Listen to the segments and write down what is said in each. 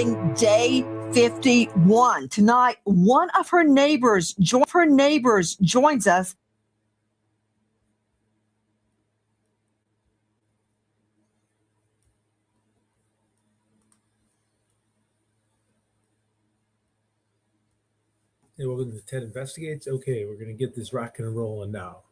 missing day 51. Tonight, one of her neighbors joins us. Hey, welcome to Ted Investigates. Okay, we're going to get this rocking and rolling now.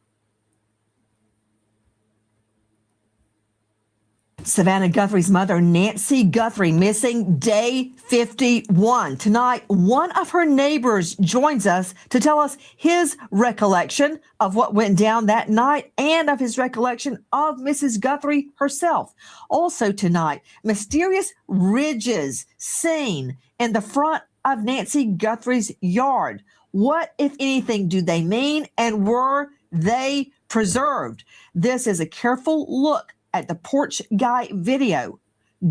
Savannah Guthrie's mother, Nancy Guthrie, missing day 51. Tonight, one of her neighbors joins us to tell us his recollection of what went down that night and of his recollection of Mrs. Guthrie herself. Also tonight, mysterious ridges seen in the front of Nancy Guthrie's yard. What, if anything, do they mean, and were they preserved? This is a careful look at the porch guy video.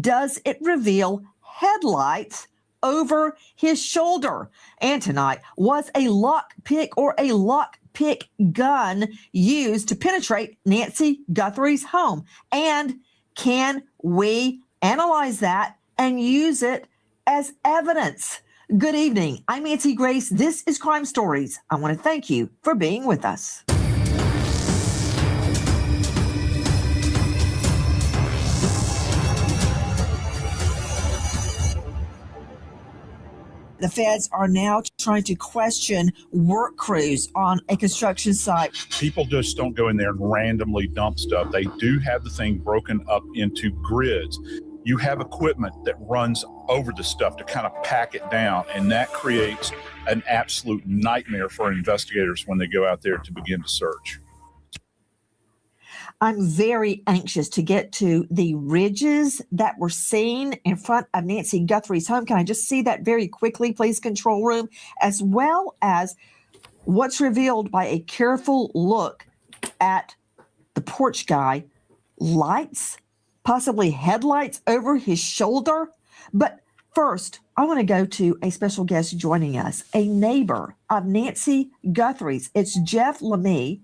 Does it reveal headlights over his shoulder? And tonight, was a lockpick or a lockpick gun used to penetrate Nancy Guthrie's home? And can we analyze that and use it as evidence? Good evening. I'm Nancy Grace. This is Crime Stories. I want to thank you for being with us. The feds are now trying to question work crews on a construction site. People just don't go in there and randomly dump stuff. They do have the thing broken up into grids. You have equipment that runs over the stuff to kind of pack it down, and that creates an absolute nightmare for investigators when they go out there to begin to search. I'm very anxious to get to the ridges that were seen in front of Nancy Guthrie's home. Can I just see that very quickly, please, control room, as well as what's revealed by a careful look at the porch guy, lights, possibly headlights over his shoulder. But first, I want to go to a special guest joining us, a neighbor of Nancy Guthrie's. It's Jeff Lemay,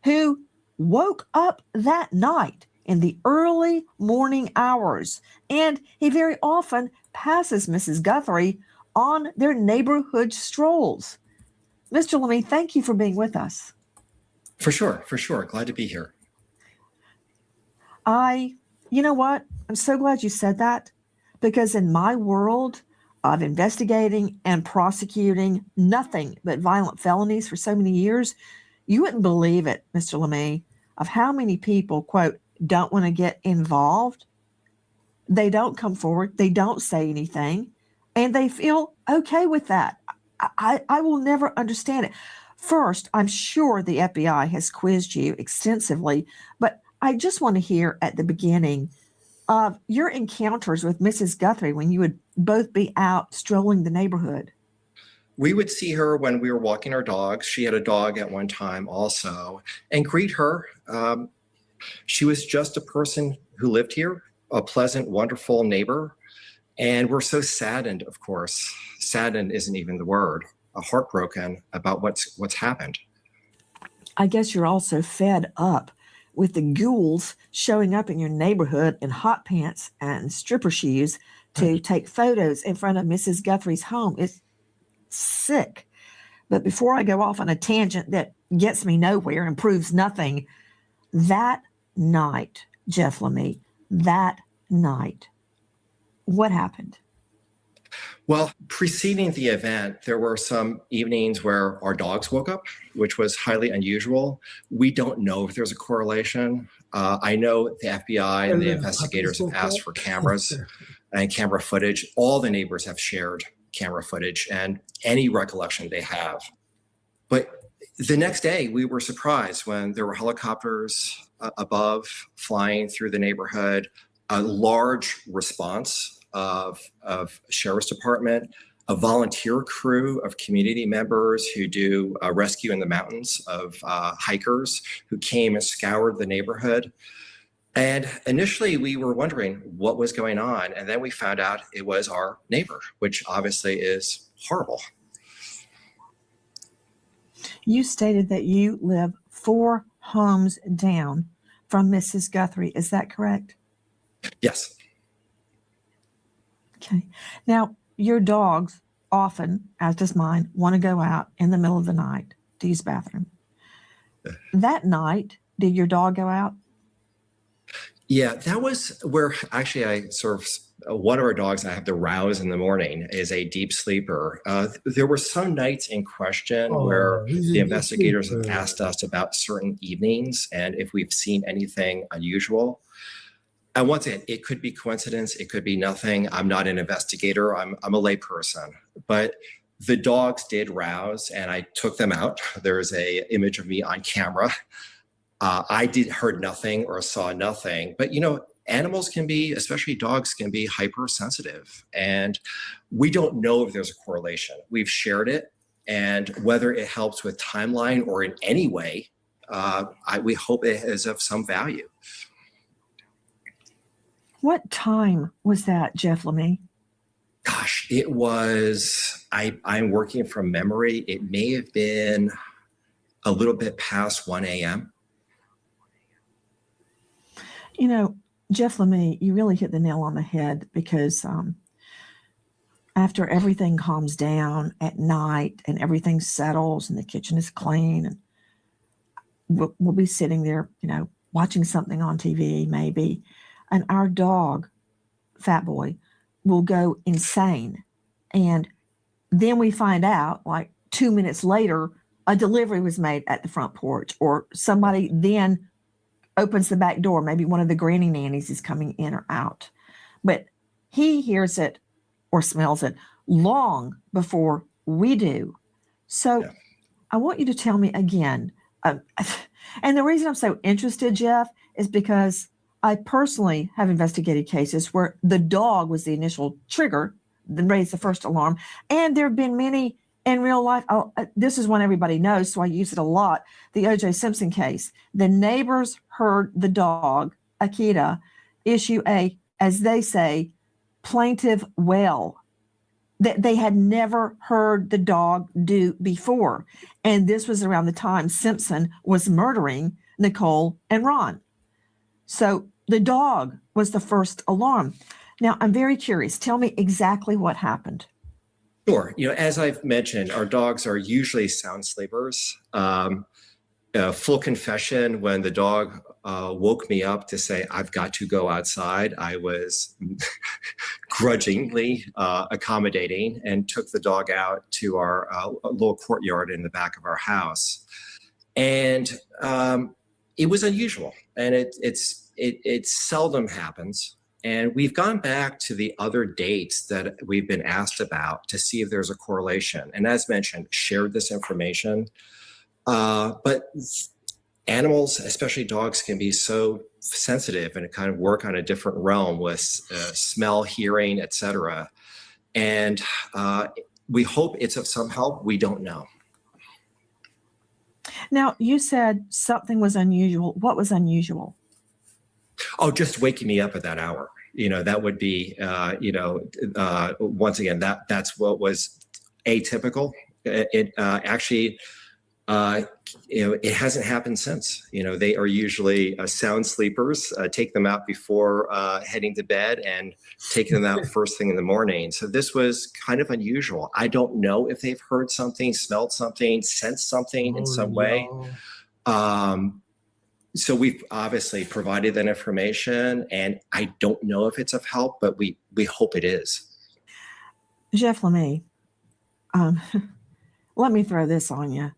who woke up that night in the early morning hours, and he very often passes Mrs. Guthrie on their neighborhood strolls. Mr. Lemay, thank you for being with us. For sure. Glad to be here. You know what? I'm so glad you said that, because in my world of investigating and prosecuting nothing but violent felonies for so many years, you wouldn't believe it, Mr. Lemay, of how many people, quote, don't want to get involved. They don't come forward. They don't say anything, and they feel okay with that. I will never understand it. First, I'm sure the FBI has quizzed you extensively, but I just want to hear at the beginning of your encounters with Mrs. Guthrie when you would both be out strolling the neighborhood. We would see her when we were walking our dogs. She had a dog at one time also, and greet her. She was just a person who lived here, a pleasant, wonderful neighbor. And we're so saddened, of course. Saddened isn't even the word. Heartbroken about what's happened. I guess you're also fed up with the ghouls showing up in your neighborhood in hot pants and stripper shoes to take photos in front of Mrs. Guthrie's home. It's sick. But before I go off on a tangent that gets me nowhere and proves nothing, that night, Jeff Lemay, that night, what happened? Well, preceding the event, there were some evenings where our dogs woke up, which was highly unusual. We don't know if there's a correlation. I know the FBI and the investigators have asked for cameras and camera footage. All the neighbors have shared camera footage and any recollection they have. But the next day, we were surprised when there were helicopters above flying through the neighborhood, a large response of sheriff's department, a volunteer crew of community members who do rescue in the mountains of hikers who came and scoured the neighborhood. And initially we were wondering what was going on. And then we found out it was our neighbor, which obviously is horrible. You stated that you live 4 homes down from Mrs. Guthrie. Is that correct? Yes. Okay. Now, your dogs often, as does mine, want to go out in the middle of the night to use the bathroom. That night, did your dog go out? Yeah, that was where actually I sort of one of our dogs I have to rouse in the morning is a deep sleeper. There were some nights in question where he's a the deep investigators have sleeper. asked us about certain evenings and if we've seen anything unusual. And once again, it could be coincidence, it could be nothing. I'm not an investigator, I'm a layperson. But the dogs did rouse and I took them out. There's a image of me on camera. I heard nothing or saw nothing, but animals can be, especially dogs, can be hypersensitive, and we don't know if there's a correlation. We've shared it, and whether it helps with timeline or in any way, we hope it is of some value. What time was that, Jeff Lemay? Gosh, it was. I'm working from memory. It may have been a little bit past 1 a.m. Jeff Lemay, you really hit the nail on the head because after everything calms down at night and everything settles and the kitchen is clean, and we'll be sitting there, watching something on TV maybe, and our dog, Fat Boy, will go insane. And then we find out, like 2 minutes later, a delivery was made at the front porch, or somebody then opens the back door. Maybe one of the granny nannies is coming in or out. But he hears it or smells it long before we do. So yeah. I want you to tell me again. And the reason I'm so interested, Jeff, is because I personally have investigated cases where the dog was the initial trigger that raised the first alarm. And there have been many in real life. This is one everybody knows, so I use it a lot. The O.J. Simpson case. The neighbors heard the dog, Akita, issue a, as they say, plaintive wail that they had never heard the dog do before. And this was around the time Simpson was murdering Nicole and Ron. So the dog was the first alarm. Now, I'm very curious. Tell me exactly what happened. Sure. As I've mentioned, our dogs are usually sound sleepers. Full confession, when the dog woke me up to say, I've got to go outside, I was grudgingly accommodating and took the dog out to our little courtyard in the back of our house. And it was unusual, and it seldom happens. And we've gone back to the other dates that we've been asked about to see if there's a correlation. And as mentioned, shared this information. But animals, especially dogs, can be so sensitive and kind of work on a different realm with smell, hearing, etc. And we hope it's of some help. We don't know. Now, you said something was unusual. What was unusual? Oh, just waking me up at that hour. That would be, once again, that's what was atypical. It actually, it hasn't happened since. They are usually sound sleepers. Take them out before heading to bed and taking them out first thing in the morning. So this was kind of unusual. I don't know if they've heard something, smelled something, sensed something in some way. So we've obviously provided that information, and I don't know if it's of help, but we hope it is. Jeff Lemay, let me throw this on you.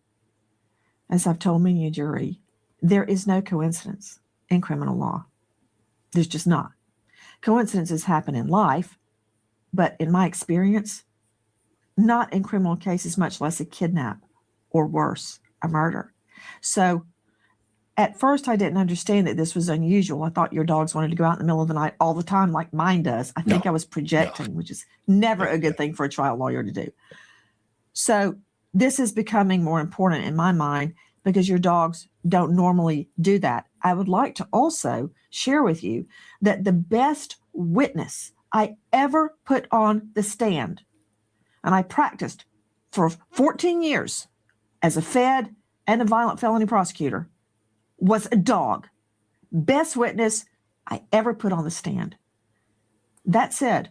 As I've told many a jury, there is no coincidence in criminal law. There's just not. Coincidences happen in life, but in my experience, not in criminal cases, much less a kidnap or worse, a murder. So at first, I didn't understand that this was unusual. I thought your dogs wanted to go out in the middle of the night all the time like mine does. I think I was projecting, which is never a good thing for a trial lawyer to do. So this is becoming more important in my mind because your dogs don't normally do that. I would like to also share with you that the best witness I ever put on the stand, and I practiced for 14 years as a Fed and a violent felony prosecutor, was a dog. Best witness I ever put on the stand. That said,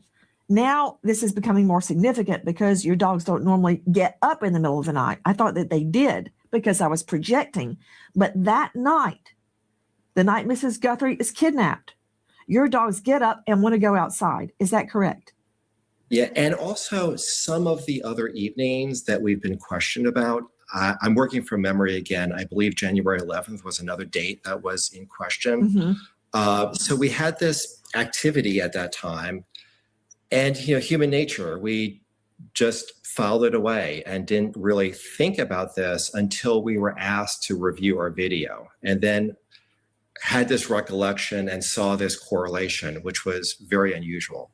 Now this is becoming more significant because your dogs don't normally get up in the middle of the night. I thought that they did because I was projecting. But that night, the night Mrs. Guthrie is kidnapped, your dogs get up and want to go outside. Is that correct? Yeah, and also some of the other evenings that we've been questioned about. I'm working from memory again. I believe January 11th was another date that was in question. Mm-hmm. So we had this activity at that time, and human nature, we just filed it away and didn't really think about this until we were asked to review our video, and then had this recollection and saw this correlation, which was very unusual.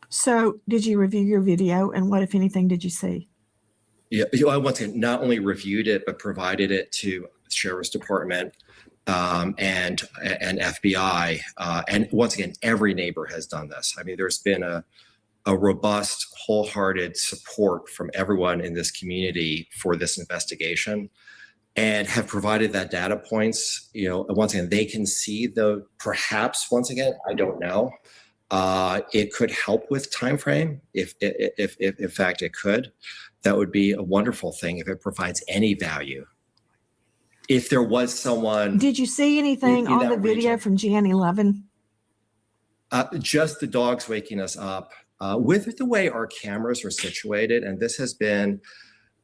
So did you review your video, and what, if anything, did you see? Yeah, I once again not only reviewed it, but provided it to the Sheriff's Department and FBI. And once again, every neighbor has done this. I mean, there's been a robust, wholehearted support from everyone in this community for this investigation, and have provided that data points. Once again, they can see perhaps, once again, I don't know. It could help with time frame if in fact it could. That would be a wonderful thing if it provides any value. If there was someone, did you see anything on the video region from Jan 11? Just the dogs waking us up. With the way our cameras are situated, and this has been,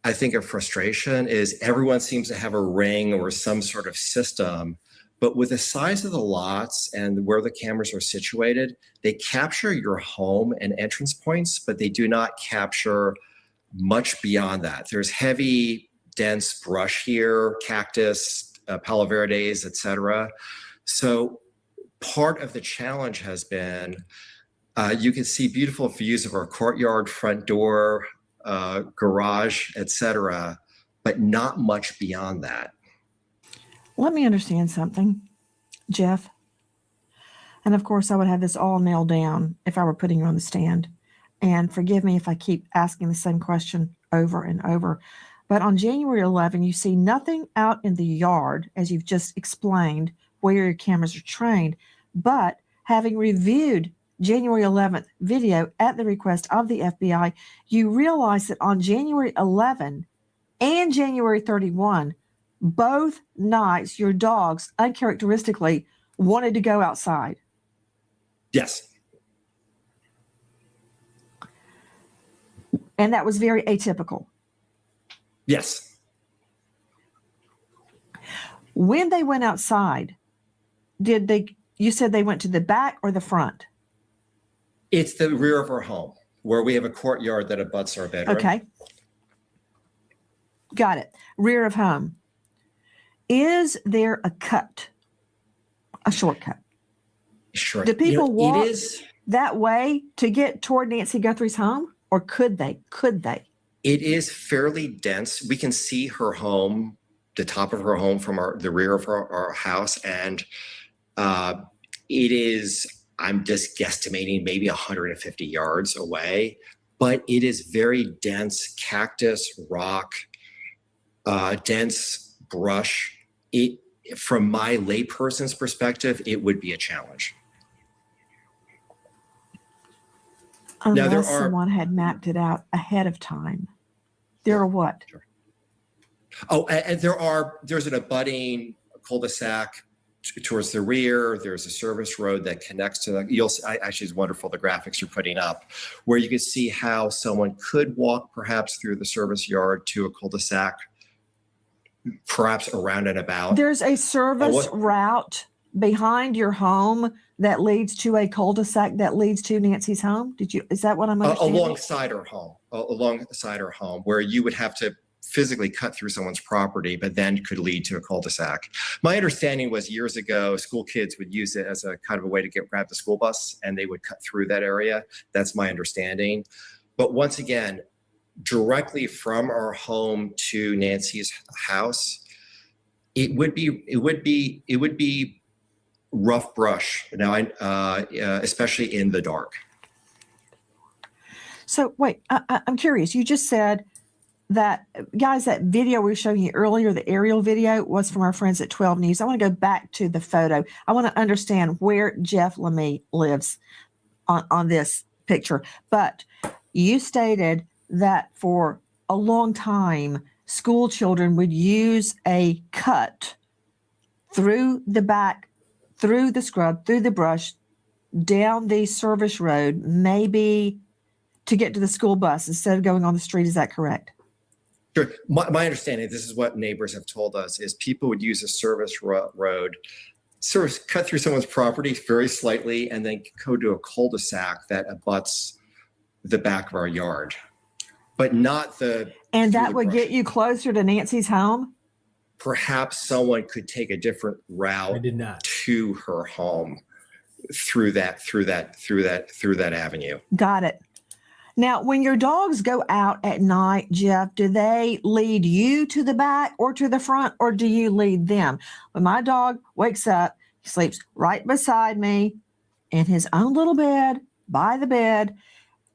I think, a frustration, is everyone seems to have a ring or some sort of system. But with the size of the lots and where the cameras are situated, they capture your home and entrance points, but they do not capture much beyond that. There's heavy, dense brush here, cactus, Palo Verdes, et cetera. So part of the challenge has been, you can see beautiful views of our courtyard, front door, garage, et cetera, but not much beyond that. Let me understand something, Jeff. And of course, I would have this all nailed down if I were putting you on the stand. And forgive me if I keep asking the same question over and over. But on January 11, you see nothing out in the yard, as you've just explained, where your cameras are trained. But having reviewed January 11th video at the request of the FBI, you realize that on January 11 and January 31, both nights, your dogs uncharacteristically wanted to go outside. Yes. And that was very atypical. Yes. When they went outside, you said they went to the back or the front? It's the rear of our home, where we have a courtyard that abuts our bedroom. Okay. Got it. Rear of home. Is there a shortcut? Sure. Do people walk it is, that way to get toward Nancy Guthrie's home? Or could they? It is fairly dense. We can see her home, the top of her home from the rear of our house. And it is, I'm just guesstimating, maybe 150 yards away. But it is very dense, cactus, rock, dense brush. From my layperson's perspective, it would be a challenge. Unless someone had mapped it out ahead of time. There are what? Sure. Oh, and there's an abutting cul-de-sac towards the rear. There's a service road that connects to that. Actually, it's wonderful, the graphics you're putting up, where you can see how someone could walk perhaps through the service yard to a cul-de-sac, perhaps around and about. There's a service route behind your home that leads to a cul-de-sac that leads to Nancy's home? Is that what I'm understanding? Alongside her home, where you would have to physically cut through someone's property, but then could lead to a cul-de-sac. My understanding was years ago, school kids would use it as a kind of a way to grab the school bus, and they would cut through that area. That's my understanding. But once again, directly from our home to Nancy's house, it would be rough brush now, especially in the dark. So wait, I'm curious. You just said that, guys, that video we were showing you earlier, the aerial video, was from our friends at 12 News. I want to go back to the photo. I want to understand where Jeff Lemay lives on this picture. But you stated that for a long time, school children would use a cut through the back, through the scrub, through the brush, down the service road, maybe to get to the school bus instead of going on the street. Is that correct? Sure. My understanding, this is what neighbors have told us, is people would use a service road, sort of cut through someone's property very slightly, and then go to a cul-de-sac that abuts the back of our yard, but not the. And that would get you closer to Nancy's home? Perhaps someone could take a different route I did not. to her home through that avenue. Got it. Now, when your dogs go out at night, Jeff, do they lead you to the back or to the front, or do you lead them? When my dog wakes up, he sleeps right beside me in his own little bed, by the bed.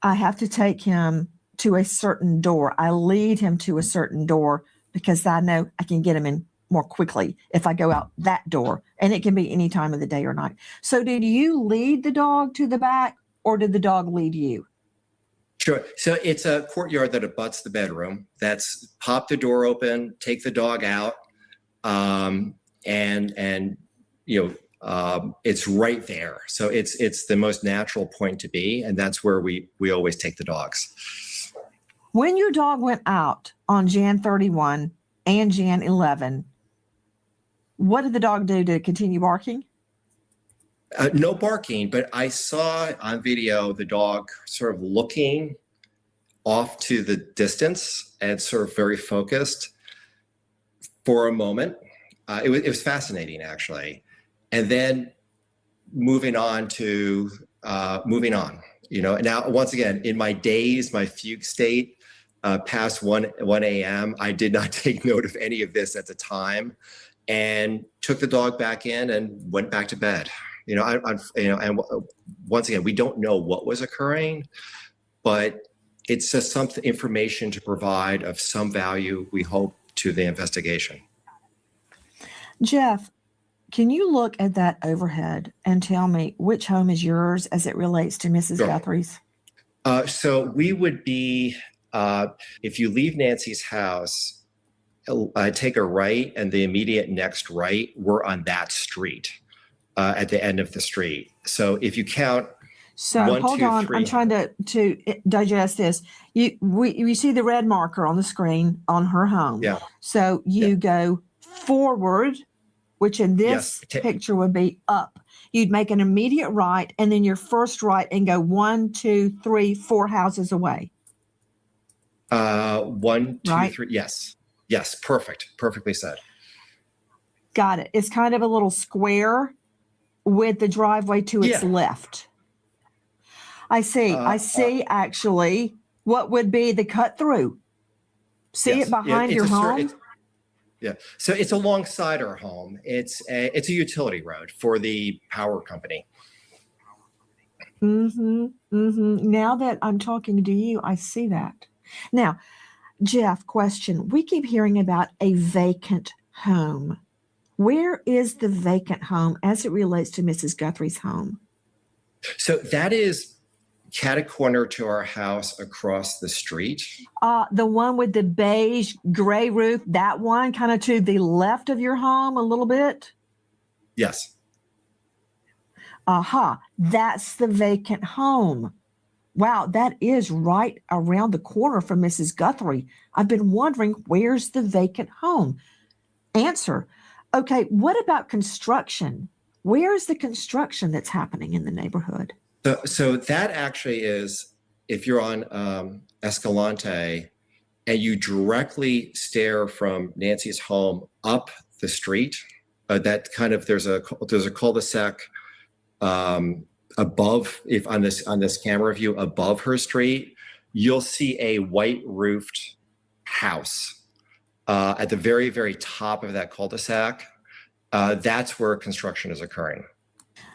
I have to take him to a certain door. I lead him to a certain door because I know I can get him in more quickly if I go out that door, and it can be any time of the day or night. So did you lead the dog to the back, or did the dog lead you? Sure. So it's a courtyard that abuts the bedroom. That's pop the door open, take the dog out, and it's right there. So it's the most natural point to be, and that's where we always take the dogs. When your dog went out on Jan 31 and Jan 11, what did the dog do to continue barking? No barking, but I saw on video the dog sort of looking off to the distance and sort of very focused for a moment. It was fascinating, actually. And then moving on. Now, once again, in my daze, my fugue state, past 1 a.m., I did not take note of any of this at the time, and took the dog back in and went back to bed. And once again, we don't know what was occurring, but it's just some information to provide of some value, we hope, to the investigation. Jeff, can you look at that overhead and tell me which home is yours as it relates to Mrs. Sure. Guthrie's? So we would be, if you leave Nancy's house, take a right, and the immediate next right, we're on that street. At the end of the street. So if you count, so 1, hold 2, on, 3. I'm trying to digest this. You see the red marker on the screen on her home. Yeah. So you go forward, which in this Yes. picture would be up. You'd make an immediate right, and then your first right, and go 1, 2, 3, 4 houses away. 1, 2, Right. 3. Yes. Perfect. Perfectly said. Got it. It's kind of a little square with the driveway to its left. I see. I see actually what would be the cut through. See Yes. it behind your home? So it's alongside our home. It's a utility road for the power company. Now that I'm talking to you, I see that. Now, Jeff, question. We keep hearing about a vacant home. Where is the vacant home as it relates to Mrs. Guthrie's home? So that is catty-corner to our house across the street. The one with the beige gray roof, that one kind of to the left of your home a little bit? Yes. Aha, that's the vacant home. Wow, that is right around the corner from Mrs. Guthrie. I've been wondering, where's the vacant home? Answer. Okay, what about construction? Where is the construction that's happening in the neighborhood? So that actually is, if you're on Escalante and you directly stare from Nancy's home up the street, that kind of there's a cul-de-sac above, if on this camera view above her street, you'll see a white roofed house. At the very, very top of that cul-de-sac, that's where construction is occurring.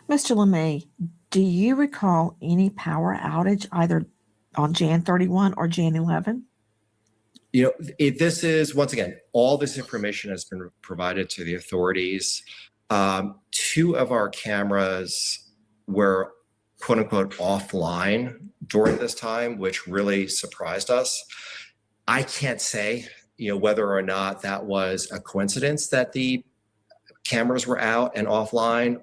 Mr. LeMay, do you recall any power outage either on Jan 31 or Jan 11? This is, once again, all this information has been provided to the authorities. 2 of our cameras were quote unquote offline during this time, which really surprised us. I can't say, whether or not that was a coincidence that the cameras were out and offline.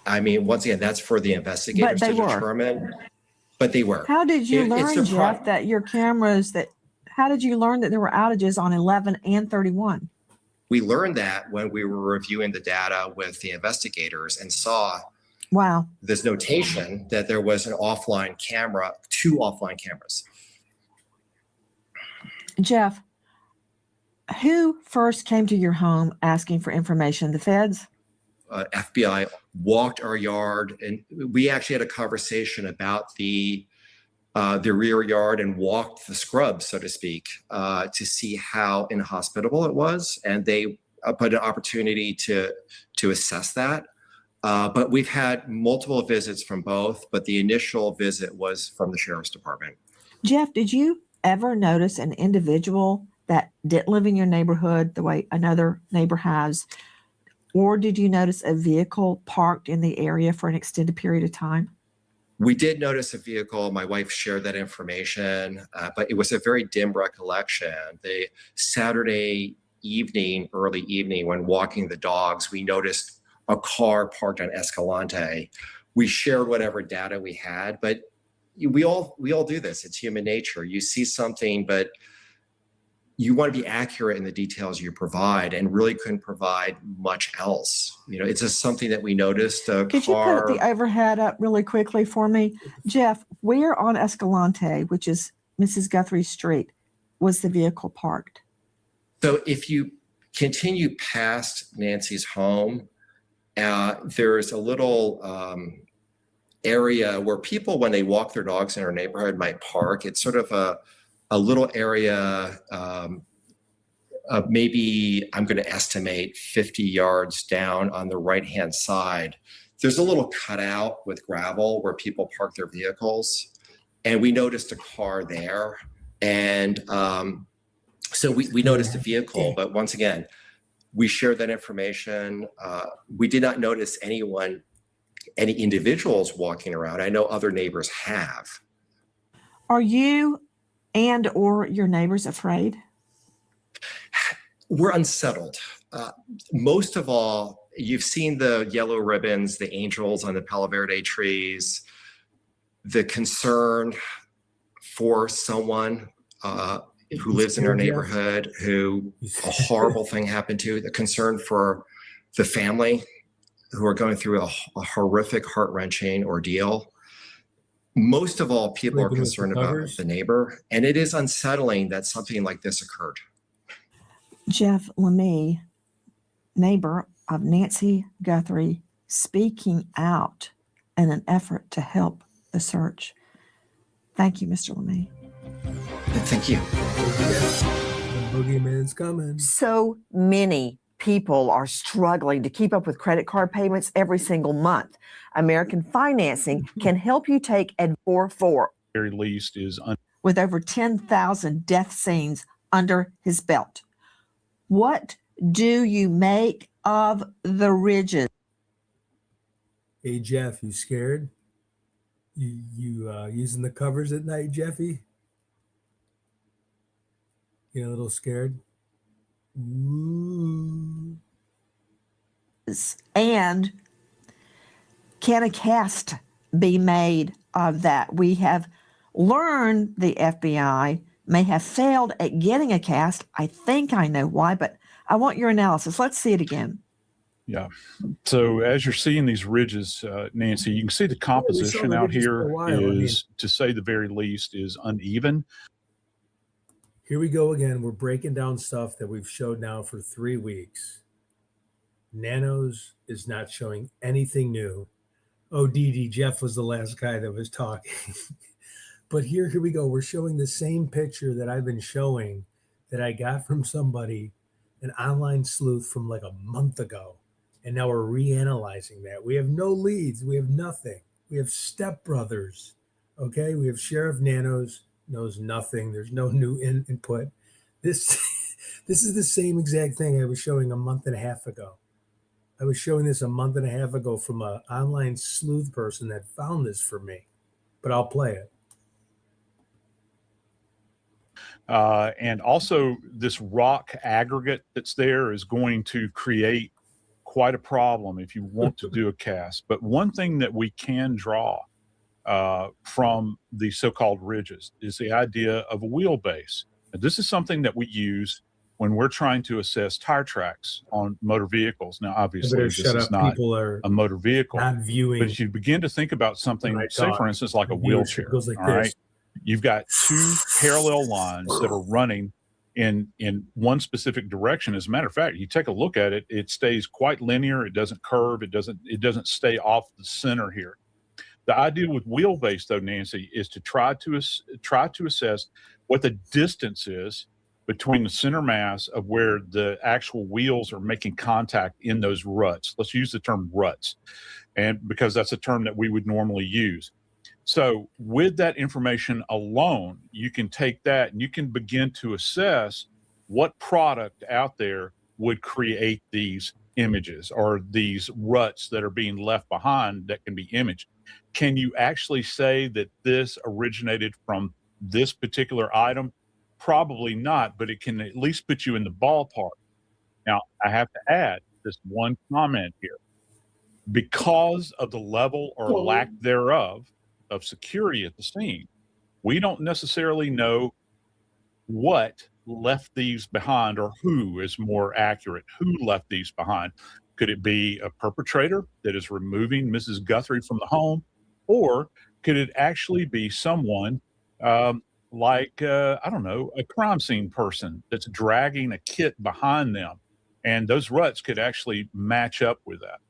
I mean, once again, that's for the investigators to determine. But they were. How did you learn, Jeff, that your cameras how did you learn that there were outages on 11 and 31? We learned that when we were reviewing the data with the investigators and saw this notation that there was an offline camera, 2 offline cameras. Jeff, who first came to your home asking for information? The feds? FBI walked our yard, and we actually had a conversation about the rear yard and walked the scrub, so to speak, to see how inhospitable it was, and they put an opportunity to assess that. But we've had multiple visits from both, but the initial visit was from the sheriff's department. Jeff, did you ever notice an individual that didn't live in your neighborhood the way another neighbor has? Or did you notice a vehicle parked in the area for an extended period of time? We did notice a vehicle. My wife shared that information, but it was a very dim recollection. The Saturday evening, early evening, when walking the dogs, we noticed a car parked on Escalante. We shared whatever data we had, but we all do this. It's human nature. You see something, but you want to be accurate in the details you provide, and really couldn't provide much else. It's just something that we noticed. Could you put the overhead up really quickly for me? Jeff, where on Escalante, which is Mrs. Guthrie Street, was the vehicle parked? So if you continue past Nancy's home, there's a little area where people, when they walk their dogs in our neighborhood, might park. It's sort of a little area, maybe I'm going to estimate 50 yards down on the right-hand side. There's a little cutout with gravel where people park their vehicles. And we noticed a car there. And so we noticed a vehicle, but once again, we shared that information. We did not notice any individuals walking around. I know other neighbors have. Are you and or your neighbors afraid? We're unsettled. Most of all, you've seen the yellow ribbons, the angels on the Palo Verde trees, the concern for someone who lives in our neighborhood who a horrible thing happened to, the concern for the family who are going through a horrific, heart-wrenching ordeal. Most of all, people are concerned about the neighbor, and it is unsettling that something like this occurred. Jeff Lemay, neighbor of Nancy Guthrie, speaking out in an effort to help the search. Thank you, Mr. Lemay. Thank you. The boogeyman's coming. So many people are struggling to keep up with credit card payments every single month. American Financing can help you take a 4-4. Very least is with over 10,000 death scenes under his belt. What do you make of the ridges? Hey Jeff, you scared? You using the covers at night, Jeffy? You a little scared? Ooh. And can a cast be made of that? We have learned the FBI may have failed at getting a cast. I think I know why, but I want your analysis. Let's see it again. Yeah. So as you're seeing these ridges, Nancy, you can see the composition out here is, to say the very least, is uneven. Here we go again. We're breaking down stuff that we've showed now for 3 weeks. Nanos is not showing anything new. Oh, Dee, Jeff was the last guy that was talking. But here we go. We're showing the same picture that I've been showing that I got from somebody, an online sleuth from like a month ago. And now we're reanalyzing that. We have no leads. We have nothing. We have stepbrothers. Okay. We have Sheriff Nanos, knows nothing. There's no new input. This is the same exact thing I was showing a month and a half ago. I was showing this a month and a half ago from an online sleuth person that found this for me, but I'll play it. And also this rock aggregate that's there is going to create quite a problem if you want to do a cast. But one thing that we can draw from the so-called ridges is the idea of a wheelbase. Now, this is something that we use when we're trying to assess tire tracks on motor vehicles. Now, obviously, this is not a motor vehicle, not viewing, but if you begin to think about something, say, for instance, like a wheelchair, goes like all this. right? You've got two parallel lines that are running in one specific direction. As a matter of fact, you take a look at it, it stays quite linear. It doesn't curve. It doesn't stay off the center here. The idea with wheelbase, though, Nancy, is to try to assess what the distance is between the center mass of where the actual wheels are making contact in those ruts. Let's use the term ruts, and because that's a term that we would normally use. So with that information alone, you can take that and you can begin to assess what product out there would create these images or these ruts that are being left behind that can be imaged. Can you actually say that this originated from this particular item? Probably not, but it can at least put you in the ballpark. Now, I have to add this one comment here. Because of the level or lack thereof of security at the scene, we don't necessarily know what left these behind, or who is more accurate, who left these behind. Could it be a perpetrator that is removing Mrs. Guthrie from the home? Or could it actually be someone like, I don't know, a crime scene person that's dragging a kit behind them? And those ruts could actually match up with that.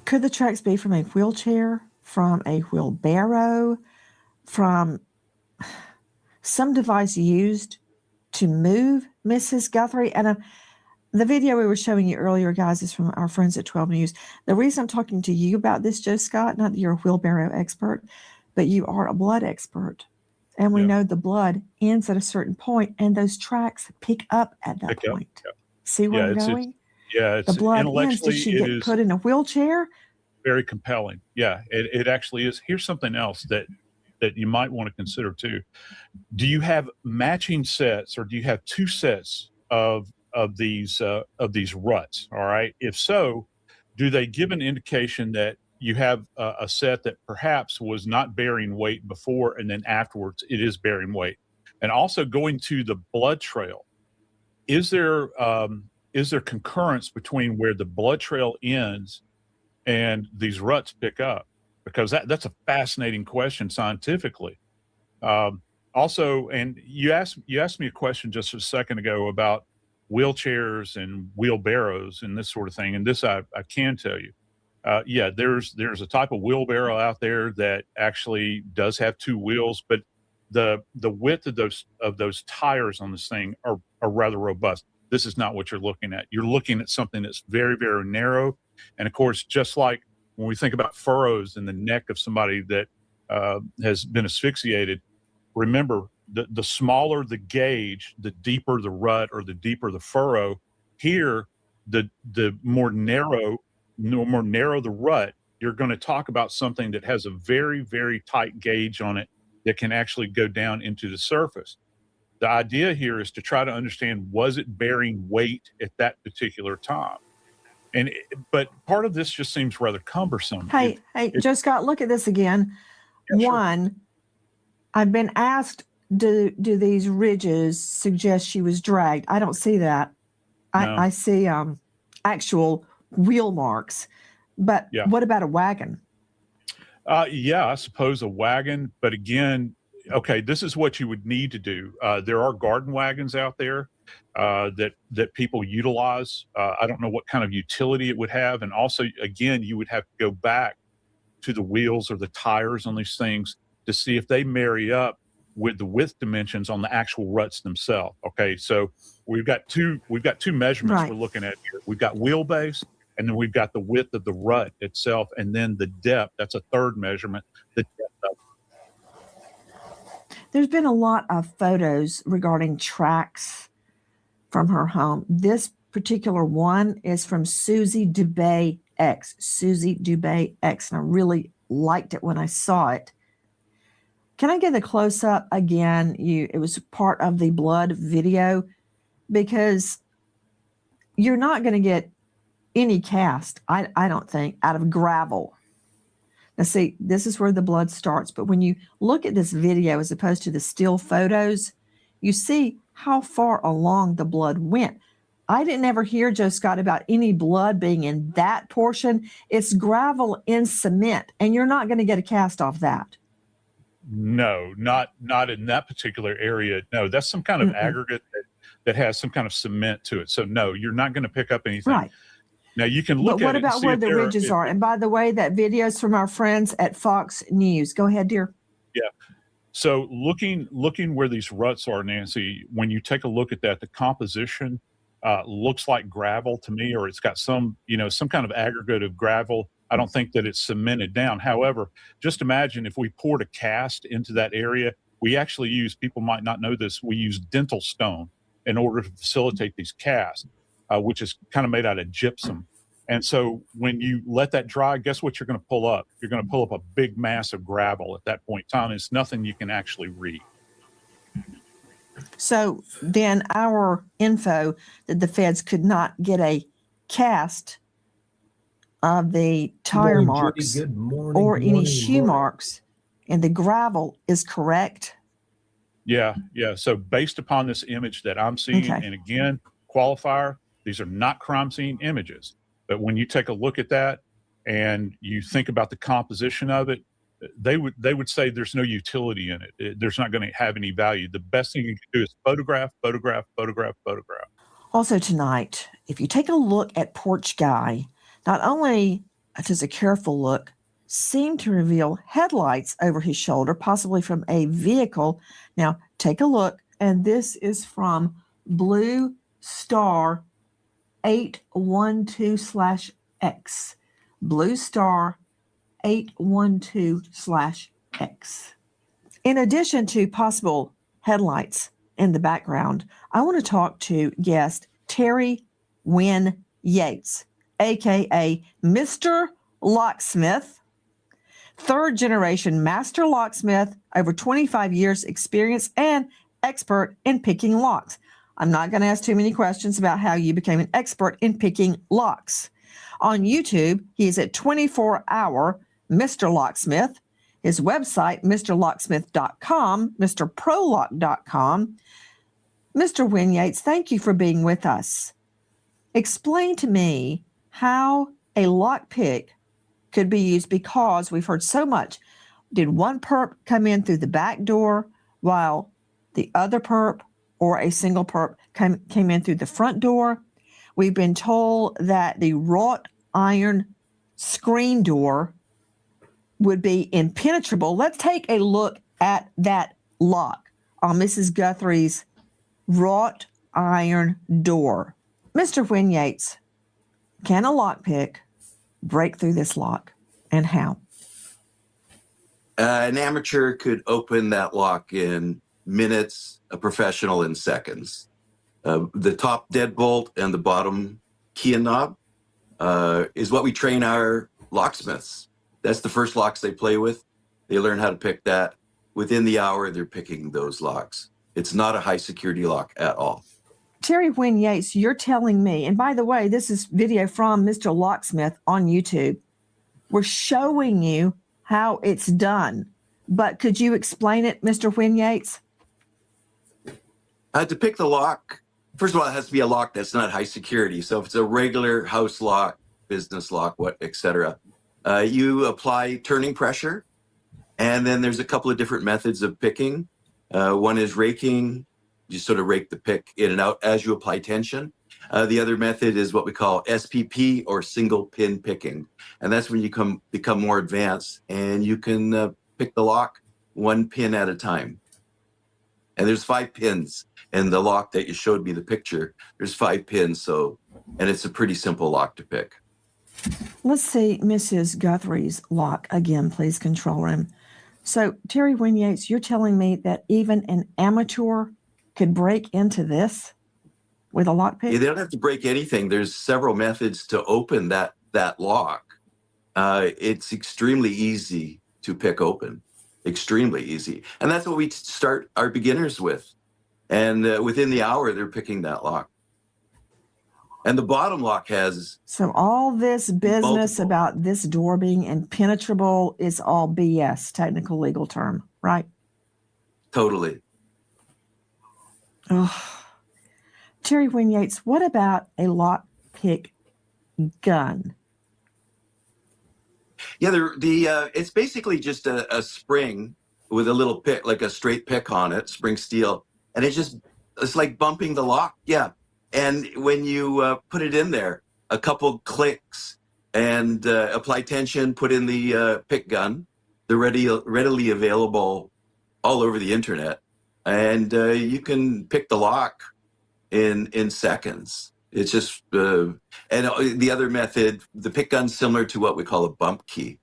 Could the tracks be from a wheelchair, from a wheelbarrow, from some device used to move Mrs. Guthrie? And the video we were showing you earlier, guys, is from our friends at 12 News. The reason I'm talking to you about this, Joe Scott, not that you're a wheelbarrow expert, but you are a blood expert. And we know the blood ends at a certain point, and those tracks pick up at that point. See where I'm going? It's the blood ends. Did she get put in a wheelchair? Very compelling. Yeah, it actually is. Here's something else that you might want to consider too. Do you have matching sets, or do you have two sets of these ruts? All right. If so, do they give an indication that you have a set that perhaps was not bearing weight before, and then afterwards it is bearing weight? And also, going to the blood trail, is there concurrence between where the blood trail ends and these ruts pick up? Because that's a fascinating question scientifically. Also, and you asked me a question just a second ago about wheelchairs and wheelbarrows and this sort of thing. And this I can tell you. There's a type of wheelbarrow out there that actually does have two wheels, but the width of those tires on this thing are rather robust. This is not what you're looking at. You're looking at something that's very, very narrow. And of course, just like when we think about furrows in the neck of somebody that has been asphyxiated, remember, the smaller the gauge, the deeper the rut or the deeper the furrow. Here, the more narrow the rut, you're going to talk about something that has a very, very tight gauge on it that can actually go down into the surface. The idea here is to try to understand, was it bearing weight at that particular time? But part of this just seems rather cumbersome. Hey, Joe Scott, look at this again. Yeah, One, sure. I've been asked, do these ridges suggest she was dragged? I don't see that. No. I see actual wheel marks. But what about a wagon? I suppose a wagon. But again, okay, this is what you would need to do. There are garden wagons out there that people utilize. I don't know what kind of utility it would have. And also, again, you would have to go back to the wheels or the tires on these things to see if they marry up with the width dimensions on the actual ruts themselves. Okay, so we've got two measurements we're looking at here. We've got wheelbase, and then we've got the width of the rut itself, and then the depth. That's a third measurement, the depth of it. There's been a lot of photos regarding tracks from her home. This particular one is from Susie Dubay X. Susie Dubay X. And I really liked it when I saw it. Can I get a close up again? It was part of the blood video, because you're not going to get any cast, I don't think, out of gravel. Now, see, this is where the blood starts. But when you look at this video as opposed to the still photos, you see how far along the blood went. I didn't ever hear, Joe Scott, about any blood being in that portion. It's gravel in cement, and you're not going to get a cast off that. No, not in that particular area. No, that's some kind of aggregate that has some kind of cement to it. So no, you're not going to pick up anything. Right. Now you can look but what at it about where the ridges are? And by the way, that video is from our friends at Fox News. Go ahead, dear. Yeah. So looking where these ruts are, Nancy, when you take a look at that, the composition looks like gravel to me, or it's got some kind of aggregate of gravel. I don't think that it's cemented down. However, just imagine if we poured a cast into that area. We actually use, people might not know this, we use dental stone in order to facilitate these casts, which is kind of made out of gypsum. And so when you let that dry, guess what you're going to pull up? You're going to pull up a big mass of gravel at that point in time. It's nothing you can actually read. So then our info that the feds could not get a cast of the tire marks or any shoe marks and the gravel is correct? Yeah. So based upon this image that I'm seeing, and again, qualifier, these are not crime scene images. But when you take a look at that and you think about the composition of it, they would say there's no utility in it. There's not going to have any value. The best thing you can do is photograph. Also tonight, if you take a look at Porch Guy, not only does a careful look seem to reveal headlights over his shoulder, possibly from a vehicle. Now, take a look, and this is from Blue Star 812/X. Blue Star 812/X. In addition to possible headlights in the background, I want to talk to guest Terry Wynn Yates, a.k.a. Mr. Locksmith, third generation master locksmith, over 25 years experience and expert in picking locks. I'm not going to ask too many questions about how you became an expert in picking locks. On YouTube, he is at 24-hour Mr. Locksmith. His website, mrlocksmith.com, mrprolock.com. Mr. Wynn Yates, thank you for being with us. Explain to me how a lock pick could be used, because we've heard so much. Did one perp come in through the back door while the other perp or a single perp came in through the front door? We've been told that the wrought iron screen door would be impenetrable. Let's take a look at that lock on Mrs. Guthrie's wrought iron door. Mr. Wynn Yates, can a lockpick break through this lock, and how? An amateur could open that lock in minutes, a professional in seconds. The top deadbolt and the bottom key and knob is what we train our locksmiths. That's the first locks they play with. They learn how to pick that. Within the hour, they're picking those locks. It's not a high security lock at all. Terry Wynn Yates, you're telling me, and by the way, this is video from Mr. Locksmith on YouTube. We're showing you how it's done. But could you explain it, Mr. Wynn Yates? To pick the lock, first of all, it has to be a lock that's not high security. So if it's a regular house lock, business lock, etc., you apply turning pressure. And then there's a couple of different methods of picking. One is raking. You sort of rake the pick in and out as you apply tension. The other method is what we call SPP, or single pin picking. And that's when you become more advanced and you can pick the lock one pin at a time. And there's 5 pins in the lock that you showed me the picture. There's 5 pins, and it's a pretty simple lock to pick. Let's see Mrs. Guthrie's lock again, please, control room. So Terry Wynn Yates, you're telling me that even an amateur could break into this? with a lockpick? Yeah, they don't have to break anything. There's several methods to open that lock. It's extremely easy to pick open, extremely easy. And that's what we start our beginners with. And within the hour, they're picking that lock. And the bottom lock has... So all this business about this door being impenetrable is all BS, technical legal term, right? Totally. Oh. Terry Wynn Yates, what about a lockpick gun? Yeah, it's basically just a spring with a little pick, like a straight pick on it, spring steel. And it's like bumping the lock. Yeah. And when you put it in there, a couple clicks and apply tension, put in the pick gun. They're readily available all over the internet. And you can pick the lock in seconds. It's just, and the other method, the pick gun's similar to what we call a bump key.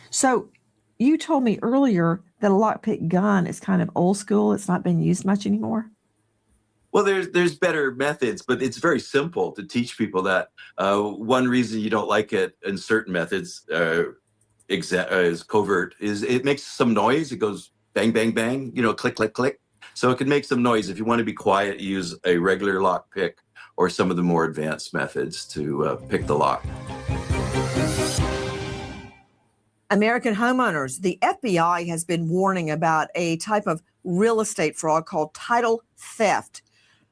So you told me earlier that a lockpick gun is kind of old school. It's not being used much anymore. Well, there's better methods, but it's very simple to teach people that. One reason you don't like it in certain methods is covert, is it makes some noise. It goes bang, bang, bang, click, click, click. So it can make some noise. If you want to be quiet, use a regular lock pick or some of the more advanced methods to pick the lock. American homeowners, the FBI has been warning about a type of real estate fraud called title theft.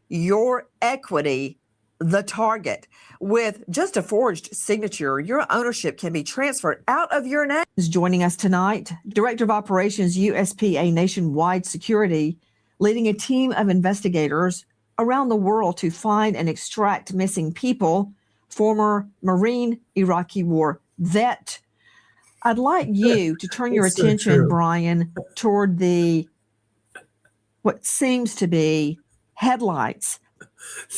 Your equity, the target. With just a forged signature, your ownership can be transferred out of your name. Joining us tonight, Director of Operations, USPA Nationwide Security, leading a team of investigators around the world to find and extract missing people, former Marine Iraqi War vet. I'd like you to turn your attention, Brian, toward what seems to be headlights.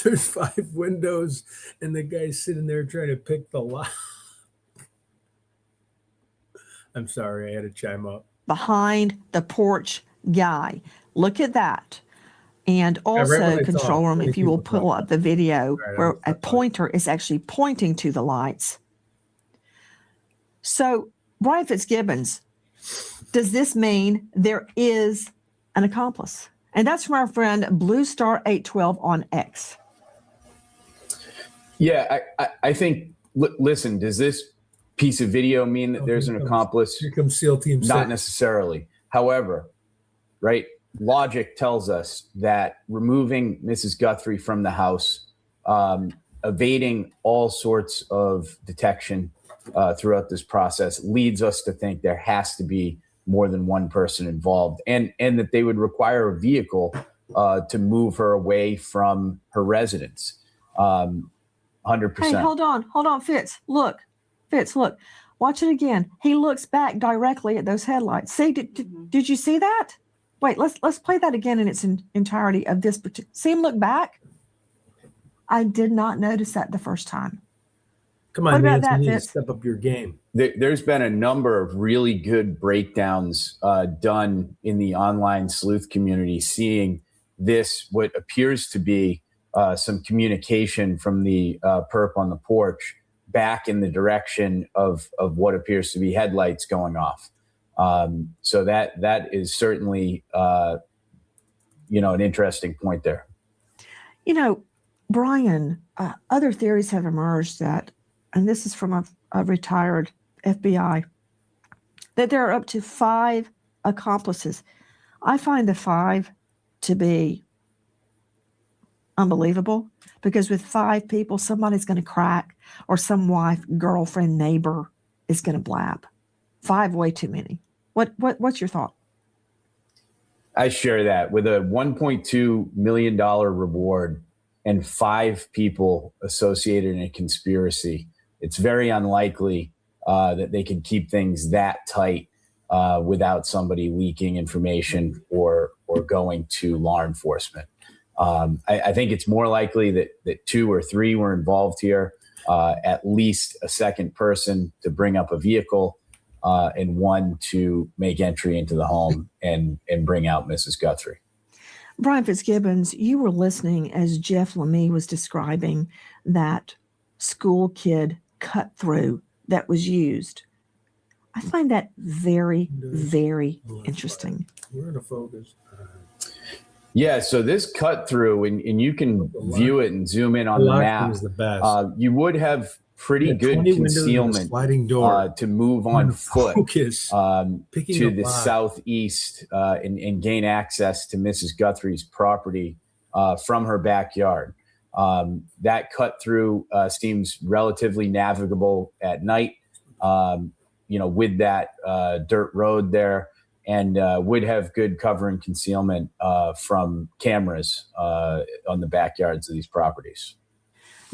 There's 5 windows and the guy's sitting there trying to pick the lock. I'm sorry, I had to chime up. Behind the porch guy. Look at that. And also, control room, if you will pull up the video where a pointer is actually pointing to the lights. So, Brian Fitzgibbons, does this mean there is an accomplice? And that's from our friend Blue Star 812 on X. Yeah, I think, listen, does this piece of video mean that there's an accomplice? Here comes SEAL Team 6. Not necessarily. However, right, logic tells us that removing Mrs. Guthrie from the house, evading all sorts of detection throughout this process leads us to think there has to be more than one person involved, and that they would require a vehicle to move her away from her residence. 100%. Hey, hold on, Fitz. Look. Watch it again. He looks back directly at those headlights. See, did you see that? Wait, let's play that again in its entirety of this particular. See him look back? I did not notice that the first time. Come on, Nancy, you need to step up your game. There's been a number of really good breakdowns done in the online sleuth community, seeing this, what appears to be some communication from the perp on the porch back in the direction of what appears to be headlights going off. So that is certainly, an interesting point there. Brian, other theories have emerged that, and this is from a retired FBI, that there are up to 5 accomplices. I find the 5 to be unbelievable, because with 5 people, somebody's going to crack, or some wife, girlfriend, neighbor is going to blab. 5, way too many. What's your thought? I share that. With a $1.2 million reward and 5 people associated in a conspiracy, it's very unlikely that they can keep things that tight without somebody leaking information or going to law enforcement. I think it's more likely that 2 or 3 were involved here, at least a second person to bring up a vehicle, and 1 to make entry into the home and bring out Mrs. Guthrie. Brian Fitzgibbons, you were listening as Jeff Lemie was describing that school kid cut through that was used. I find that very, very interesting. We're going to focus. Yeah, so this cut through, and you can view it and zoom in on the map. Is the best. You would have pretty good concealment sliding door to move on foot focus, to the southeast and gain access to Mrs. Guthrie's property from her backyard. That cut through seems relatively navigable at night, with that dirt road there, and would have good cover and concealment from cameras on the backyards of these properties.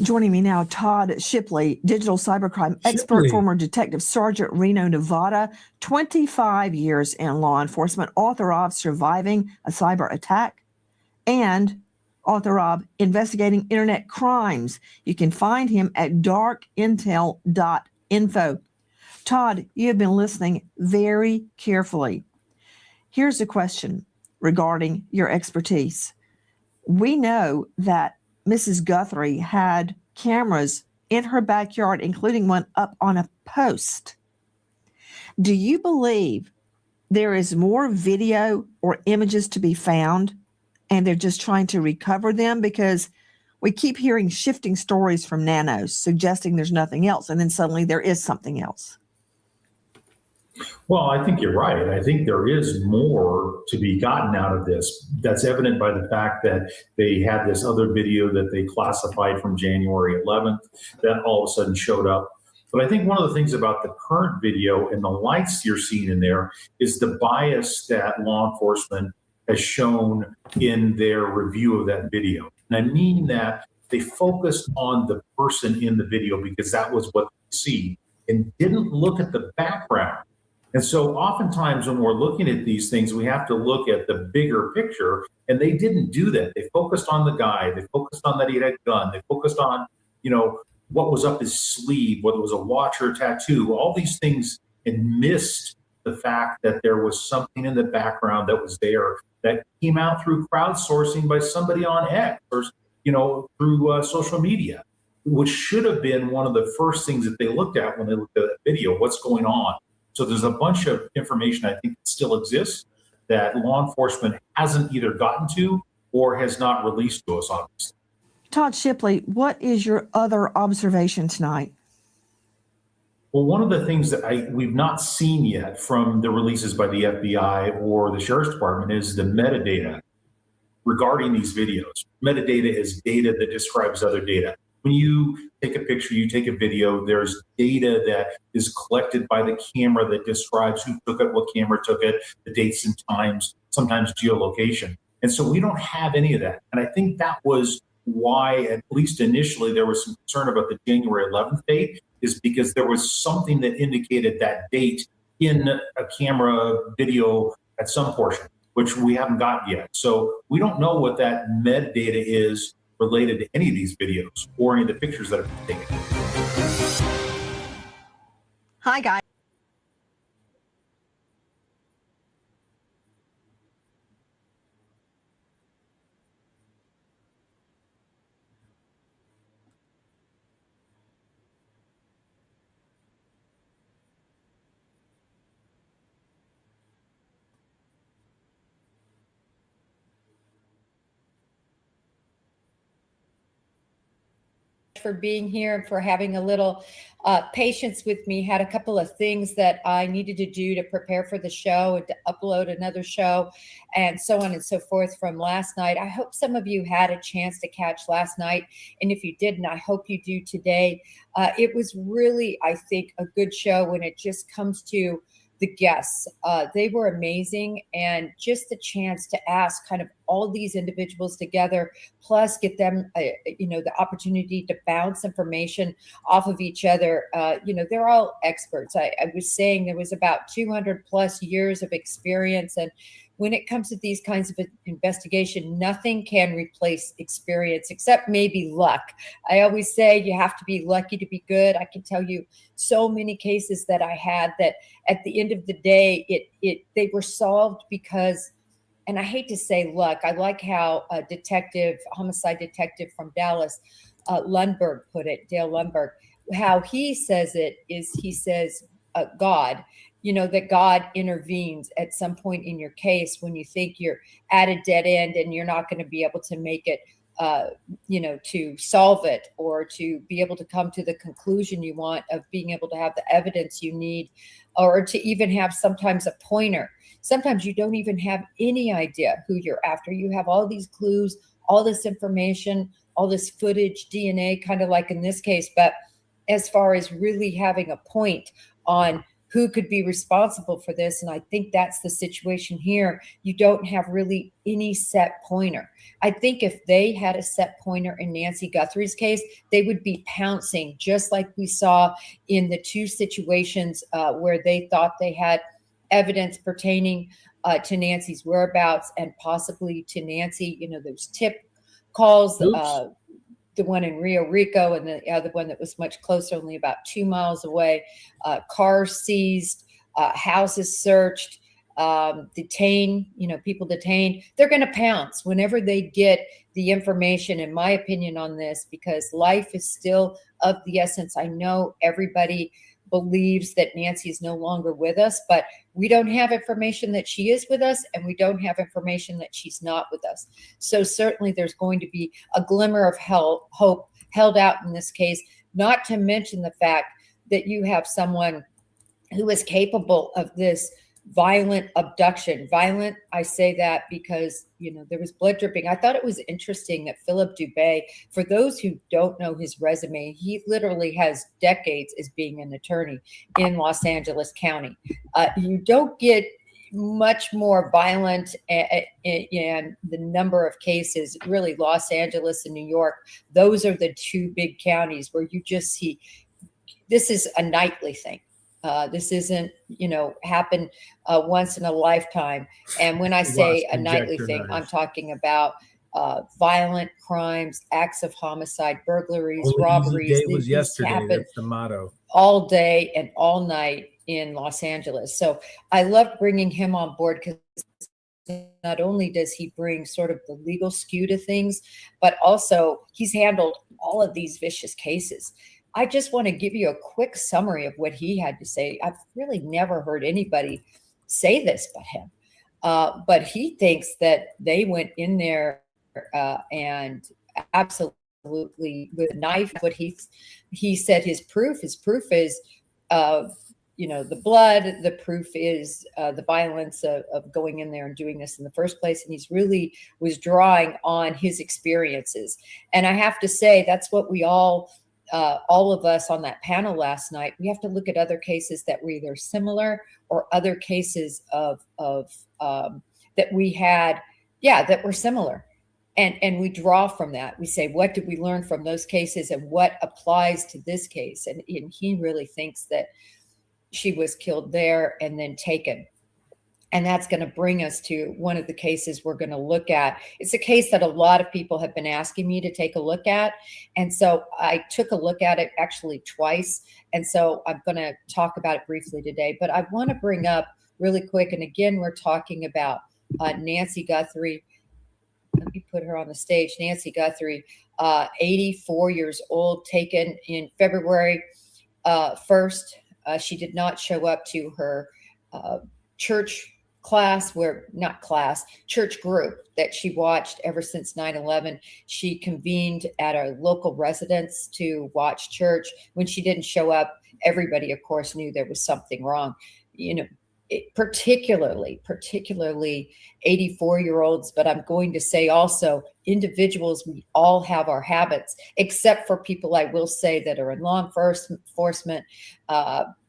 Joining me now, Todd Shipley, digital cybercrime expert, former detective sergeant, Reno, Nevada, 25 years in law enforcement, author of Surviving a Cyber Attack, and author of Investigating Internet Crimes. You can find him at darkintel.info. Todd, you have been listening very carefully. Here's a question regarding your expertise. We know that Mrs. Guthrie had cameras in her backyard, including one up on a post. Do you believe there is more video or images to be found and they're just trying to recover them? Because we keep hearing shifting stories from nanos suggesting there's nothing else, and then suddenly there is something else. Well, I think you're right. I think there is more to be gotten out of this. That's evident by the fact that they had this other video that they classified from January 11th that all of a sudden showed up. But I think one of the things about the current video and the lights you're seeing in there is the bias that law enforcement has shown in their review of that video. And I mean that they focused on the person in the video because that was what they see and didn't look at the background. And so oftentimes when we're looking at these things, we have to look at the bigger picture, and they didn't do that. They focused on the guy. They focused on that he had a gun. They focused on, what was up his sleeve, whether it was a watch or a tattoo, all these things, and missed the fact that there was something in the background that was there that came out through crowdsourcing by somebody on X or, through social media, which should have been one of the first things that they looked at when they looked at that video, what's going on. So there's a bunch of information I think that still exists that law enforcement hasn't either gotten to or has not released to us, obviously. Todd Shipley, what is your other observation tonight? Well, one of the things that we've not seen yet from the releases by the FBI or the Sheriff's Department is the metadata regarding these videos. Metadata is data that describes other data. When you take a picture, you take a video, there's data that is collected by the camera that describes who took it, what camera took it, the dates and times, sometimes geolocation. And so we don't have any of that. And I think that was why, at least initially, there was some concern about the January 11th date, is because there was something that indicated that date in a camera video at some portion, which we haven't gotten yet. So we don't know what that metadata is related to any of these videos or any of the pictures that have been taken. Hi, guys. For being here and for having a little patience with me. Had a couple of things that I needed to do to prepare for the show and to upload another show and so on and so forth from last night. I hope some of you had a chance to catch last night. And if you didn't, I hope you do today. It was really, I think, a good show when it just comes to the guests. They were amazing, and just the chance to ask kind of all these individuals together, plus get them, the opportunity to bounce information off of each other. They're all experts. I was saying there was about 200 plus years of experience, and when it comes to these kinds of investigation, nothing can replace experience except maybe luck. I always say you have to be lucky to be good. I can tell you so many cases that I had that at the end of the day, they were solved because and I hate to say luck, I like how a homicide detective from Dallas, Lundberg put it, Dale Lundberg, how he says it is, he says, God, that God intervenes at some point in your case when you think you're at a dead end and you're not going to be able to make it, to solve it or to be able to come to the conclusion you want of being able to have the evidence you need, or to even have sometimes a pointer. Sometimes you don't even have any idea who you're after. You have all these clues, all this information, all this footage, DNA, kind of like in this case. But as far as really having a point on who could be responsible for this, and I think that's the situation here, you don't have really any set pointer. I think if they had a set pointer in Nancy Guthrie's case, they would be pouncing, just like we saw in the two situations where they thought they had evidence pertaining to Nancy's whereabouts and possibly to Nancy, those tip calls, the one in Rio Rico and the other one that was much closer, only about 2 miles away, cars seized, houses searched, people detained. They're going to pounce whenever they get the information, in my opinion, on this, because life is still of the essence. I know everybody believes that Nancy is no longer with us, but we don't have information that she is with us, and we don't have information that she's not with us. So certainly there's going to be a glimmer of hope held out in this case, not to mention the fact that you have someone who is capable of this violent abduction. Violent, I say that because, there was blood dripping. I thought it was interesting that Philip Dubé, for those who don't know his resume, he literally has decades as being an attorney in Los Angeles County. You don't get much more violent, and the number of cases, really Los Angeles and New York, those are the two big counties where you just see, this is a nightly thing. This isn't, happen once in a lifetime. And when I say a nightly thing, I'm talking about violent crimes, acts of homicide, burglaries, robberies. Day was yesterday. That's the motto. All day and all night in Los Angeles. So I love bringing him on board, because not only does he bring sort of the legal skew to things, but also he's handled all of these vicious cases. I just want to give you a quick summary of what he had to say. I've really never heard anybody say this but him. But he thinks that they went in there and absolutely with a knife. What he said his proof is the blood. The proof is the violence of going in there and doing this in the first place. And he's really was drawing on his experiences. And I have to say, that's what we all of us on that panel last night, we have to look at other cases that were either similar or other cases of that we had, that were similar. And we draw from that. We say, what did we learn from those cases and what applies to this case? And he really thinks that she was killed there and then taken. And that's going to bring us to one of the cases we're going to look at. It's a case that a lot of people have been asking me to take a look at. And so I took a look at it actually twice. And so I'm going to talk about it briefly today. But I want to bring up really quick, and again, we're talking about Nancy Guthrie. Let me put her on the stage. Nancy Guthrie, 84 years old, taken in February 1st. She did not show up to her church church group that she watched ever since 9/11. She convened at a local residence to watch church. When she didn't show up, everybody, of course, knew there was something wrong. Particularly 84-year-olds, but I'm going to say also individuals, we all have our habits, except for people I will say that are in law enforcement,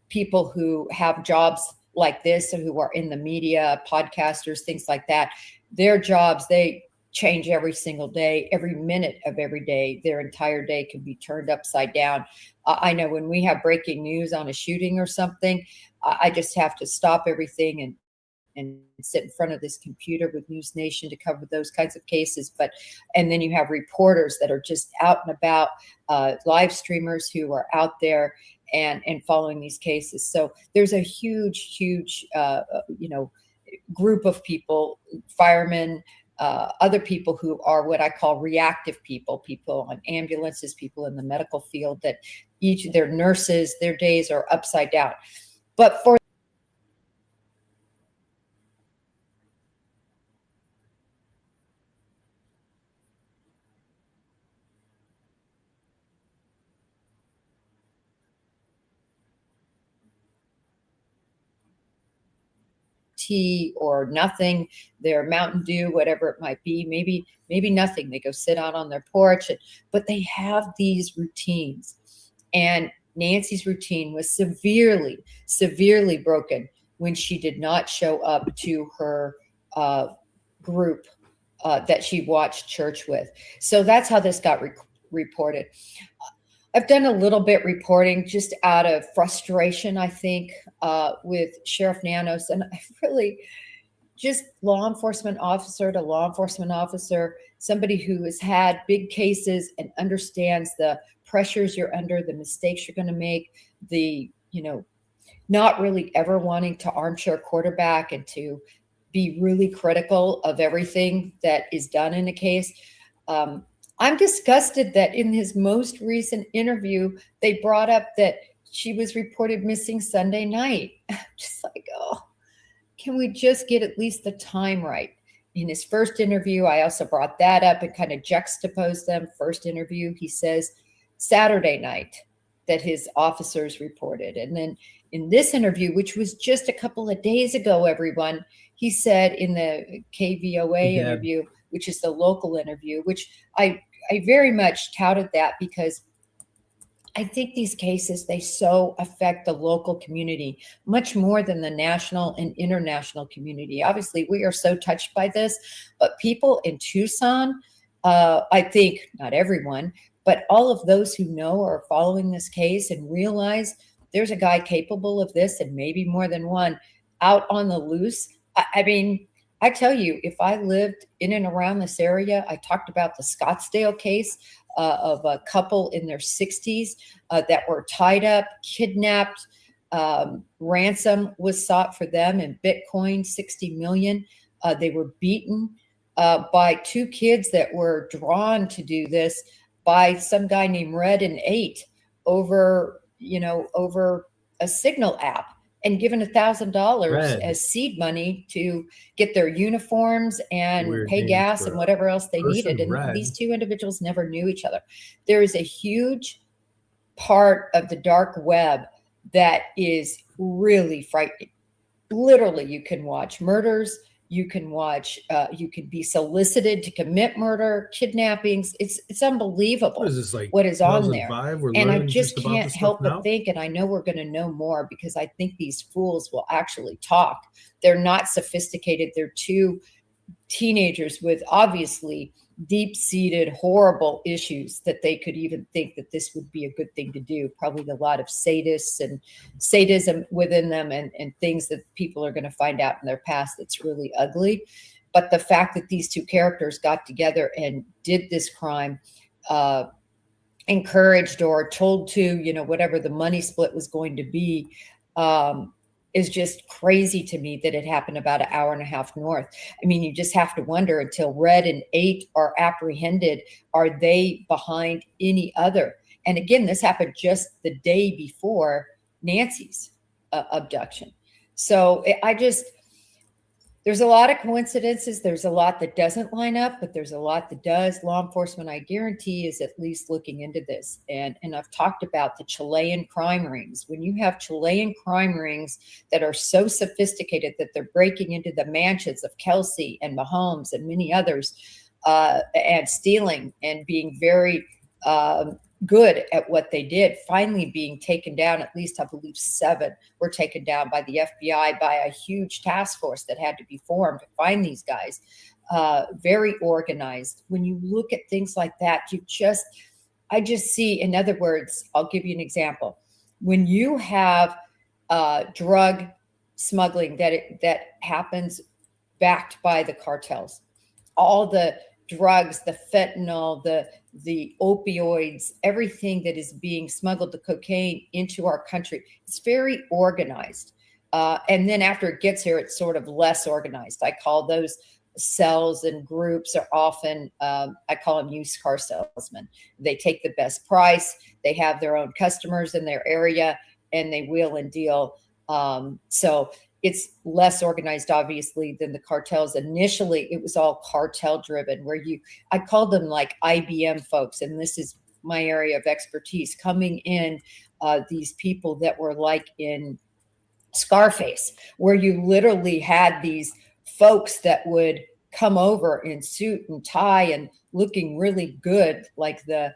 people who have jobs like this and who are in the media, podcasters, things like that. Their jobs, they change every single day, every minute of every day. Their entire day can be turned upside down. I know when we have breaking news on a shooting or something, I just have to stop everything and sit in front of this computer with News Nation to cover those kinds of cases. And then you have reporters that are just out and about, live streamers who are out there and following these cases. So there's a huge, group of people, firemen, other people who are what I call reactive people on ambulances, people in the medical field, that each, their nurses, their days are upside down. But for tea or nothing, their Mountain Dew, whatever it might be, maybe nothing. They go sit out on their porch, but they have these routines. And Nancy's routine was severely broken when she did not show up to her group that she watched church with. So that's how this got reported. I've done a little bit reporting just out of frustration, I think, with Sheriff Nanos, and I really just law enforcement officer to law enforcement officer, somebody who has had big cases and understands the pressures you're under, the mistakes you're going to make, the, not really ever wanting to armchair quarterback and to be really critical of everything that is done in a case. I'm disgusted that in his most recent interview, they brought up that she was reported missing Sunday night. I'm just like, oh, can we just get at least the time right? In his first interview, I also brought that up and kind of juxtaposed them. First interview, he says Saturday night that his officers reported. And then in this interview, which was just a couple of days ago, everyone, he said in the KVOA interview, which is the local interview, which I very much touted that because I think these cases, they so affect the local community much more than the national and international community. Obviously, we are so touched by this, but people in Tucson, I think not everyone, but all of those who know or are following this case and realize there's a guy capable of this and maybe more than one out on the loose. I mean, I tell you, if I lived in and around this area, I talked about the Scottsdale case of a couple in their 60s that were tied up, kidnapped. Ransom was sought for them in Bitcoin, 60 million. They were beaten by two kids that were drawn to do this by some guy named Red and 8 over a Signal app, and given $1,000 as seed money to get their uniforms and pay gas and whatever else they needed. And these two individuals never knew each other. There is a huge part of the dark web that is really frightening. Literally, you can watch murders. You can watch, you can be solicited to commit murder, kidnappings. It's unbelievable What is this, like what is on there. And I learning just about can't this help stuff but now? think, and I know we're going to know more because I think these fools will actually talk. They're not sophisticated. They're two teenagers with obviously deep-seated horrible issues that they could even think that this would be a good thing to do. Probably a lot of sadists and sadism within them and things that people are going to find out in their past that's really ugly. But the fact that these two characters got together and did this crime, encouraged or told to, whatever the money split was going to be, is just crazy to me that it happened about an hour and a half north. I mean, you just have to wonder, until Red and 8 are apprehended, are they behind any other? And again, this happened just the day before Nancy's abduction. So there's a lot of coincidences. There's a lot that doesn't line up, but there's a lot that does. Law enforcement, I guarantee, is at least looking into this. And I've talked about the Chilean crime rings. When you have Chilean crime rings that are so sophisticated that they're breaking into the mansions of Kelsey and Mahomes and many others, and stealing and being very good at what they did, finally being taken down, at least I believe 7 were taken down by the FBI, by a huge task force that had to be formed to find these guys. Very organized. When you look at things like that, I just see, in other words, I'll give you an example. When you have drug smuggling that happens backed by the cartels, all the drugs, the fentanyl, the opioids, everything that is being smuggled, the cocaine into our country, it's very organized. And then after it gets here, it's sort of less organized. I call those cells and groups are often, I call them used car salesmen. They take the best price. They have their own customers in their area, and they wheel and deal. So it's less organized, obviously, than the cartels. Initially, it was all cartel driven, where I called them like IBM folks, and this is my area of expertise, coming in, these people that were like in Scarface, where you literally had these folks that would come over in suit and tie and looking really good, like the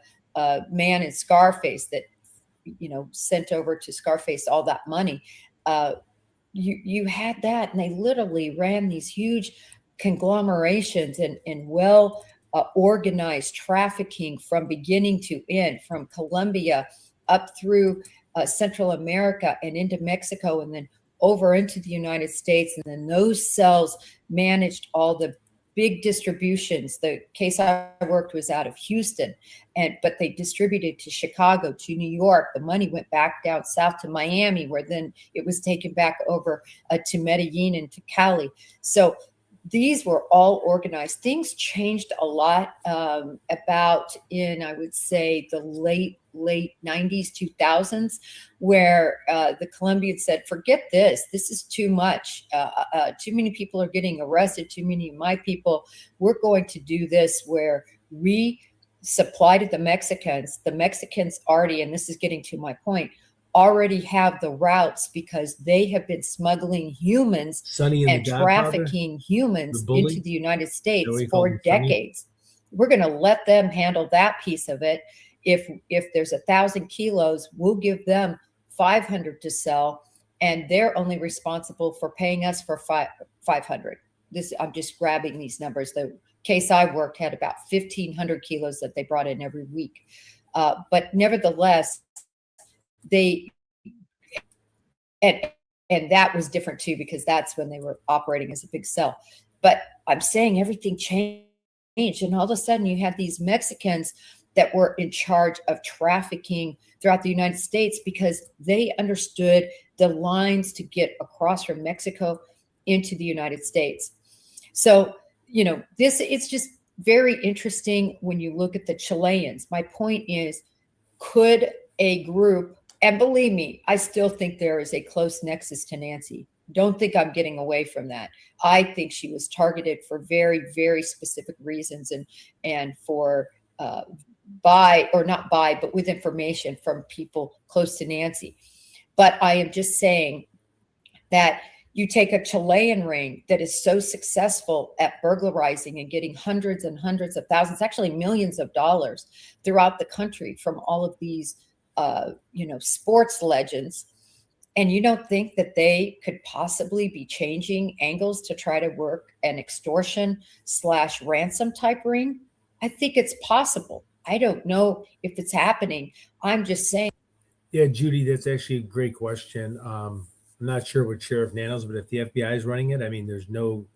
man in Scarface that, sent over to Scarface all that money. You had that, and they literally ran these huge conglomerations and well organized trafficking from beginning to end, from Colombia up through Central America and into Mexico, and then over into the United States. And then those cells managed all the big distributions. The case I worked was out of Houston, but they distributed to Chicago, to New York. The money went back down south to Miami, where then it was taken back over to Medellin and to Cali. So these were all organized. Things changed a lot about in, I would say, the late 90s, 2000s, where the Colombians said, forget this. This is too much. Too many people are getting arrested. Too many of my people. We're going to do this where we supply to the Mexicans. The Mexicans already, and this is getting to my point, already have the routes because they have been smuggling humans and trafficking humans into the United States for decades. We're going to let them handle that piece of it. If there's 1,000 kilos, we'll give them 500 to sell, and they're only responsible for paying us for 500. I'm just grabbing these numbers. The case I worked had about 1,500 kilos that they brought in every week. But nevertheless, and that was different too, because that's when they were operating as a big cell. But I'm saying everything changed, and all of a sudden you had these Mexicans that were in charge of trafficking throughout the United States because they understood the lines to get across from Mexico into the United States. So, it's just very interesting when you look at the Chileans. My point is, could a group, and believe me, I still think there is a close nexus to Nancy. Don't think I'm getting away from that. I think she was targeted for very, very specific reasons, and for but with information from people close to Nancy. But I am just saying that you take a Chilean ring that is so successful at burglarizing and getting hundreds and hundreds of thousands, actually millions of dollars throughout the country from all of these, sports legends. And you don't think that they could possibly be changing angles to try to work an extortion/ransom type ring? I think it's possible. I don't know if it's happening. I'm just saying. Yeah, Judy, that's actually a great question. I'm not sure what Sheriff Nanos, but if the FBI is running it, there's no,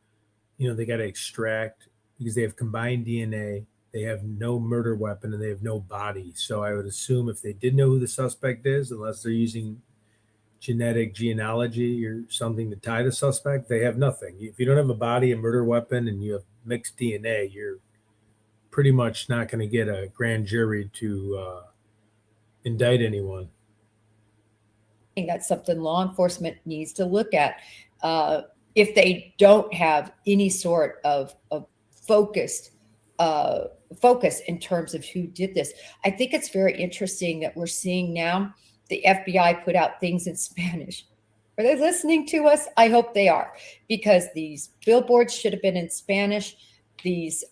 they got to extract, because they have combined DNA, they have no murder weapon, and they have no body. So I would assume if they did know who the suspect is, unless they're using genetic genealogy or something to tie the suspect, they have nothing. If you don't have a body, a murder weapon, and you have mixed DNA, you're pretty much not going to get a grand jury to indict anyone. That's something law enforcement needs to look at. If they don't have any sort of focus in terms of who did this. I think it's very interesting that we're seeing now the FBI put out things in Spanish. Are they listening to us? I hope they are, because these billboards should have been in Spanish. These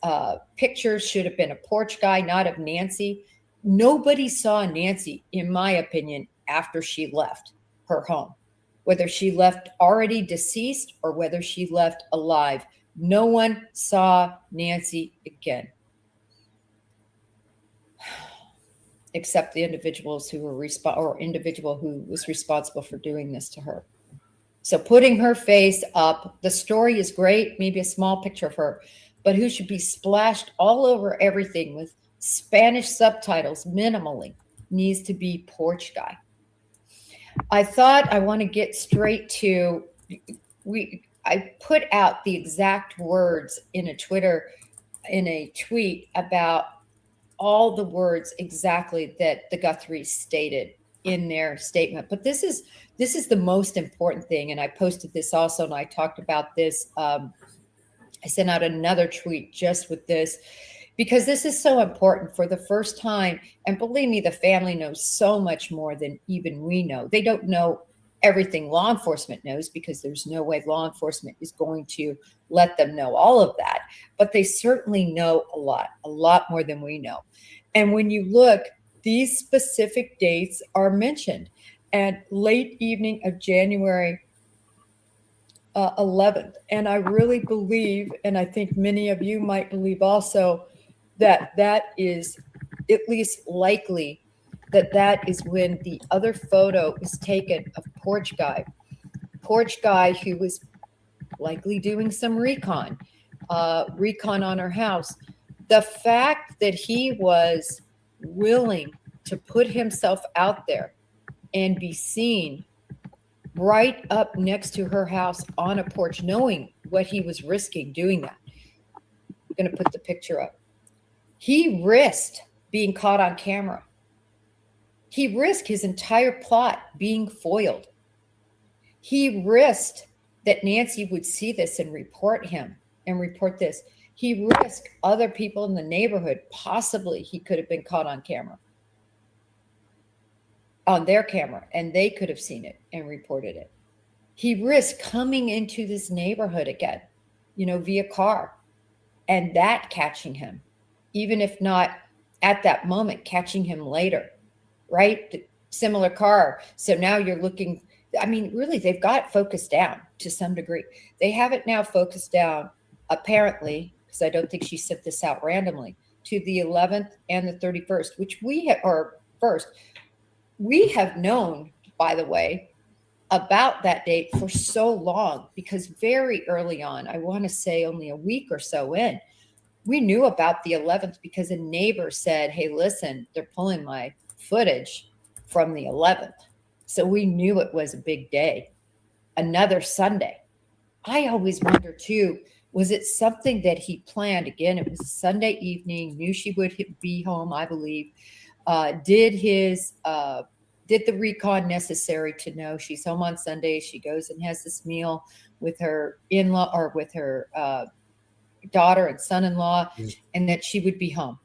pictures should have been a porch guy, not of Nancy. Nobody saw Nancy, in my opinion, after she left her home, whether she left already deceased or whether she left alive. No one saw Nancy again, except the individuals who were individual who was responsible for doing this to her. So putting her face up, the story is great, maybe a small picture of her, but who should be splashed all over everything with Spanish subtitles minimally needs to be porch guy. I thought I want to get straight to I put out the exact words in a tweet about all the words exactly that the Guthries stated in their statement. But this is the most important thing. And I posted this also, and I talked about this. I sent out another tweet just with this, because this is so important. For the first time, and believe me, the family knows so much more than even we know. They don't know everything law enforcement knows, because there's no way law enforcement is going to let them know all of that. But they certainly know a lot more than we know. And when you look, these specific dates are mentioned. And late evening of January 11th. And I really believe, and I think many of you might believe also, that that is at least likely that is when the other photo is taken of Porch Guy who was likely doing some recon on her house. The fact that he was willing to put himself out there and be seen right up next to her house on a porch, knowing what he was risking doing that. I'm going to put the picture up. He risked being caught on camera. He risked his entire plot being foiled. He risked that Nancy would see this and report him and report this. He risked other people in the neighborhood. Possibly he could have been caught on camera, on their camera, and they could have seen it and reported it. He risked coming into this neighborhood again, via car, and that catching him, even if not at that moment, catching him later, right? The similar car. So now you're looking, really, they've got it focused down to some degree. They have it now focused down, apparently, because I don't think she sent this out randomly, to the 11th and the 31st, which we have known, by the way, about that date for so long, because very early on, I want to say only a week or so in, we knew about the 11th because a neighbor said, hey, listen, they're pulling my footage from the 11th. So we knew it was a big day, another Sunday. I always wonder too, was it something that he planned? Again, it was a Sunday evening, knew she would be home, I believe, did the recon necessary to know she's home on Sunday. She goes and has this meal with her in-law, or with her daughter and son-in-law, and that she would be home.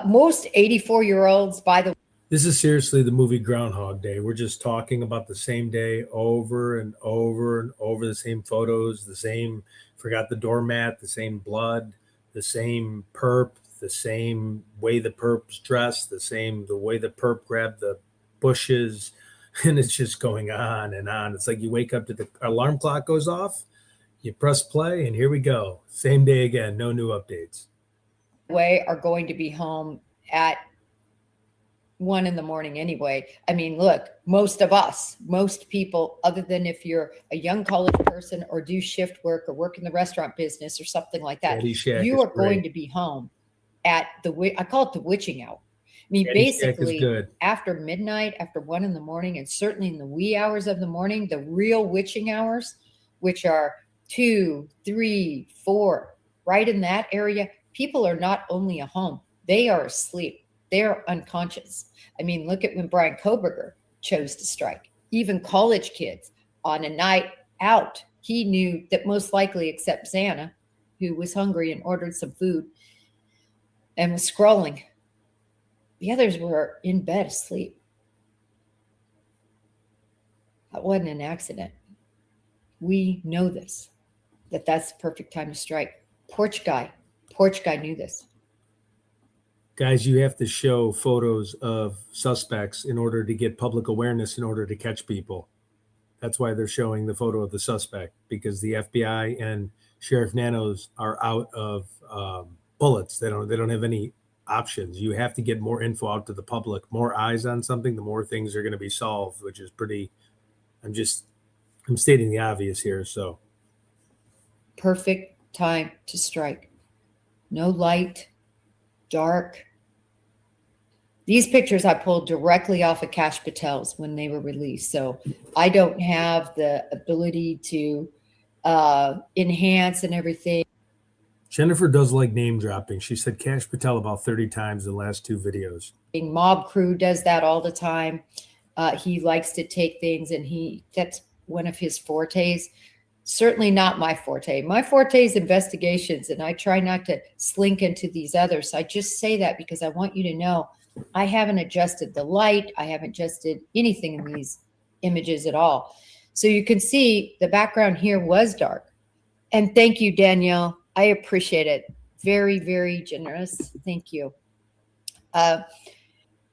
Most 84-year-olds, by the way. This is seriously the movie Groundhog Day. We're just talking about the same day over and over and over, the same photos, the same, forgot the doormat, the same blood, the same perp, the same way the perp's dressed, the way the perp grabbed the bushes, and it's just going on and on. It's like you wake up to the alarm clock goes off, you press play, and here we go. Same day again, no new updates. Way are going to be home at 1 a.m. anyway. Look, most people, other than if you're a young college person or do shift work or work in the restaurant business or something like that, you are going to be home at I call it the witching hour. Basically after midnight, after 1 a.m, and certainly in the wee hours of the morning, the real witching hours, which are 2, 3, 4, right in that area, people are not only at home, they are asleep. They're unconscious. Look at when Brian Koberger chose to strike. Even college kids on a night out, he knew that most likely, except Xana, who was hungry and ordered some food and was scrolling, the others were in bed asleep. That wasn't an accident. We know this, that's the perfect time to strike. Porch Guy knew this. Guys, you have to show photos of suspects in order to get public awareness, in order to catch people. That's why they're showing the photo of the suspect, because the FBI and Sheriff Nanos are out of bullets. They don't have any options. You have to get more info out to the public. More eyes on something, the more things are going to be solved, which is pretty. I'm stating the obvious here. So perfect time to strike. No light, dark. These pictures I pulled directly off of Kash Patel's when they were released. So I don't have the ability to enhance and everything. Jennifer does like name dropping. She said Kash Patel about 30 times in the last 2 videos. Mob Crew does that all the time. He likes to take things, and that's one of his fortes. Certainly not my forte. My forte is investigations, and I try not to slink into these others. I just say that because I want you to know I haven't adjusted the light. I haven't adjusted anything in these images at all. So you can see the background here was dark. And thank you, Danielle. I appreciate it. Very, very generous. Thank you. I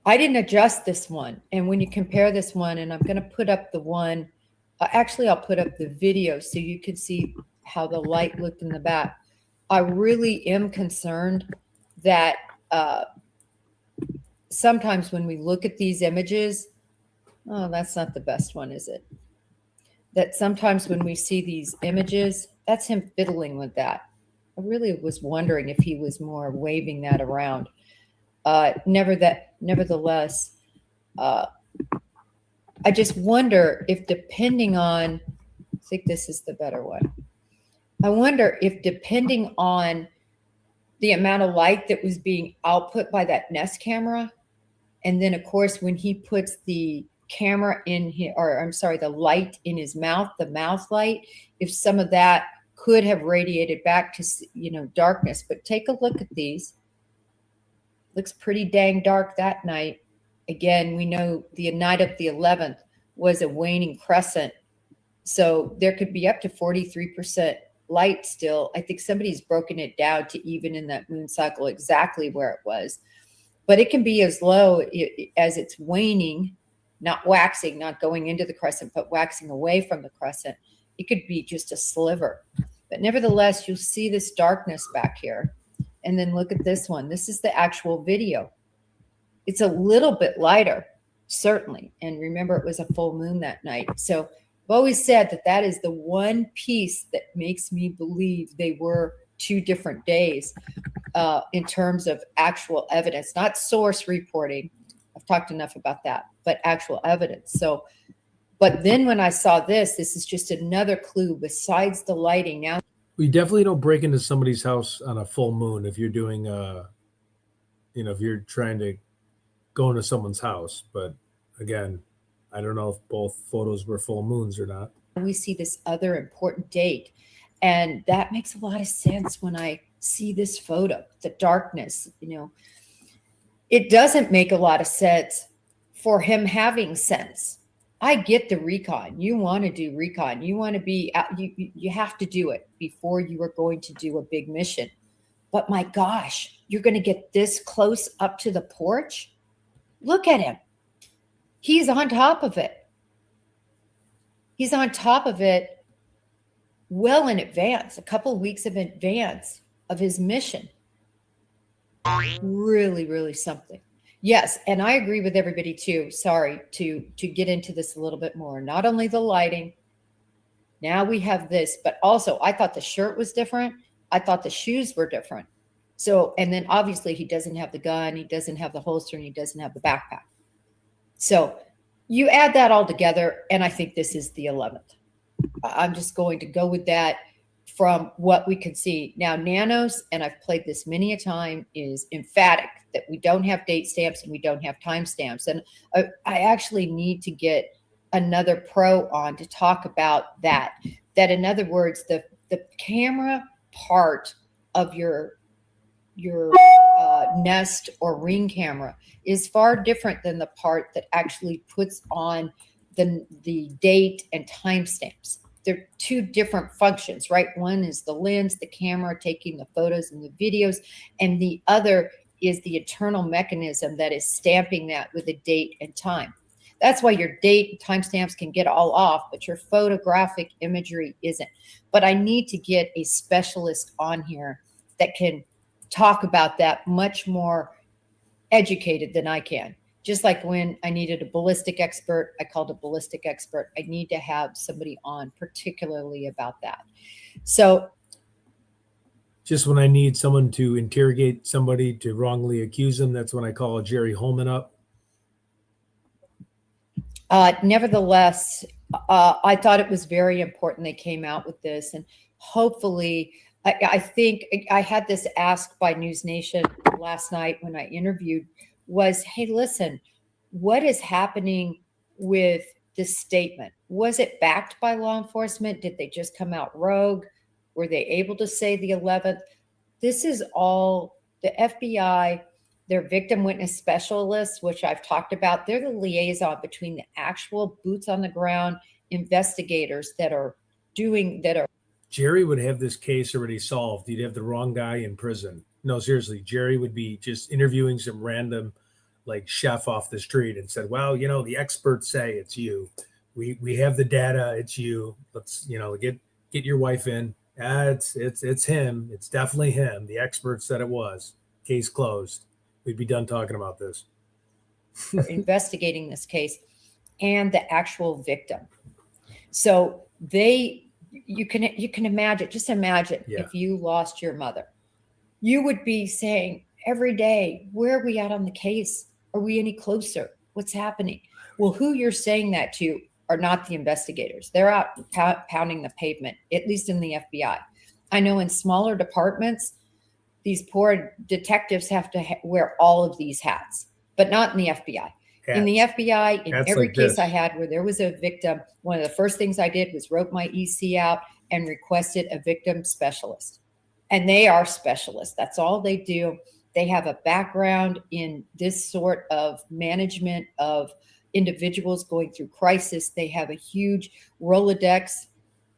didn't adjust this one. And when you compare this one, and I'm going to put up the one, actually, I'll put up the video so you can see how the light looked in the back. I really am concerned that sometimes when we look at these images, oh, that's not the best one, is it? That sometimes when we see these images, that's him fiddling with that. I really was wondering if he was more waving that around. Nevertheless, I just wonder if depending on, I think this is the better one. I wonder if depending on the amount of light that was being output by that Nest camera, and then of course when he puts the camera in his, or I'm sorry, the light in his mouth, the mouth light, if some of that could have radiated back to, you know, darkness. But take a look at these. Looks pretty dang dark that night. Again, we know the night of the 11th was a waning crescent. So there could be up to 43% light still. I think somebody's broken it down to even in that moon cycle exactly where it was. But it can be as low as it's waning, not waxing, not going into the crescent, but waxing away from the crescent. It could be just a sliver. But nevertheless, you'll see this darkness back here. And then look at this one. This is the actual video. It's a little bit lighter, certainly. And remember, it was a full moon that night. So I've always said that that is the one piece that makes me believe they were 2 different days in terms of actual evidence, not source reporting. I've talked enough about that, but actual evidence. So, but then when I saw this is just another clue besides the lighting. Now, We definitely don't break into somebody's house on a full moon if you're doing, you know, if you're trying to go into someone's house. But again, I don't know if both photos were full moons or not. we see this other important date. And that makes a lot of sense when I see this photo, the darkness, you know. It doesn't make a lot of sense for him having sense. I get the recon. You want to do recon. You want to be out. You have to do it before you are going to do a big mission. But my gosh, you're going to get this close up to the porch? Look at him. He's on top of it. He's on top of it well in advance, a couple of weeks in advance of his mission. Really, really something. Yes, and I agree with everybody too. Sorry, to get into this a little bit more. Not only the lighting, now we have this, but also I thought the shirt was different. I thought the shoes were different. So, and then obviously he doesn't have the gun, he doesn't have the holster, and he doesn't have the backpack. So you add that all together, and I think this is the 11th. I'm just going to go with that from what we can see. Now, Nanos, and I've played this many a time, is emphatic that we don't have date stamps and we don't have time stamps. And I actually need to get another pro on to talk about that. That, in other words, the camera part of your Nest or Ring camera is far different than the part that actually puts on the date and timestamps. They're 2 different functions, right? One is the lens, the camera taking the photos and the videos, and the other is the internal mechanism that is stamping that with a date and time. That's why your date and timestamps can get all off, but your photographic imagery isn't. But I need to get a specialist on here that can talk about that much more educated than I can. Just like when I needed a ballistic expert, I called a ballistic expert. I need to have somebody on particularly about that. So Just when I need someone to interrogate somebody to wrongly accuse them, that's when I call Jerry Holman up. Nevertheless, I thought it was very important they came out with this, and hopefully, I think I had this asked by News Nation last night when I interviewed was, hey, listen, what is happening with this statement? Was it backed by law enforcement? Did they just come out rogue? Were they able to say the 11th? This is all the FBI, their victim witness specialists, which I've talked about. They're the liaison between the actual boots on the ground investigators that are doing that are. Jerry would have this case already solved. He'd have the wrong guy in prison. No, seriously, Jerry would be just interviewing some random like chef off the street and said, well, you know, the experts say it's you. We have the data. It's you. Let's, you know, get your wife in. It's him. It's definitely him. The experts said it was. Case closed. We'd be done talking about this. Investigating this case and the actual victim. So you can imagine, just imagine if you lost your mother, you would be saying every day, where are we at on the case? Are we any closer? What's happening? Well, who you're saying that to are not the investigators. They're out pounding the pavement, at least in the FBI. I know in smaller departments, these poor detectives have to wear all of these hats, but not in the FBI. In the FBI, in every like case this. I had where there was a victim, one of the first things I did was wrote my EC out and requested a victim specialist. And they are specialists. That's all they do. They have a background in this sort of management of individuals going through crisis. They have a huge Rolodex,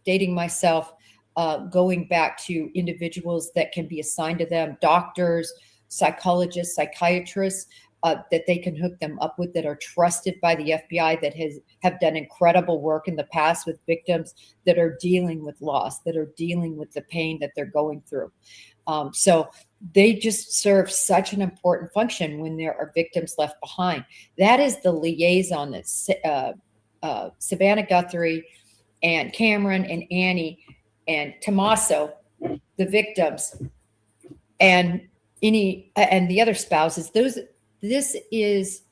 dating myself, going back to individuals that can be assigned to them, doctors, psychologists, psychiatrists, that they can hook them up with that are trusted by the FBI, that have done incredible work in the past with victims that are dealing with loss, that are dealing with the pain that they're going through. So they just serve such an important function when there are victims left behind. That is the liaison that Savannah Guthrie and Cameron and Annie and Tommaso, the victims, and the other spouses, this is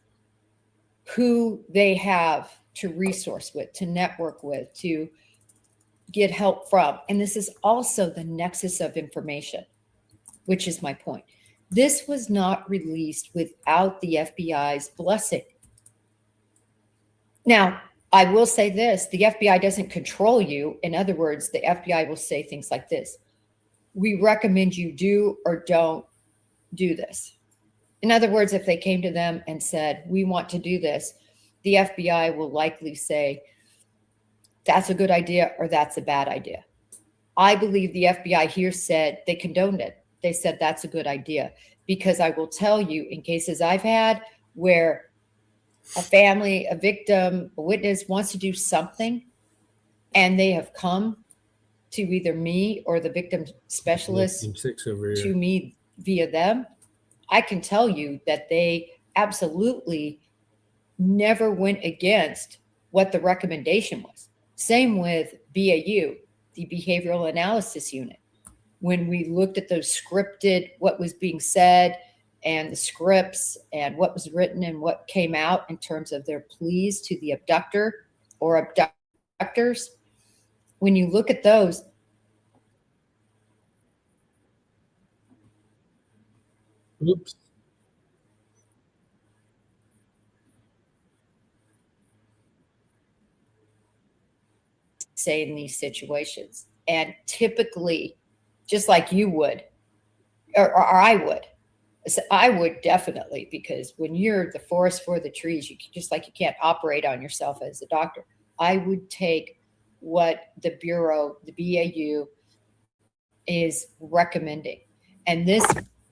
who they have to resource with, to network with, to get help from. And this is also the nexus of information, which is my point. This was not released without the FBI's blessing. Now, I will say this, the FBI doesn't control you. In other words, the FBI will say things like this: we recommend you do or don't do this. In other words, if they came to them and said, we want to do this, the FBI will likely say, that's a good idea or that's a bad idea. I believe the FBI here said they condoned it. They said that's a good idea, because I will tell you, in cases I've had where a family, a victim, a witness wants to do something and they have come to either me or the victim specialist to me via them, I can tell you that they absolutely never went against what the recommendation was. Same with BAU, the Behavioral Analysis Unit. When we looked at those scripted, what was being said and the scripts and what was written and what came out in terms of their pleas to the abductor or abductors, when you look at those, Oops. say in these situations. And typically, just like you would, or I would, so I would definitely, because when you're the forest for the trees, you just like you can't operate on yourself as a doctor. I would take what the Bureau, the BAU, is recommending. And this,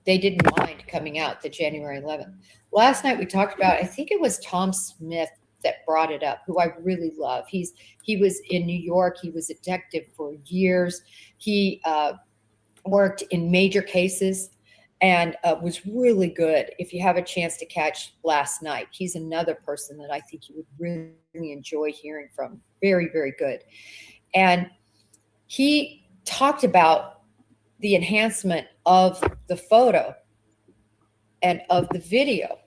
they didn't mind coming out the January 11th. Last night we talked about, I think it was Tom Smith that brought it up, who I really love. He was in New York. He was a detective for years. He worked in major cases and was really good. If you have a chance to catch last night, he's another person that I think you would really enjoy hearing from. Very, very good. And he talked about the enhancement of the photo and of the video.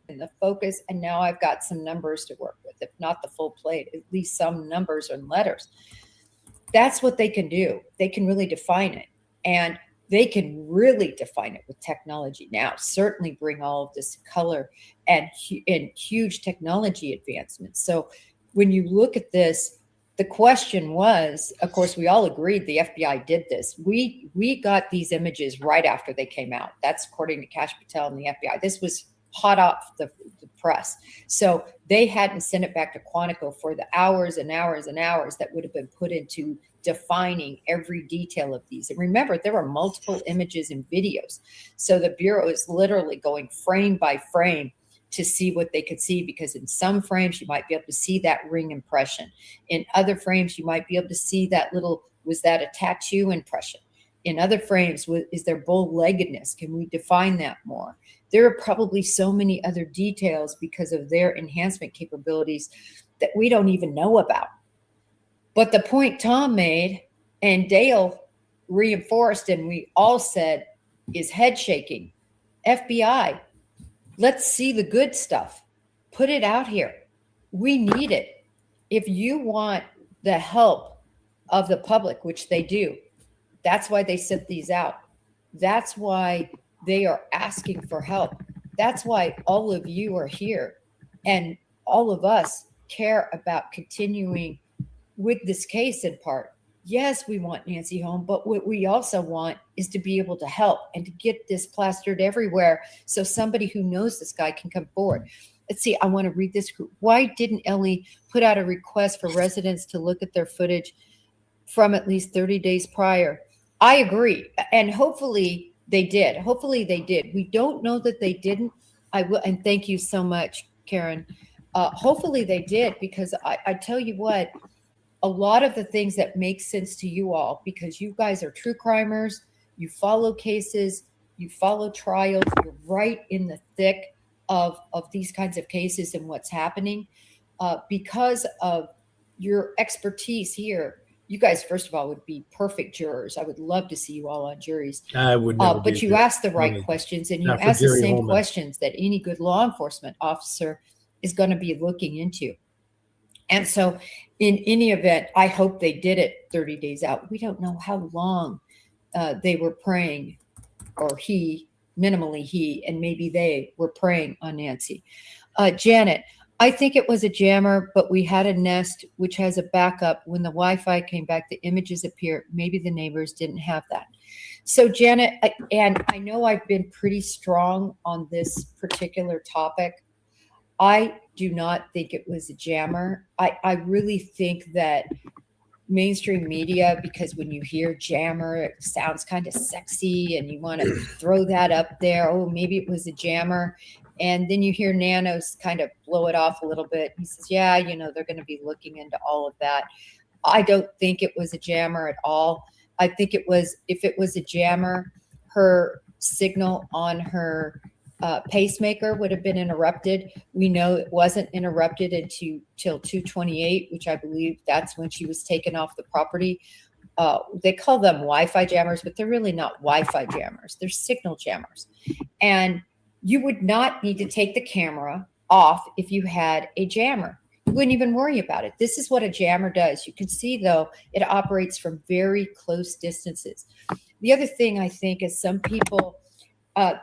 And the focus, and now I've got some numbers to work with, if not the full plate, at least some numbers and letters. That's what they can do. They can really define it, and they can really define it with technology now. Certainly bring all of this color and huge technology advancements. So when you look at this, the question was, of course, we all agreed the FBI did this. We got these images right after they came out. That's according to Kash Patel and the FBI. This was hot off the press. So they hadn't sent it back to Quantico for the hours and hours and hours that would have been put into defining every detail of these. And remember, there were multiple images and videos. So the Bureau is literally going frame by frame to see what they could see, because in some frames, you might be able to see that ring impression. In other frames, you might be able to see that little, was that a tattoo impression? In other frames, is there bow-leggedness? Can we define that more? There are probably so many other details because of their enhancement capabilities that we don't even know about. But the point Tom made and Dale reinforced, and we all said, is head shaking. FBI, let's see the good stuff. Put it out here. We need it. If you want the help of the public, which they do, that's why they sent these out. That's why they are asking for help. That's why all of you are here, and all of us care about continuing with this case in part. Yes, we want Nancy home, but what we also want is to be able to help and to get this plastered everywhere so somebody who knows this guy can come forward. Let's see, I want to read this. Why didn't Ellie put out a request for residents to look at their footage from at least 30 days prior? I agree. And hopefully they did. Hopefully they did. We don't know that they didn't. I will. And thank you so much, Karen. Hopefully they did, because I tell you what, a lot of the things that make sense to you all, because you guys are true crimers, you follow cases, you follow trials, you're right in the thick of these kinds of cases and what's happening. Because of your expertise here, you guys, first of all, would be perfect jurors. I would love to see you all on juries. I would never but you ask the right questions, and you ask the same questions that any good law enforcement officer is going to be looking into. And so in any event, I hope they did it 30 days out. We don't know how long they were preying, or minimally he, and maybe they were preying on Nancy. Janet, I think it was a jammer, but we had a Nest, which has a backup. When the Wi-Fi came back, the images appeared. Maybe the neighbors didn't have that. So Janet, and I know I've been pretty strong on this particular topic. I do not think it was a jammer. I really think that mainstream media, because when you hear jammer, it sounds kind of sexy and you want to throw that up there. Oh, maybe it was a jammer. And then you hear Nanos kind of blow it off a little bit. He says, yeah, they're going to be looking into all of that. I don't think it was a jammer at all. I think if it was a jammer, her signal on her pacemaker would have been interrupted. We know it wasn't interrupted till 2:28, which I believe that's when she was taken off the property. They call them Wi-Fi jammers, but they're really not Wi-Fi jammers. They're signal jammers. And you would not need to take the camera off if you had a jammer. You wouldn't even worry about it. This is what a jammer does. You can see, though, it operates from very close distances. The other thing I think is some people,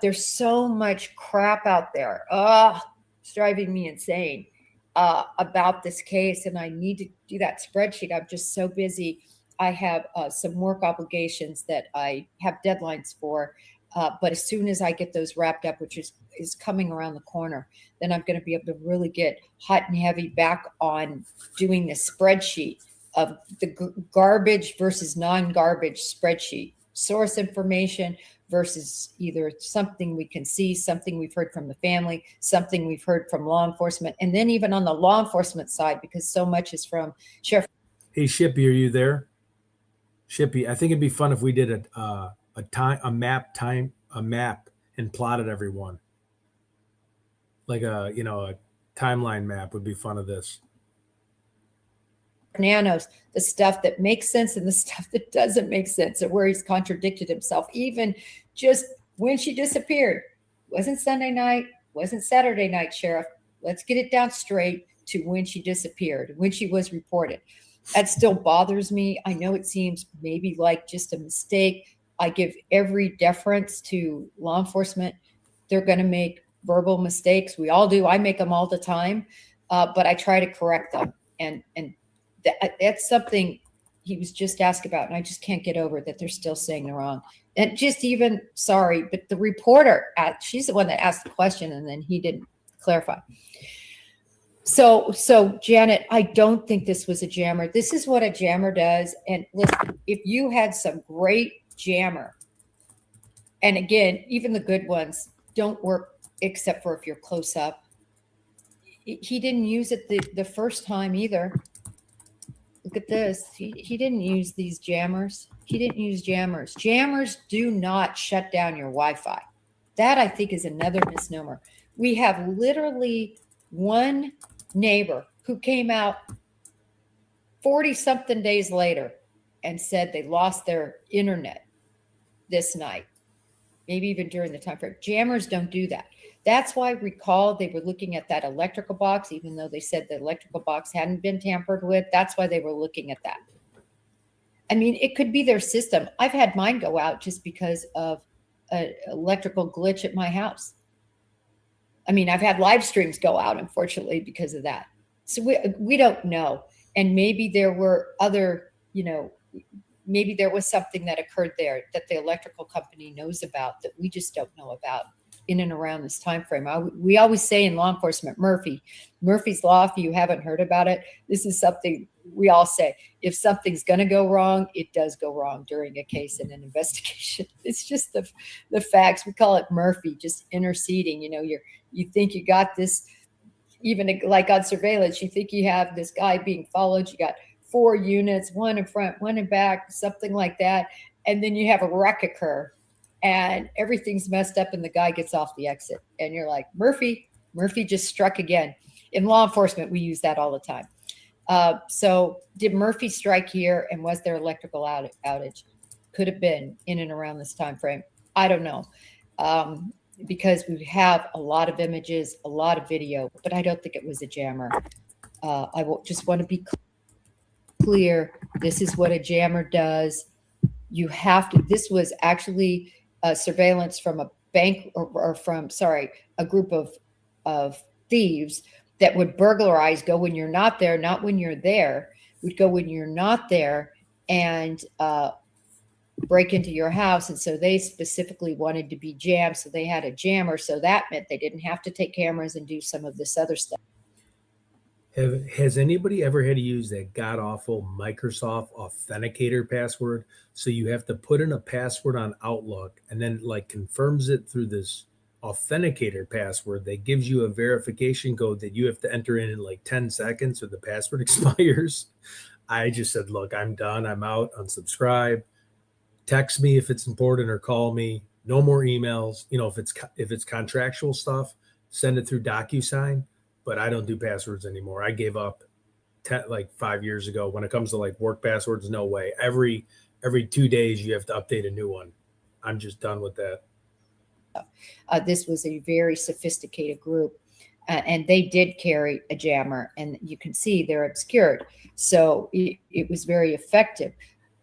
there's so much crap out there. It's driving me insane about this case, and I need to do that spreadsheet. I'm just so busy. I have some work obligations that I have deadlines for. But as soon as I get those wrapped up, which is coming around the corner, then I'm going to be able to really get hot and heavy back on doing the spreadsheet of the garbage versus non-garbage spreadsheet, source information versus either something we can see, something we've heard from the family, something we've heard from law enforcement, and then even on the law enforcement side, because so much is from Sheriff. Hey, Shippy, are you there? Shippy, I think it'd be fun if we did a map and plotted everyone. Like a timeline map would be fun of this. Nanos, the stuff that makes sense and the stuff that doesn't make sense, or where he's contradicted himself, even just when she disappeared. Wasn't Sunday night, wasn't Saturday night, Sheriff. Let's get it down straight to when she disappeared, when she was reported. That still bothers me. I know it seems maybe like just a mistake. I give every deference to law enforcement. They're going to make verbal mistakes. We all do. I make them all the time, but I try to correct them. And that's something he was just asked about, and I just can't get over that they're still saying they're wrong. And just even, sorry, but the reporter, she's the one that asked the question, and then he didn't clarify. So Janet, I don't think this was a jammer. This is what a jammer does. And listen, if you had some great jammer, and again, even the good ones don't work except for if you're close up. He didn't use it the first time either. Look at this. He didn't use these jammers. He didn't use jammers. Jammers do not shut down your Wi-Fi. That, I think, is another misnomer. We have literally one neighbor who came out 40-something days later and said they lost their internet this night, maybe even during the time frame. Jammers don't do that. That's why, recall, they were looking at that electrical box, even though they said the electrical box hadn't been tampered with. That's why they were looking at that. I mean, it could be their system. I've had mine go out just because of an electrical glitch at my house. I mean, I've had live streams go out, unfortunately, because of that. So we don't know. And maybe there were other, maybe there was something that occurred there that the electrical company knows about that we just don't know about in and around this time frame. We always say in law enforcement, Murphy's Law, if you haven't heard about it, this is something we all say. If something's going to go wrong, it does go wrong during a case and an investigation. It's just the facts. We call it Murphy, just interceding. You think you got this, even like on surveillance, you think you have this guy being followed. You got 4 units, one in front, one in back, something like that. And then you have a wreck occur and everything's messed up and the guy gets off the exit. And you're like, Murphy just struck again. In law enforcement, we use that all the time. So did Murphy strike here, and was there electrical outage? Could have been in and around this time frame. I don't know. Because we have a lot of images, a lot of video, but I don't think it was a jammer. I just want to be clear. This is what a jammer does. You have to, this was actually surveillance from a bank or from, a group of thieves that would burglarize, go when you're not there, not when you're there, would go when you're not there and break into your house. And so they specifically wanted to be jammed. So they had a jammer. So that meant they didn't have to take cameras and do some of this other stuff. Has anybody ever had to use that god-awful Microsoft Authenticator password? So you have to put in a password on Outlook and then confirms it through this Authenticator password that gives you a verification code that you have to enter in 10 seconds or the password expires. I just said, look, I'm done. I'm out. Unsubscribe. Text me if it's important or call me. No more emails. If it's contractual stuff, send it through DocuSign. But I don't do passwords anymore. I gave up 5 years ago. When it comes to work passwords, no way. Every 2 days you have to update a new one. I'm just done with that. This was a very sophisticated group, and they did carry a jammer, and you can see they're obscured. So it was very effective.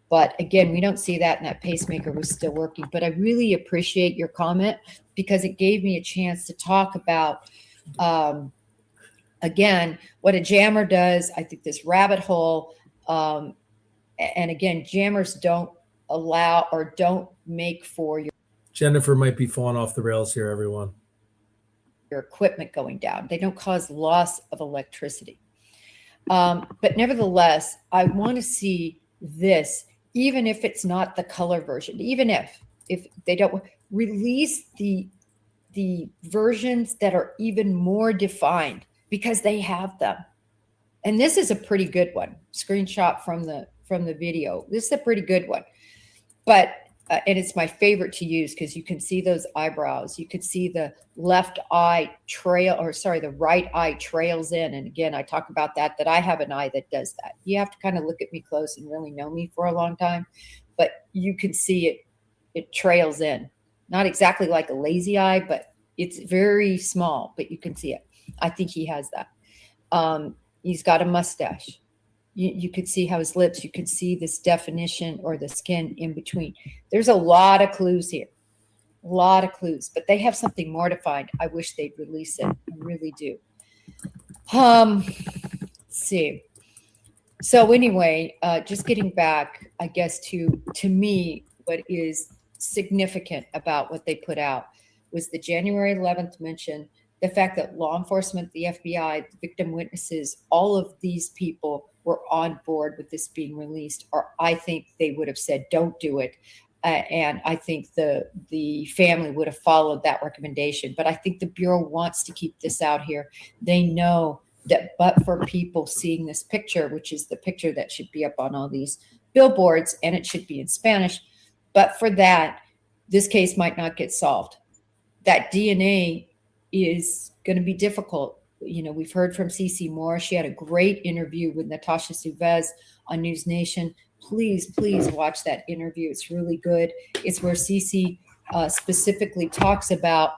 But again, we don't see that, and that pacemaker was still working. But I really appreciate your comment because it gave me a chance to talk about again, what a jammer does. I think this rabbit hole, and again, jammers don't allow or don't make for your Jennifer might be falling off the rails here, everyone. Your equipment going down. They don't cause loss of electricity. But nevertheless, I want to see this, even if it's not the color version, even if they don't release the versions that are even more defined, because they have them. And this is a pretty good one. Screenshot from the video. This is a pretty good one. But and it's my favorite to use because you can see those eyebrows. You could see the left eye trail, or sorry, the right eye trails in. And again, I talk about that I have an eye that does that. You have to kind of look at me close and really know me for a long time, but you can see it trails in. Not exactly like a lazy eye, but it's very small, but you can see it. I think he has that. He's got a mustache. You could see how his lips, you could see this definition or the skin in between. There's a lot of clues here, a lot of clues, but they have something more to find. I wish they'd release it. I really do. Let's see. So anyway, just getting back, I guess, to me, what is significant about what they put out was the January 11th mention, the fact that law enforcement, the FBI, the victim witnesses, all of these people were on board with this being released, or I think they would have said, don't do it. And I think the family would have followed that recommendation. But I think the Bureau wants to keep this out here. They know that but for people seeing this picture, which is the picture that should be up on all these billboards, and it should be in Spanish, but for that, this case might not get solved. That DNA is going to be difficult. You know, we've heard from Cece Moore. She had a great interview with Natasha Suvez on News Nation. Please watch that interview. It's really good. It's where Cece specifically talks about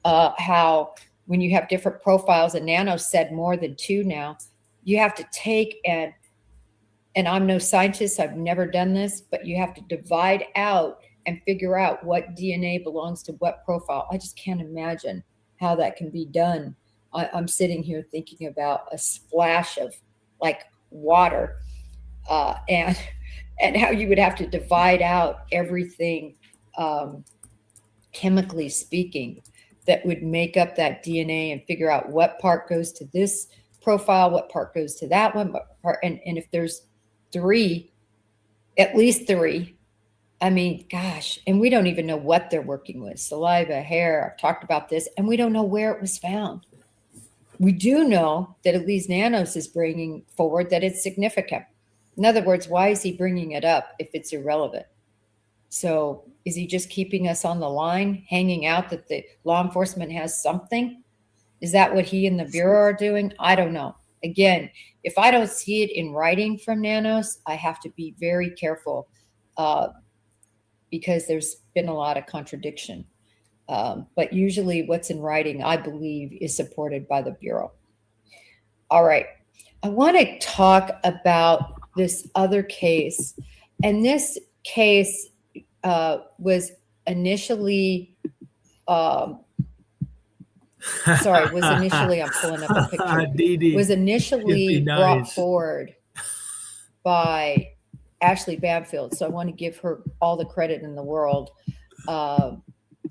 how when you have different profiles, and Nano said more than two now, you have to take and I'm no scientist, I've never done this, but you have to divide out and figure out what DNA belongs to what profile. I just can't imagine how that can be done. I'm sitting here thinking about a splash of like water and how you would have to divide out everything chemically speaking that would make up that DNA and figure out what part goes to this profile, what part goes to that one, what part, and if there's three, at least three, I mean, gosh, and we don't even know what they're working with. Saliva, hair, I've talked about this, and we don't know where it was found. We do know that at least Nanos is bringing forward that it's significant. In other words, why is he bringing it up if it's irrelevant? So is he just keeping us on the line, hanging out that the law enforcement has something? Is that what he and the Bureau are doing? I don't know. Again, if I don't see it in writing from Nanos, I have to be very careful because there's been a lot of contradiction. But usually what's in writing, I believe, is supported by the Bureau. All right. I want to talk about this other initially, I'm pulling up a picture, was initially brought forward by Ashley Banfield. So I want to give her all the credit in the world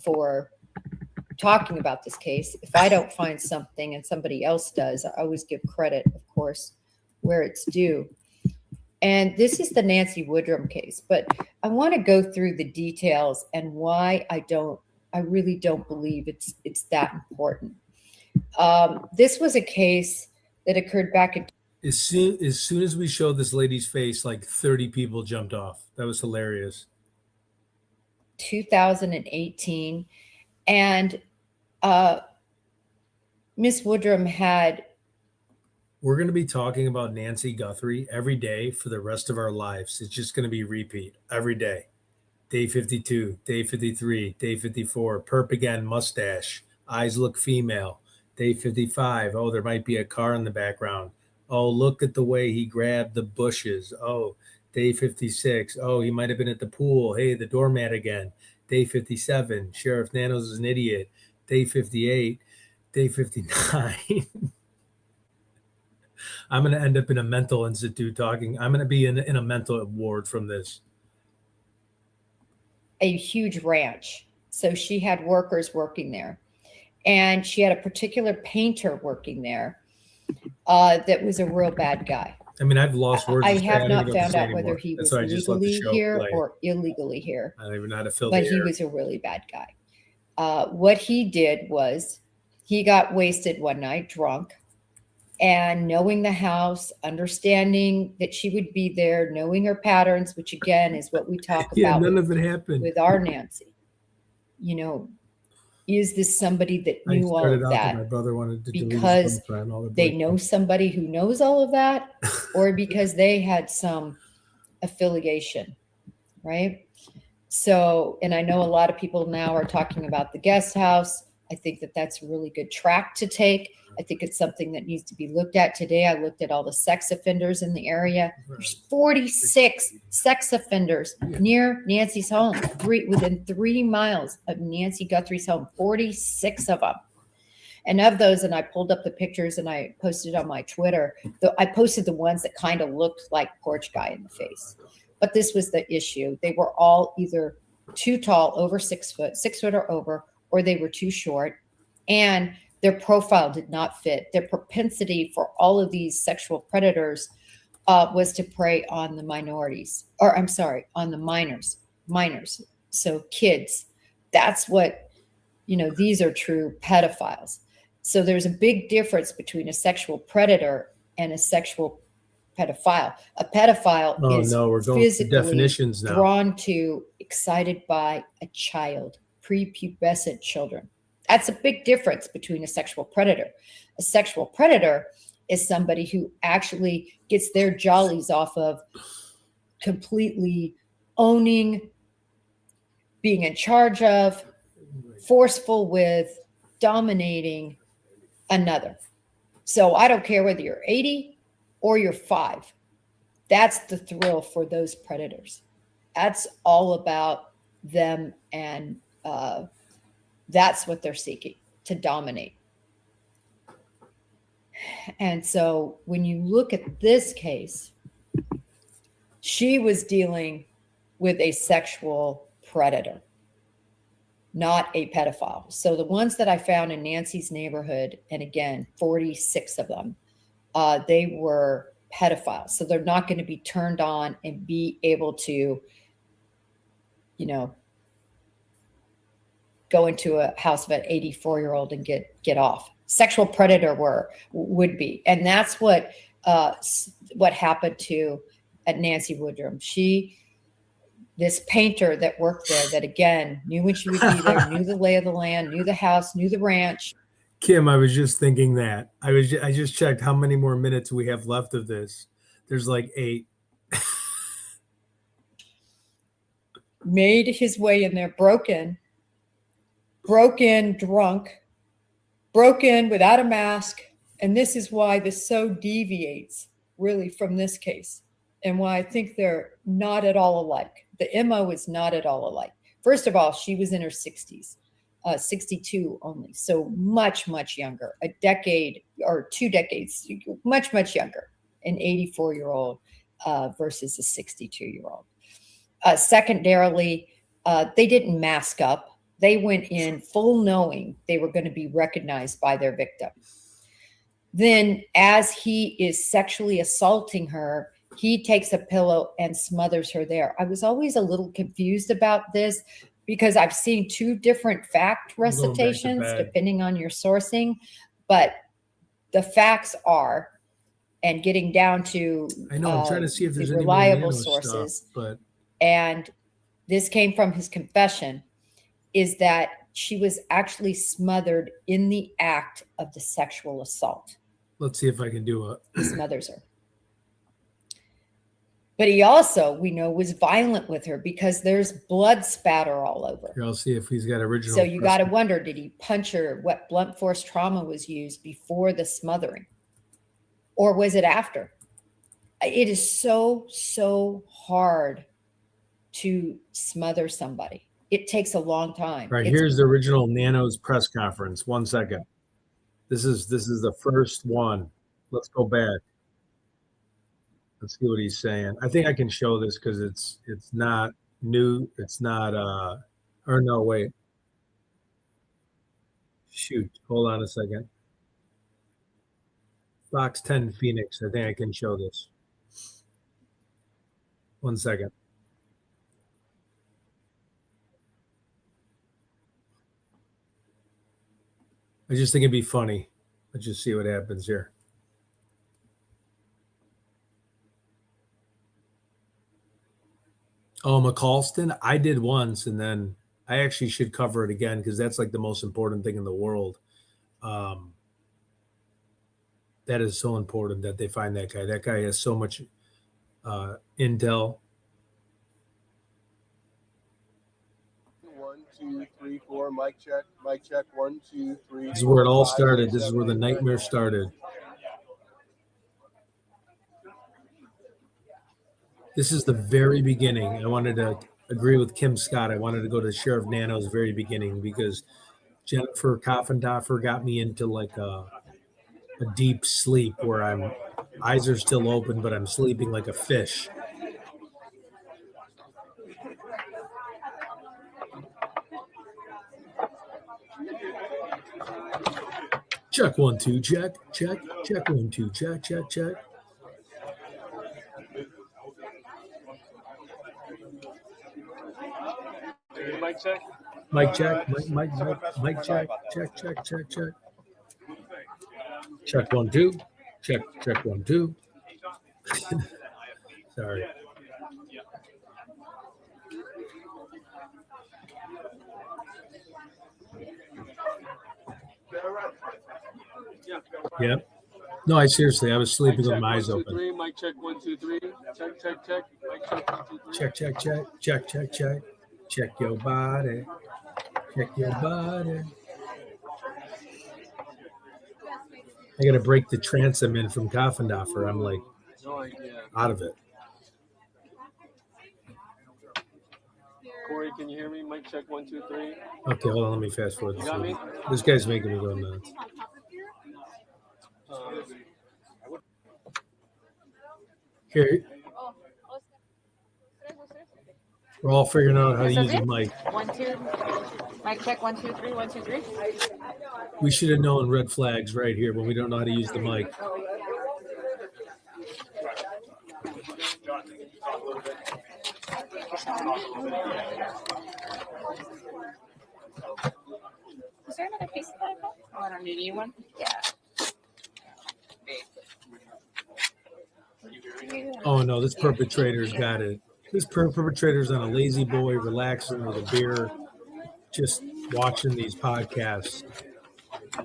for talking about this case. If I don't find something and somebody else does, I always give credit, of course, where it's due. And this is the Nancy Woodrum case, but I want to go through the details and why I really don't believe it's that important. This was a case that occurred back in As soon as we showed this lady's face, like 30 people jumped off. That was hilarious. 2018. And Miss Woodrum had... We're going to be talking about Nancy Guthrie every day for the rest of our lives. It's just going to be repeat every day. Day 52, day 53, day 54, perp again, mustache, eyes look female. Day 55, oh, there might be a car in the background. Oh, look at the way he grabbed the bushes. Oh, day 56, oh, he might have been at the pool. Hey, the doormat again. Day 57, Sheriff Nanos is an idiot. Day 58, day 59. I'm going to end up in a mental institute talking. I'm going to be in a mental ward from this. A huge ranch. So she had workers working there. And she had a particular painter working there that was a real bad guy. I mean, I've lost words. I have not found out whether he was legally here or illegally here. I don't even know how to fill but the he air. was a really bad guy. What he did was he got wasted one night, drunk, and knowing the house, understanding that she would be there, knowing her patterns, which again is what we talk Yeah, about none of it happened. with our Nancy. You know, is this somebody that I knew all started of out that my that brother wanted to delete his because profile and all the they boyfriends. know somebody who knows all of that, or because they had some affiliation, right? So, and I know a lot of people now are talking about the guest house. I think that that's a really good track to take. I think it's something that needs to be looked at. Today, I looked at all the sex offenders in the area. There's 46 sex offenders near Nancy's home, within 3 miles of Nancy Guthrie's home, 46 of them. And of those, and I pulled up the pictures and I posted on my Twitter, I posted the ones that kind of looked like porch guy in the face. But this was the issue. They were all either too tall, over 6 foot, 6 foot or over, or they were too short. And their profile did not fit. Their propensity for all of these sexual predators was to prey on the minorities, or I'm sorry, on the minors. So kids, that's what, these are true pedophiles. So there's a big difference between a sexual predator and a sexual pedophile. A pedophile is we're going physically to definitions now. drawn to, excited by a child, prepubescent children. That's a big difference between a sexual predator. A sexual predator is somebody who actually gets their jollies off of completely owning, being in charge of, forceful with, dominating another. So I don't care whether you're 80 or you're 5. That's the thrill for those predators. That's all about them, and that's what they're seeking, to dominate. And so when you look at this case, she was dealing with a sexual predator, not a pedophile. So the ones that I found in Nancy's neighborhood, and again, 46 of them, they were pedophiles. So they're not going to be turned on and be able to, go into a house of an 84-year-old and get off. Sexual predator would be. And that's what happened to at Nancy Woodrum. This painter that worked there, that again knew when she would be there, knew the lay of the land, knew the house, knew the ranch. Kim, I was just thinking that. I just checked how many more minutes we have left of this. There's like 8. Made his way in there, broke in drunk, broke in without a mask. And this is why this so deviates really from this case, and why I think they're not at all alike. The MO is not at all alike. First of all, she was in her 60s, 62 only. So much, much younger, a decade or 2 decades, much, much younger, an 84-year-old versus a 62-year-old. Secondarily, they didn't mask up. They went in full knowing they were going to be recognized by their victim. Then as he is sexually assaulting her, he takes a pillow and smothers her there. I was always a little confused about this because I've seen 2 different fact recitations depending on your sourcing. But the facts are, and getting down to I know, I'm trying to see if there's the any reliable more sources, stuff, but and this came from his confession, is that she was actually smothered in the act of the sexual assault. let's see if I can do it. He smothers her. But he also, we know, was violent with her because there's blood spatter all over. Here, I'll see if he's got original. So you got to wonder, did he punch her? What blunt force trauma was used before the smothering? Or was it after? It is so, so hard to smother somebody. It takes a long time. All right, here's the original Nano's press conference. 1 second. This is the first one. Let's go back. Let's see what he's saying. I think I can show this because it's not new. It's not or no, wait. Shoot, hold on a second. Fox 10 Phoenix. I think I can show this. 1 second. I just think it'd be funny. Let's just see what happens here. Oh, McCalston, I did once, and then I actually should cover it again because that's like the most important thing in the world. That is so important that they find that guy. That guy has so much intel. 1, 2, 3, 4. Mic check. Mic check. 1, 2, 3. This is where it all 5, started. 6, This is 7, where the 8, 9, nightmare 10. started. This is the very beginning. I wanted to agree with Kim Scott. I wanted to go to Sheriff Nano's very beginning because Jennifer Coffendoffer got me into like a deep sleep where I'm eyes are still open, but I'm sleeping like a fish. Check 1 2 check 1 2 check. Mic check. Mic check, mic check. Check 1 2. Check 1 2. Sorry. Yep. No, I seriously, I was sleeping with my eyes open. Mic check 1 2 3. Check. Mic check 1 2 3. Check. Check your body. Check your body. I got to break the trance I'm in from Coffendoffer. I'm like out of it. Corey, can you hear me? Mic check 1 2 3. Okay, hold on. Let me fast forward. You got me? This guy's making me go nuts. Here, we're all figuring out how to use a mic. 1 2. Mic check 1 2 3. 1 2 3. We should have known red flags right here when we don't know how to use the mic. Is there another piece of that? Oh, I don't need a new one. Yeah. Oh no, this perpetrator's got it. This perpetrator's on a lazy boy, relaxing with a beer, just watching these podcasts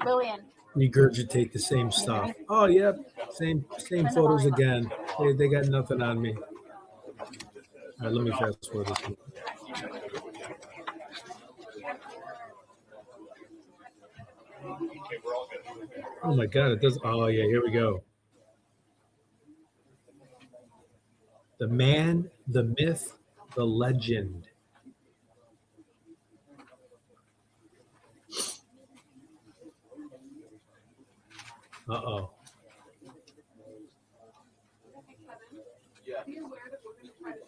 Lillian. regurgitate the same stuff. Oh yep, same photos again. They got nothing on me. All right, let me fast forward this one. Oh my God, it does. Oh yeah, here we go. The man, the myth, the legend. Uh-oh.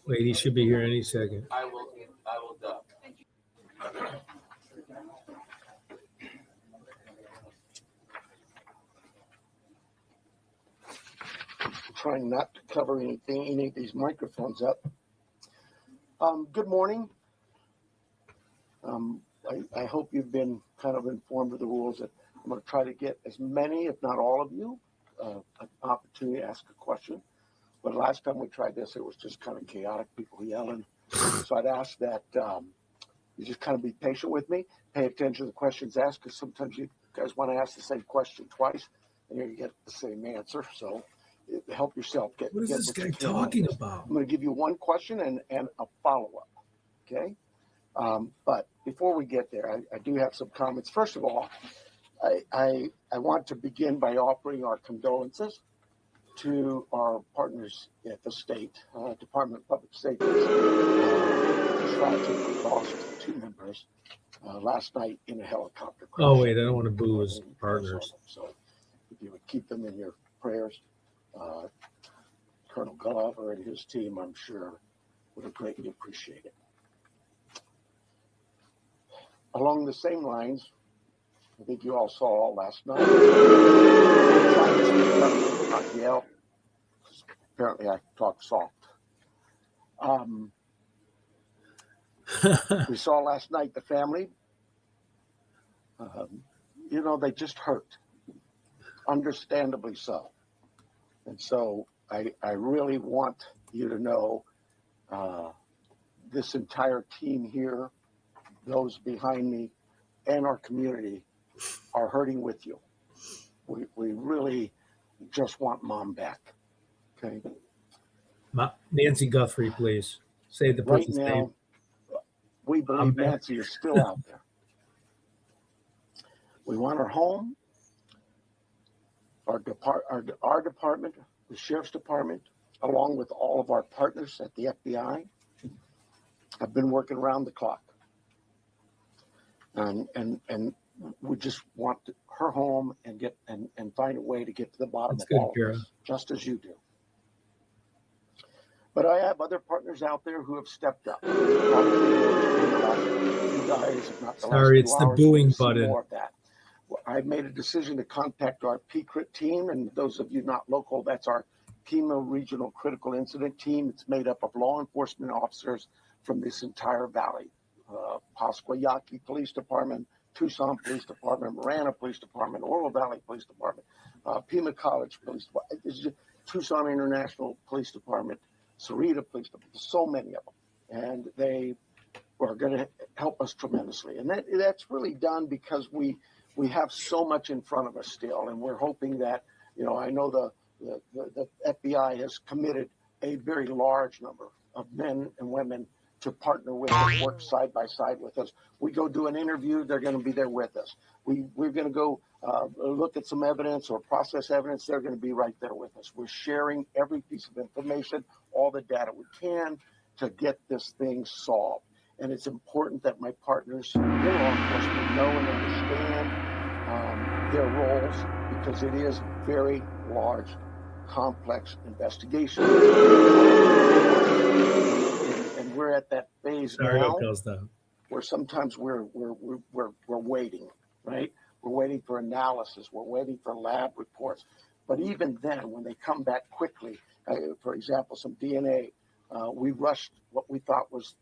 Wait, he should be here any second. I will duck. Trying not to cover any of these microphones up. Good morning. I hope you've been kind of informed of the rules. That I'm going to try to get as many, if not all of you, an opportunity to ask a question. But last time we tried this, it was just kind of chaotic, people yelling. So I'd ask that you just kind of be patient with me, pay attention to the questions asked, because sometimes you guys want to ask the same question twice, and you're going to get the same answer. So help yourself. What is this guy talking about? I'm going to give you one question and a follow-up, okay? But before we get there, I do have some comments. First of all, I want to begin by offering our condolences to our partners at the state Department of Public Safety. Just tragically lost 2 members last night in a helicopter crash. Oh wait, I don't want to boo his partners. So if you would keep them in your prayers, Colonel Glover and his team, I'm sure, would have greatly appreciate it. Along the same lines, I think you all saw last night. Not yell. Apparently, I talk soft. We saw last night the family. They just hurt, understandably so. And so I really want you to know this entire team here, those behind me, and our community are hurting with you. We really just want Mom back. Okay. Nancy Guthrie, please say the Right person's now, name. we believe Nancy is still out there. We want her home. Our department, the Sheriff's Department, along with all of our partners at the FBI, have been working around the clock. And we just want her home and get and find a way to get to the bottom That's of good, all Kara. of this, just as you do. But I have other partners out there who have stepped up. Probably the last few guys, if not the Sorry, last it's 2 the hours, booing we'll see button. more of that. Well, I made a decision to contact our PCRIT team, and those of you not local, that's our Pima Regional Critical Incident Team. It's made up of law enforcement officers from this entire valley. Pasquayaki Police Department, Tucson Police Department, Marana Police Department, Oro Valley Police Department, Pima College Police Department, Tucson International Police Department, Sarita Police Department, so many of them. And they are going to help us tremendously. And that's really done because we have so much in front of us still. And we're hoping that, I know the FBI has committed a very large number of men and women to partner with us, work side by side with us. We go do an interview, they're going to be there with us. We're going to go look at some evidence or process evidence, they're going to be right there with us. We're sharing every piece of information, all the data we can to get this thing solved. And it's important that my partners in law enforcement know and understand their roles, because it is very large, complex investigation. And we're at that phase now where sometimes we're waiting, right? We're waiting for analysis. We're waiting for lab reports. But even then, when they come back quickly, for example, some DNA, we rushed what we thought was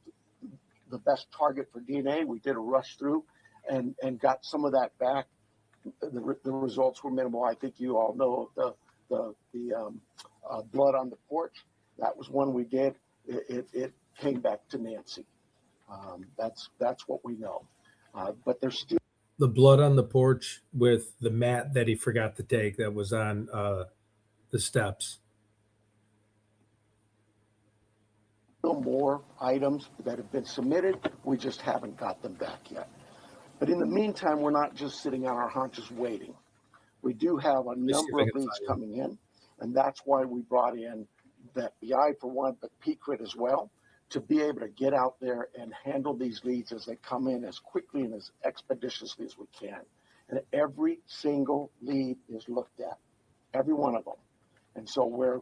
the best target for DNA. We did a rush through and got some of that back. The results were minimal. I think you all know the blood on the porch. That was one we did. It came back to Nancy. That's what we know. But there's still the blood on the porch with the mat that he forgot to take that was on the steps. More items that have been submitted. We just haven't got them back yet. But in the meantime, we're not just sitting on our haunches waiting. We do have a number of leads coming in, and that's why we brought in the FBI for one, but PCRIT as well, to be able to get out there and handle these leads as they come in as quickly and as expeditiously as we can. And every single lead is looked at, every one of them. And so we're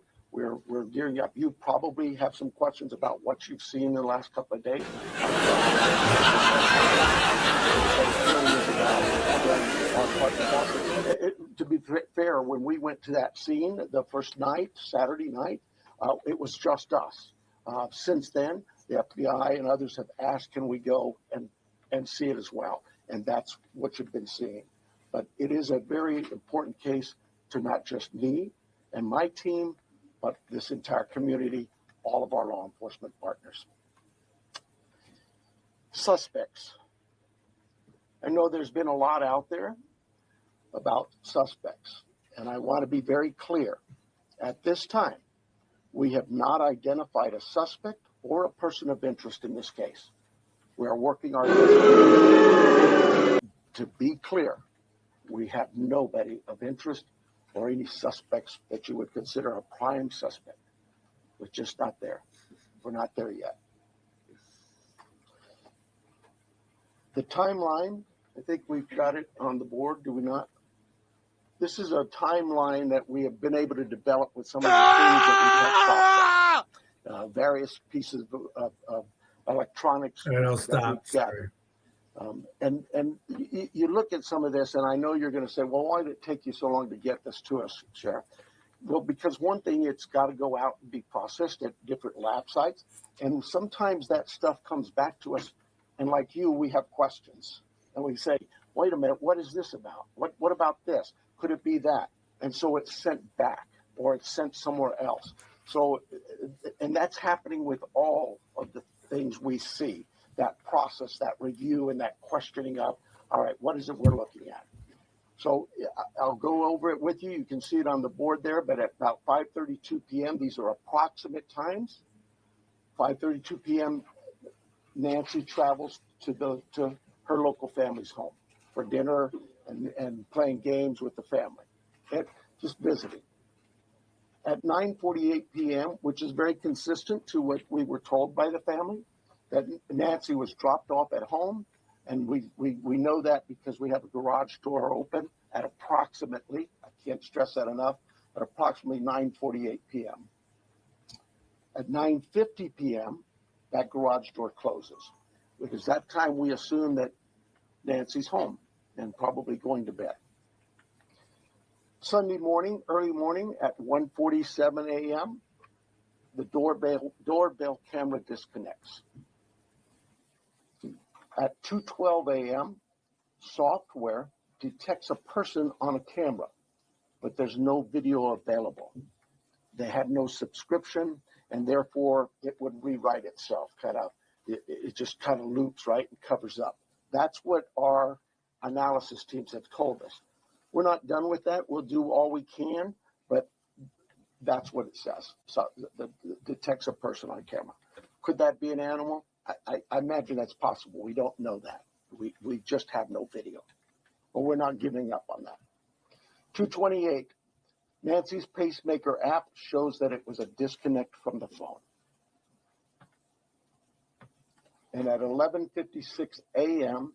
gearing up. You probably have some questions about what you've seen in the last couple of days. To be fair, when we went to that scene the first night, Saturday night, it was just us. Since then, the FBI and others have asked, can we go and see it as well? And that's what you've been seeing. But it is a very important case to not just me and my team, but this entire community, all of our law enforcement partners. Suspects. I know there's been a lot out there about suspects, and I want to be very clear. At this time, we have not identified a suspect or a person of interest in this case. We are working our best to be clear. We have nobody of interest or any suspects that you would consider a prime suspect. We're just not there. We're not there yet. The timeline, I think we've got it on the board, do we not? This is a timeline that we have been able to develop with some of the things that we have processed. Various pieces of electronics that we've gathered. And you look at some of this, and I know you're going to say, well, why did it take you so long to get this to us, Sheriff? Well, because one thing, it's got to go out and be processed at different lab sites. And sometimes that stuff comes back to us. And like you, we have questions. And we say, wait a minute, what is this about? What about this? Could it be that? And so it's sent back or it's sent somewhere else. So, and that's happening with all of things we see, that process, that review, and that questioning of, all right, what is it we're looking at? So I'll go over it with you. You can see it on the board there, but at about 5:32 p.m., these are approximate times. 5:32 p.m., Nancy travels to her local family's home for dinner and playing games with the family, and just visiting. At 9:48 p.m., which is very consistent to what we were told by the family, that Nancy was dropped off at home. And we know that because we have a garage door open at approximately, I can't stress that enough, at approximately 9:48 p.m. At 9:50 p.m., that garage door closes, because that time we assume that Nancy's home and probably going to bed. Sunday morning, early morning at 1:47 a.m., the doorbell camera disconnects. At 2:12 a.m., software detects a person on a camera, but there's no video available. They had no subscription, and therefore it would rewrite itself. It just kind of loops, right, and covers up. That's what our analysis teams have told us. We're not done with that. We'll do all we can, but that's what it says. So it detects a person on camera. Could that be an animal? I imagine that's possible. We don't know that. We just have no video. But we're not giving up on that. 2:28, Nancy's pacemaker app shows that it was a disconnect from the phone. And at 11:56 a.m.,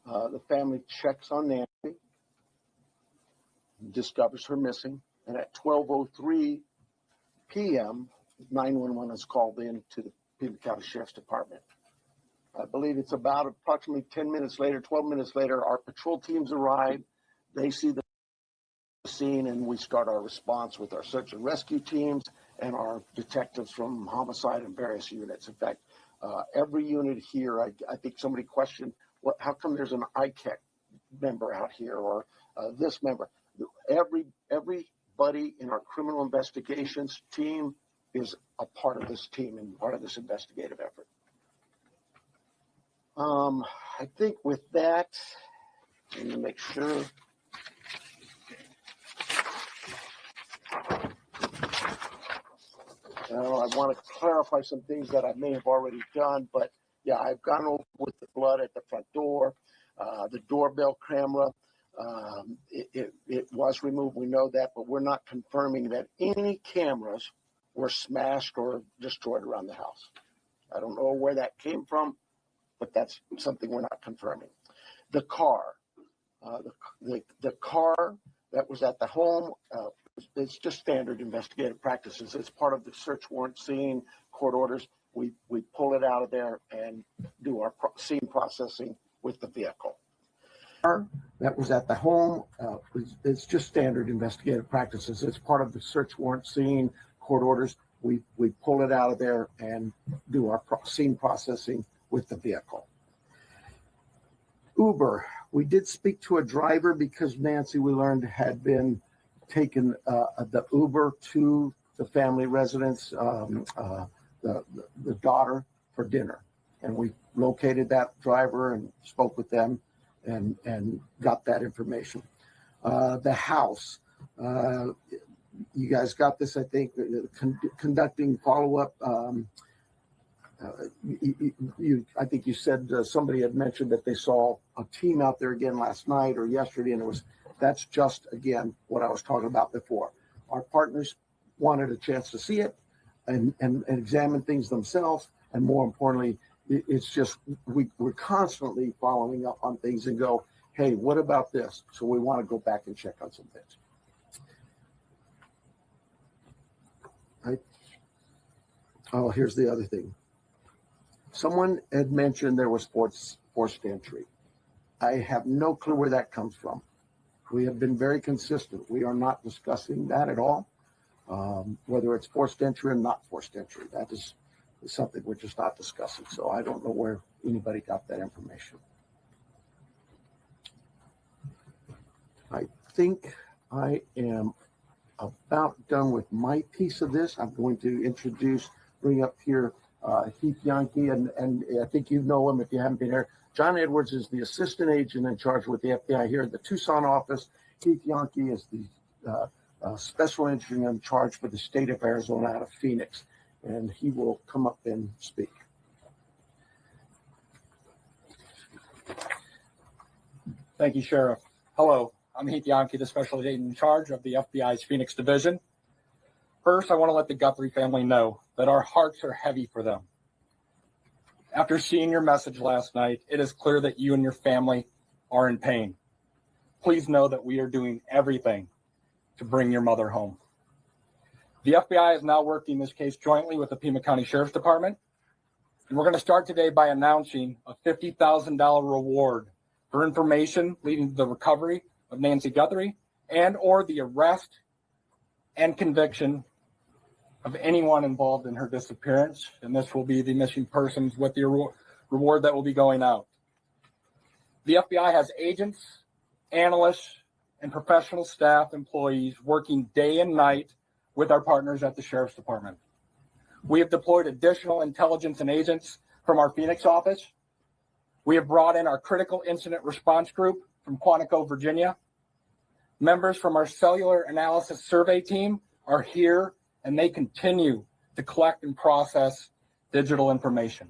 the family checks on Nancy, discovers her missing, and at 12:03 p.m., 911 is called in to the Pima County Sheriff's Department. I believe it's about approximately 10 minutes later, 12 minutes later, our patrol teams arrive. They see the scene, and we start our response with our search and rescue teams and our detectives from homicide and various units. In fact, every unit here, I think somebody questioned, how come there's an ICAC member out here, or this member? Everybody in our criminal investigations team is a part of this team and part of this investigative effort. I think with that, let me make sure. I want to clarify some things that I may have already done, but yeah, I've gone over with the blood at the front door, the doorbell camera. It was removed, we know that, but we're not confirming that any cameras were smashed or destroyed around the house. I don't know where that came from, but that's something we're not confirming. The car, the car that was at the home, it's just standard investigative practices. It's part of the search warrant scene, court orders. We pull it out of there and do our scene processing with the vehicle. That was at the home. It's just standard investigative practices. It's part of the search warrant scene, court orders. We pull it out of there and do our scene processing with the vehicle. Uber, we did speak to a driver because Nancy, we learned, had been taken the Uber to the family residence, the daughter, for dinner. And we located that driver and spoke with them and got that information. The house, you guys got this, I think, conducting follow-up. I think you said somebody had mentioned that they saw a team out there again last night or yesterday, and that's just, again, what I was talking about before. Our partners wanted a chance to see it and examine things themselves, and more importantly, it's just we're constantly following up on things and go, hey, what about this? So we want to go back and check on some things. Oh, here's the other thing. Someone had mentioned there was forced entry. I have no clue where that comes from. We have been very consistent. We are not discussing that at all, whether it's forced entry or not forced entry. That is something we're just not discussing. So I don't know where anybody got that information. I think I am about done with my piece of this. I'm going to bring up here Heath Yankee, and I think you know him if you haven't been here. John Edwards is the assistant agent in charge with the FBI here at the Tucson office. Heath Yankee is the special agent in charge for the state of Arizona out of Phoenix, and he will come up and speak. Thank you, Sheriff. Hello, I'm Heath Yankee, the special agent in charge of the FBI's Phoenix Division. First, I want to let the Guthrie family know that our hearts are heavy for them. After seeing your message last night, it is clear that you and your family are in pain. Please know that we are doing everything to bring your mother home. The FBI is now working this case jointly with the Pima County Sheriff's Department. And we're going to start today by announcing a $50,000 reward for information leading to the recovery of Nancy Guthrie and or the arrest and conviction of anyone involved in her disappearance. And this will be the missing persons with the reward that will be going out. The FBI has agents, analysts, and professional staff employees working day and night with our partners at the Sheriff's Department. We have deployed additional intelligence and agents from our Phoenix office. We have brought in our critical incident response group from Quantico, Virginia. Members from our cellular analysis survey team are here, and they continue to collect and process digital information.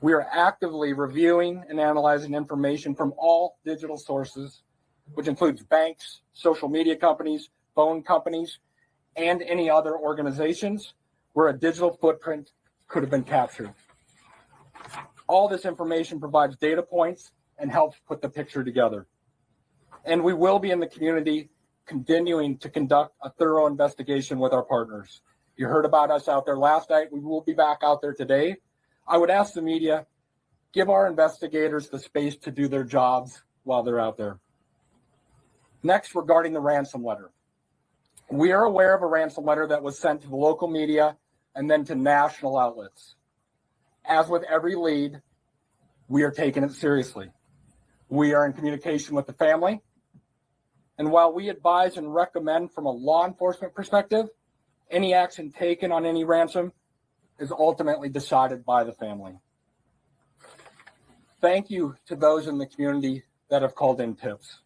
We are actively reviewing and analyzing information from all digital sources, which includes banks, social media companies, phone companies, and any other organizations where a digital footprint could have been captured. All this information provides data points and helps put the picture together. And we will be in the community continuing to conduct a thorough investigation with our partners. You heard about us out there last night. We will be back out there today. I would ask the media, give our investigators the space to do their jobs while they're out there. Next, regarding the ransom letter. We are aware of a ransom letter that was sent to the local media and then to national outlets. As with every lead, we are taking it seriously. We are in communication with the family. And while we advise and recommend from a law enforcement perspective, any action taken on any ransom is ultimately decided by the family. Thank you to those in the community that have called in tips.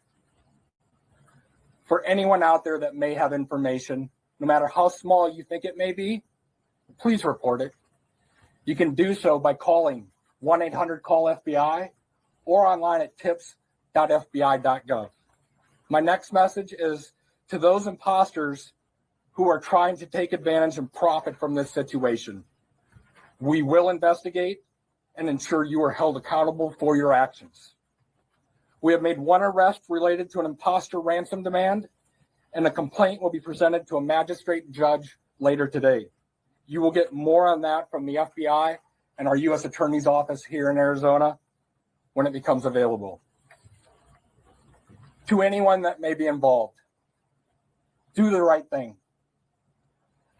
For anyone out there that may have information, no matter how small you think it may be, please report it. You can do so by calling 1-800-CALL-FBI or online at tips.fbi.gov. My next message is to those imposters who are trying to take advantage and profit from this situation. We will investigate and ensure you are held accountable for your actions. We have made one arrest related to an imposter ransom demand, and a complaint will be presented to a magistrate judge later today. You will get more on that from the FBI and our U.S. Attorney's Office here in Arizona when it becomes available. To anyone that may be involved, do the right thing.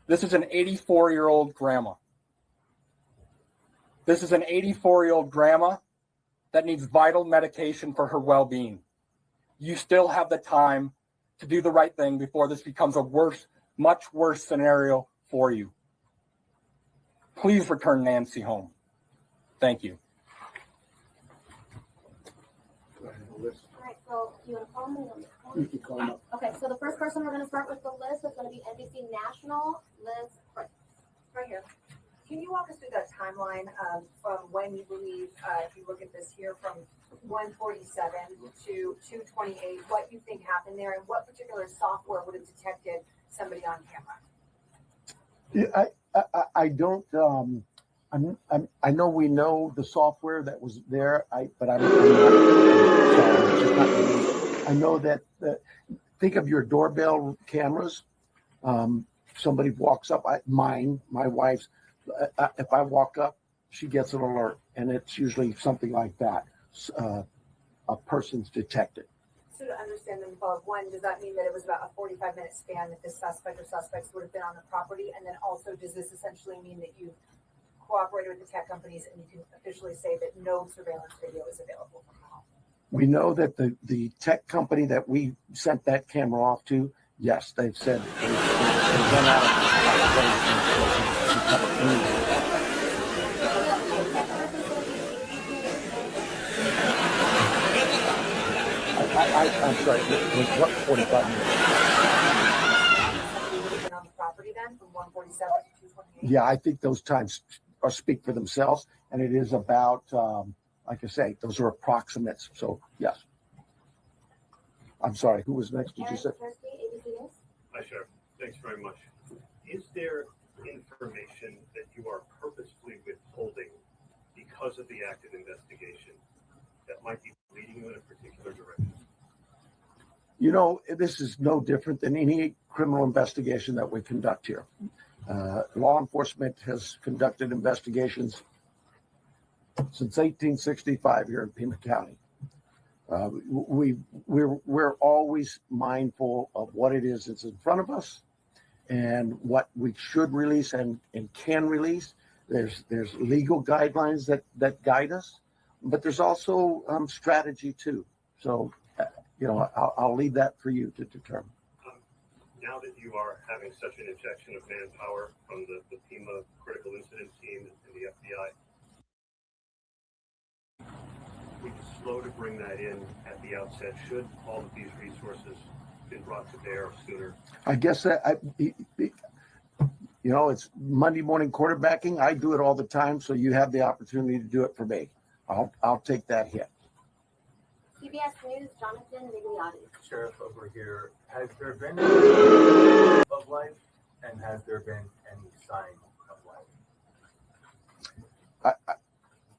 This is an 84-year-old grandma. This is an 84-year-old grandma that needs vital medication for her well-being. You still have the time to do the right thing before this becomes a worse, much worse scenario for you. Please return Nancy home. Thank you. So you want to call me? You can call him up. Okay, so the first person we're going to start with the list is going to be NBC National, Liz Prince. Right here. Can you walk us through that timeline from when you believe, if you look at this here, from 147 to 228, what you think happened there, and what particular software would have detected somebody on camera? Yeah, I don't. I know we know the software that was there. But I'm not really. I know that. Think of your doorbell cameras. Somebody walks up. My wife's. If I walk up, she gets an alert, and it's usually something like that. A person's detected. So to understand them both, one, does that mean that it was about a 45-minute span that this suspect or suspects would have been on the property? And then also, does this essentially mean that you cooperated with the tech companies and you can officially say that no surveillance video is available from the home? We know that the tech company that we sent that camera off to, yes, they've said they've run out of I'm sorry, with what 45 minutes? Somebody would have been on the property then from 147 to 228? Yeah, I think those times speak for themselves, and it is about, like I say, those are approximates. So yes. I'm sorry, who was next? Did you say? Hi, Sheriff. Thanks very much. Is there information that you are purposefully withholding because of the active investigation that might be leading you in a particular direction? You know, this is no different than any criminal investigation that we conduct here. Law enforcement has conducted investigations since 1865 here in Pima County. We're always mindful of what it is that's in front of us and what we should release and can release. There's legal guidelines that guide us, but there's also strategy too. So, you know, I'll leave that for you to determine. Now that you are having such an injection of manpower from the Pima critical incident team and the FBI, we be slow to bring that in at the outset. Should all of these resources been brought to bear sooner? I guess that you know, it's Monday morning quarterbacking. I do it all the time, so you have the opportunity to do it for me. I'll take that hit. CBS News, Jonathan Migliotti. Sheriff over here, has there been any of life, and has there been any sign of life?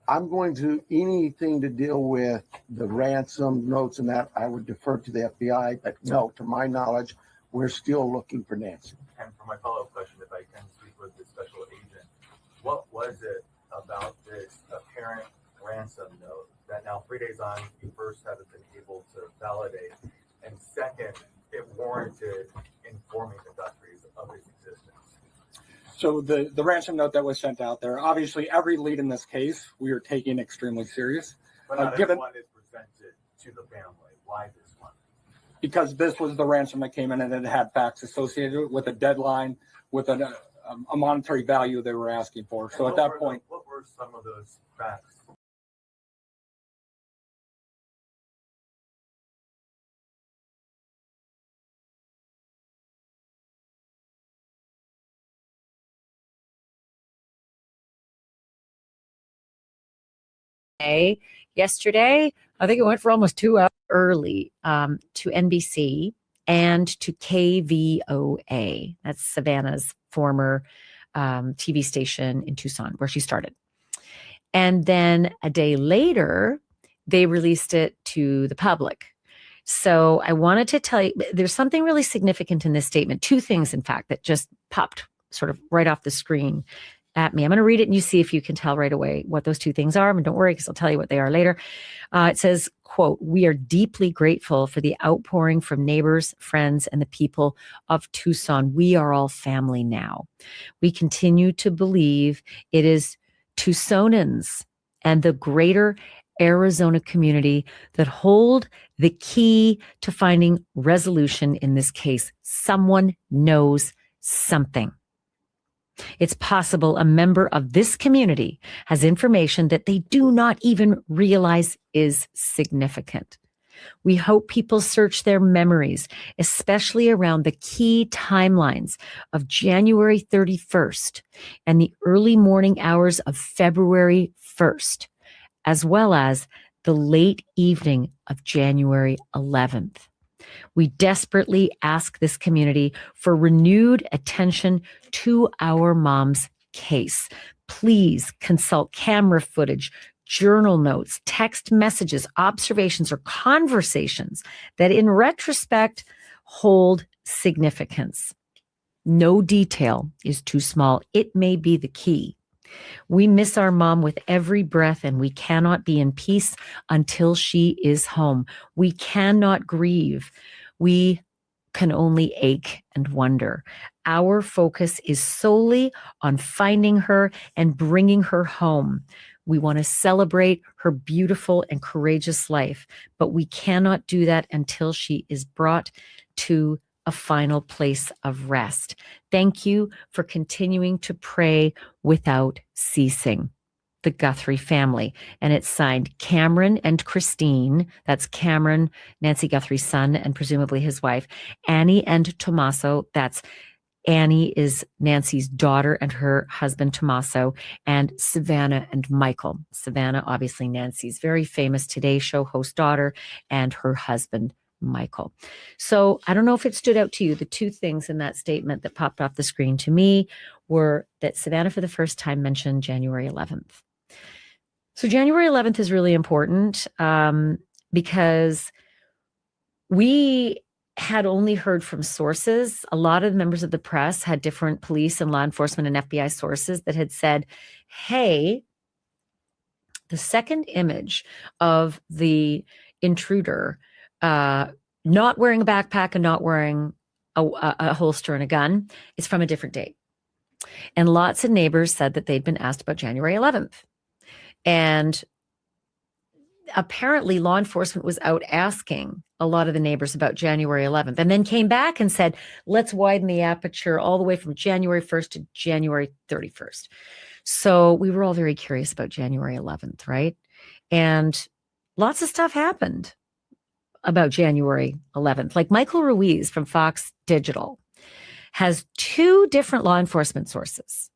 I'm going to anything to deal with the ransom notes and that I would defer to the FBI, but no, to my knowledge, we're still looking for Nancy. And for my follow-up question, if I can speak with the special agent, what was it about this apparent ransom note that now 3 days on, you first haven't been able to validate, and second, it warranted informing the Guthries of its existence? So the ransom note that was sent out there, obviously every lead in this case, we are taking extremely serious. But not everyone is presented to the family. Why this one? Because this was the ransom that came in and it had facts associated with a deadline, with a monetary value they were asking for. So at that point, what were some of those facts? Yesterday, I think it went for almost 2 hours early to NBC and to KVOA. That's Savannah's former TV station in Tucson, where she started. And then a day later, they released it to the public. So I wanted to tell you, there's something really significant in this statement. 2 things, in fact, that just popped sort of right off the screen at me. I'm going to read it and you see if you can tell right away what those 2 things are. And don't worry, because I'll tell you what they are later. It says, quote, "We are deeply grateful for the outpouring from neighbors, friends, and the people of Tucson. We are all family now. We continue to believe it is Tucsonans and the greater Arizona community that hold the key to finding resolution in this case. Someone knows something. It's possible a member of this community has information that they do not even realize is significant. We hope people search their memories, especially around the key timelines of January 31st and the early morning hours of February 1st, as well as the late evening of January 11th. We desperately ask this community for renewed attention to our mom's case. Please consult camera footage, journal notes, text messages, observations, or conversations that in retrospect hold significance. No detail is too small. It may be the key. We miss our mom with every breath, and we cannot be in peace until she is home. We cannot grieve. We can only ache and wonder. Our focus is solely on finding her and bringing her home. We want to celebrate her beautiful and courageous life, but we cannot do that until she is brought to a final place of rest. Thank you for continuing to pray without ceasing. the Guthrie family. And it's signed Cameron and Christine. That's Cameron, Nancy Guthrie's son, and presumably his wife. Annie and Tommaso. That's Annie is Nancy's daughter and her husband, Tommaso, and Savannah and Michael. Savannah, obviously Nancy's very famous Today Show host daughter, and her husband, Michael. So I don't know if it stood out to you. The two things in that statement that popped off the screen to me were that Savannah for the first time mentioned January 11th. So January 11th is really important because we had only heard from sources. A lot of the members of the press had different police and law enforcement and FBI sources that had said, hey, the second image of the intruder not wearing a backpack and not wearing a holster and a gun is from a different date. And lots of neighbors said that they'd been asked about January 11th. And apparently law enforcement was out asking a lot of the neighbors about January 11th and then came back and said, let's widen the aperture all the way from January 1st to January 31st. So we were all very curious about January 11th, right? And lots of stuff happened about January 11th. Like Michael Ruiz from Fox Digital has two different law enforcement sources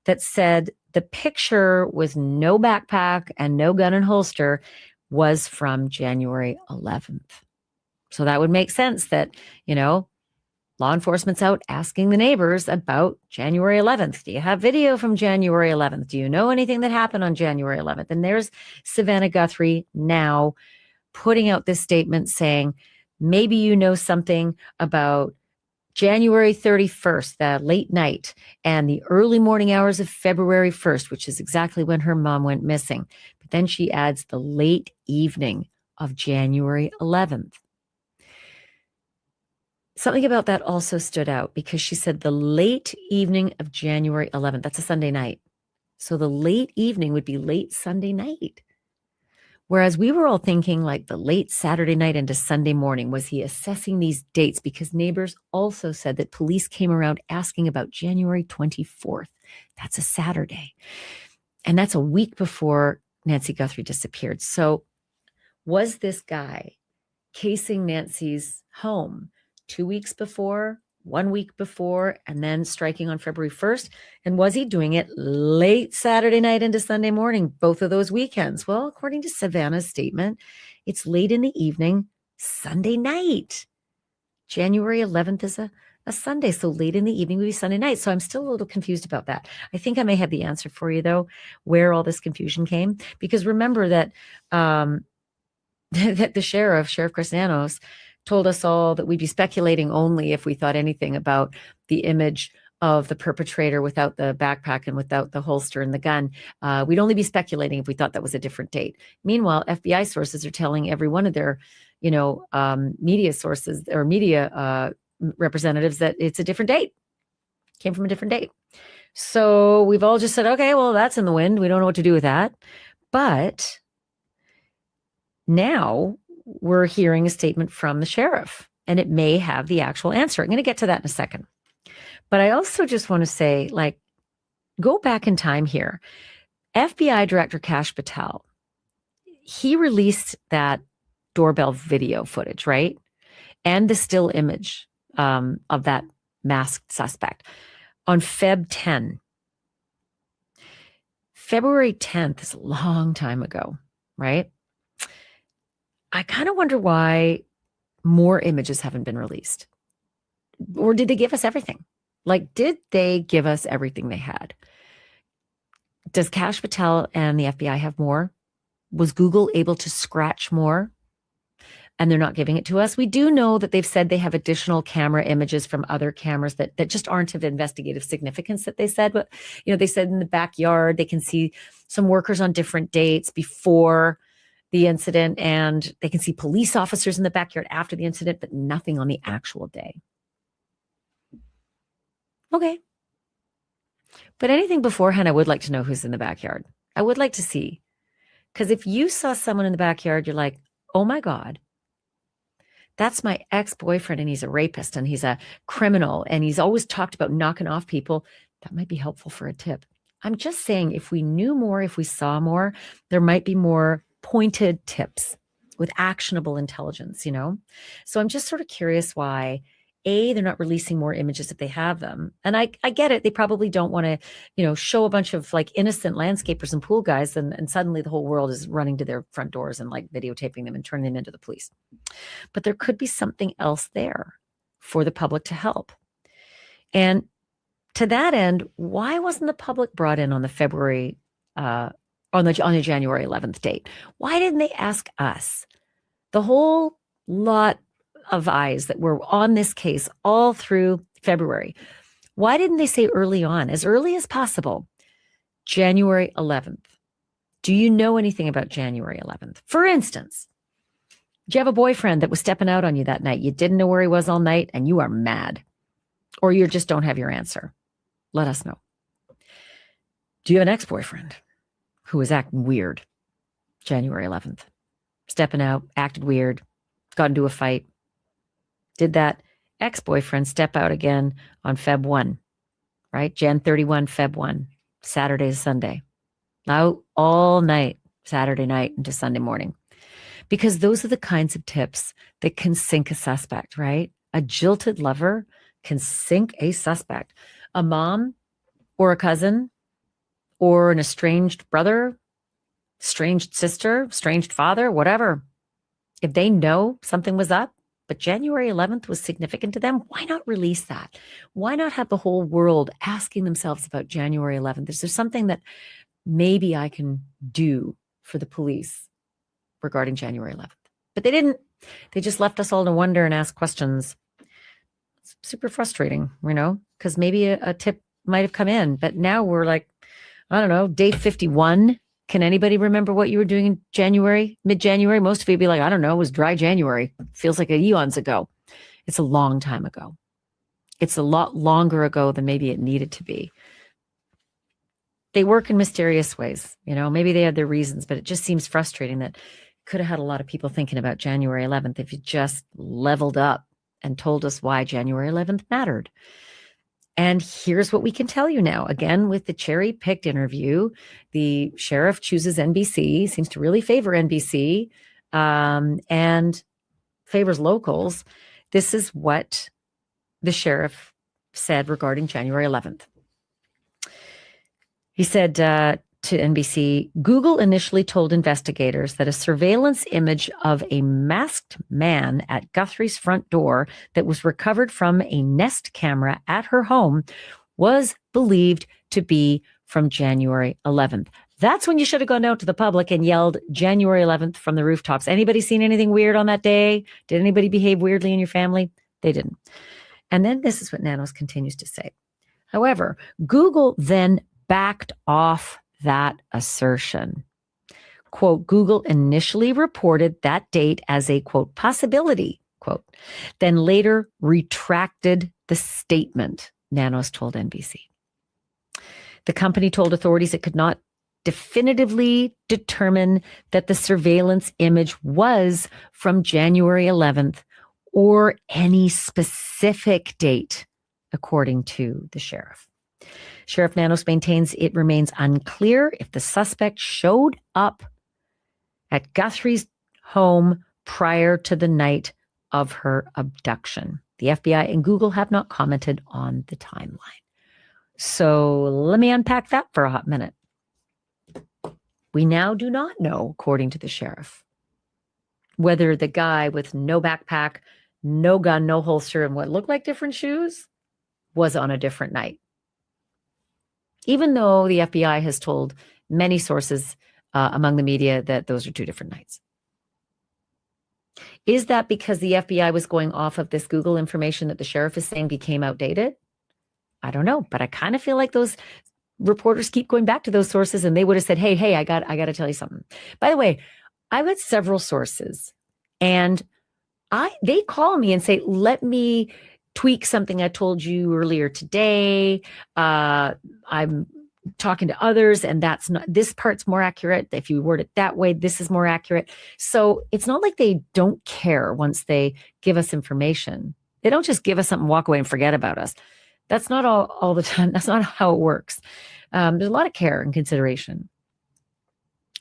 that said the picture with no backpack and no gun and holster was from January 11th. So that would make sense that, law enforcement's out asking the neighbors about January 11th. Do you have video from January 11th? Do you know anything that happened on January 11th? And there's Savannah Guthrie now putting out this statement saying, maybe you know something about January 31st, the late night, and the early morning hours of February 1st, which is exactly when her mom went missing. But then she adds the late evening of January 11th. Something about that also stood out because she said the late evening of January 11th. That's a Sunday night. So the late evening would be late Sunday night. Whereas we were all thinking like the late Saturday night into Sunday morning. Was he assessing these dates? Because neighbors also said that police came around asking about January 24th. That's a Saturday. And that's a week before Nancy Guthrie disappeared. So was this guy casing Nancy's home 2 weeks before, 1 week before, and then striking on February 1st? And was he doing it late Saturday night into Sunday morning, both of those weekends? Well, according to Savannah's statement, it's late in the evening, Sunday night. January 11th is a Sunday, so late in the evening would be Sunday night. So I'm still a little confused about that. I think I may have the answer for you, though, where all this confusion came. Because remember that, that the Sheriff Cristianos, told us all that we'd be speculating only if we thought anything about the image of the perpetrator without the backpack and without the holster and the gun. We'd only be speculating if we thought that was a different date. Meanwhile, FBI sources are telling every one of their, media sources or media representatives that it's a different date. Came from a different date. So we've all just said, okay, well, that's in the wind. We don't know what to do with that. But now we're hearing a statement from the sheriff, and it may have the actual answer. I'm going to get to that in a second. But I also just want to say, go back in time here. FBI Director Kash Patel, he released that doorbell video footage, right? And the still image of that masked suspect on Feb 10. February 10th is a long time ago, right? I kind of wonder why more images haven't been released. Or did they give us everything? Did they give us everything they had? Does Kash Patel and the FBI have more? Was Google able to scratch more? And they're not giving it to us. We do know that they've said they have additional camera images from other cameras that just aren't of investigative significance, that they said. But, they said in the backyard, they can see some workers on different dates before the incident, and they can see police officers in the backyard after the incident, but nothing on the actual day. Okay. But anything beforehand, I would like to know who's in the backyard. I would like to see. Because if you saw someone in the backyard, you're like, oh my God, that's my ex-boyfriend and he's a rapist and he's a criminal and he's always talked about knocking off people. That might be helpful for a tip. I'm just saying, if we knew more, if we saw more, there might be more pointed tips with actionable intelligence, So I'm just sort of curious why, A, they're not releasing more images if they have them. And I get it. They probably don't want to, show a bunch of like innocent landscapers and pool guys and suddenly the whole world is running to their front doors and like videotaping them and turning them into the police. But there could be something else there for the public to help. And to that end, why wasn't the public brought in on the January 11th date? Why didn't they ask us? The whole lot of eyes that were on this case all through February. Why didn't they say early on, as early as possible, January 11th? Do you know anything about January 11th? For instance, do you have a boyfriend that was stepping out on you that night? You didn't know where he was all night and you are mad, or you just don't have your answer. Let us know. Do you have an ex-boyfriend who was acting weird January 11th? Stepping out, acted weird, got into a fight. Did that ex-boyfriend step out again on Feb 1, right? Jan 31, Feb 1, Saturday to Sunday. Out all night, Saturday night into Sunday morning. Because those are the kinds of tips that can sink a suspect, right? A jilted lover can sink a suspect. A mom or a cousin or an estranged brother, estranged sister, estranged father, whatever. If they know something was up, but January 11th was significant to them, why not release that? Why not have the whole world asking themselves about January 11th? Is there something that maybe I can do for the police regarding January 11th? But they didn't. They just left us all to wonder and ask questions. It's super frustrating, because maybe a tip might have come in, but now we're like, I don't know, day 51. Can anybody remember what you were doing in January, mid-January? Most of you would be like, I don't know, it was dry January. Feels like eons ago. It's a long time ago. It's a lot longer ago than maybe it needed to be. They work in mysterious ways. Maybe they had their reasons, but it just seems frustrating that could have had a lot of people thinking about January 11th if you just leveled up and told us why January 11th mattered. And here's what we can tell you now. Again, with the cherry-picked interview, the sheriff chooses NBC, seems to really favor NBC, and favors locals. This is what the sheriff said regarding January 11th. He said to NBC, Google initially told investigators that a surveillance image of a masked man at Guthrie's front door that was recovered from a Nest camera at her home was believed to be from January 11th. That's when you should have gone out to the public and yelled January 11th from the rooftops. Anybody seen anything weird on that day? Did anybody behave weirdly in your family? They didn't. And then this is what Nanos continues to say. However, Google then backed off that assertion. Quote, Google initially reported that date as a, quote, possibility, quote, then later retracted the statement, Nanos told NBC. The company told authorities it could not definitively determine that the surveillance image was from January 11th or any specific date, according to the sheriff. Sheriff Nanos maintains it remains unclear if the suspect showed up at Guthrie's home prior to the night of her abduction. The FBI and Google have not commented on the timeline. So let me unpack that for a hot minute. We now do not know, according to the sheriff, whether the guy with no backpack, no gun, no holster, and what looked like different shoes was on a different night. Even though the FBI has told many sources among the media that those are two different nights. Is that because the FBI was going off of this Google information that the sheriff is saying became outdated? I don't know, but I kind of feel like those reporters keep going back to those sources and they would have said, hey, I got to tell you something. By the way, I've got several sources and they call me and say, let me tweak something I told you earlier today. I'm talking to others and that's not, this part's more accurate. If you word it that way, this is more accurate. So it's not like they don't care once they give us information. They don't just give us something, walk away and forget about us. That's not all the time. That's not how it works. There's a lot of care and consideration.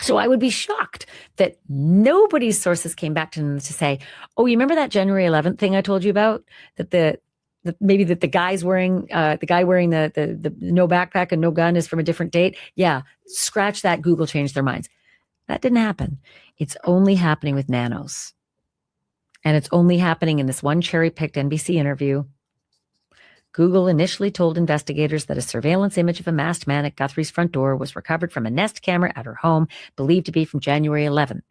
So I would be shocked that nobody's sources came back to them to say, oh, you remember that January 11th thing I told you about? That maybe the guy wearing the no backpack and no gun is from a different date. Yeah, scratch that. Google changed their minds. That didn't happen. It's only happening with nanos. And it's only happening in this one cherry-picked NBC interview. Google initially told investigators that a surveillance image of a masked man at Guthrie's front door was recovered from a Nest camera at her home, believed to be from January 11th.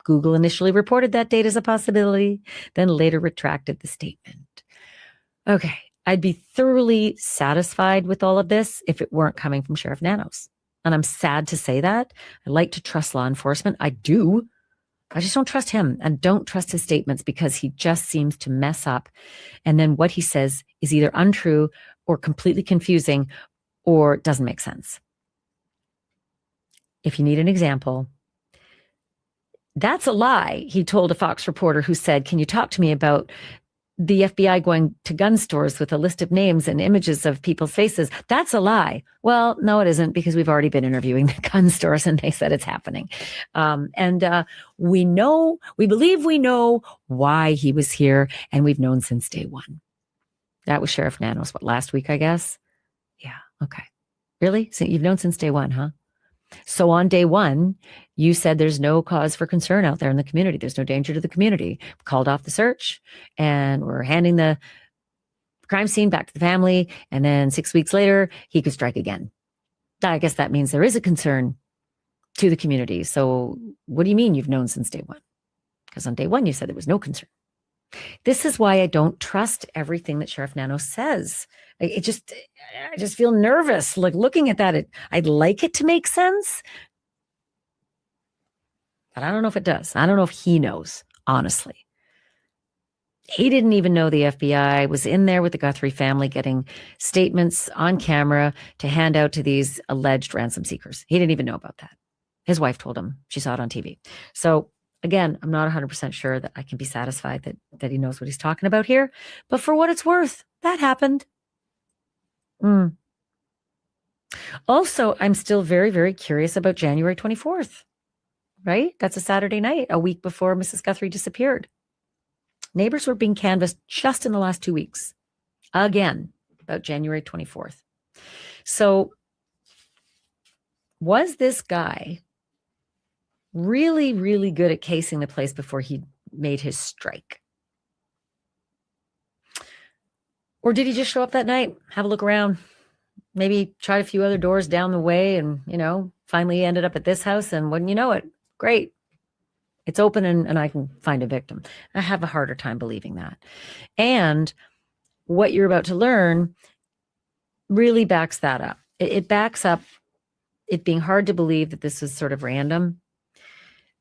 Google initially reported that date as a possibility, then later retracted the statement. Okay, I'd be thoroughly satisfied with all of this if it weren't coming from Sheriff Nanos. And I'm sad to say that. I like to trust law enforcement. I do. I just don't trust him and don't trust his statements because he just seems to mess up. And then what he says is either untrue or completely confusing or doesn't make sense. If you need an example, that's a lie, he told a Fox reporter who said, can you talk to me about the FBI going to gun stores with a list of names and images of people's faces? That's a lie. Well, no, it isn't, because we've already been interviewing the gun stores and they said it's happening. We believe we know why he was here, and we've known since day one. That was Sheriff Nanos, last week, I guess? Yeah, okay. Really? So you've known since day one, huh? So on day one, you said there's no cause for concern out there in the community. There's no danger to the community. We called off the search and we're handing the crime scene back to the family. And then 6 weeks later, he could strike again. I guess that means there is a concern to the community. So what do you mean you've known since day one? Because on day one, you said there was no concern. This is why I don't trust everything that Sheriff Nanos says. I just feel nervous. Like looking at that, I'd like it to make sense, but I don't know if it does. I don't know if he knows, honestly. He didn't even know the FBI was in there with the Guthrie family getting statements on camera to hand out to these alleged ransom seekers. He didn't even know about that. His wife told him. She saw it on TV. So again, I'm not 100% sure that I can be satisfied that he knows what he's talking about here. But for what it's worth, that happened. Also, I'm still very, very curious about January 24th, right? That's a Saturday night, a week before Mrs. Guthrie disappeared. Neighbors were being canvassed just in the last 2 weeks, again, about January 24th. So was this guy really, really good at casing the place before he made his strike? Or did he just show up that night, have a look around, maybe tried a few other doors down the way and, finally ended up at this house, and wouldn't you know it, great, it's open and I can find a victim. I have a harder time believing that. And what you're about to learn really backs that up. It backs up it being hard to believe that this was sort of random.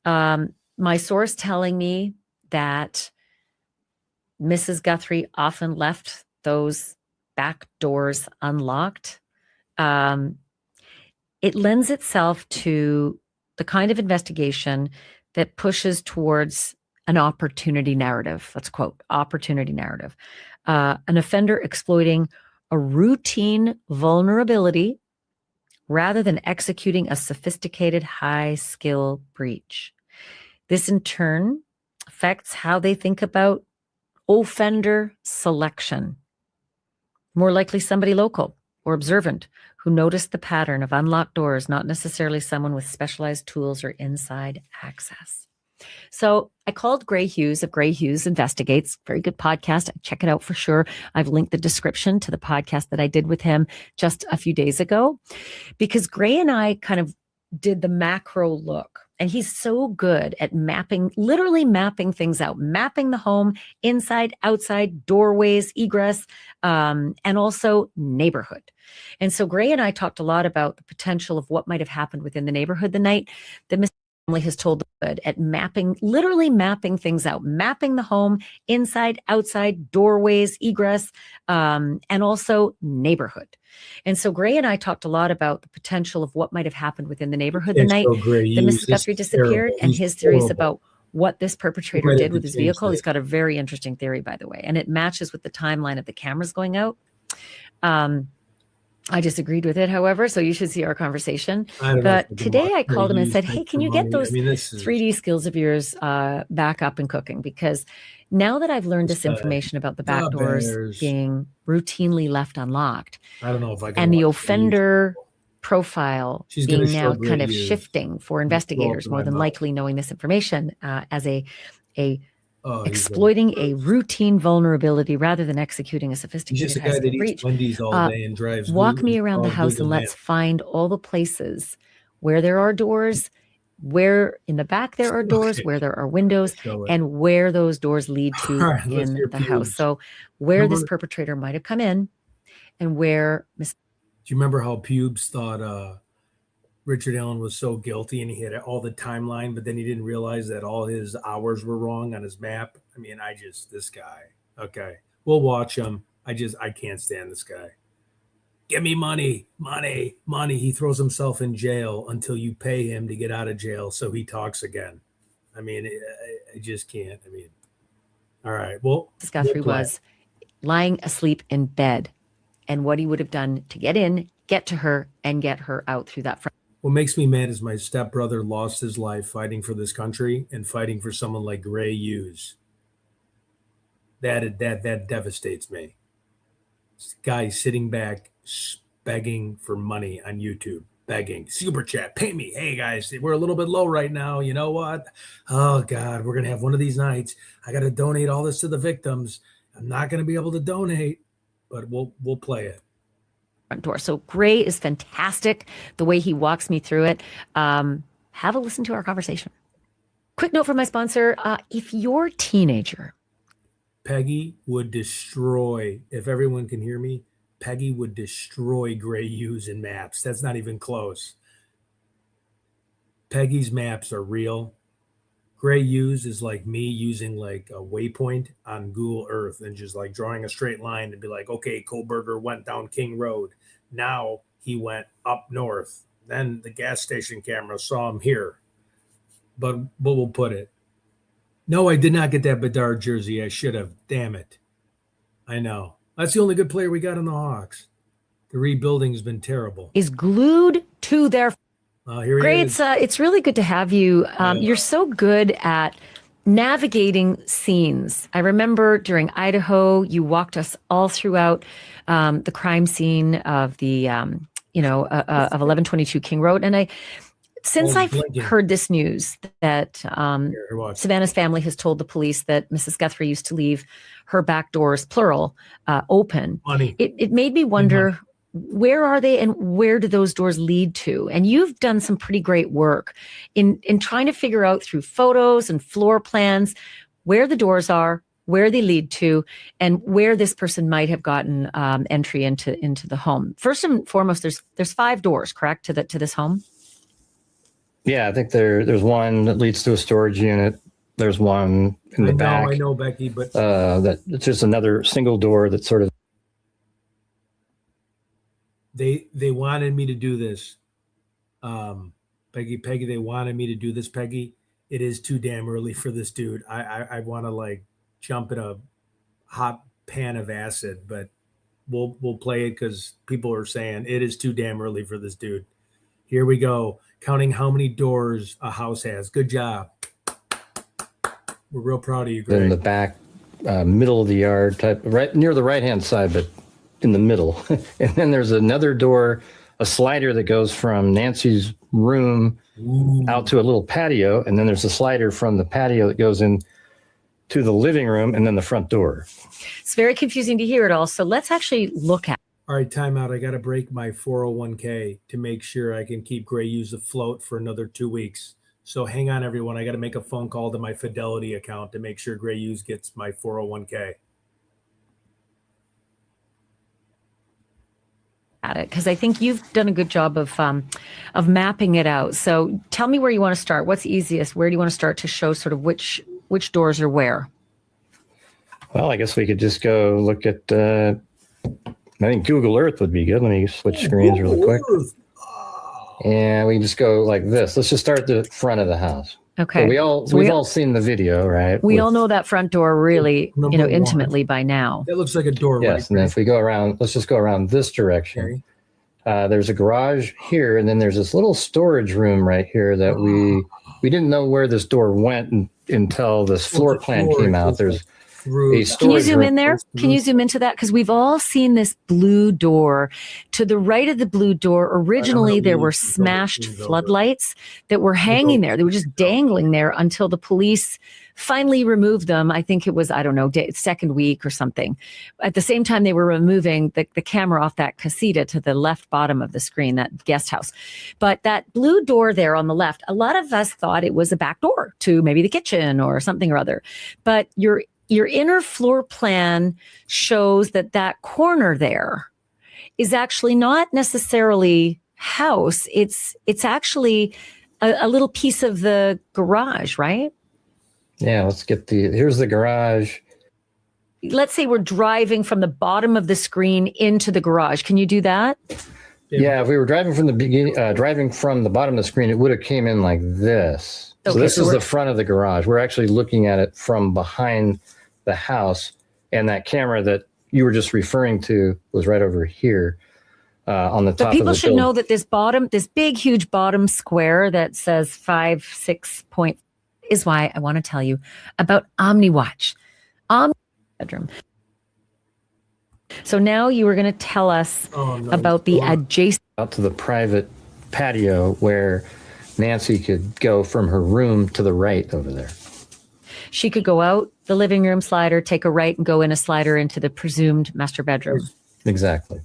My source telling me that Mrs. Guthrie often left those back doors unlocked. It lends itself to the kind of investigation that pushes towards an opportunity narrative. Let's quote, opportunity narrative. An offender exploiting a routine vulnerability rather than executing a sophisticated high-skill breach. This in turn affects how they think about offender selection. More likely somebody local or observant who noticed the pattern of unlocked doors, not necessarily someone with specialized tools or inside access. So I called Gray Hughes of Gray Hughes Investigates. Very good podcast. Check it out for sure. I've linked the description to the podcast that I did with him just a few days ago, because Gray and I kind of did the macro look. And he's so good at literally mapping things out, mapping the home inside, outside, doorways, egress, and also neighborhood. And so Gray and I talked a lot about the potential of what might have happened within the neighborhood the night that Mr. Family has told the good at literally mapping things out, mapping the home inside, outside, doorways, egress, and also neighborhood. And so Gray and I talked a lot about the potential of what might have happened within the neighborhood the night that Mrs. Guthrie disappeared, and his theories about what this perpetrator did with his vehicle. He's got a very interesting theory, by the way, and it matches with the timeline of the cameras going out. I disagreed with it, however, so you should see our conversation. I don't know But if I can today watch I called him and Use said, Thanks hey, for can you get Money. those I mean, this is 3D skills of yours back up and cooking? Because now that I've learned this information about the back doors Bears. being routinely left unlocked, I don't know if I can. and the watch offender profile She's gonna being show now great kind of use. shifting for I'm gonna throw up investigators, in more my than mouth. likely knowing this information as a Oh, he's exploiting a routine vulnerability rather than executing a He's sophisticated just a guy high-skill that eats breach. Wendy's all day and drives. Walk Google, me around the house Google and let's Maps. find all the places where there are doors, where in the back there are doors, where there are windows, Show it. and where those doors lead to All right, let's in hear the house. pubes. So where this Remember- perpetrator might have come in and where Miss. Do you remember how Pubes thought Richard Allen was so guilty and he had all the timeline, but then he didn't realize that all his hours were wrong on his map? I mean, this guy. Okay, we'll watch him. I can't stand this guy. Give me money, money, money. He throws himself in jail until you pay him to get out of jail so he talks again. I mean, I just can't. I mean, all right. Well, Mrs. Guthrie was lying asleep in bed, and what he would have done to get in, get to her, and get her out through that front. What makes me mad is my stepbrother lost his life fighting for this country and fighting for someone like Gray Hughes. That devastates me. This guy sitting back begging for money on YouTube, begging, super chat, pay me. Hey guys, we're a little bit low right now. You know what? Oh God, we're gonna have one of these nights. I got to donate all this to the victims. I'm not gonna be able to donate, but we'll play it. Front door. So Gray is fantastic the way he walks me through it. Have a listen to our conversation. Quick note from my sponsor. If your teenager, Peggy would destroy, if everyone can hear me, Peggy would destroy Gray Hughes in maps. That's not even close. Peggy's maps are real. Gray Hughes is like me using like a waypoint on Google Earth and just like drawing a straight line and be like, okay, Kohlberger went down King Road. Now he went up north. Then the gas station camera saw him here. But we'll put it. No, I did not get that Bedard jersey. I should have. Damn it. I know. That's the only good player we got in the Hawks. The rebuilding has been terrible. is glued to their. Here he Gray, is. it's really good to have you. You're so good at navigating scenes. I remember during Idaho, you walked us all throughout the crime scene of the of 1122 King Road, and since I've heard this news that Savannah's family has told the police that Mrs. Guthrie used to leave her back doors, plural, open, it made me wonder, where are they and where do those doors lead to? And you've done some pretty great work in trying to figure out through photos and floor plans where the doors are, where they lead to, and where this person might have gotten entry into the home. First and foremost, there's 5 doors, correct, to this home? Yeah, I think there's one that leads to a storage unit. There's one in the back. I know, Becky, but that it's just another single door that sort of. They wanted me to do this. Peggy, they wanted me to do this, Peggy. It is too damn early for this dude. I want to like jump in a hot pan of acid, but we'll play it because people are saying it is too damn early for this dude. Here we go. Counting how many doors a house has. Good job. We're real proud of you, Greg. In the back, middle of the yard type, right near the right-hand side, but in the middle. And then there's another door, a slider that goes from Nancy's room out to a little patio. And then there's a slider from the patio that goes in to the living room and then the front door. It's very confusing to hear it all. So let's actually look at. All right, time out. I got to break my 401k to make sure I can keep Gray Hughes afloat for another 2 weeks. So hang on, everyone. I got to make a phone call to my Fidelity account to make sure Gray Hughes gets my 401k. At it, because I think you've done a good job of mapping it out. So tell me where you want to start. What's easiest? Where do you want to start to show sort of which doors are where? Well, I guess we could just go look at. I think Google Earth would be good. Let me switch screens really quick. And we can just go like this. Let's just start at the front of the house. Okay. So we've all seen the video, right? We all know that front door really, Number one. intimately by now. That looks like a door, Yes, right? and then if we go around, let's just go around this direction. Okay. There's a garage here, and then there's this little storage room right here that we didn't know where this door went until this floor plan came out. There's a storage Can you zoom room. in there? Can you zoom into that? Because we've all seen this blue door. To the right of the blue door, originally there were smashed floodlights that were hanging there. They were just dangling there until the police finally removed them. I think it was, I don't know, second week or something. At the same time, they were removing the camera off that casita to the left bottom of the screen, that guest house. But that blue door there on the left, a lot of us thought it was a back door to maybe the kitchen or something or other. But your inner floor plan shows that corner there is actually not necessarily house. It's actually a little piece of the garage, right? Yeah, let's get here's the garage. Let's say we're driving from the bottom of the screen into the garage. Can you do that? Yeah, if we were driving from the beginning, driving from the bottom of the screen, it would have came in like this. So Okay, this so is we're- the front of the garage. We're actually looking at it from behind the house, and that camera that you were just referring to was right over here on the top. But people of the should know that this big, huge bottom square that says 5-6 point is why I want to tell you about OmniWatch. Bedroom. So now you were going to tell us about the adjacent out to the private patio where Nancy could go from her room to the right over there. She could go out the living room slider, take a right, and go in a slider into the presumed master bedroom. Exactly.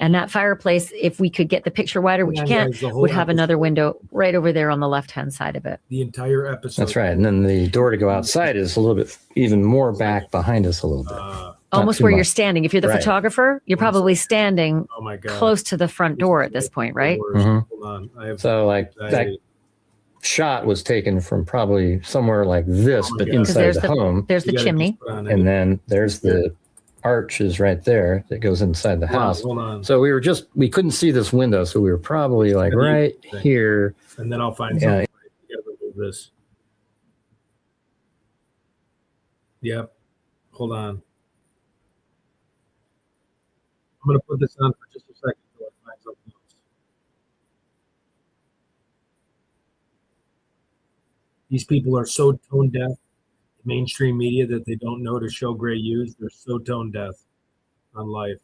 And that fireplace, if we could get the picture wider, which you can't, would have another window right over there on the left-hand side of it. The entire episode. That's right. And then the door to go outside is a little bit even more back behind us a little bit. Almost where you're standing. If you're the Right. photographer, you're probably standing my God. close to the front door at this point, right? Mhm. Hold on. I have So like that shot was taken from probably somewhere like this, but God. inside There's the home. There's the You gotta chimney. just put on And then there's the arches right there that goes inside the Hold on, house. hold on. So we couldn't see this window, so we were probably like right here. And then I'll find Yeah. something. You gotta remove this. Yep. Hold on. I'm gonna put this on for just a second until I find something else. These people are so tone deaf, mainstream media, that they don't know to show gray hues. They're so tone deaf on life.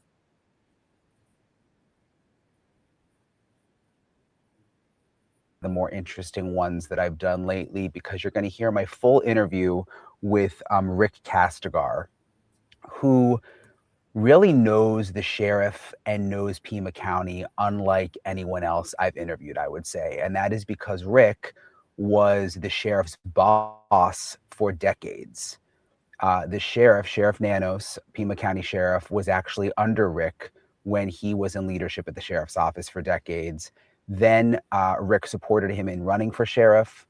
The more interesting ones that I've done lately, because you're going to hear my full interview with Rick Castigar, who really knows the sheriff and knows Pima County unlike anyone else I've interviewed, I would say. And that is because Rick was the sheriff's boss for decades. The Sheriff Nanos, Pima County Sheriff, was actually under Rick when he was in leadership at the sheriff's office for decades. Then Rick supported him in running for sheriff.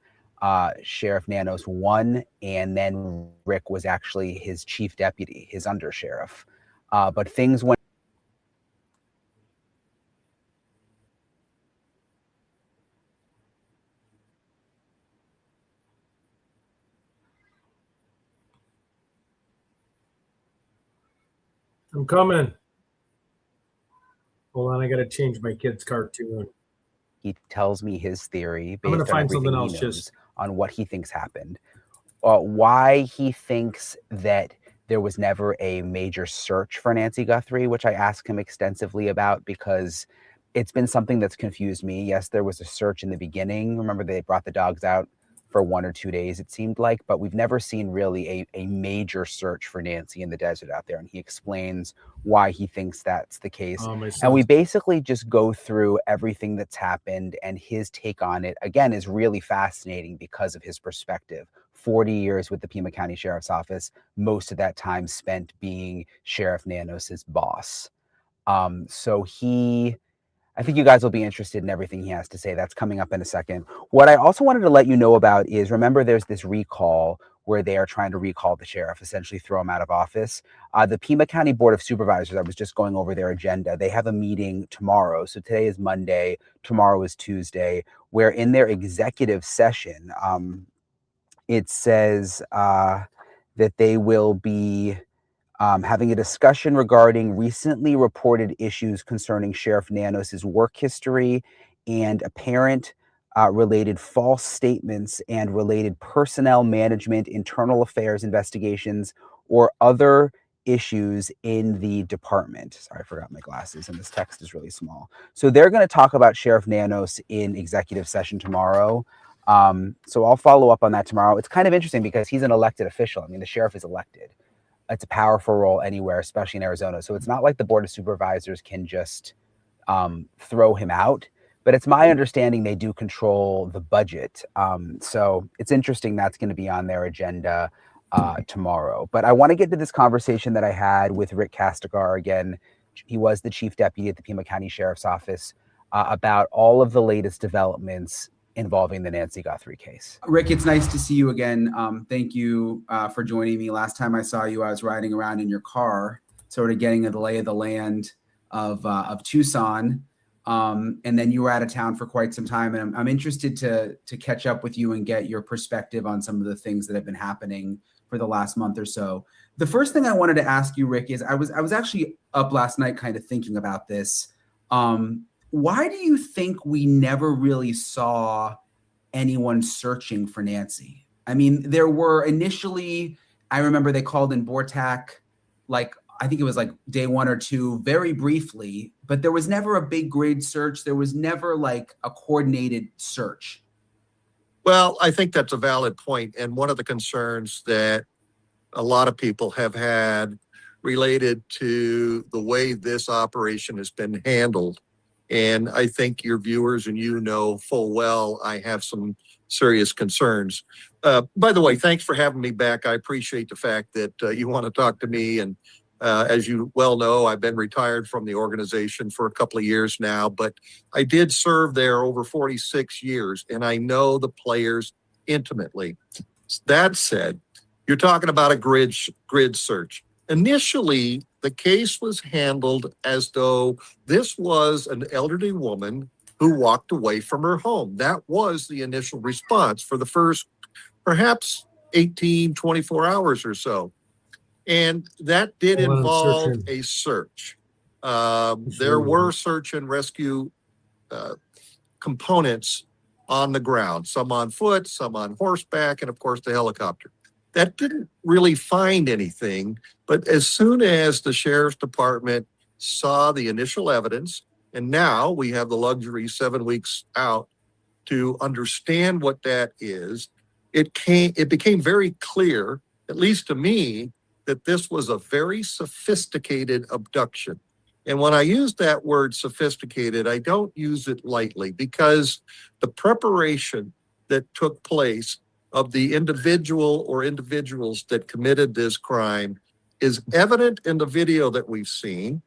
Sheriff Nanos won, and then Rick was actually his chief deputy, his under sheriff. But things went. I'm coming. Hold on, I gotta change my kid's cartoon. He tells me his theory I'm gonna based on find everything something he else, knows just- on what he thinks happened. Why he thinks that there was never a major search for Nancy Guthrie, which I asked him extensively about because it's been something that's confused me. Yes, there was a search in the beginning. Remember, they brought the dogs out for 1 or 2 days, it seemed like, but we've never seen really a major search for Nancy in the desert out there. And he explains why he thinks that's the case. Oh, my And we son's- basically just go through everything that's happened, and his take on it, again, is really fascinating because of his perspective. 40 years with the Pima County Sheriff's Office, most of that time spent being Sheriff Nanos' boss. I think you guys will be interested in everything he has to say. That's coming up in a second. What I also wanted to let you know about is, remember, there's this recall where they are trying to recall the sheriff, essentially throw him out of office. The Pima County Board of Supervisors, I was just going over their agenda. They have a meeting tomorrow. So today is Monday, tomorrow is Tuesday, where in their executive session, it says that they will be having a discussion regarding recently reported issues concerning Sheriff Nanos's work history and apparent related false statements and related personnel management, internal affairs investigations, or other issues in the department. Sorry, I forgot my glasses and this text is really small. So they're going to talk about Sheriff Nanos in executive session tomorrow. So I'll follow up on that tomorrow. It's kind of interesting because he's an elected official. I mean, the sheriff is elected. It's a powerful role anywhere, especially in Arizona. So it's not like the Board of Supervisors can just throw him out. But it's my understanding they do control the budget. So it's interesting that's going to be on their agenda tomorrow. But I want to get to this conversation that I had with Rick Castigar again. He was the chief deputy at the Pima County Sheriff's Office about all of the latest developments involving the Nancy Guthrie case. Rick, it's nice to see you again. Thank you for joining me. Last time I saw you, I was riding around in your car, sort of getting a lay of the land of Tucson. And then you were out of town for quite some time. And I'm interested to catch up with you and get your perspective on some of the things that have been happening for the last month or so. The first thing I wanted to ask you, Rick, is I was actually up last night kind of thinking about this. Why do you think we never really saw anyone searching for Nancy? I mean, there were initially, I remember they called in Bortak, like, I think it was like day 1 or 2, very briefly, but there was never a big grid search. There was never like a coordinated search. Well, I think that's a valid point. And one of the concerns that a lot of people have had related to the way this operation has been handled. And I think your viewers and you know full well I have some serious concerns. By the way, thanks for having me back. I appreciate the fact that you want to talk to me. And as you well know, I've been retired from the organization for a couple of years now, but I did serve there over 46 years, and I know the players intimately. That said, you're talking about a grid search. Initially, the case was handled as though this was an elderly woman who walked away from her home. That was the initial response for the first perhaps 18, 24 hours or so. And that did involve a search. There were search and rescue components on the ground, some on foot, some on horseback, and of course the helicopter. That didn't really find anything, but as soon as the sheriff's department saw the initial evidence, and now we have the luxury 7 weeks out to understand what that is, it became very clear, at least to me, that this was a very sophisticated abduction. And when I use that word sophisticated, I don't use it lightly, because the preparation that took place of the individual or individuals that committed this crime is evident in the video that we've seen.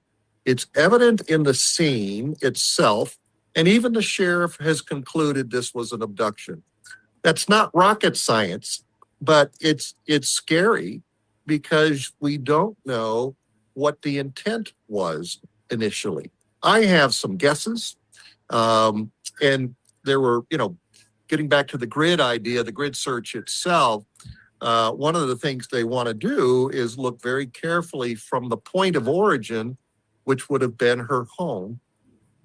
It's evident in the scene itself. And even the sheriff has concluded this was an abduction. That's not rocket science, but it's scary, because we don't know what the intent was initially. I have some guesses. And there were, getting back to the grid idea, the grid search itself, one of the things they want to do is look very carefully from the point of origin, which would have been her home,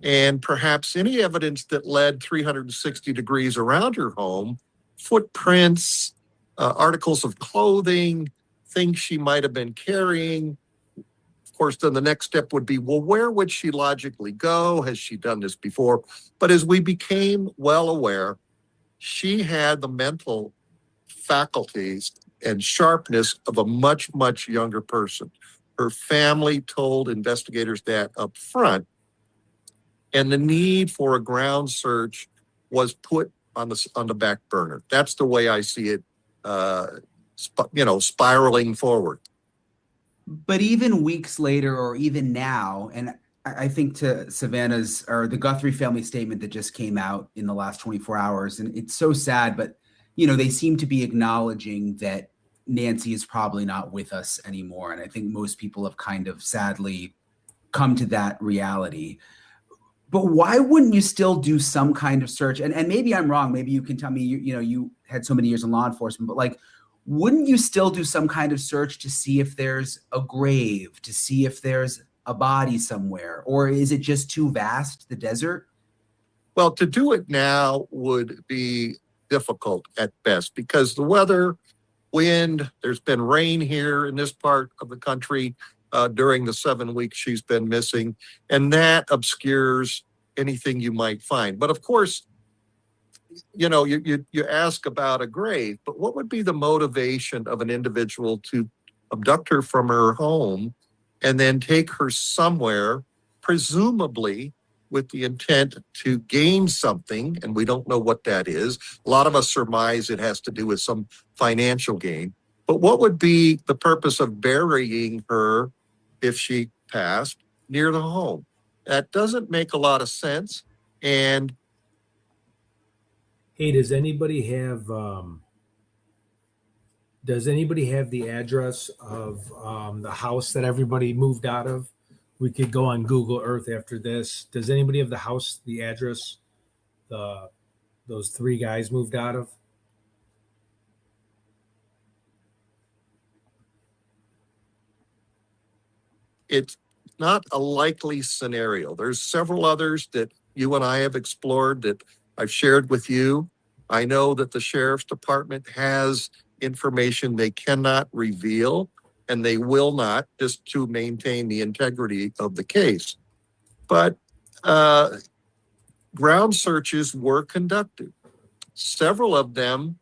and perhaps any evidence that led 360 degrees around her home, footprints, articles of clothing, things she might have been carrying. Of course, then the next step would be, well, where would she logically go? Has she done this before? But as we became well aware, she had the mental faculties and sharpness of a much, much younger person. Her family told investigators that up front, and the need for a ground search was put on the back burner. That's the way I see it, spiraling forward. But even weeks later, or even now, and I think to Savannah's or the Guthrie family statement that just came out in the last 24 hours, and it's so sad, but they seem to be acknowledging that Nancy is probably not with us anymore. And I think most people have kind of sadly come to that reality. But why wouldn't you still do some kind of search? And maybe I'm wrong. Maybe you can tell me, you had so many years in law enforcement, but like, wouldn't you still do some kind of search to see if there's a grave, to see if there's a body somewhere? Or is it just too vast, the desert? Well, to do it now would be difficult at best because the weather, wind, there's been rain here in this part of the country during the 7 weeks she's been missing, and that obscures anything you might find. But of course, you ask about a grave, but what would be the motivation of an individual to abduct her from her home and then take her somewhere, presumably with the intent to gain something, and we don't know what that is. A lot of us surmise it has to do with some financial gain. But what would be the purpose of burying her if she passed near the home? That doesn't make a lot of sense. And hey, does anybody have the address of the house that everybody moved out of? We could go on Google Earth after this. Does anybody have the house, the address, those three guys moved out of? It's not a likely scenario. There's several others that you and I have explored that I've shared with you. I know that the sheriff's department has information they cannot reveal, and they will not, just to maintain the integrity of the case. But ground searches were conducted, several of them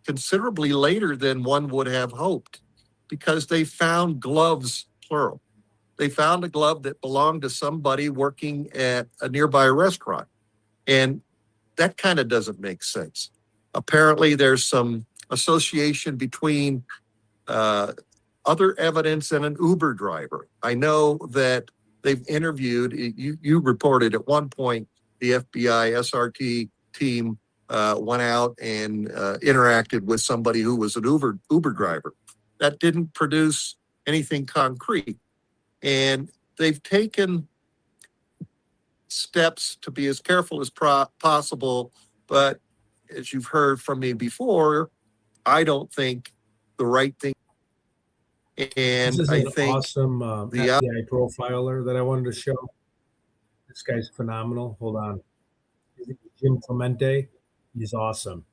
considerably later than one would have hoped, because they found gloves, plural. They found a glove that belonged to somebody working at a nearby restaurant. And that kind of doesn't make sense. Apparently, there's some association between other evidence and an Uber driver. I know that they've interviewed, you reported at one point, the FBI SRT team went out and interacted with somebody who was an Uber driver. That didn't produce anything concrete. And they've taken steps to be as careful as possible. But as you've heard from me before, I don't think the right thing. And This is I an think awesome FBI profiler that I wanted to show. This guy's phenomenal. Hold on. Jim Clemente. He's awesome.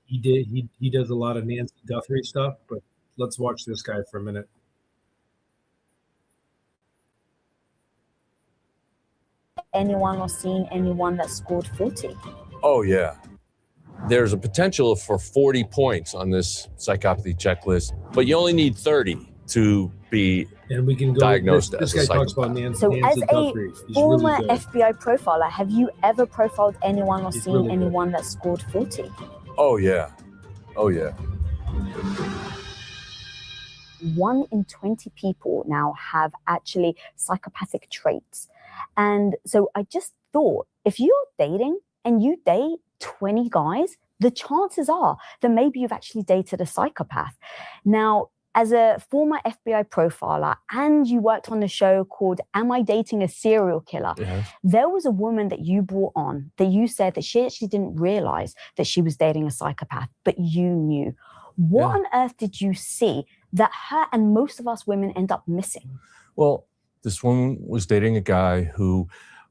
He does a lot of Nancy Guthrie stuff, but let's watch this guy for a minute. Anyone or seen anyone that scored 40? Oh, yeah. There's a potential for 40 points on this psychopathy checklist, but you only need 30 to be diagnosed as a psychopath. So as a former FBI profiler, have you ever profiled anyone or seen anyone that scored 40? Oh, yeah. Oh, yeah. 1 in 20 people now have actually psychopathic traits. And so I just thought, if you're dating and you date 20 guys, the chances are that maybe you've actually dated a psychopath. Now, as a former FBI profiler, and you worked on a show called Am I Dating a Serial Killer? Yes. There was a woman that you brought on that you said that she actually didn't realize that she was dating a psychopath, but you knew. What on earth did you see that her and most of us women end up missing? Well, this woman was dating a guy who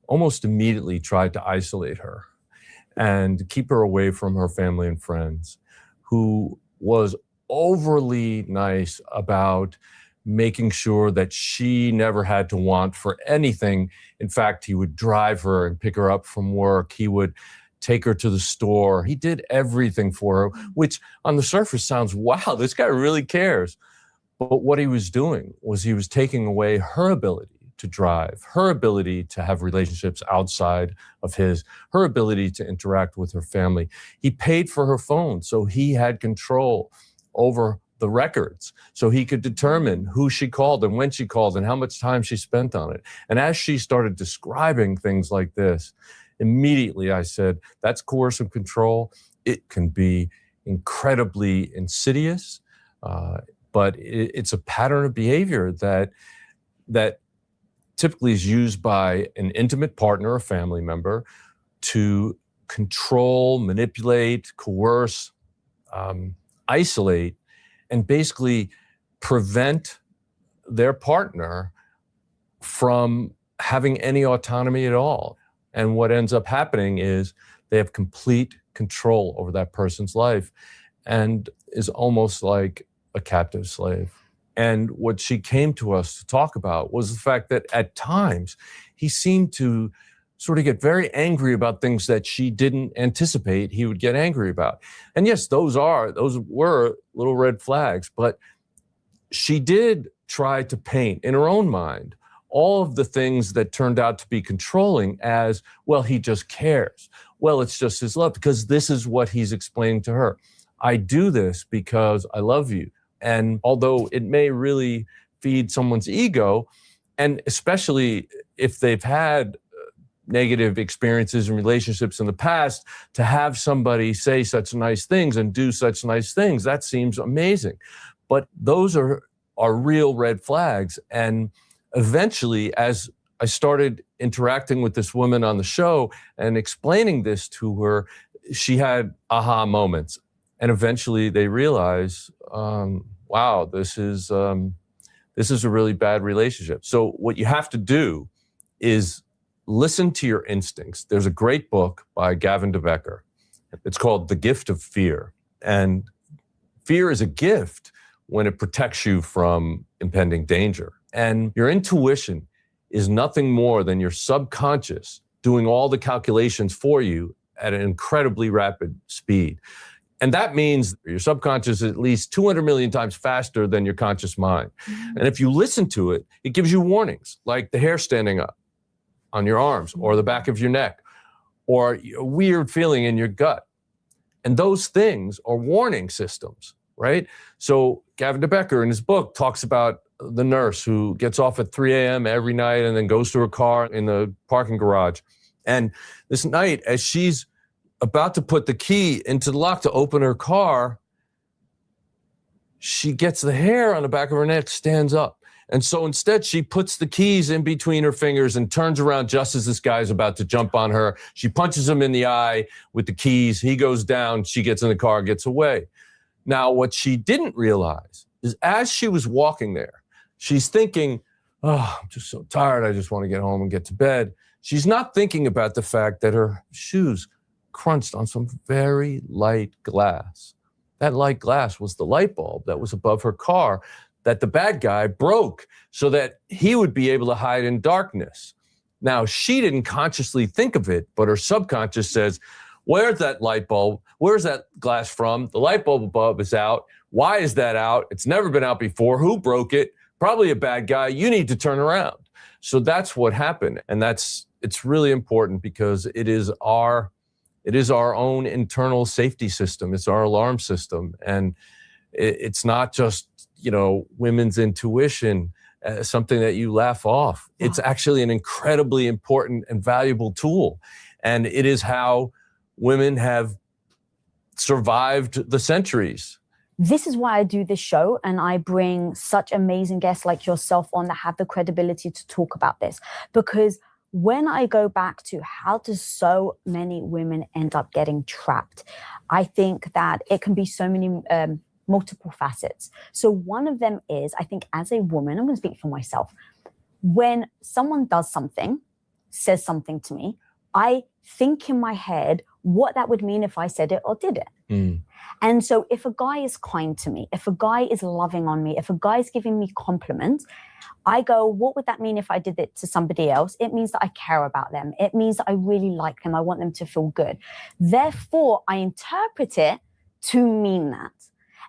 almost immediately tried to isolate her and keep her away from her family and friends, who was overly nice about making sure that she never had to want for anything. In fact, he would drive her and pick her up from work. He would take her to the store. He did everything for her, which on the surface sounds, wow, this guy really cares. But what he was doing was he was taking away her ability to drive, her ability to have relationships outside of his, her ability to interact with her family. He paid for her phone, so he had control over the records, so he could determine who she called and when she called and how much time she spent on it. And as she started describing things like this, immediately I said, that's coercive control. It can be incredibly insidious. But it's a pattern of behavior that typically is used by an intimate partner or family member to control, manipulate, coerce, isolate, and basically prevent their partner from having any autonomy at all. And what ends up happening is they have complete control over that person's life and is almost like a captive slave. And what she came to us to talk about was the fact that at times he seemed to sort of get very angry about things that she didn't anticipate he would get angry about. And yes, those were little red flags, but she did try to paint in her own mind all of the things that turned out to be controlling as, well, he just cares. Well, it's just his love, because this is what he's explaining to her. I do this because I love you. And although it may really feed someone's ego, and especially if they've had negative experiences and relationships in the past, to have somebody say such nice things and do such nice things, that seems amazing. But those are real red flags. And eventually, as I started interacting with this woman on the show and explaining this to her, she had aha moments. And eventually they realize, wow, this is a really bad relationship. So what you have to do is listen to your instincts. There's a great book by Gavin de Becker. It's called The Gift of Fear. And fear is a gift when it protects you from impending danger. And your intuition is nothing more than your subconscious doing all the calculations for you at an incredibly rapid speed. And that means your subconscious is at least 200 million times faster than your conscious mind. Mm-hmm. And if you listen to it, it gives you warnings, like the hair standing up on your arms or the back of your neck, or a weird feeling in your gut. And those things are warning systems, right? So Gavin de Becker in his book talks about the nurse who gets off at 3 a.m. every night and then goes to her car in the parking garage. And this night, as she's about to put the key into the lock to open her car, she gets the hair on the back of her neck, stands up. And so instead, she puts the keys in between her fingers and turns around just as this guy's about to jump on her. She punches him in the eye with the keys. He goes down. She gets in the car, gets away. Now, what she didn't realize is as she was walking there, she's thinking, oh, I'm just so tired. I just want to get home and get to bed. She's not thinking about the fact that her shoes crunched on some very light glass. That light glass was the light bulb that was above her car that the bad guy broke so that he would be able to hide in darkness. Now, she didn't consciously think of it, but her subconscious says, where's that light bulb? Where's that glass from? The light bulb above is out. Why is that out? It's never been out before. Who broke it? Probably a bad guy. You need to turn around. So that's what happened. And it's really important because it is our own internal safety system. It's our alarm system. And it's not just, women's intuition, something that you laugh off. It's actually an incredibly important and valuable tool. And it is how women have survived the centuries. This is why I do this show, and I bring such amazing guests like yourself on that have the credibility to talk about this. Because when I go back to how do so many women end up getting trapped, I think that it can be so many multiple facets. So one of them is, I think as a woman, I'm going to speak for myself, when someone does something, says something to me, I think in my head what that would mean if I said it or did it. Mm. And so if a guy is kind to me, if a guy is loving on me, if a guy is giving me compliments, I go, what would that mean if I did it to somebody else? It means that I care about them. It means that I really like them. I want them to feel good. Therefore, I interpret it to mean that.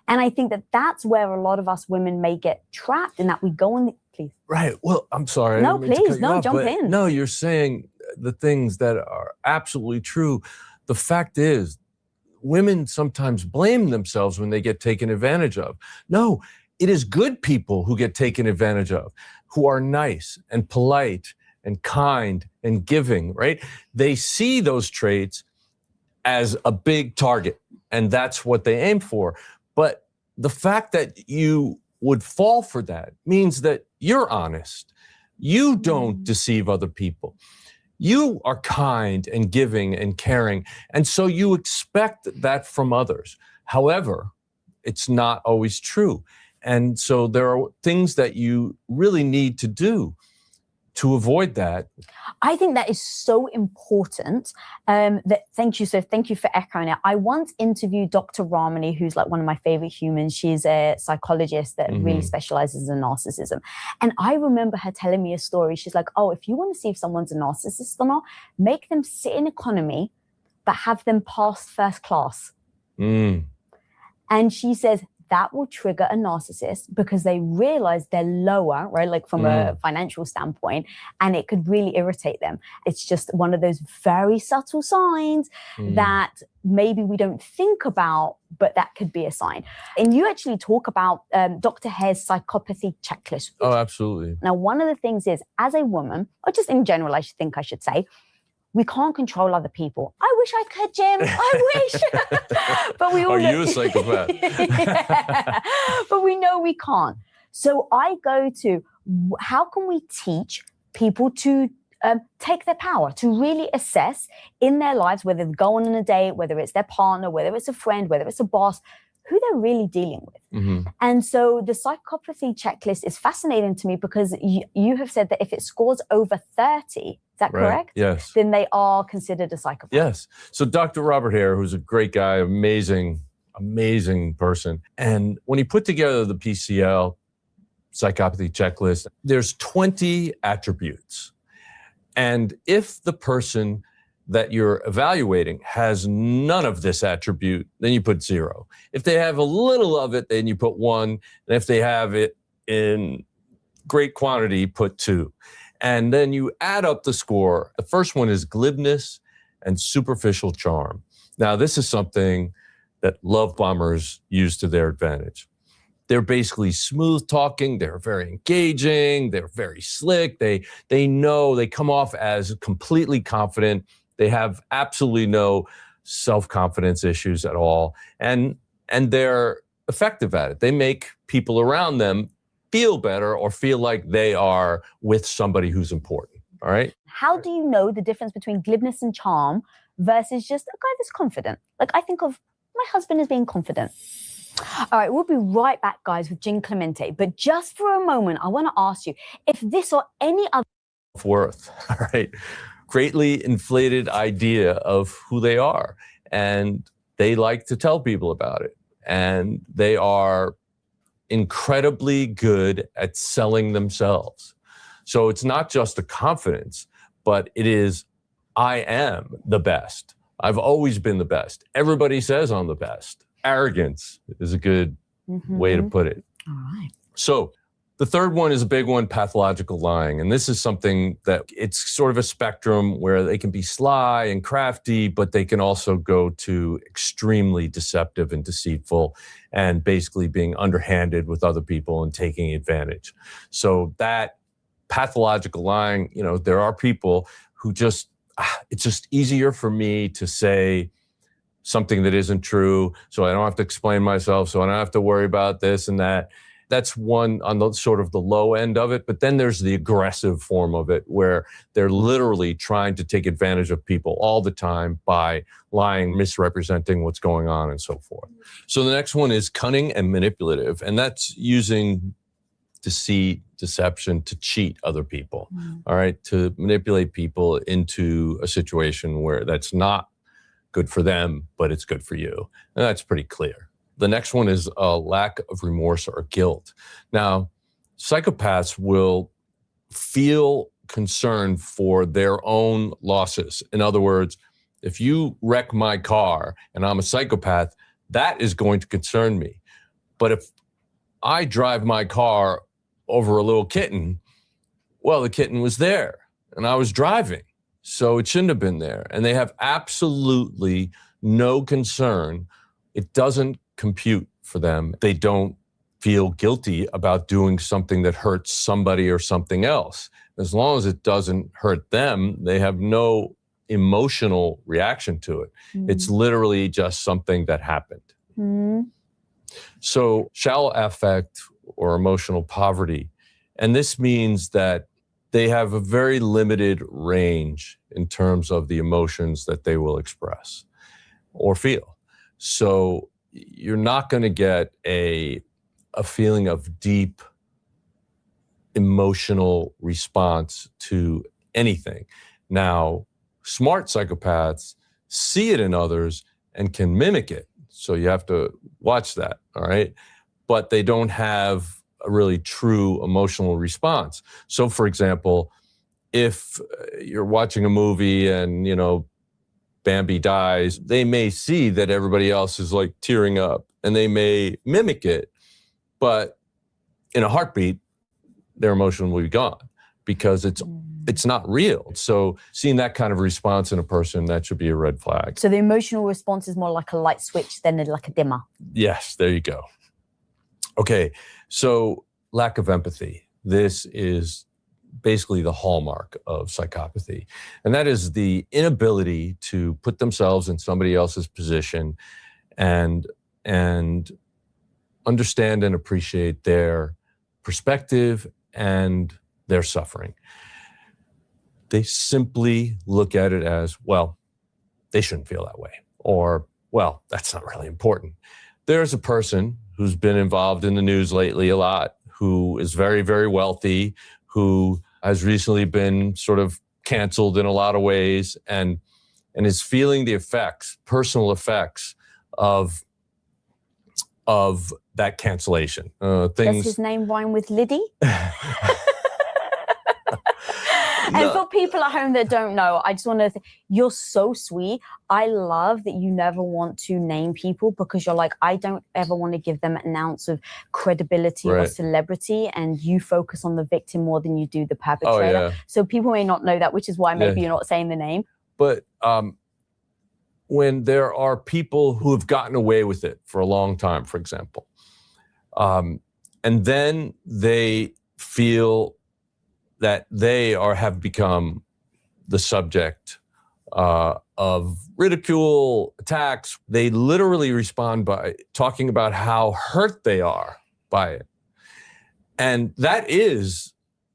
And I think that that's where a lot of us women may get trapped in that we go on please. Right. Well, I'm sorry. No, please. No, jump in. No, you're saying the things that are absolutely true. The fact is, women sometimes blame themselves when they get taken advantage of. No, it is good people who get taken advantage of, who are nice and polite and kind and giving, right? They see those traits as a big target, and that's what they aim for. But the fact that you would fall for that means that you're honest. You don't deceive other people. You are kind and giving and caring. And so you expect that from others. However, it's not always true. And so there are things that you really need to do to avoid that. I think that is so important. Thank you for echoing it. I once interviewed Dr. Ramani, who's like one of my favorite humans. She's a psychologist that really specializes in narcissism. And I remember her telling me a story. She's like, oh, if you want to see if someone's a narcissist or not, make them sit in economy, but have them pass first class. And she says, that will trigger a narcissist because they realize they're lower, right? Like from a financial standpoint, and it could really irritate them. It's just one of those very subtle signs that maybe we don't think about, but that could be a sign. And you actually talk about Dr. Hare's psychopathy checklist. Oh, absolutely. Now, one of the things is, as a woman, or just in general, I should say, we can't control other people. I wish I could, Jim. I wish. But we all Are know. you a psychopath? Yeah. But we know we can't. So I go to, how can we teach people to take their power, to really assess in their lives, whether they go on a date, whether it's their partner, whether it's a friend, whether it's a boss, who they're really dealing with. And so the psychopathy checklist is fascinating to me because you have said that if it scores over 30, is that correct? Yes. Then they are considered a psychopath. Yes. So Dr. Robert Hare, who's a great guy, amazing person. And when he put together the PCL psychopathy checklist, there's 20 attributes. And if the person that you're evaluating has none of this attribute, then you put 0. If they have a little of it, then you put 1. And if they have it in great quantity, put 2. And then you add up the score. The first one is glibness and superficial charm. Now, this is something that love bombers use to their advantage. They're basically smooth talking. They're very engaging. They're very slick. They know, they come off as completely confident. They have absolutely no self-confidence issues at all. And they're effective at it. They make people around them feel better or feel like they are with somebody who's important. All right. How do you know the difference between glibness and charm versus just a guy that's confident? Like, I think of my husband as being confident. All right, we'll be right back, guys, with Jim Clemente. But just for a moment, I want to ask you if this or any other worth, all right, greatly inflated idea of who they are. And they like to tell people about it. And they are incredibly good at selling themselves. So it's not just a confidence, but it is, I am the best. I've always been the best. Everybody says I'm the best. Arrogance is a good way to put it. All right. So the third one is a big one, pathological lying. And this is something that it's sort of a spectrum where they can be sly and crafty, but they can also go to extremely deceptive and deceitful and basically being underhanded with other people and taking advantage. So that pathological lying, you know, there are people who just, it's just easier for me to say something that isn't true, so I don't have to explain myself, so I don't have to worry about this and that. That's one on the sort of the low end of it. But then there's the aggressive form of it where they're literally trying to take advantage of people all the time by lying, misrepresenting what's going on and so forth. So the next one is cunning and manipulative. And that's using deceit, deception to cheat other people, all right, to manipulate people into a situation where that's not good for them, but it's good for you. And that's pretty clear. The next one is a lack of remorse or guilt. Now, psychopaths will feel concern for their own losses. In other words, if you wreck my car and I'm a psychopath, that is going to concern me. But if I drive my car over a little kitten, well, the kitten was there and I was driving, so it shouldn't have been there. And they have absolutely no concern. It doesn't compute for them. They don't feel guilty about doing something that hurts somebody or something else. As long as it doesn't hurt them, they have no emotional reaction to it. It's literally just something that happened. So shallow affect or emotional poverty. And this means that they have a very limited range in terms of the emotions that they will express or feel. So you're not going to get a feeling of deep emotional response to anything. Now, smart psychopaths see it in others and can mimic it. So you have to watch that, all right? But they don't have a really true emotional response. So, for example, if you're watching a movie and, Bambi dies, they may see that everybody else is like tearing up and they may mimic it, but in a heartbeat, their emotion will be gone because it's not real. So seeing that kind of response in a person, that should be a red flag. So the emotional response is more like a light switch than like a dimmer. Yes, there you go. Okay, so lack of empathy. This is basically the hallmark of psychopathy. And that is the inability to put themselves in somebody else's position and understand and appreciate their perspective and their suffering. They simply look at it as, well, they shouldn't feel that way. Or, well, that's not really important. There's a person who's been involved in the news lately a lot, who is very, very wealthy, who has recently been sort of canceled in a lot of ways and is feeling the effects, personal effects of that cancellation. Does his name rhyme with Liddy? And for people at home that don't know, I just want to you're so sweet. I love that you never want to name people because you're like, I don't ever want to give them an ounce of credibility or celebrity, and you focus on the victim more than you do the perpetrator. Oh, yeah. So people may not know that, which is why maybe you're not saying the name. But when there are people who have gotten away with it for a long time, for example, and then they feel that they have become the subject of ridicule, attacks. They literally respond by talking about how hurt they are by it. And that is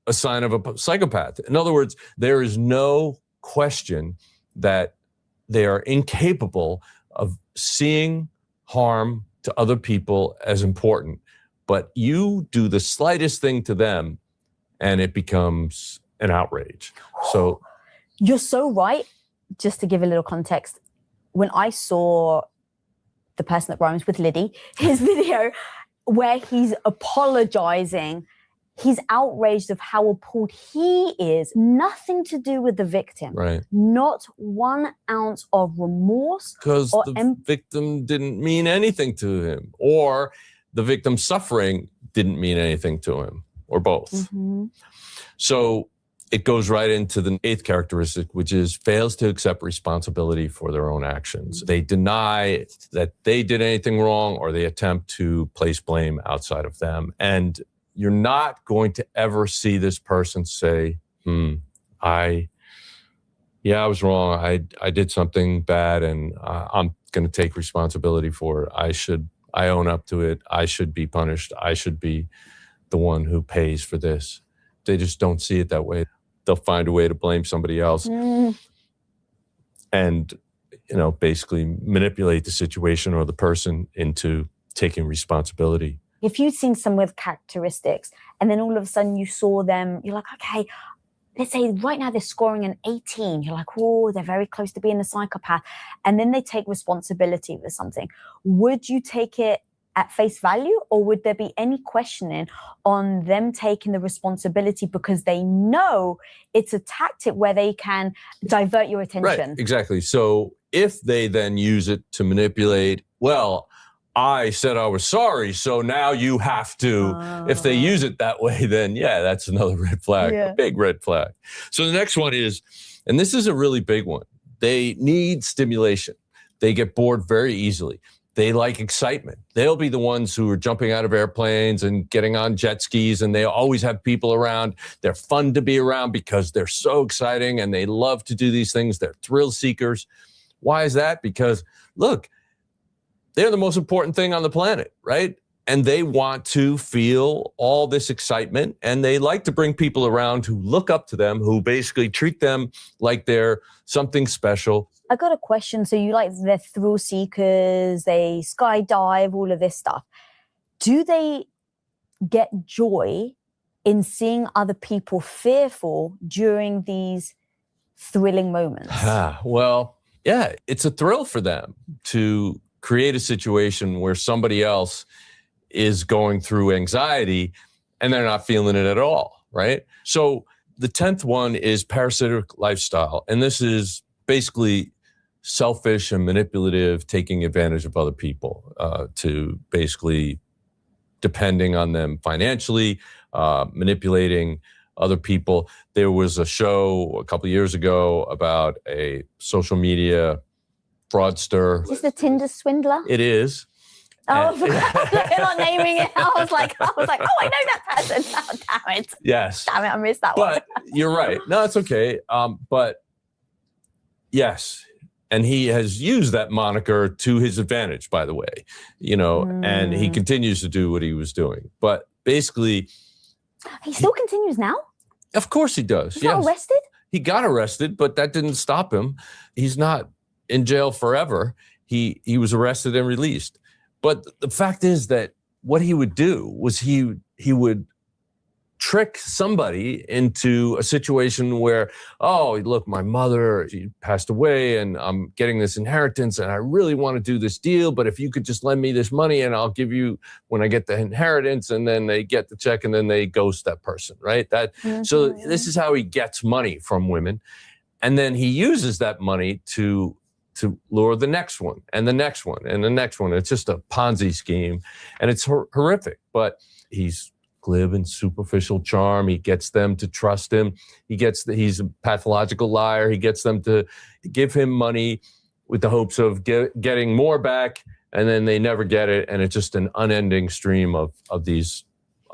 a sign of a psychopath. In other words, there is no question that they are incapable of seeing harm to other people as important. But you do the slightest thing to them, and it becomes an outrage. So you're so right. Just to give a little context, when I saw the person that rhymes with Liddy, his video where he's apologizing, he's outraged of how appalled he is. Nothing to do with the victim. Right. Not 1 ounce of remorse. Because the victim didn't mean anything to him, or the victim's suffering didn't mean anything to him, or both. Mm-hmm. So it goes right into the 8th characteristic, which is fails to accept responsibility for their own actions. Mm-hmm. They deny that they did anything wrong, or they attempt to place blame outside of them. And you're not going to ever see this person say, I was wrong. I did something bad, and I'm going to take responsibility for it. I own up to it. I should be punished. I should be the one who pays for this. They just don't see it that way. They'll find a way to blame somebody else and, basically manipulate the situation or the person into taking responsibility. If you'd seen some with characteristics and then all of a sudden you saw them, you're like, okay, let's say right now they're scoring an 18. You're like, oh, they're very close to being a psychopath. And then they take responsibility for something. Would you take it at face value, or would there be any questioning on them taking the responsibility because they know it's a tactic where they can divert your attention? Right, exactly. So if they then use it to manipulate, well, I said I was sorry, so now you have to. If they use it that way, then that's another red flag, a big red flag. So the next one is, and this is a really big one, they need stimulation. They get bored very easily. They like excitement. They'll be the ones who are jumping out of airplanes and getting on jet skis, and they always have people around. They're fun to be around because they're so exciting and they love to do these things. They're thrill seekers. Why is that? Because, look, they're the most important thing on the planet, right? And they want to feel all this excitement, and they like to bring people around who look up to them, who basically treat them like they're something special. I got a question. So you like the thrill seekers, they skydive, all of this stuff. Do they get joy in seeing other people fearful during these thrilling moments? Well, yeah, it's a thrill for them to create a situation where somebody else is going through anxiety and they're not feeling it at all, right? So the 10th one is parasitic lifestyle. And this is basically selfish and manipulative, taking advantage of other people, to basically depending on them financially, manipulating other people. There was a show a couple of years ago about a social media fraudster. Is this the Tinder swindler? It is. Oh, you're not naming it. I was like, oh, I know that person. Oh, damn it. Yes. Damn it, I missed that one. But you're right. No, it's okay. But yes. And he has used that moniker to his advantage, by the way, and he continues to do what he was doing. But basically, he still continues now? Of course he does. He's not arrested? He got arrested, but that didn't stop him. He's not in jail forever. He was arrested and released. But the fact is that what he would do was he would trick somebody into a situation where, oh, look, my mother, she passed away and I'm getting this inheritance and I really want to do this deal, but if you could just lend me this money and I'll give you when I get the inheritance, and then they get the check and then they ghost that person, right? So this is how he gets money from women. And then he uses that money to lure the next one and the next one and the next one. It's just a Ponzi scheme and it's horrific, but he's glib and superficial charm. He gets them to trust him. He's a pathological liar. He gets them to give him money with the hopes of getting more back, and then they never get it. And it's just an unending stream of these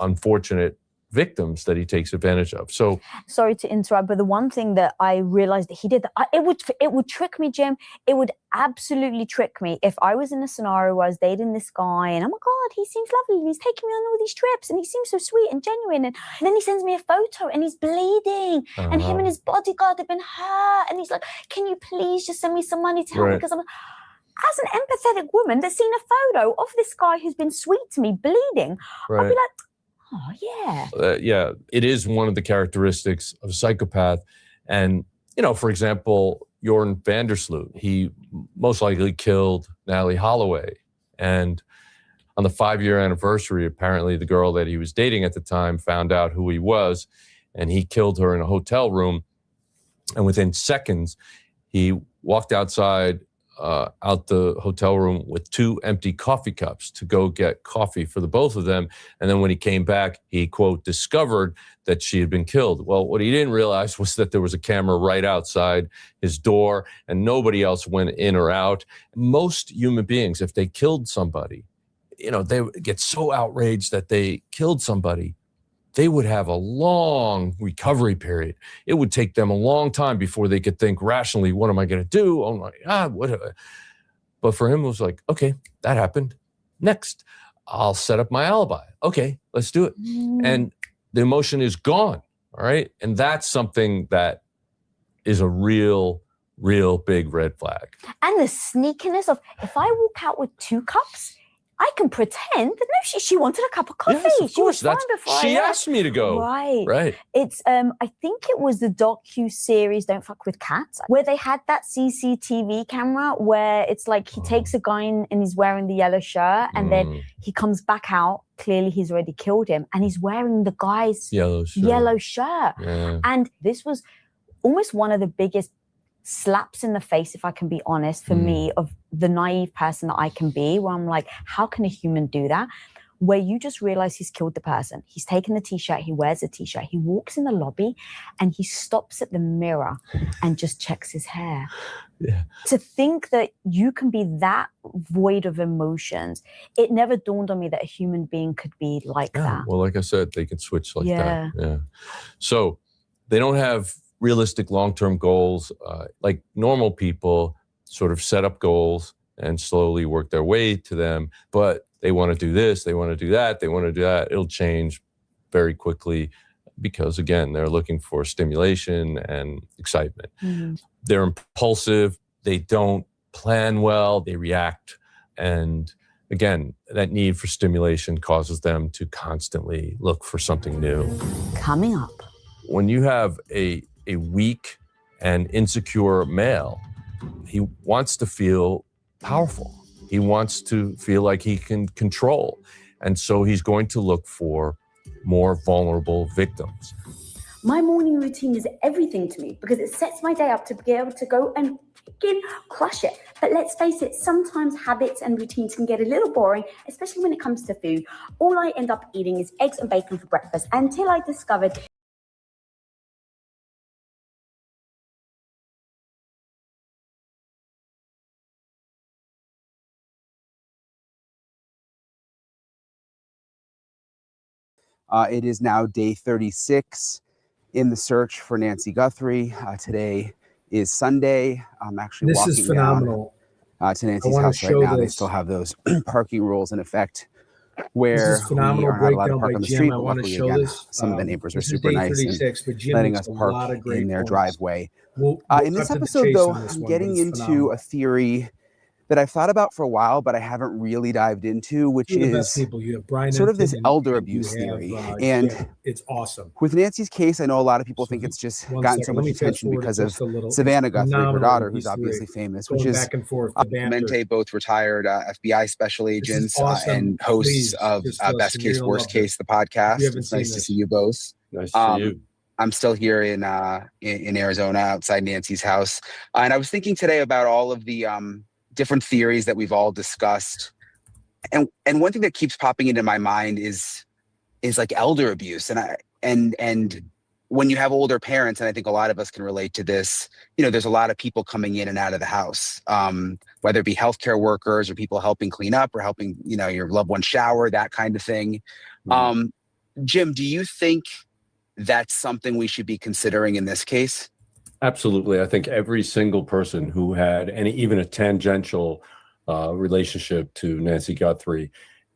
unfortunate victims that he takes advantage of. So sorry to interrupt, but the one thing that I realized that he did, it would trick me, Jim. It would absolutely trick me if I was in a scenario where I was dating this guy and, oh my God, he seems lovely. He's taking me on all these trips and he seems so sweet and genuine. And then he sends me a photo and he's bleeding and him and his bodyguard have been hurt. And he's like, can you please just send me some money to help me? Because I'm as an empathetic woman that's seen a photo of this guy who's been sweet to me bleeding, I'll be like, oh, yeah. It is one of the characteristics of a psychopath. And, for example, Jorn Vandersloot, he most likely killed Natalie Holloway. And on the 5-year anniversary, apparently the girl that he was dating at the time found out who he was, and he killed her in a hotel room. And within seconds, he walked outside out the hotel room with 2 empty coffee cups to go get coffee for the both of them. And then when he came back, he, quote, discovered that she had been killed. Well, what he didn't realize was that there was a camera right outside his door and nobody else went in or out. Most human beings, if they killed somebody, they would get so outraged that they killed somebody, they would have a long recovery period. It would take them a long time before they could think rationally, what am I going to do? Oh my God, what? But for him, it was like, okay, that happened. Next, I'll set up my alibi. Okay, let's do it. And the emotion is gone, all right? And that's something that is a real big red flag. And the sneakiness of, if I walk out with 2 cups, I can pretend that no, she wanted a cup of coffee. Yes, of she was course. fine before She I left. asked me to go. Right. It's I think it was the docu-series Don't Fuck with Cats, where they had that CCTV camera where it's like he takes a guy in and he's wearing the yellow shirt and then he comes back out. Clearly he's already killed him and he's wearing the guy's yellow shirt. Yeah. And this was almost one of the biggest slaps in the face, if I can be honest, for me, of the naive person that I can be, where I'm like, how can a human do that? Where you just realize he's killed the person. He's taken the t-shirt, he wears a t-shirt, he walks in the lobby and he stops at the mirror and just checks his hair. Yeah. To think that you can be that void of emotions, it never dawned on me that a human being could be like that. Well, like I said, they can switch like Yeah. that. Yeah. So they don't have realistic long-term goals. Like normal people sort of set up goals and slowly work their way to them. But they want to do this, they want to do that, they want to do that. It'll change very quickly because, again, they're looking for stimulation and excitement. Mm-hmm. They're impulsive. They don't plan well. They react. And again, that need for stimulation causes them to constantly look for something new. Coming up. When you have a weak and insecure male, he wants to feel powerful. He wants to feel like he can control. And so he's going to look for more vulnerable victims. My morning routine is everything to me because it sets my day up to be able to go and freaking crush it. But let's face it, sometimes habits and routines can get a little boring, especially when it comes to food. All I end up eating is eggs and bacon for breakfast until I discovered It is now day 36 in the search for Nancy Guthrie. Today is Sunday. I'm actually This walking is phenomenal. down to Nancy's wanna house right show now. They this. still have those parking rules in effect where This is we phenomenal are not allowed to breakdown park by on the Jim. street. I But want to luckily, show again, this. some of the neighbors are This is super day nice 36, but and Jim letting makes us a park lot of great in their points. driveway. We'll In this cut to the episode, chase though, on this I'm one, but getting it's into phenomenal. a theory that I've thought about for a while, but I haven't really dived into, which Two of the best is people. You have Brian sort of this Ensign elder and you abuse have, theory. Jim. And it's awesome. with Nancy's case, I know a lot of people think it's just One gotten second. so Let much me fast attention forward because it of just a little. Savannah It's Guthrie, her phenomenal daughter, in who's these obviously three. famous, Going which is back and forth. The banter. Clemente, both retired FBI special This is agents awesome. and hosts Please, of just listen. Best You're Case, gonna Worst love this. Case, the If you podcast. haven't It's seen nice to this. see you both. Nice to see you. I'm still here in Arizona outside Nancy's house. And I was thinking today about all of the different theories that we've all discussed. And one thing that keeps popping into my mind is like elder abuse. And when you have older parents, and I think a lot of us can relate to this, there's a lot of people coming in and out of the house, whether it be healthcare workers or people helping clean up or helping, your loved one shower, that kind of thing. Jim, do you think that's something we should be considering in this case? Absolutely. I think every single person who had even a tangential relationship to Nancy Guthrie,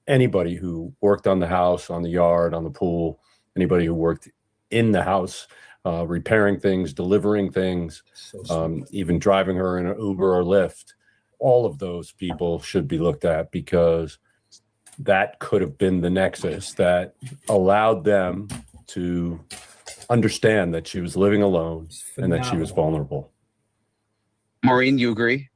anybody who worked on the house, on the yard, on the pool, anybody who worked in the house, repairing things, delivering things, even driving her in an Uber or Lyft, all of those people should be looked at because that could have been the nexus that allowed them to understand that she was living alone and that she was vulnerable. Maureen, you agree?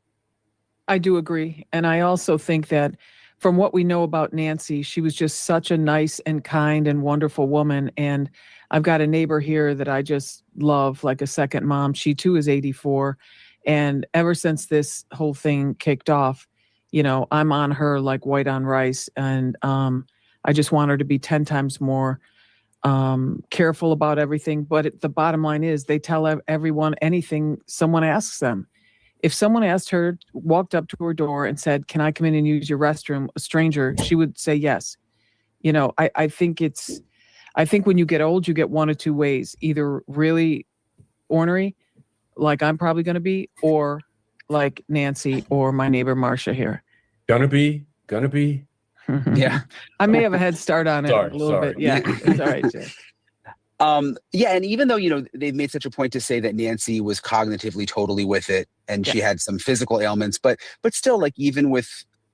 I do agree. And I also think that from what we know about Nancy, she was just such a nice and kind and wonderful woman. And I've got a neighbor here that I just love like a second mom. She too is 84. And ever since this whole thing kicked off, I'm on her like white on rice. And I just want her to be 10 times more careful about everything. But the bottom line is they tell everyone anything someone asks them. If someone walked up to her door and said, "Can I come in and use your restroom?" a stranger, she would say yes. I think when you get old, you get one of two ways, either really ornery, like I'm probably going to be, or like Nancy or my neighbor Marcia here. Gonna be. Yeah. I may have a head start on it a little bit. Yeah, it's all right, Jay. Yeah, and even though, they've made such a point to say that Nancy was cognitively totally with it and she had some physical ailments, but still, like, even with,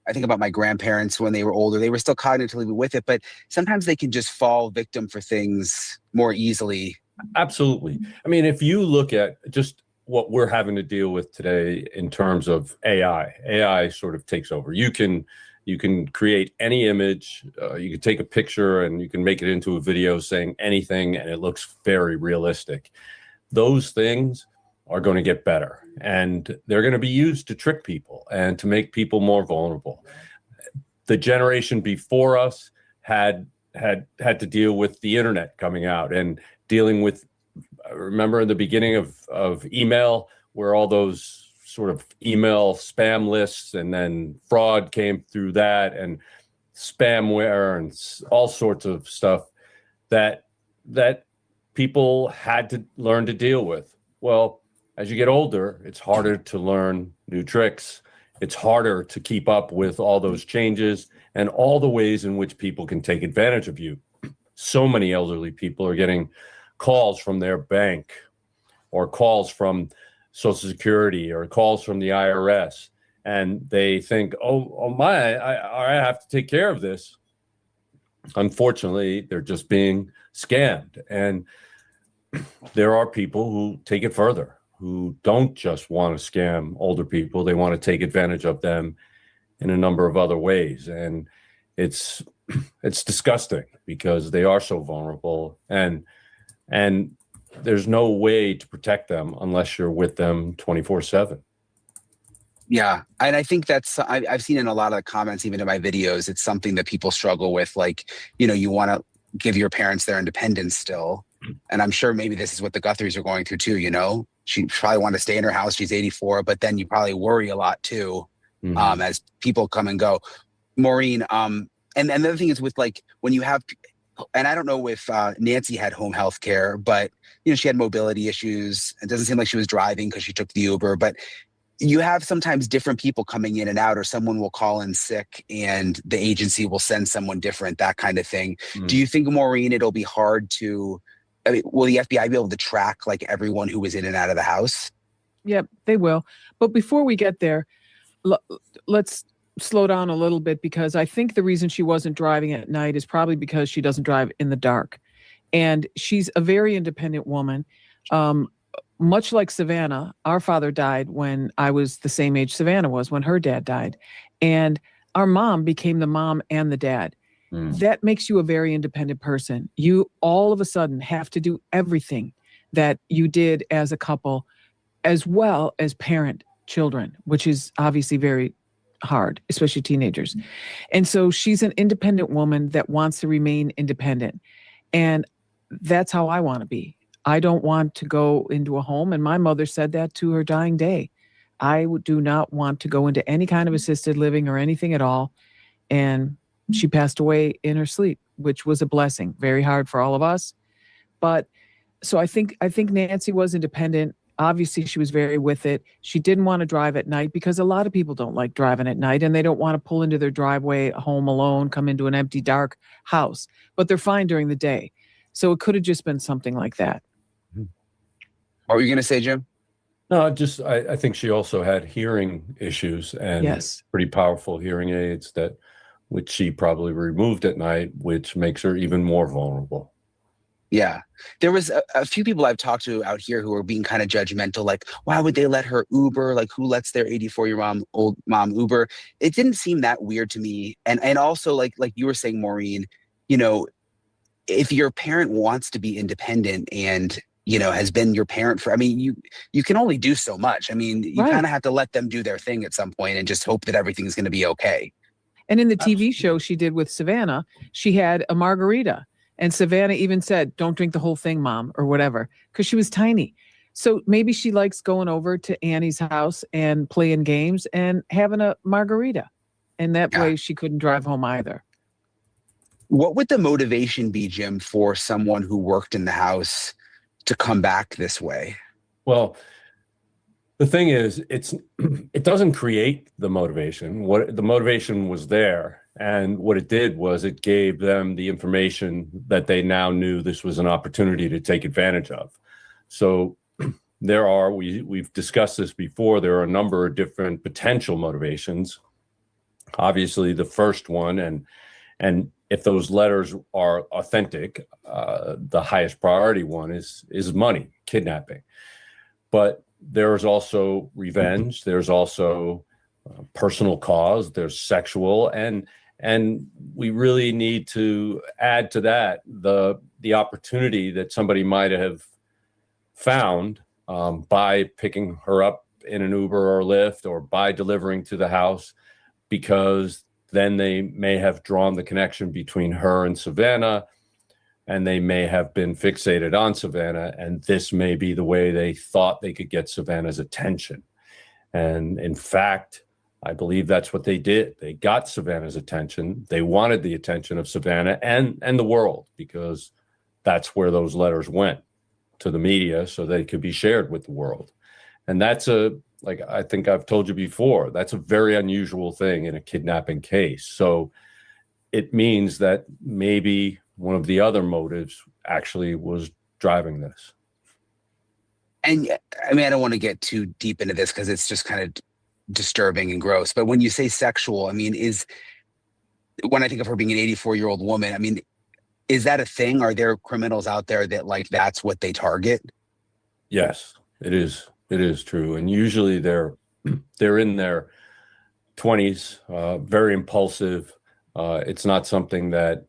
I think about my grandparents when they were older, they were still cognitively with it, but sometimes they can just fall victim for things more easily. Absolutely. I mean, if you look at just what we're having to deal with today in terms of AI sort of takes over. You can create any image, you can take a picture and you can make it into a video saying anything and it looks very realistic. Those things are going to get better and they're going to be used to trick people and to make people more vulnerable. The generation before us had to deal with the internet coming out and dealing with, remember in the beginning of email where all those sort of email spam lists and then fraud came through that and spamware and all sorts of stuff that people had to learn to deal with. Well, as you get older, it's harder to learn new tricks it's harder to keep up with all those changes and all the ways in which people can take advantage of you. So many elderly people are getting calls from their bank or calls from Social Security or calls from the IRS. And they think, I have to take care of this. Unfortunately, they're just being scammed. And there are people who take it further, who don't just want to scam older people. They want to take advantage of them in a number of other ways. And it's disgusting because they are so vulnerable, and there's no way to protect them unless you're with them 24/7. Yeah. And I think that's, I've seen in a lot of the comments, even in my videos, it's something that people struggle with. Like, you want to give your parents their independence still. And I'm sure maybe this is what the Guthries are going through too, She probably want to stay in her house. She's 84, but then you probably worry a lot too, as people come and go. Maureen, and the other thing is with like, when you have, and I don't know if Nancy had home health care, but she had mobility issues. It doesn't seem like she was driving because she took the Uber, but you have sometimes different people coming in and out, or someone will call in sick and the agency will send someone different, that kind of thing. Do you think, Maureen, it'll be hard to, will the FBI be able to track like everyone who was in and out of the house? Yep, they will. But before we get there, let's slow down a little bit, because I think the reason she wasn't driving at night is probably because she doesn't drive in the dark. And she's a very independent woman. Much like Savannah, our father died when I was the same age Savannah was when her dad died. And our mom became the mom and the dad. That makes you a very independent person. You all of a sudden have to do everything that you did as a couple, as well as parent children, which is obviously very hard, especially teenagers. And so she's an independent woman that wants to remain independent. And that's how I want to be. I don't want to go into a home. And my mother said that to her dying day. I do not want to go into any kind of assisted living or anything at all. And she passed away in her sleep, which was a blessing. Very hard for all of us. But so I think Nancy was independent. Obviously, she was very with it. She didn't want to drive at night because a lot of people don't like driving at night, and they don't want to pull into their driveway home alone, come into an empty, dark house. But they're fine during the day. So it could have just been something like that. What were you going to say, Jim? No, I think she also had hearing issues and pretty powerful hearing aids which she probably removed at night, which makes her even more vulnerable. Yeah. There was a few people I've talked to out here who are being kind of judgmental, like, why would they let her Uber? Like, who lets their 84-year-old mom Uber? It didn't seem that weird to me. And also, like you were saying, Maureen, if your parent wants to be independent and has been your parent for, you can only do so much. You kind of have to let them do their thing at some point and just hope that everything's going to be okay. And in the TV show she did with Savannah, she had a margarita. And Savannah even said, don't drink the whole thing, Mom, or whatever, because she was tiny. So maybe she likes going over to Annie's house and playing games and having a margarita. And that way she couldn't drive home either. What would the motivation be, Jim, for someone who worked in the house to come back this way? Well, the thing is, it doesn't create the motivation. What the motivation was there, and what it did was it gave them the information that they now knew this was an opportunity to take advantage of. So we've discussed this before, there are a number of different potential motivations. Obviously, the first one, and if those letters are authentic, the highest priority one is money, kidnapping. But there's also revenge. There's also personal cause. There's sexual, and we really need to add to that the opportunity that somebody might have found by picking her up in an Uber or Lyft, or by delivering to the house, because then they may have drawn the connection between her and Savannah, and they may have been fixated on Savannah, and this may be the way they thought they could get Savannah's attention. And in fact, I believe that's what they did. They got Savannah's attention. They wanted the attention of Savannah and the world, because that's where those letters went, to the media, so they could be shared with the world. And that's like I think I've told you before, that's a very unusual thing in a kidnapping case. So it means that maybe one of the other motives actually was driving this. And I mean, I don't want to get too deep into this because it's just kind of disturbing and gross. But when you say sexual, I mean, when I think of her being an 84-year-old woman, I mean, is that a thing? Are there criminals out there that like that's what they target? Yes, it is. It is true. And usually they're in their 20s, very impulsive. It's not something that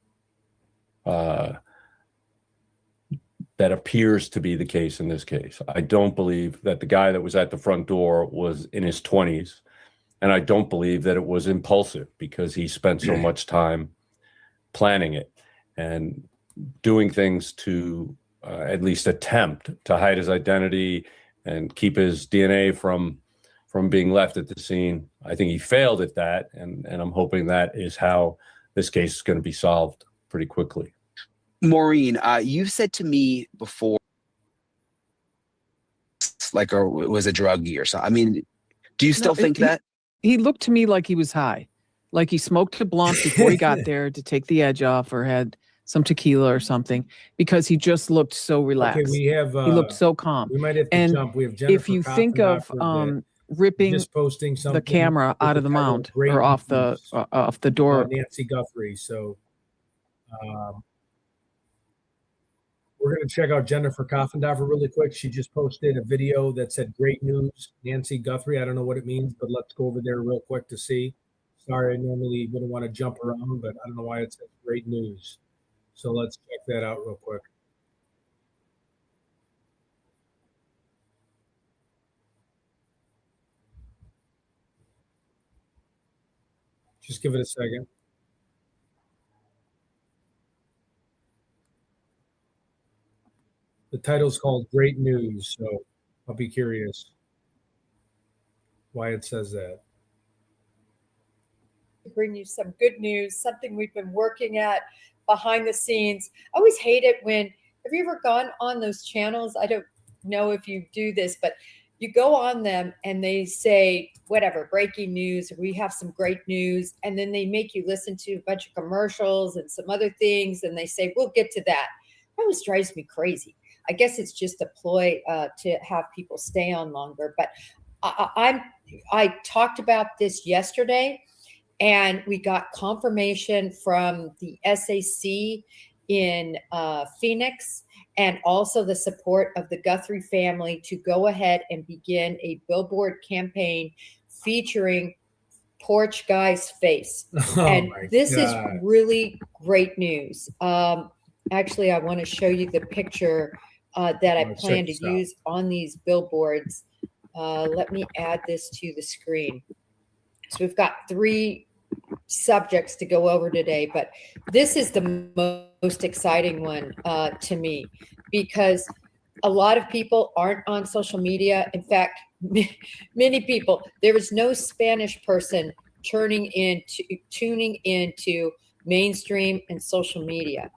appears to be the case in this case. I don't believe that the guy that was at the front door was in his 20s. And I don't believe that it was impulsive because he spent so much time planning it and doing things to at least attempt to hide his identity and keep his DNA from being left at the scene. I think he failed at that, and I'm hoping that is how this case is going to be solved pretty quickly. Maureen, you've said to me before, like, or was a druggie or something. I mean, do you still think that? He looked to me like he was high, like he smoked a blunt before he got there to take the edge off, or had some tequila or something, because he just looked so relaxed. Okay, we have. He looked so calm. We might have to And jump. We have Jennifer if you think of ripping just posting the camera out of the mount great or off the door, Nancy Guthrie. So we're going to check out Jennifer Coffendorfer really quick. She just posted a video that said "Great news, Nancy Guthrie." I don't know what it means, but let's go over there real quick to see. Sorry, I normally wouldn't want to jump around, but I don't know why it says "Great news." So let's check that out real quick. Just give it a second. The title's called Great News, so I'll be curious why it says that. Bring you some good news, something we've been working at behind the scenes. I always hate it when, have you ever gone on those channels? I don't know if you do this, but you go on them and they say, whatever, breaking news, we have some great news. And then they make you listen to a bunch of commercials and some other things. And they say, we'll get to that. That always drives me crazy. I guess it's just a ploy to have people stay on longer. But I talked about this yesterday, and we got confirmation from the SAC in Phoenix, and also the support of the Guthrie family to go ahead and begin a billboard campaign featuring Porch Guy's face. And this is really great news. Actually, I want to show you the picture that I plan to use on these billboards. Let me add this to the screen. So we've got 3 subjects to go over today, but this is the most exciting one to me, because a lot of people aren't on social media. In fact, many people, there is no Spanish person tuning into mainstream and social media,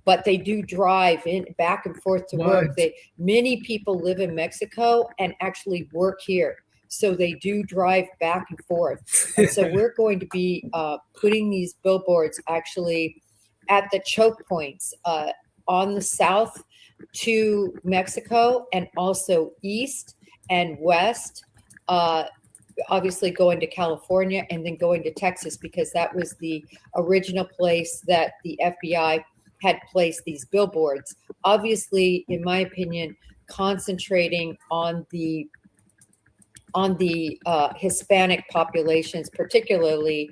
but they do drive in back and forth to work. Many people live in Mexico and actually work here. So they do drive back and forth. And so we're going to be putting these billboards actually at the choke points on the south to Mexico, and also east and west, obviously going to California and then going to Texas, because that was the original place that the FBI had placed these billboards. Obviously, in my opinion, concentrating on the Hispanic populations, particularly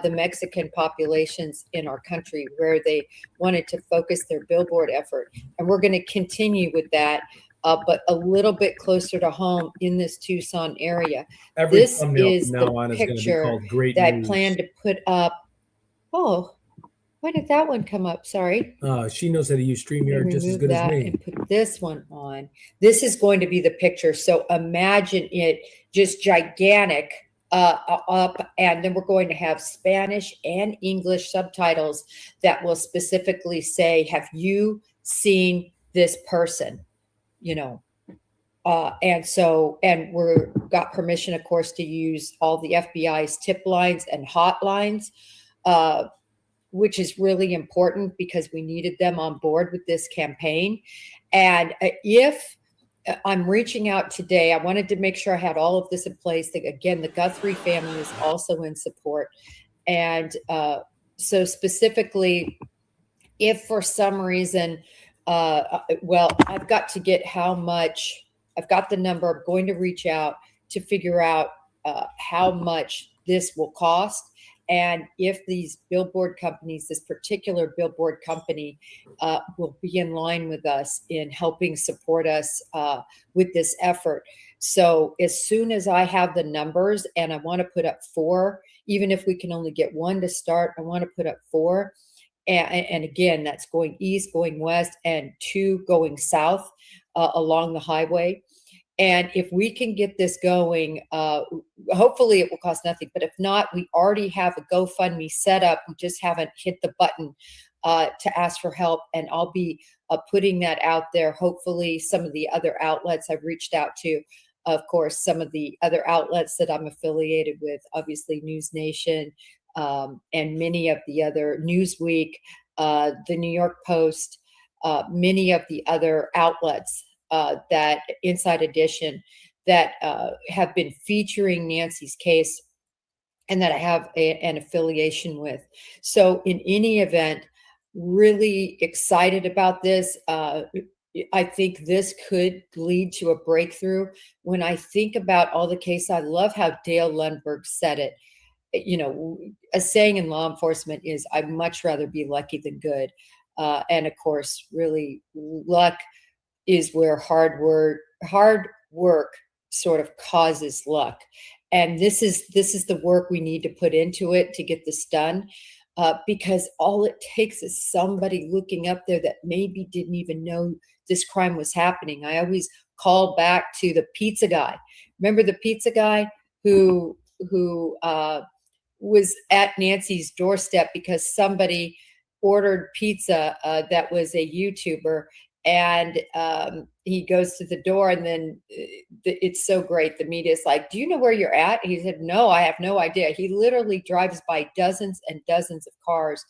the Mexican populations in our country, where they wanted to focus their billboard effort. And we're going to continue with that, but a little bit closer to home in this Tucson area. This is the picture that I plan to put up. Oh, why did that one come up? Sorry. She knows how to use StreamYard just as good as me. And put this one on. This is going to be the picture. So imagine it just gigantic up, and then we're going to have Spanish and English subtitles that will specifically say, have you seen this person? You know, And we're got permission, of course, to use all the FBI's tip lines and hotlines, which is really important because we needed them on board with this campaign. And if I'm reaching out today, I wanted to make sure I had all of this in place. That, again, the Guthrie family is also in support. And so specifically, if for some reason, well, I've got to get how much, I've got the number, I'm going to reach out to figure out how much this will cost. And if these billboard companies, this particular billboard company, will be in line with us in helping support us with this effort. So as soon as I have the numbers, and I want to put up 4, even if we can only get 1 to start, I want to put up 4. And again, that's going east, going west, and 2 going south along the highway. And if we can get this going, hopefully it will cost nothing. But if not, we already have a GoFundMe set up. We just haven't hit the button to ask for help. And I'll be putting that out there. Hopefully some of the other outlets I've reached out to, of course, some of the other outlets that I'm affiliated with, obviously News Nation, and many of the other, Newsweek, the New York Post, many of the other outlets, that Inside Edition, that have been featuring Nancy's case and that I have an affiliation with. So in any event, really excited about this. I think this could lead to a breakthrough. When I think about all the cases, I love how Dale Lundberg said it. You know, a saying in law enforcement is, I'd much rather be lucky than good. And of course, really, luck is where hard work sort of causes luck. And this is the work we need to put into it to get this done, because all it takes is somebody looking up there that maybe didn't even know this crime was happening. I always call back to the pizza guy. Remember the pizza guy who was at Nancy's doorstep because somebody ordered pizza that was a YouTuber, and he goes to the door, and then it's so great. The media's like, do you know where you're at? He said, no, I have no idea. He literally drives by dozens and dozens of cars.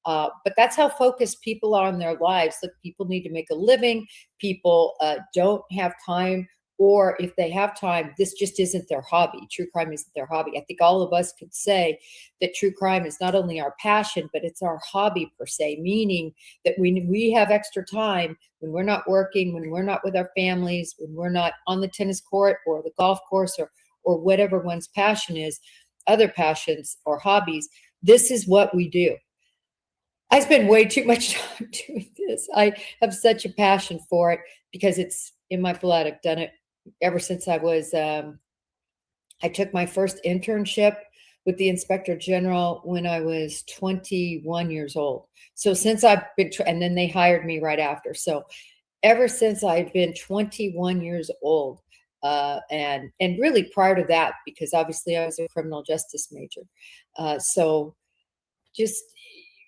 But that's how focused people are on their lives. Look, people need to make a living. People don't have time, or if they have time, this just isn't their hobby. True crime isn't their hobby. I think all of us could say that true crime is not only our passion, but it's our hobby per se, meaning that we have extra time when we're not working, when we're not with our families, when we're not on the tennis court or the golf course, or whatever one's passion is, other passions or hobbies. This is what we do. I spend way too much time doing this. I have such a passion for it because it's in my blood. I've done it ever since I was, I took my first internship with the Inspector General when I was 21 years old. So since I've been, and then they hired me right after. So ever since I've been 21 years old, and really prior to that, because obviously I was a criminal justice major. So just,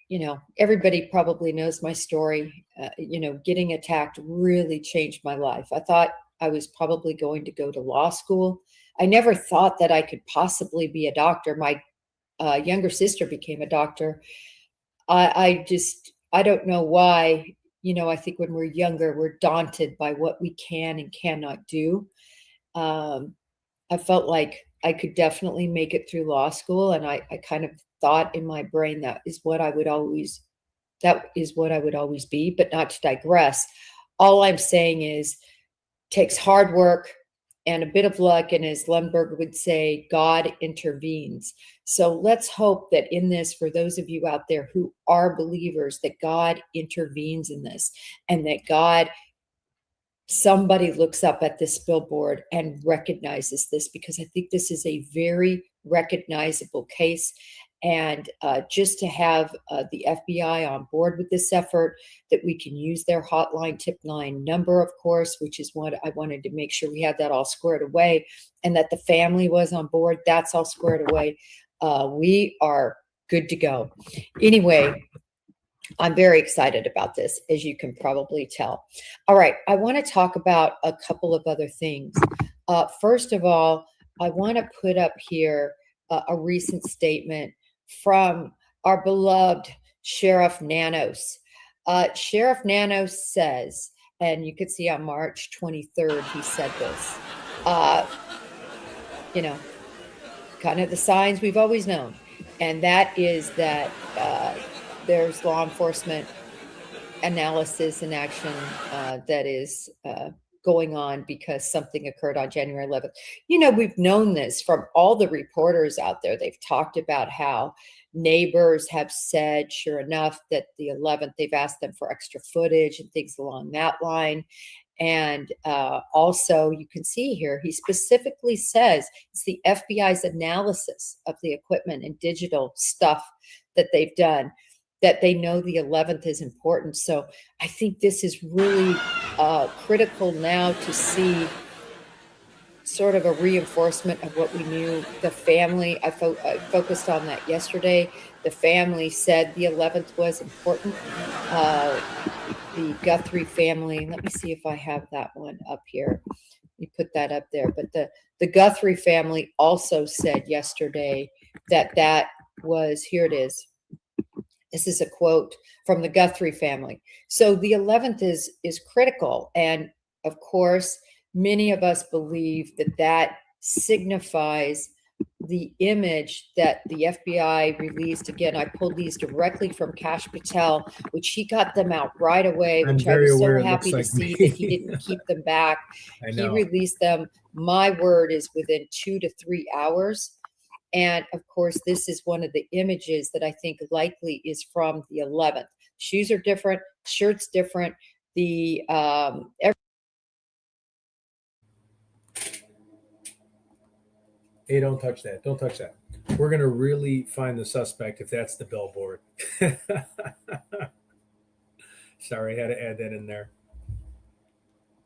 you know, everybody probably knows my story. You know, getting attacked really changed my life. I thought I was probably going to go to law school. I never thought that I could possibly be a doctor. My younger sister became a doctor. I don't know why. You know, I think when we're younger, we're daunted by what we can and cannot do. I felt like I could definitely make it through law school, and I kind of thought in my brain that is what I would always be. But not to digress, all I'm saying is, takes hard work and a bit of luck, and as Lundberg would say, God intervenes. So let's hope that in this, for those of you out there who are believers, that God intervenes in this, and that somebody looks up at this billboard and recognizes this, because I think this is a very recognizable case. And just to have the FBI on board with this effort, that we can use their hotline tip line number, of course, which is what I wanted to make sure we had that all squared away, and that the family was on board. That's all squared away. We are good to go. Anyway, I'm very excited about this, as you can probably tell. All right, I want to talk about a couple of other things. First of all, I want to put up here a recent statement from our beloved Sheriff Nanos. Sheriff Nanos says, and you could see on March 23rd, he said this, you know, kind of the signs we've always known. And that is that there's law enforcement analysis and action that is going on because something occurred on January 11th. You know, we've known this from all the reporters out there. They've talked about how neighbors have said, sure enough, that the 11th, they've asked them for extra footage and things along that line. And also, you can see here, he specifically says it's the FBI's analysis of the equipment and digital stuff that they've done, that they know the 11th is important. So I think this is really critical now to see sort of a reinforcement of what we knew. The family, I focused on that yesterday. The family said the 11th was important. The Guthrie family, let me see if I have that one up here. You put that up there. But the Guthrie family also said yesterday that that was, here it is. This is a quote from the Guthrie family. So the 11th is critical. And of course, many of us believe that that signifies the image that the FBI released. Again, I pulled these directly from Kash Patel, which he got them out right away, which I was so happy to see that he didn't keep them back. He released them, my word, is within 2 to 3 hours. And of course, this is one of the images that I think likely is from the 11th. Shoes are different, shirts different. The Hey, don't touch that. Don't touch that. We're going to really find the suspect if that's the billboard. Sorry, I had to add that in there.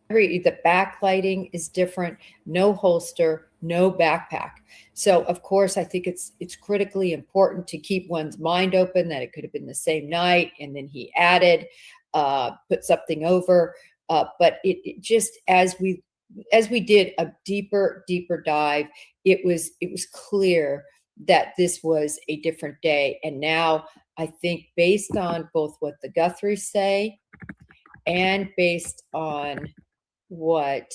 The backlighting is different, no holster, no backpack. So of course, I think it's critically important to keep one's mind open that it could have been the same night. And then he added, put something over. But it just, as we did a deeper dive, it was clear that this was a different day. And now I think based on both what the Guthries say and based on what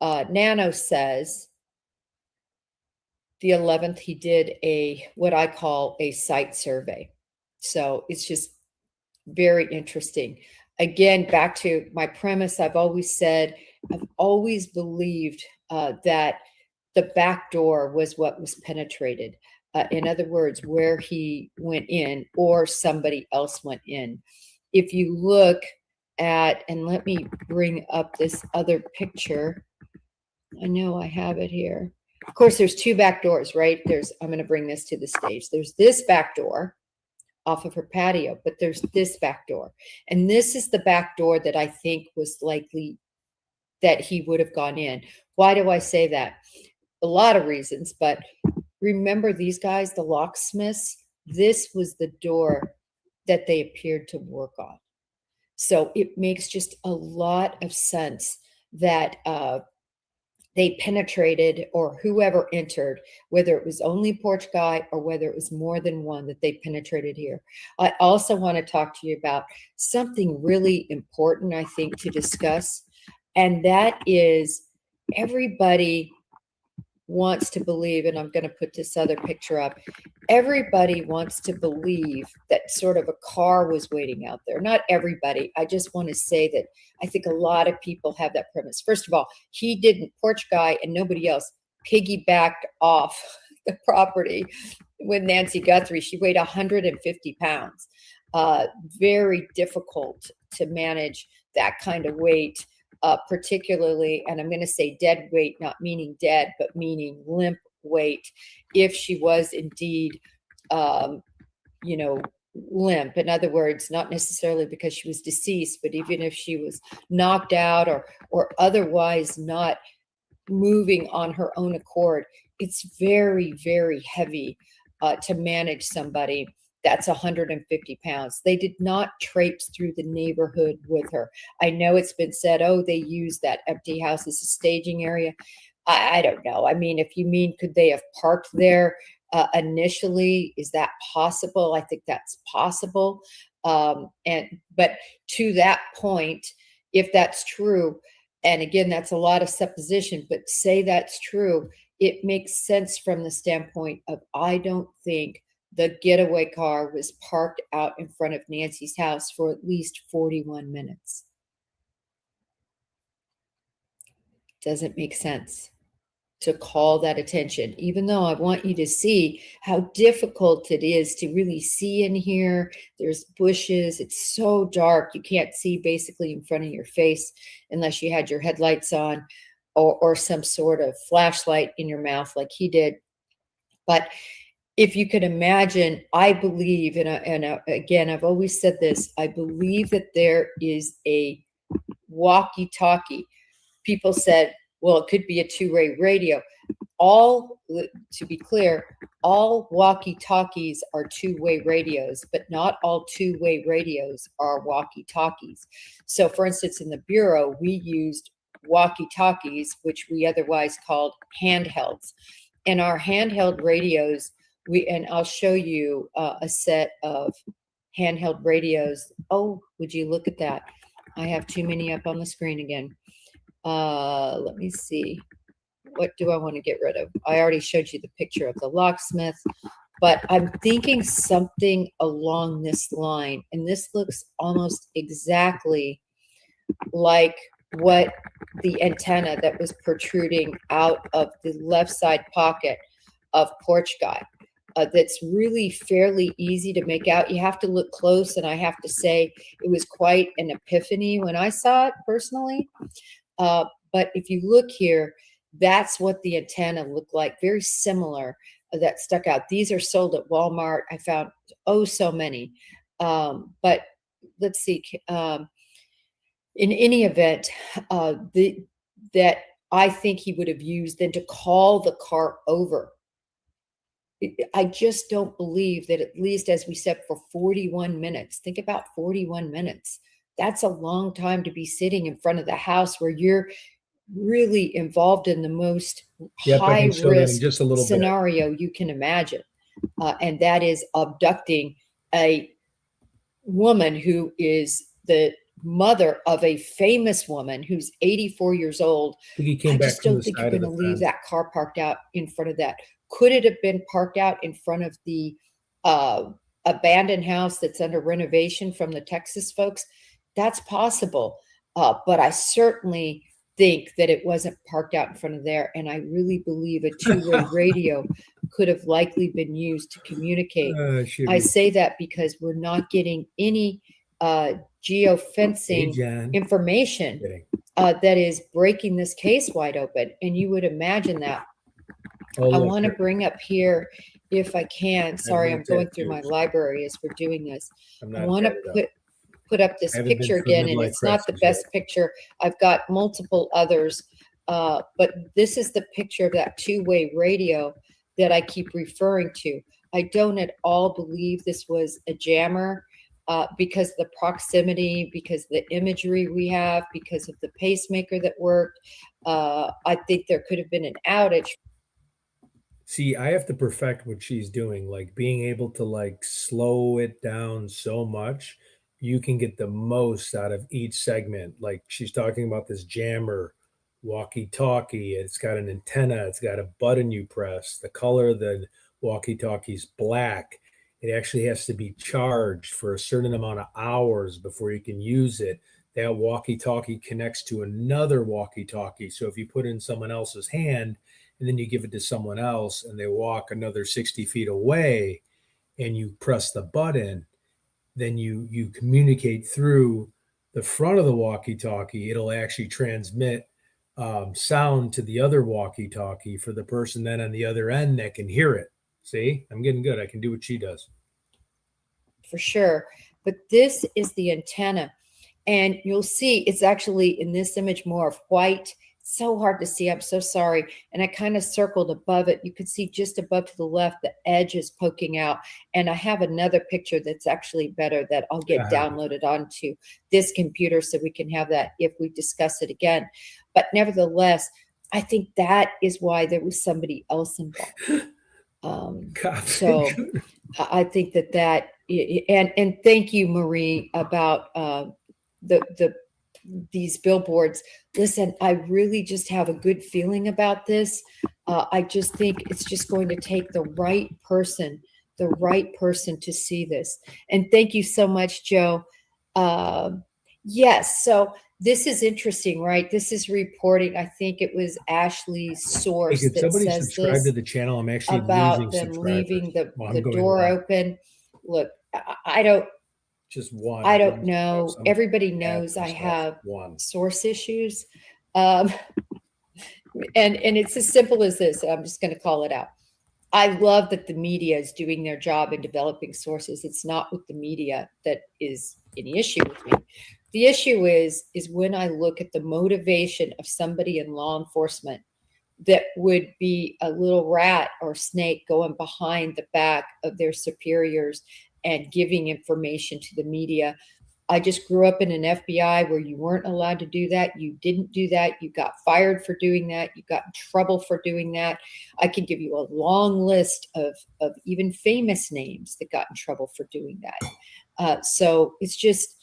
Nano says, the 11th, he did what I call a site survey. So it's just very interesting. Again, back to my premise, I've always believed that the back door was what was penetrated. In other words, where he went in or somebody else went in. If you look at, and let me bring up this other picture. I know I have it here. Of course, there's 2 back doors, right? I'm going to bring this to the stage. There's this back door off of her patio, but there's this back door. And this is the back door that I think was likely that he would have gone in. Why do I say that? A lot of reasons, but remember these guys, the locksmiths, this was the door that they appeared to work on. So it makes just a lot of sense that they penetrated, or whoever entered, whether it was only porch guy or whether it was more than one, that they penetrated here. I also want to talk to you about something really important, I think, to discuss. And that is, everybody wants to believe, and I'm going to put this other picture up. Everybody wants to believe that sort of a car was waiting out there. Not everybody. I just want to say that I think a lot of people have that premise. First of all, he didn't, porch guy and nobody else, piggybacked off the property with Nancy Guthrie. She weighed 150 pounds. Very difficult to manage that kind of weight. Particularly, and I'm going to say dead weight, not meaning dead, but meaning limp weight, if she was indeed, limp. In other words, not necessarily because she was deceased, but even if she was knocked out or otherwise not moving on her own accord, it's very, very heavy to manage somebody that's 150 pounds. They did not traipse through the neighborhood with her. I know it's been said, oh, they used that empty house as a staging area. I don't know. I mean, if you mean, could they have parked there initially? Is that possible? I think that's possible. But to that point, if that's true, and again, that's a lot of supposition, but say that's true, it makes sense from the standpoint of, I don't think the getaway car was parked out in front of Nancy's house for at least 41 minutes. Doesn't make sense to call that attention, even though I want you to see how difficult it is to really see in here. There's bushes. It's so dark. You can't see basically in front of your face unless you had your headlights on or some sort of flashlight in your mouth like he did. But if you could imagine, I believe, and again, I've always said this, I believe that there is a walkie-talkie. People said, well, it could be a two-way radio. To be clear, all walkie-talkies are two-way radios, but not all two-way radios are walkie-talkies. So for instance, in the Bureau, we used walkie-talkies, which we otherwise called handhelds. And our handheld radios, and I'll show you a set of handheld radios. Oh, would you look at that? I have too many up on the screen again. Let me see. What do I want to get rid of? I already showed you the picture of the locksmith, but I'm thinking something along this line. And this looks almost exactly like what the antenna that was protruding out of the left side pocket of Porch Guy. That's really fairly easy to make out. You have to look close, and I have to say it was quite an epiphany when I saw it personally. But if you look here, that's what the antenna looked like, very similar, that stuck out. These are sold at Walmart. I found so many. But let's see. In any event, that I think he would have used then to call the car over. I just don't believe that, at least as we said, for 41 minutes. Think about 41 minutes. That's a long time to be sitting in front of the house where you're really involved in the most high risk scenario you can imagine. And that is abducting a woman who is the mother of a famous woman who's 84 years old. I just don't think you're going to leave that car parked out in front of that. Could it have been parked out in front of the abandoned house that's under renovation from the Texas folks? That's possible. But I certainly think that it wasn't parked out in front of there. And I really believe a two-way radio could have likely been used to communicate. I say that because we're not getting any geofencing information that is breaking this case wide open. And you would imagure that. I want to bring up here, if I can, sorry, I'm going through my library as we're doing this. I want to put up this picture again, and it's not the best picture. I've got multiple others, but this is the picture of that two-way radio that I keep referring to. I don't at all believe this was a jammer because of the proximity, because of the imagery we have, because of the pacemaker that worked. I think there could have been an outage. See, I have to perfect what she's doing, like being able to like slow it down so much you can get the most out of each segment. Like she's talking about this jammer walkie-talkie. It's got an antenna. It's got a button you press. The color of the walkie-talkie is black. It actually has to be charged for a certain amount of hours before you can use it. That walkie-talkie connects to another walkie-talkie. So if you put it in someone else's hand, and then you give it to someone else and they walk another 60 feet away and you press the button, then you communicate through the front of the walkie-talkie. It'll actually transmit sound to the other walkie-talkie for the person then on the other end that can hear it. See, I'm getting good. I can do what she does. For sure. But this is the antenna. And you'll see it's actually in this image more of white. so hard to see. I'm so sorry. And I kind of circled above it. You could see just above to the left, the edge is poking out. And I have another picture that's actually better that I'll get downloaded onto this computer so we can have that if we discuss it again. But nevertheless, I think that is why there was somebody else involved. So I think that and thank you, Marie, about these billboards. Listen, I really just have a good feeling about this. I just think it's just going to take the right person to see this. And thank you so much, Joe. Yes, so this is interesting, right? This is reporting. I think it was Ashley's source Hey, could that somebody says subscribe this to the channel? I'm actually about losing them subscribers. leaving the I'm going door live. open. Look, I don't. Just one. I don't know. Some Everybody ads knows and I stuff. have One. source issues. And it's as simple as this. I'm just going to call it out. I love that the media is doing their job in developing sources. It's not with the media that is any issue with me. The issue is when I look at the motivation of somebody in law enforcement that would be a little rat or snake going behind the back of their superiors and giving information to the media. I just grew up in an FBI where you weren't allowed to do that. You didn't do that. You got fired for doing that. You got in trouble for doing that. I could give you a long list of even famous names that got in trouble for doing that. So it's just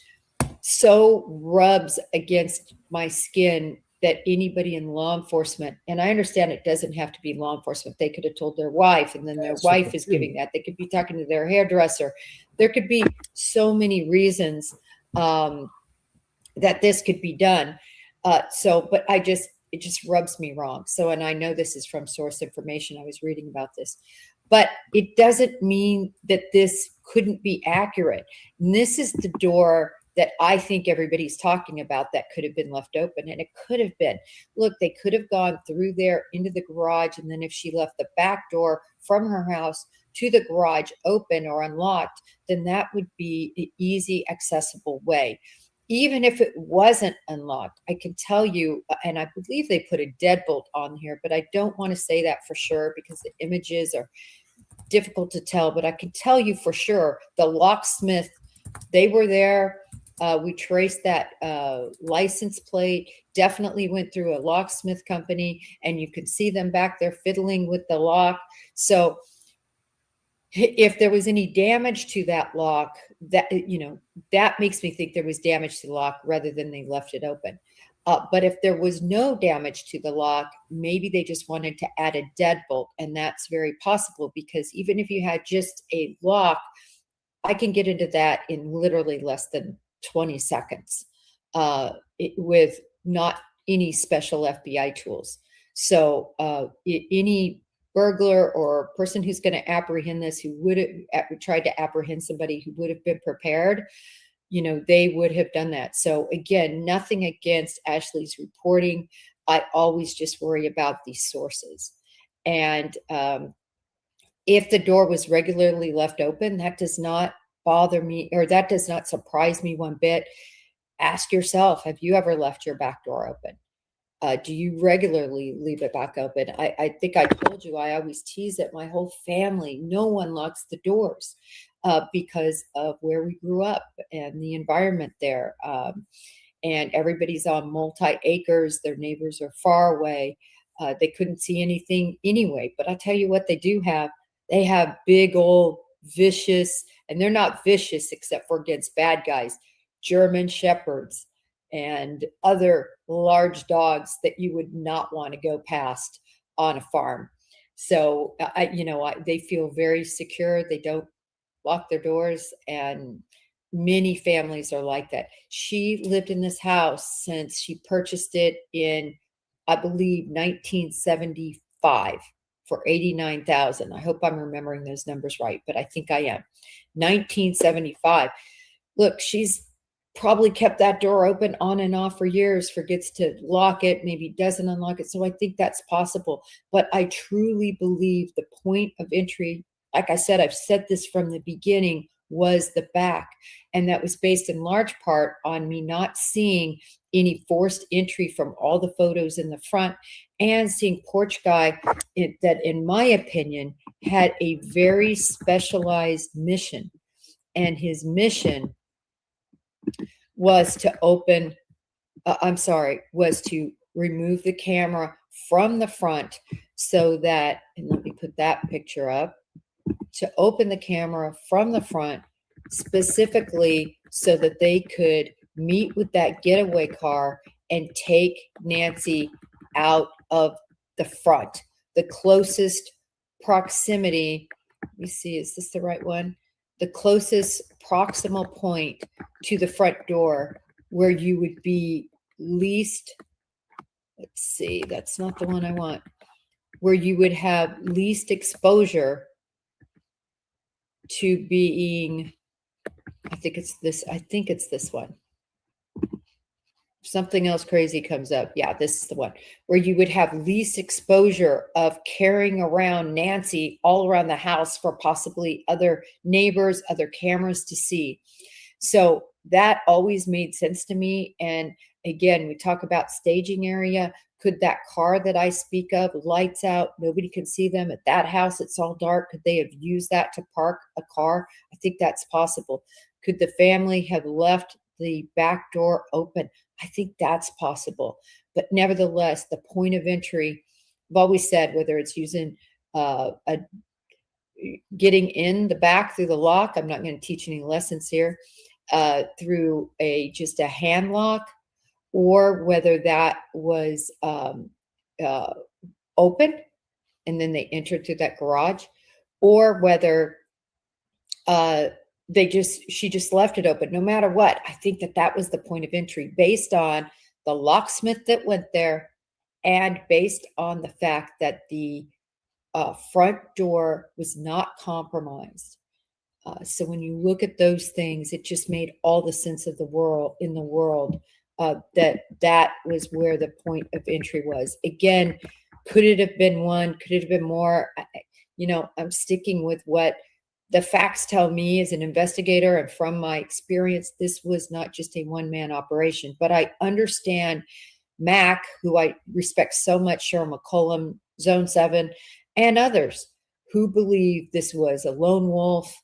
so rubs against my skin that anybody in law enforcement, and I understand it doesn't have to be law enforcement. They could have told their wife, and then their wife is giving that. They could be talking to their hairdresser. There could be so many reasons that this could be done. But it just rubs me wrong. So, and I know this is from source information. I was reading about this, but it doesn't mean that this couldn't be accurate. And this is the door that I think everybody's talking about that could have been left open. And it could have been, look, they could have gone through there into the garage. And then if she left the back door from her house to the garage open or unlocked, then that would be an easy, accessible way. Even if it wasn't unlocked, I can tell you, and I believe they put a deadbolt on here, but I don't want to say that for sure because the images are difficult to tell, but I can tell you for sure, the locksmith, they were there. We traced that license plate, definitely went through a locksmith company, and you can see them back there fiddling with the lock. So if there was any damage to that lock, that, you know, that makes me think there was damage to the lock rather than they left it open. But if there was no damage to the lock, maybe they just wanted to add a deadbolt, and that's very possible because even if you had just a lock, I can get into that in literally less than 20 seconds with not any special FBI tools. So any burglar or person who's going to apprehend this, who would have tried to apprehend somebody who would have been prepared, you know, they would have done that. So again, nothing against Ashley's reporting. I always just worry about these sources. And if the door was regularly left open, that does not bother me, or that does not surprise me one bit. Ask yourself, have you ever left your back door open? Do you regularly leave it back open? I think I told you, I always tease it. My whole family, no one locks the doors because of where we grew up and the environment there. And everybody's on multi-acres. Their neighbors are far away. They couldn't see anything anyway. But I tell you what they do have. They have big old vicious, and they're not vicious except for against bad guys, German Shepherds and other large dogs that you would not want to go past on a farm. So they feel very secure. They don't lock their doors, and many families are like that. She lived in this house since she purchased it in, I believe, 1975 for $89,000. I hope I'm remembering those numbers right, but I think I am. 1975. Look, she's probably kept that door open on and off for years, forgets to lock it, maybe doesn't unlock it. So I think that's possible. But I truly believe the point of entry, like I said, I've said this from the beginning, was the back. And that was based in large part on me not seeing any forced entry from all the photos in the front, and seeing porch guy that, in my opinion, had a very specialized mission. And his mission was to was to remove the camera from the front so that, and let me put that picture up, to open the camera from the front specifically so that they could meet with that getaway car and take Nancy out of the front. The closest proximity, let me see, is this the right one? The closest proximal point to the front door where you would be least, let's see, that's not the one I want, where you would have least exposure to being, I think it's this one. Something else crazy comes up. Yeah, this is the one where you would have least exposure of carrying around Nancy all around the house for possibly other neighbors, other cameras to see. So that always made sense to me. And again, we talk about staging area. Could that car that I speak of, lights out, nobody can see them at that house, it's all dark, could they have used that to park a car? I think that's possible. Could the family have left the back door open? I think that's possible. But nevertheless, the point of entry, I've always said, whether it's using getting in the back through the lock, I'm not going to teach any lessons here, through just a hand lock, or whether that was open and then they entered through that garage, or whether she just left it open. No matter what, I think that was the point of entry based on the locksmith that went there and based on the fact that the front door was not compromised. So when you look at those things, it just made all the sense of the world that was where the point of entry was. Again, could it have been one? Could it have been more? I'm sticking with what the facts tell me as an investigator, and from my experience, this was not just a one-man operation. But I understand Mac, who I respect so much, Cheryl McCollum, Zone 7, and others who believe this was a lone wolf.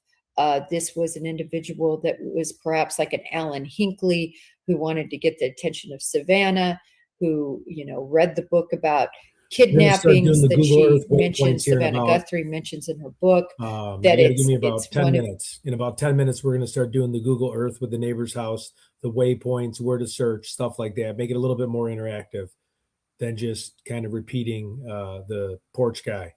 This was an individual that was perhaps like an Alan Hinckley, who wanted to get the attention of Savannah, who, read the book about kidnappings that she mentions, Savannah Guthrie mentions in her book. That give me about 10 minutes. In about 10 minutes, we're going to start doing the Google Earth with the neighbor's house, the waypoints, where to search, stuff like that. Make it a little bit more interactive than just kind of repeating the porch guy.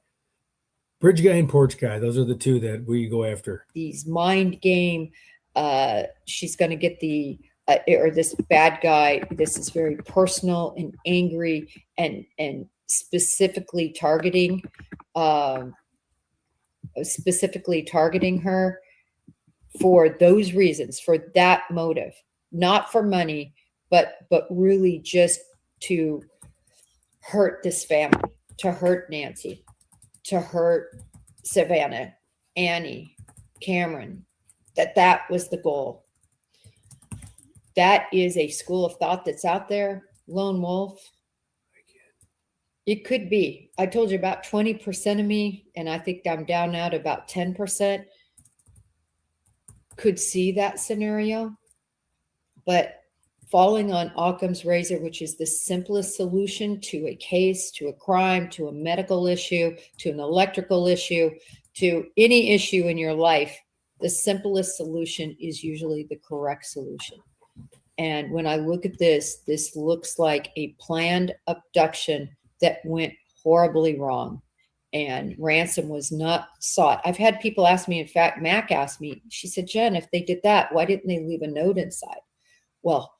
Bridge guy and porch guy, those are the two that we go after. These mind game, she's going to get or this bad guy, this is very personal and angry and specifically targeting her for those reasons, for that motive, not for money, but really just to hurt this family, to hurt Nancy, to hurt Savannah, Annie, Cameron, that was the goal. That is a school of thought that's out there. Lone wolf. It could be. I told you about 20% of me, and I think I'm down now to about 10%, could see that scenario. But falling on Occam's razor, which is the simplest solution to a case, to a crime, to a medical issue, to an electrical issue, to any issue in your life, the simplest solution is usually the correct solution. And when I look at this looks like a planned abduction that went horribly wrong, and ransom was not sought. I've had people ask me, in fact, Mac asked me, she said, Jen, if they did that, why didn't they leave a note inside? Well,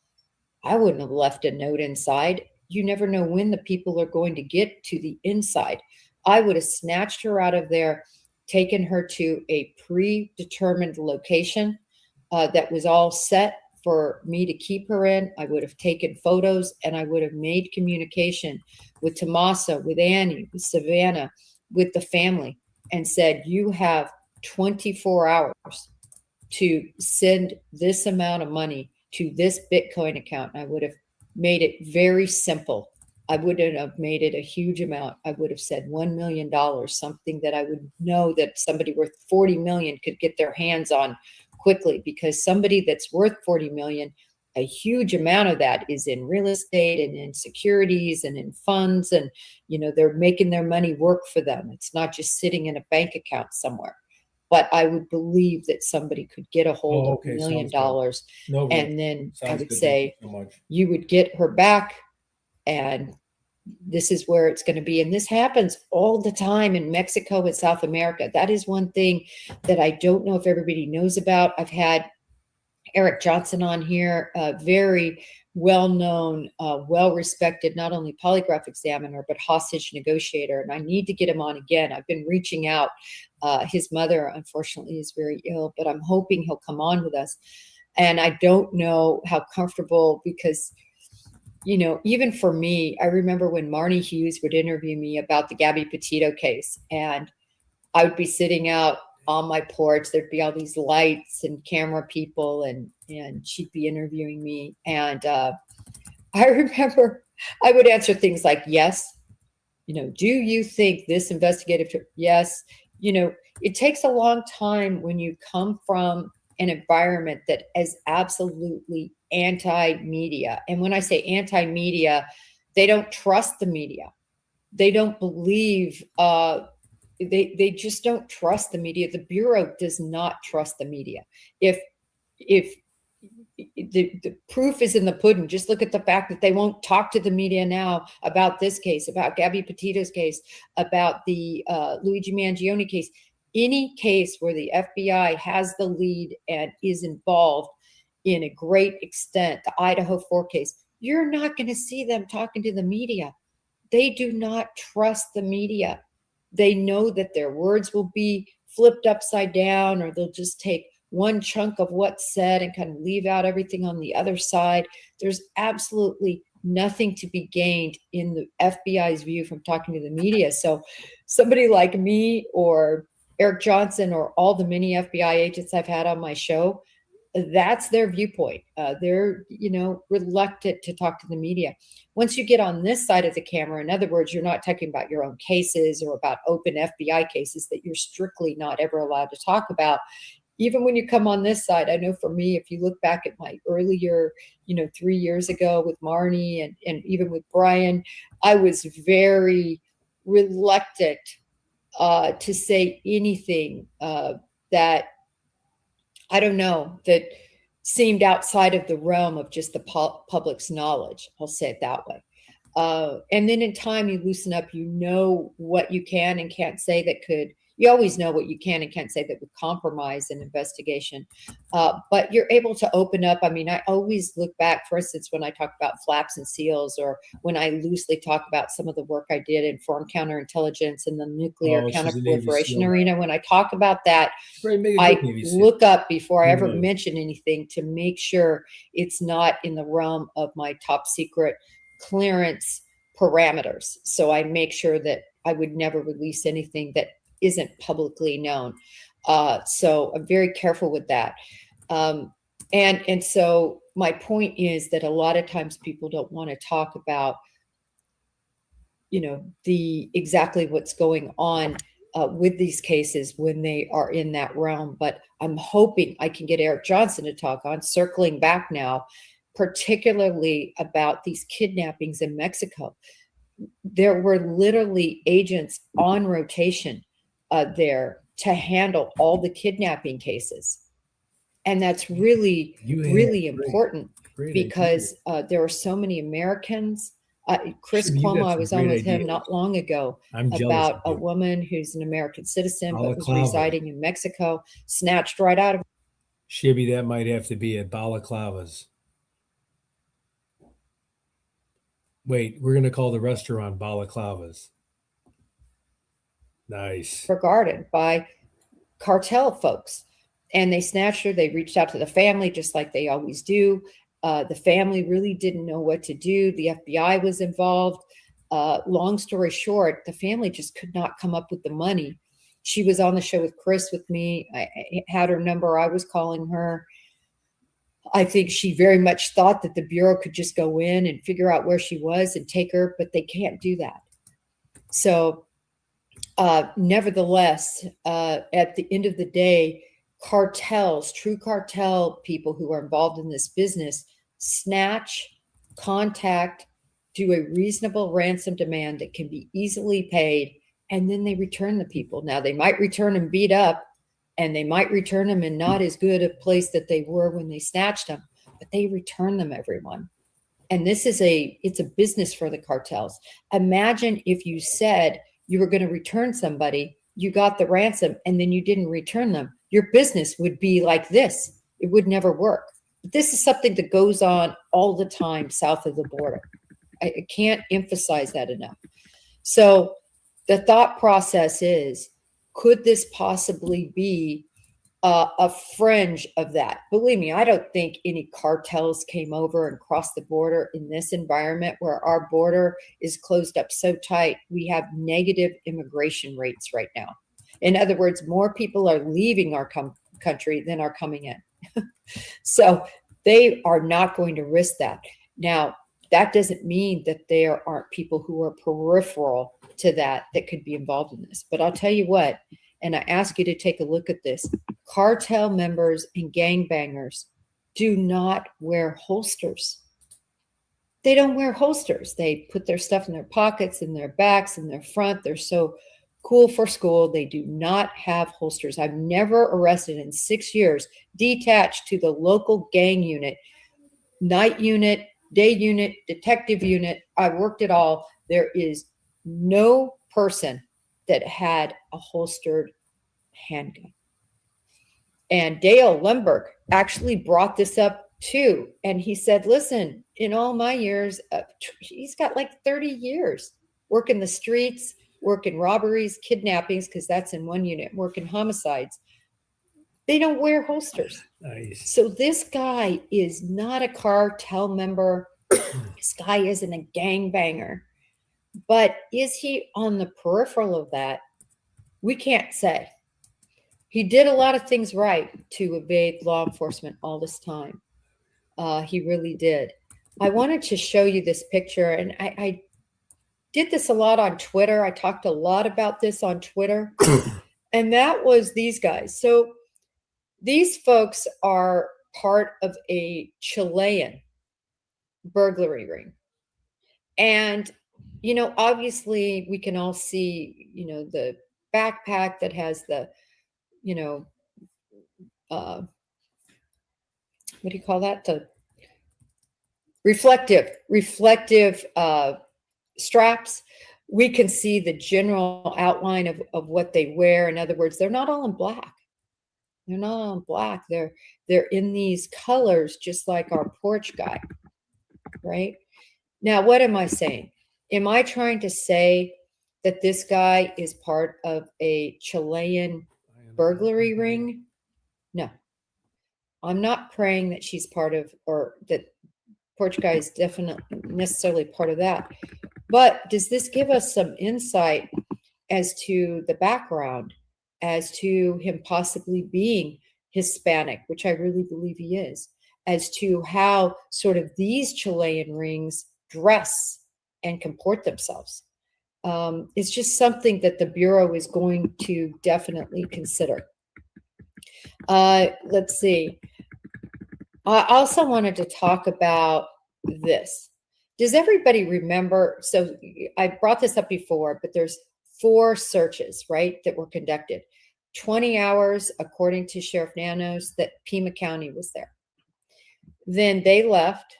I wouldn't have left a note inside. You never know when the people are going to get to the inside. I would have snatched her out of there, taken her to a predetermined location that was all set for me to keep her in. I would have taken photos, and I would have made communication with Tomasa, with Annie, with Savannah, with the family, and said, you have 24 hours to send this amount of money to this Bitcoin account. I would have made it very simple. I wouldn't have made it a huge amount. I would have said $1 million, something that I would know that somebody worth 40 million could get their hands on quickly, because somebody that's worth 40 million, a huge amount of that is in real estate and in securities and in funds. And, you know, they're making their money work for them. It's not just sitting in a bank account somewhere. But I would believe that somebody could get a hold of $1 million. No, And then I sounds would good. say, Thank you so much. you would get her back, and this is where it's going to be. And this happens all the time in Mexico and South America. That is one thing that I don't know if everybody knows about. I've had Eric Johnson on here, a very well-known, well-respected, not only polygraph examiner, but hostage negotiator. And I need to get him on again. I've been reaching out. His mother, unfortunately, is very ill, but I'm hoping he'll come on with us. And I don't know how comfortable, because, you know, even for me, I remember when Marnie Hughes would interview me about the Gabby Petito case, and I would be sitting out on my porch. There'd be all these lights and camera people, and she'd be interviewing me. And I remember I would answer things like, yes, you know, do you think this investigative, yes, you know, it takes a long time when you come from an environment that is absolutely anti-media. And when I say anti-media, they don't trust the media. They don't believe, they just don't trust the media. The Bureau does not trust the media. If the proof is in the pudding, just look at the fact that they won't talk to the media now about this case, about Gabby Petito's case, about the Luigi Mangione case. Any case where the FBI has the lead and is involved in a great extent, the Idaho 4 case, you're not going to see them talking to the media. They do not trust the media. They know that their words will be flipped upside down, or they'll just take one chunk of what's said and kind of leave out everything on the other side. There's absolutely nothing to be gained in the FBI's view from talking to the media. So somebody like me or Eric Johnson or all the many FBI agents I've had on my show, that's their viewpoint. They're, you know, reluctant to talk to the media. Once you get on this side of the camera, in other words, you're not talking about your own cases or about open FBI cases that you're strictly not ever allowed to talk about. Even when you come on this side, I know for me, if you look back at my earlier, you know, 3 years ago with Marnie and even with Brian, I was very reluctant to say anything that, I don't know, that seemed outside of the realm of just the public's knowledge. I'll say it that way. And then in time, you loosen up, you know what you can and can't say that could, you always know what you can and can't say that would compromise an investigation. But you're able to open up. I mean, I always look back, for instance, when I talk about flaps and seals, or when I loosely talk about some of the work I did in foreign counterintelligence and the nuclear counterproliferation arena. When I talk about that, I look up before I ever mention anything to make sure it's not in the realm of my top secret clearance parameters. So I make sure that I would never release anything that isn't publicly known. So I'm very careful with that. And so my point is that a lot of times people don't want to talk about, you know, the exactly what's going on with these cases when they are in that realm. But I'm hoping I can get Eric Johnson to talk on, circling back now, particularly about these kidnappings in Mexico. There were literally agents on rotation there to handle all the kidnapping cases. And that's really, really important because there are so many Americans. Chris Cuomo, I was on with him not long ago about a woman who's an American citizen but was residing in Mexico, snatched right out of. Shibby, that might have to be at Balaclavas. Wait, we're going to call the restaurant Balaclavas. Nice. Regarded by cartel folks. And they snatched her. They reached out to the family just like they always do. The family really didn't know what to do. The FBI was involved. Long story short, the family just could not come up with the money She was on the show with Chris with me. I had her number. I was calling her. I think she very much thought that the Bureau could just go in and figure out where she was and take her, but they can't do that. So nevertheless, at the end of the day, cartels, true cartel people who are involved in this business, snatch, contact, do a reasonable ransom demand that can be easily paid, and then they return the people. Now, they might return them beat up, and they might return them in not as good a place that they were when they snatched them, but they return them, everyone. And this is it's a business for the cartels. Imagine if you said you were going to return somebody, you got the ransom, and then you didn't return them. Your business would be like this. It would never work. But this is something that goes on all the time south of the border. I can't emphasize that enough. So the thought process is, could this possibly be a fringe of that? Believe me, I don't think any cartels came over and crossed the border in this environment where our border is closed up so tight. We have negative immigration rates right now. In other words, more people are leaving our country than are coming in. So they are not going to risk that. Now, that doesn't mean that there aren't people who are peripheral to that could be involved in this. But I'll tell you what, and I ask you to take a look at this. Cartel members and gangbangers do not wear holsters. They don't wear holsters. They put their stuff in their pockets, in their backs, in their front. They're so cool for school. They do not have holsters. I've never arrested in 6 years, detached to the local gang unit, night unit, day unit, detective unit. I worked it all. There is no person that had a holstered handgun. And Dale Lemberg actually brought this up too. And he said, listen, in all my years, he's got like 30 years working the streets, working robberies, kidnappings, because that's in one unit, working homicides. They don't wear holsters. Nice. So this guy is not a cartel member. This guy isn't a gangbanger. But is he on the peripheral of that? We can't say. He did a lot of things right to evade law enforcement all this time. He really did. I wanted to show you this picture, and I did this a lot on Twitter. I talked a lot about this on Twitter, and that was these guys. So these folks are part of a Chilean burglary ring. And, you know, obviously we can all see, you know, the backpack that has the, you know, what do you call that? The reflective straps. We can see the general outline of what they wear. In other words, they're not all in black. They're not all in black. They're in these colors, just like our porch guy, right? Now, what am I saying? Am I trying to say that this guy is part of a Chilean burglary ring? No. I'm not praying that she's part of, or that porch guy is definitely necessarily part of that. But does this give us some insight as to the background, as to him possibly being Hispanic, which I really believe he is, as to how sort of these Chilean rings dress and comport themselves? It's just something that the Bureau is going to definitely consider. Let's see. I also wanted to talk about this. Does everybody remember? So I brought this up before, but there's 4 searches, right, that were conducted. 20 hours, according to Sheriff Nanos, that Pima County was there. Then they left.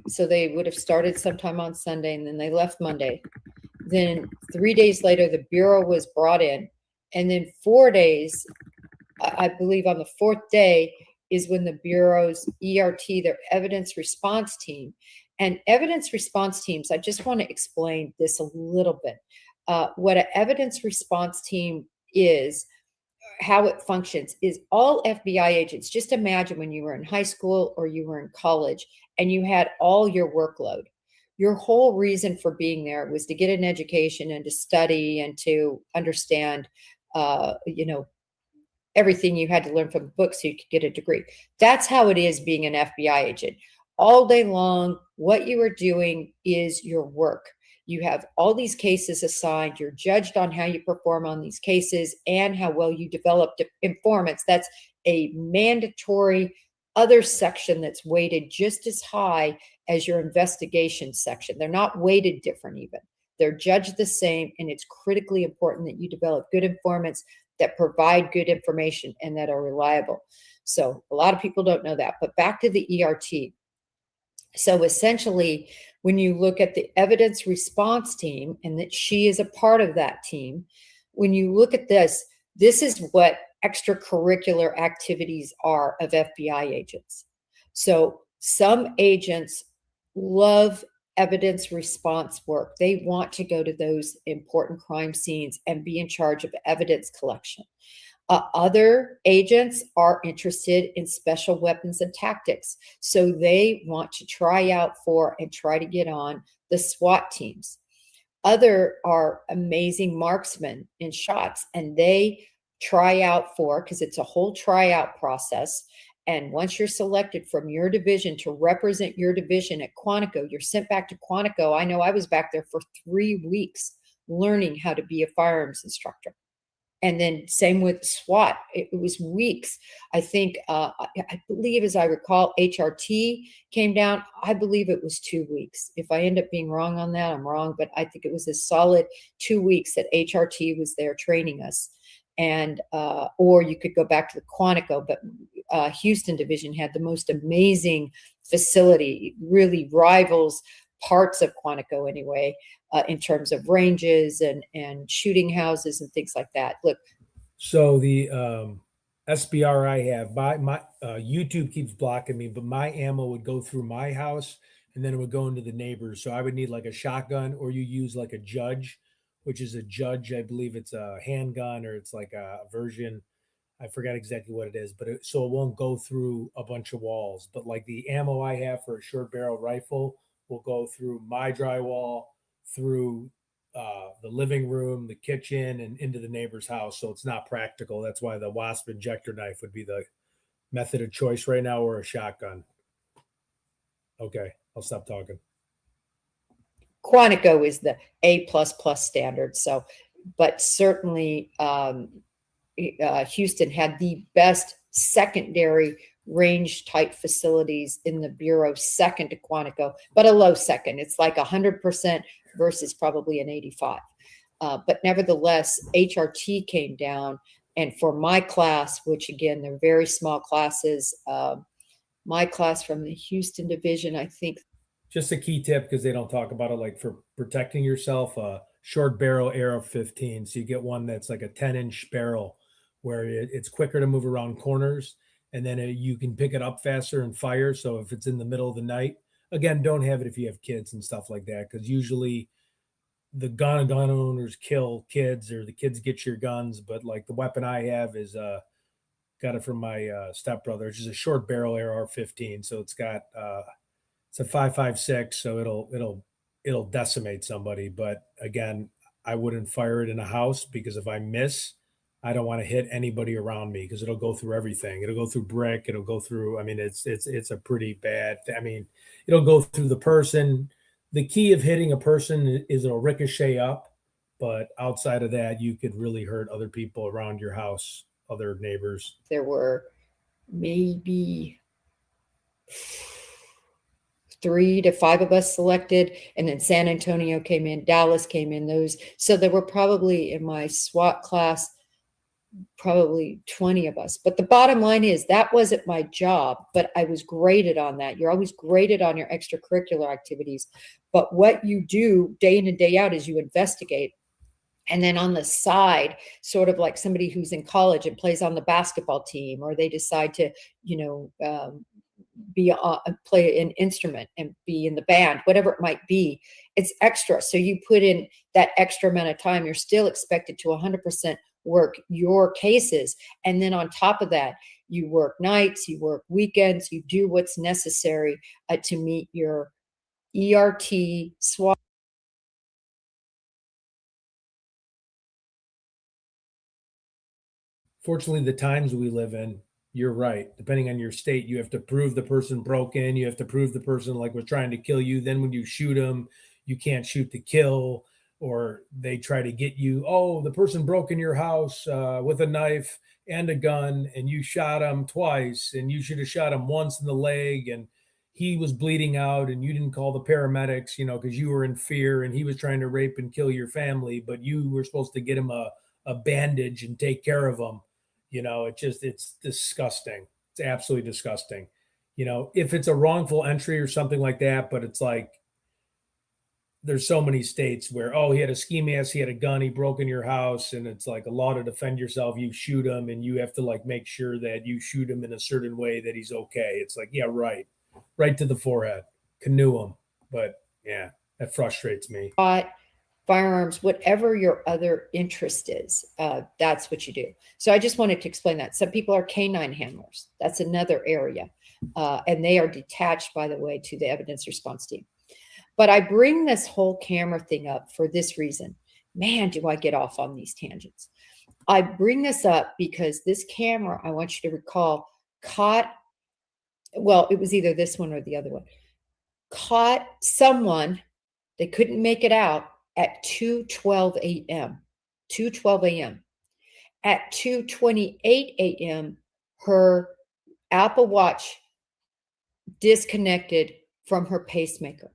So they would have started sometime on Sunday, and then they left Monday. Then 3 days later, the Bureau was brought in. And then 4 days, I believe on the 4th day, is when the Bureau's ERT, their evidence response team, and evidence response teams, I just want to explain this a little bit. What an evidence response team is, how it functions, is all FBI agents. Just imagine when you were in high school or you were in college and you had all your workload. Your whole reason for being there was to get an education and to study and to understand everything you had to learn from the book so you could get a degree. That's how it is being an FBI agent. All day long, what you are doing is your work. You have all these cases assigned. You're judged on how you perform on these cases and how well you develop informants. That's a mandatory other section that's weighted just as high as your investigation section. They're not weighted different even. They're judged the same, and it's critically important that you develop good informants that provide good information and that are reliable. So a lot of people don't know that. But back to the ERT. So essentially, when you look at the evidence response team, and that she is a part of that team, when you look at this, this is what extracurricular activities are of FBI agents. So some agents love evidence response work. They want to go to those important crime scenes and be in charge of evidence collection. Other agents are interested in special weapons and tactics. So they want to try out for and try to get on the SWAT teams. Other are amazing marksmen in shots, and they try out for, because it's a whole tryout process. And once you're selected from your division to represent your division at Quantico, you're sent back to Quantico. I know I was back there for 3 weeks learning how to be a firearms instructor. And then same with SWAT, it was weeks. I think, I believe, as I recall, HRT came down. I believe it was 2 weeks. If I end up being wrong on that, I'm wrong, but I think it was a solid 2 weeks that HRT was there training us. And, or you could go back to the Quantico, but Houston division had the most amazing facility, really rivals parts of Quantico anyway, in terms of ranges and shooting houses and things like that. Look. So the SBR I have, my YouTube keeps blocking me, but my ammo would go through my house and then it would go into the neighbors. So I would need like a shotgun, or you use like a Judge, which is a Judge. I believe it's a handgun, or it's like a version. I forgot exactly what it is, but so it won't go through a bunch of walls. But like the ammo I have for a short barrel rifle will go through my drywall, through the living room, the kitchen, and into the neighbor's house. So it's not practical. That's why the Wasp injector knife would be the method of choice right now, or a shotgun. Okay, I'll stop talking. Quantico is the A++ standard. So, but certainly Houston had the best secondary range type facilities in the Bureau, second to Quantico, but a low second. It's like 100% versus probably an 85. But nevertheless, HRT came down, and for my class, which again, they're very small classes, my class from the Houston division, I think. Just a key tip, because they don't talk about it, like for protecting yourself, short barrel AR-15. So you get one that's like a 10-inch barrel, where it's quicker to move around corners, and then you can pick it up faster and fire. So if it's in the middle of the night, again, don't have it if you have kids and stuff like that, because usually the gun owners kill kids, or the kids get your guns. But like the weapon I have is got it from my stepbrother. It's just a short barrel AR-15. So it's got it's a 5.56, so it'll decimate somebody. But again, I wouldn't fire it in a house, because if I miss, I don't want to hit anybody around me, because it'll go through everything. It'll go through brick. It'll go through. I mean, it's a pretty bad. I mean, it'll go through the person. The key of hitting a person is it'll ricochet up, but outside of that, you could really hurt other people around your house, other neighbors. There were maybe 3 to 5 of us selected, and then San Antonio came in, Dallas came in, those. So there were probably in my SWAT class, probably 20 of us. But the bottom line is that wasn't my job, but I was graded on that. You're always graded on your extracurricular activities. But what you do day in and day out is you investigate. And then on the side, sort of like somebody who's in college and plays on the basketball team, or they decide to, play an instrument and be in the band, whatever it might be, it's extra. So you put in that extra amount of time, you're still expected to 100% work your cases. And then on top of that, you work nights, you work weekends, you do what's necessary to meet your ERT, SWAT, Fortunately, the times we live in, you're right. Depending on your state, you have to prove the person broke in. You have to prove the person like was trying to kill you. Then when you shoot them, you can't shoot to kill, or they try to get you. Oh, the person broke in your house with a knife and a gun, and you shot him twice, and you should have shot him once in the leg, and he was bleeding out, and you didn't call the paramedics, because you were in fear, and he was trying to rape and kill your family, but you were supposed to get him a bandage and take care of him. It's disgusting. It's absolutely disgusting. If it's a wrongful entry or something like that, but it's like, there's so many states where, oh, he had a ski mask, he had a gun, he broke in your house, and it's like a law to defend yourself. You shoot him, and you have to like make sure that you shoot him in a certain way that he's okay. It's like, yeah, right to the forehead, canoe him. But yeah, that frustrates me. Firearms, whatever your other interest is, that's what you do. So I just wanted to explain that. Some people are canine handlers. That's another area. And they are detached, by the way, to the evidence response team. But I bring this whole camera thing up for this reason. Man, do I get off on these tangents. I bring this up because this camera, I want you to recall, caught, well, it was either this one or the other one, caught someone, they couldn't make it out, at 2:12 a.m. 2:12 a.m. At 2:28 a.m., her Apple Watch disconnected from her pacemaker.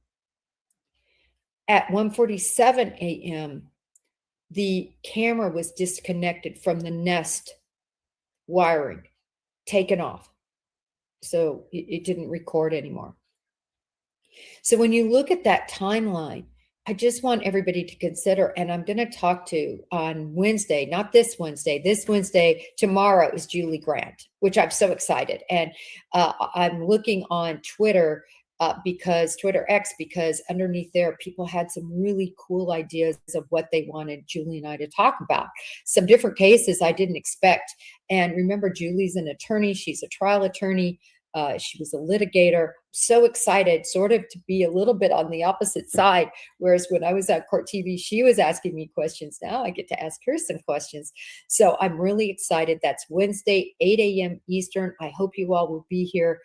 At 1:47 a.m., the camera was disconnected from the Nest wiring, taken off. So it didn't record anymore. So when you look at that timeline, I just want everybody to consider, and I'm going to talk to on Wednesday, not this Wednesday, tomorrow is Julie Grant, which I'm so excited. And I'm looking on Twitter Twitter X, because underneath there, people had some really cool ideas of what they wanted Julie and I to talk about. Some different cases I didn't expect. And remember, Julie's an attorney. She's a trial attorney. She was a litigator. So excited sort of to be a little bit on the opposite side. Whereas when I was at Court TV, she was asking me questions. Now I get to ask her some questions. So I'm really excited. That's Wednesday, 8 a.m. Eastern. I hope you all will be here.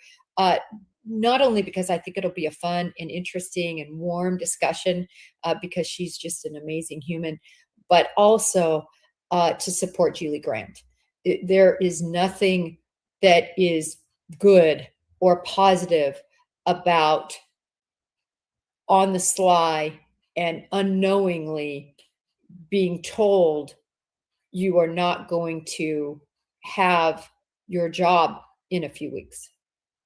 Not only because I think it'll be a fun and interesting and warm discussion, because she's just an amazing human, but also to support Julie Grant. There is nothing that is good or positive about on the sly and unknowingly being told you are not going to have your job in a few weeks.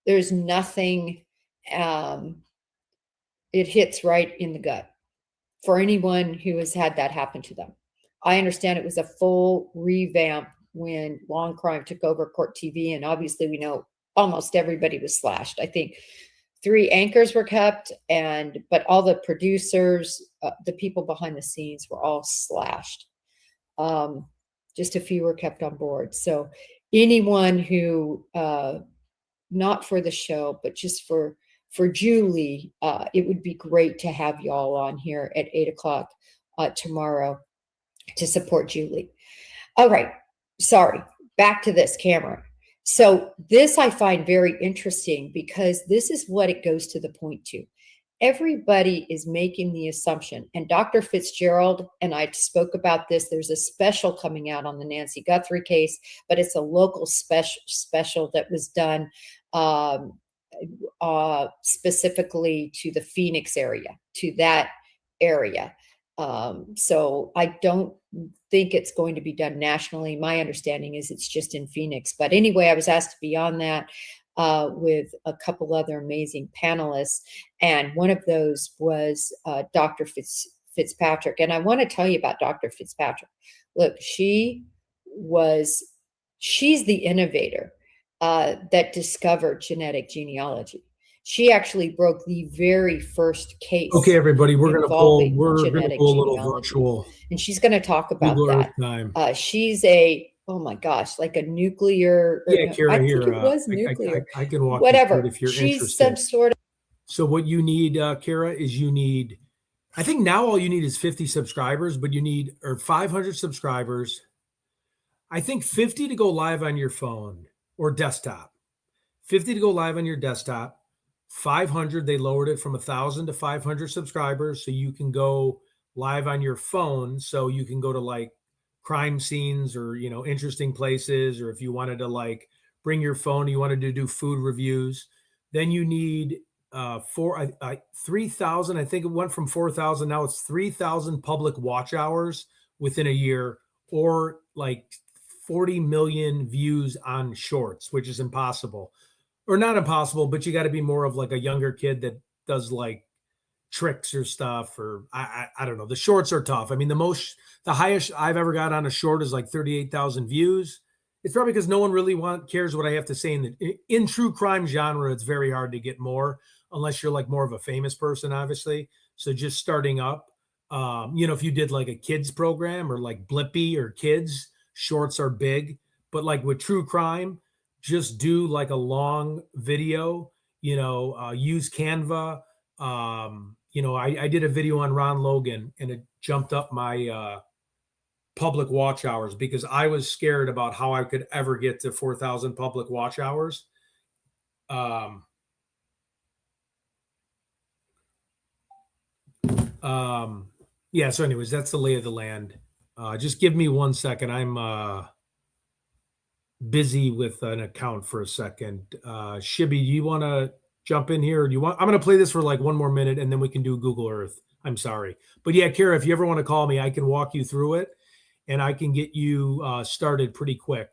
There's nothing, it hits right in the gut for anyone who has had that happen to them. I understand it was a full revamp when Long Crime took over Court TV, and obviously we know almost everybody was slashed. I think 3 anchors were kept, but all the producers, the people behind the scenes were all slashed. Just a few were kept on board. So anyone who, not for the show, but just for Julie, it would be great to have y'all on here at 8 o'clock tomorrow to support Julie. All right. Sorry. Back to this camera. So this I find very interesting because this is what it goes to the point to. Everybody is making the assumption, and Dr. Fitzgerald and I spoke about this. There's a special coming out on the Nancy Guthrie case, but it's a local special that was done specifically to the Phoenix area, to that area. So I don't think it's going to be done nationally. My understanding is it's just in Phoenix. But anyway, I was asked to be on that with a couple other amazing panelists. And one of those was Dr. Fitzpatrick. And I want to tell you about Dr. Fitzpatrick. Look, she's the innovator that discovered genetic genealogy. She actually broke the very first case. Okay, everybody, we're going to pull a little virtual. And she's going to talk about that. She's oh my gosh, like a nuclear. Yeah, Kara, I think it was nuclear. I can walk whatever. You through it if you're She's interested. some sort of. So what you need, Kara, is I think now all you need is 50 subscribers, but you need 500 subscribers. I think 50 to go live on your phone or desktop. 50 to go live on your desktop. 500, they lowered it from 1,000 to 500 subscribers, so you can go live on your phone. So you can go to like crime scenes or, you know, interesting places, or if you wanted to like bring your phone, you wanted to do food reviews. Then you need 3,000. I think it went from 4,000. Now it's 3,000 public watch hours within a year, or like 40 million views on shorts, which is impossible, or not impossible, but you got to be more of like a younger kid that does like tricks or stuff, or I don't know. The shorts are tough. I mean, the highest I've ever got on a short is like 38,000 views. It's probably because no one really cares what I have to say. In true crime genre, it's very hard to get more unless you're like more of a famous person, obviously. So just starting up, you know, if you did like a kids program or like Blippy or kids, shorts are big. But like with true crime, just do like a long video, you know, use Canva. You know, I did a video on Ron Logan and it jumped up my public watch hours because I was scared about how I could ever get to 4,000 public watch hours. Yeah, so anyways, that's the lay of the land. Just give me 1 second. I'm busy with an account for a second. Shibby, do you want to jump in here? Or do you want? I'm going to play this for like 1 more minute and then we can do Google Earth. I'm sorry. But yeah, Kara, if you ever want to call me, I can walk you through it and I can get you started pretty quick.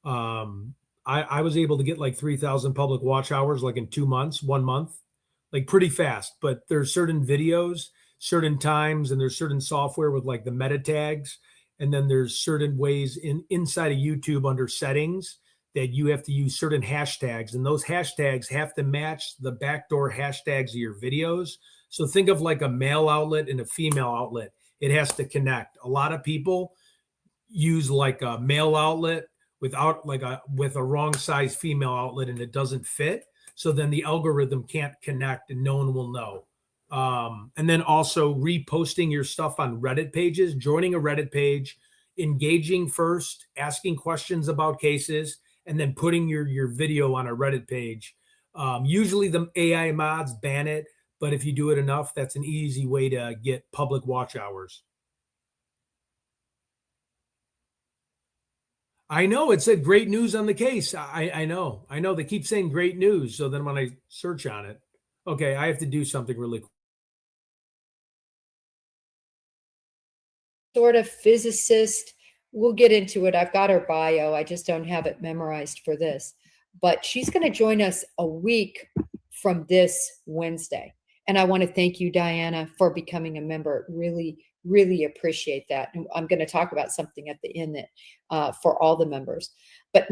I was able to get like 3,000 public watch hours like in 2 months, 1 month, like pretty fast. But there's certain videos, certain times, and there's certain software with like the meta tags. And then there's certain ways inside of YouTube under settings that you have to use certain hashtags. And those hashtags have to match the backdoor hashtags of your videos. So think of like a male outlet and a female outlet. It has to connect. A lot of people use like a male outlet with a wrong size female outlet and it doesn't fit. So then the algorithm can't connect and no one will know. And then also reposting your stuff on Reddit pages, joining a Reddit page, engaging first, asking questions about cases, and then putting your video on a Reddit page. Usually the AI mods ban it, but if you do it enough, that's an easy way to get public watch hours. I know it said great news on the case. I know. They keep saying great news. So then when I search on it, okay, I have to do something really quick. Sort of physicist. We'll get into it. I've got her bio. I just don't have it memorized for this. But she's going to join us a week from this Wednesday. And I want to thank you, Diana, for becoming a member. Really, really appreciate that. And I'm going to talk about something at the end that for all the members. But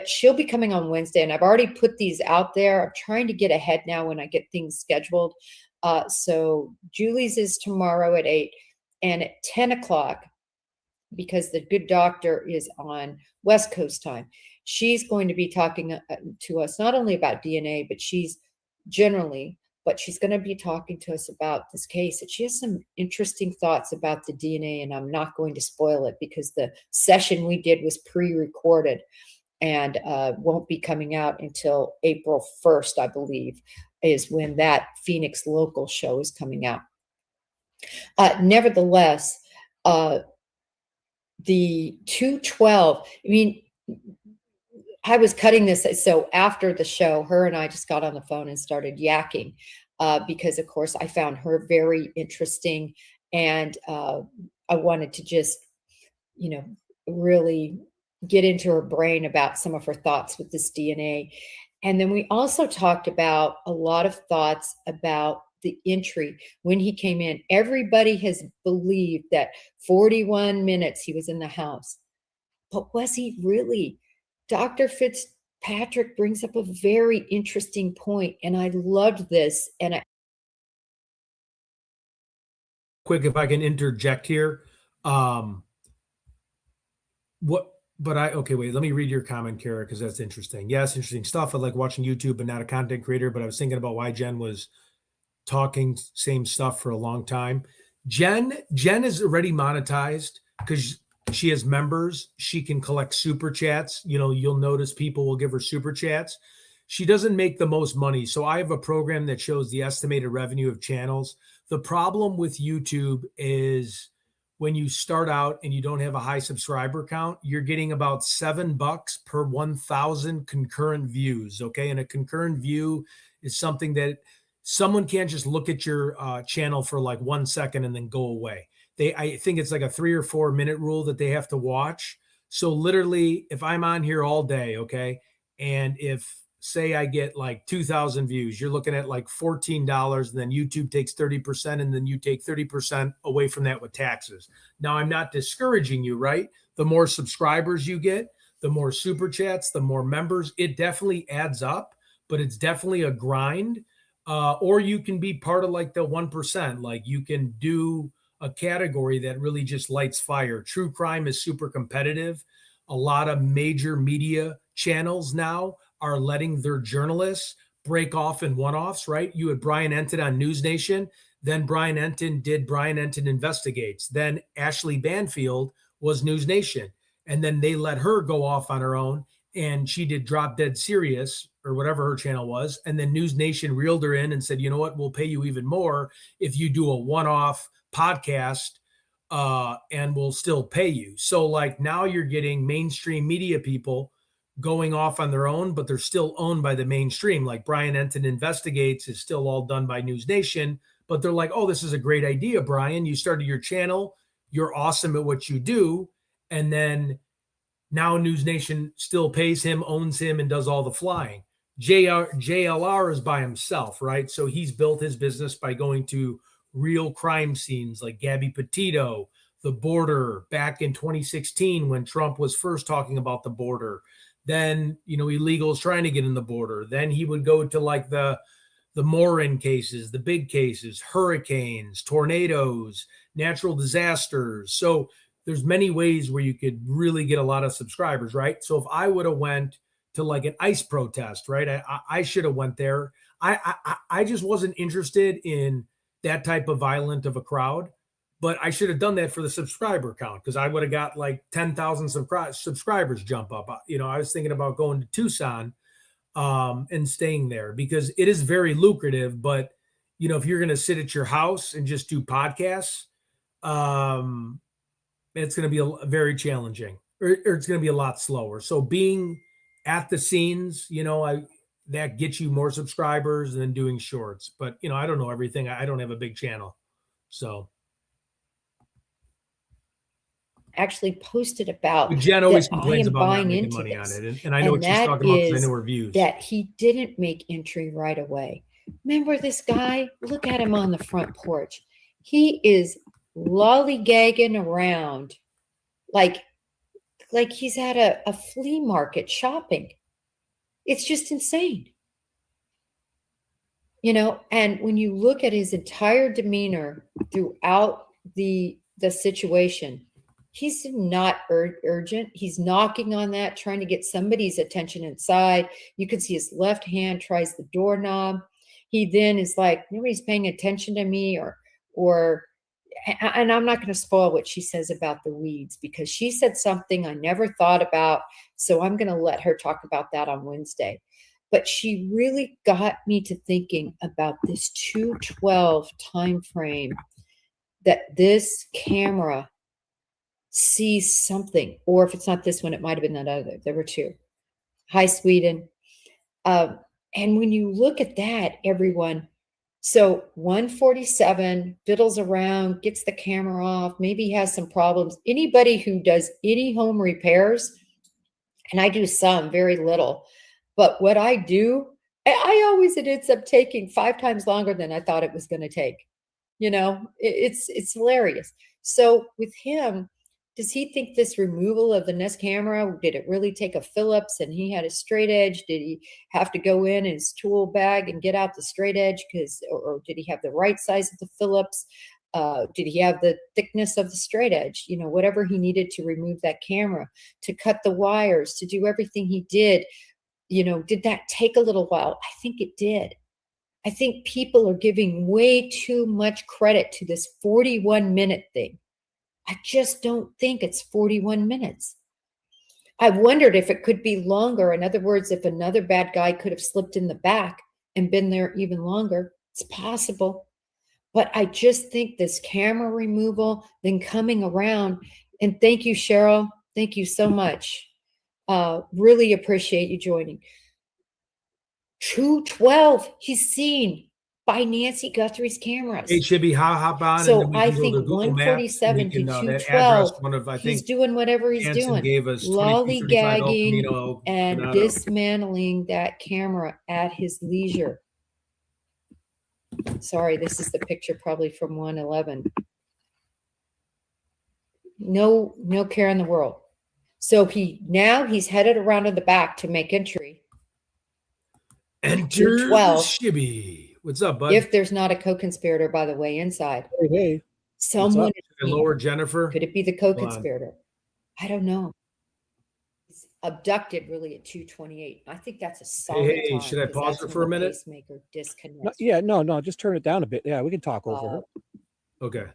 she'll be coming on Wednesday, and I've already put these out there. I'm trying to get ahead now when I get things scheduled. So Julie's is tomorrow at 8 and at 10 o'clock, because the good doctor is on West Coast time. She's going to be talking to us not only about DNA, but she's going to be talking to us about this case. And she has some interesting thoughts about the DNA, and I'm not going to spoil it because the session we did was pre-recorded and won't be coming out until April 1st, I believe, is when that Phoenix local show is coming out. Nevertheless, the 212, I mean, I was cutting this. So after the show, her and I just got on the phone and started yakking because, of course, I found her very interesting. And I wanted to just, really get into her brain about some of her thoughts with this DNA. And then we also talked about a lot of thoughts about the entry when he came in. Everybody has believed that 41 minutes he was in the house. But was he really? Dr. Fitzpatrick brings up a very interesting point, and I loved this. And Quick, if I can interject here. Wait, let me read your comment, Kara, because that's interesting. Yes, interesting stuff. I like watching YouTube, but not a content creator. But I was thinking about why Jen was talking same stuff for a long time. Jen is already monetized because She has members. She can collect super chats. You know, you'll notice people will give her super chats. She doesn't make the most money. So I have a program that shows the estimated revenue of channels. The problem with YouTube is when you start out and you don't have a high subscriber count, you're getting about $7 per 1,000 concurrent views. Okay. And a concurrent view is something that someone can't just look at your channel for like 1 second and then go away. I think it's like a 3 or 4 minute rule that they have to watch. So literally, if I'm on here all day, okay, and if say I get like 2,000 views, you're looking at like $14, and then YouTube takes 30%, and then you take 30% away from that with taxes. Now, I'm not discouraging you, right? The more subscribers you get, the more super chats, the more members, it definitely adds up, but it's definitely a grind. Or you can be part of like the 1%, like you can do a category that really just lights fire. True crime is super competitive. A lot of major media channels now are letting their journalists break off in one-offs, right? You had Brian Enton on News Nation. Then Brian Enton did Brian Enton Investigates. Then Ashley Banfield was News Nation. And then they let her go off on her own, and she did Drop Dead Serious or whatever her channel was. And then News Nation reeled her in and said, you know what, we'll pay you even more if you do a one-off podcast, and we'll still pay you. So like now you're getting mainstream media people going off on their own, but they're still owned by the mainstream. Like Brian Enton Investigates is still all done by News Nation, but they're like, oh, this is a great idea, Brian. You started your channel. You're awesome at what you do. And then now News Nation still pays him, owns him, and does all the flying. JLR is by himself, right? So he's built his business by going to real crime scenes like Gabby Petito, the border back in 2016 when Trump was first talking about the border. Then, you know, illegals trying to get in the border. Then he would go to like the Morin cases, the big cases, hurricanes, tornadoes, natural disasters. So there's many ways where you could really get a lot of subscribers, right? So if I would have went to like an ICE protest, right? I should have went there. I just wasn't interested in that type of violent of a crowd, but I should have done that for the subscriber count because I would have got like 10,000 subscribers jump up. You know, I was thinking about going to Tucson and staying there because it is very lucrative. But, you know, if you're going to sit at your house and just do podcasts, it's going to be very challenging or it's going to be a lot slower. So being at the scenes, you know, that gets you more subscribers than doing shorts. But, you know, I don't know everything. I don't have a big channel. So. Actually posted about but Jen always that complains I am about not buying making into money this. on it. And I know what she's talking about because I know her views. That he didn't make entry right away. Remember this guy? Look at him on the front porch. He is lollygagging around like he's at a flea market shopping. It's just insane. You know, and when you look at his entire demeanor throughout the situation, he's not urgent. He's knocking on that, trying to get somebody's attention inside. You can see his left hand tries the doorknob. He then is like, nobody's paying attention to me and I'm not going to spoil what she says about the weeds because she said something I never thought about. So I'm going to let her talk about that on Wednesday. But she really got me to thinking about this 2/12 time frame that this camera sees something, or if it's not this one, it might have been that other. There were two. Hi, Sweden. And when you look at that, everyone, so 147 fiddles around, gets the camera off, maybe has some problems. Anybody who does any home repairs, and I do some, very little, but what I do, it ends up taking 5 times longer than I thought it was going to take. You know, it's hilarious. So with him, does he think this removal of the Nest camera, did it really take a Phillips and he had a straight edge? Did he have to go in his tool bag and get out the straight edge or did he have the right size of the Phillips? Did he have the thickness of the straight edge? You know, whatever he needed to remove that camera, to cut the wires, to do everything he did, you know, did that take a little while? I think it did. I think people are giving way too much credit to this 41-minute thing. I just don't think it's 41 minutes. I wondered if it could be longer. In other words, if another bad guy could have slipped in the back and been there even longer. It's possible. But I just think this camera removal, then coming around, and thank you, Cheryl. Thank you so much. Really appreciate you joining. 212, he's seen by Nancy Guthrie's cameras. Hey, Chibi, hop on, and So then we I can go think to Google Maps. And 147 we to can, that 212, address, one of, I he's think, doing whatever he's Hanson doing. gave us 2235 El Lollygagging Camino, and Venado. dismantling that camera at his leisure. Sorry, this is the picture probably from 111. No care in the world. So he's headed around in the back to make entry. Enter 212. Shibby. What's up, bud? If there's not a co-conspirator, by the way, inside. Hey. Someone Should I lower Jennifer? Could it be the co-conspirator? I don't know. He's abducted really at 2:28. I think that's a solid Hey, time. should I 'cause pause that's it when for a the minute? Pacemaker disconnects No, just turn it down a bit. Yeah, we can talk over her. Okay.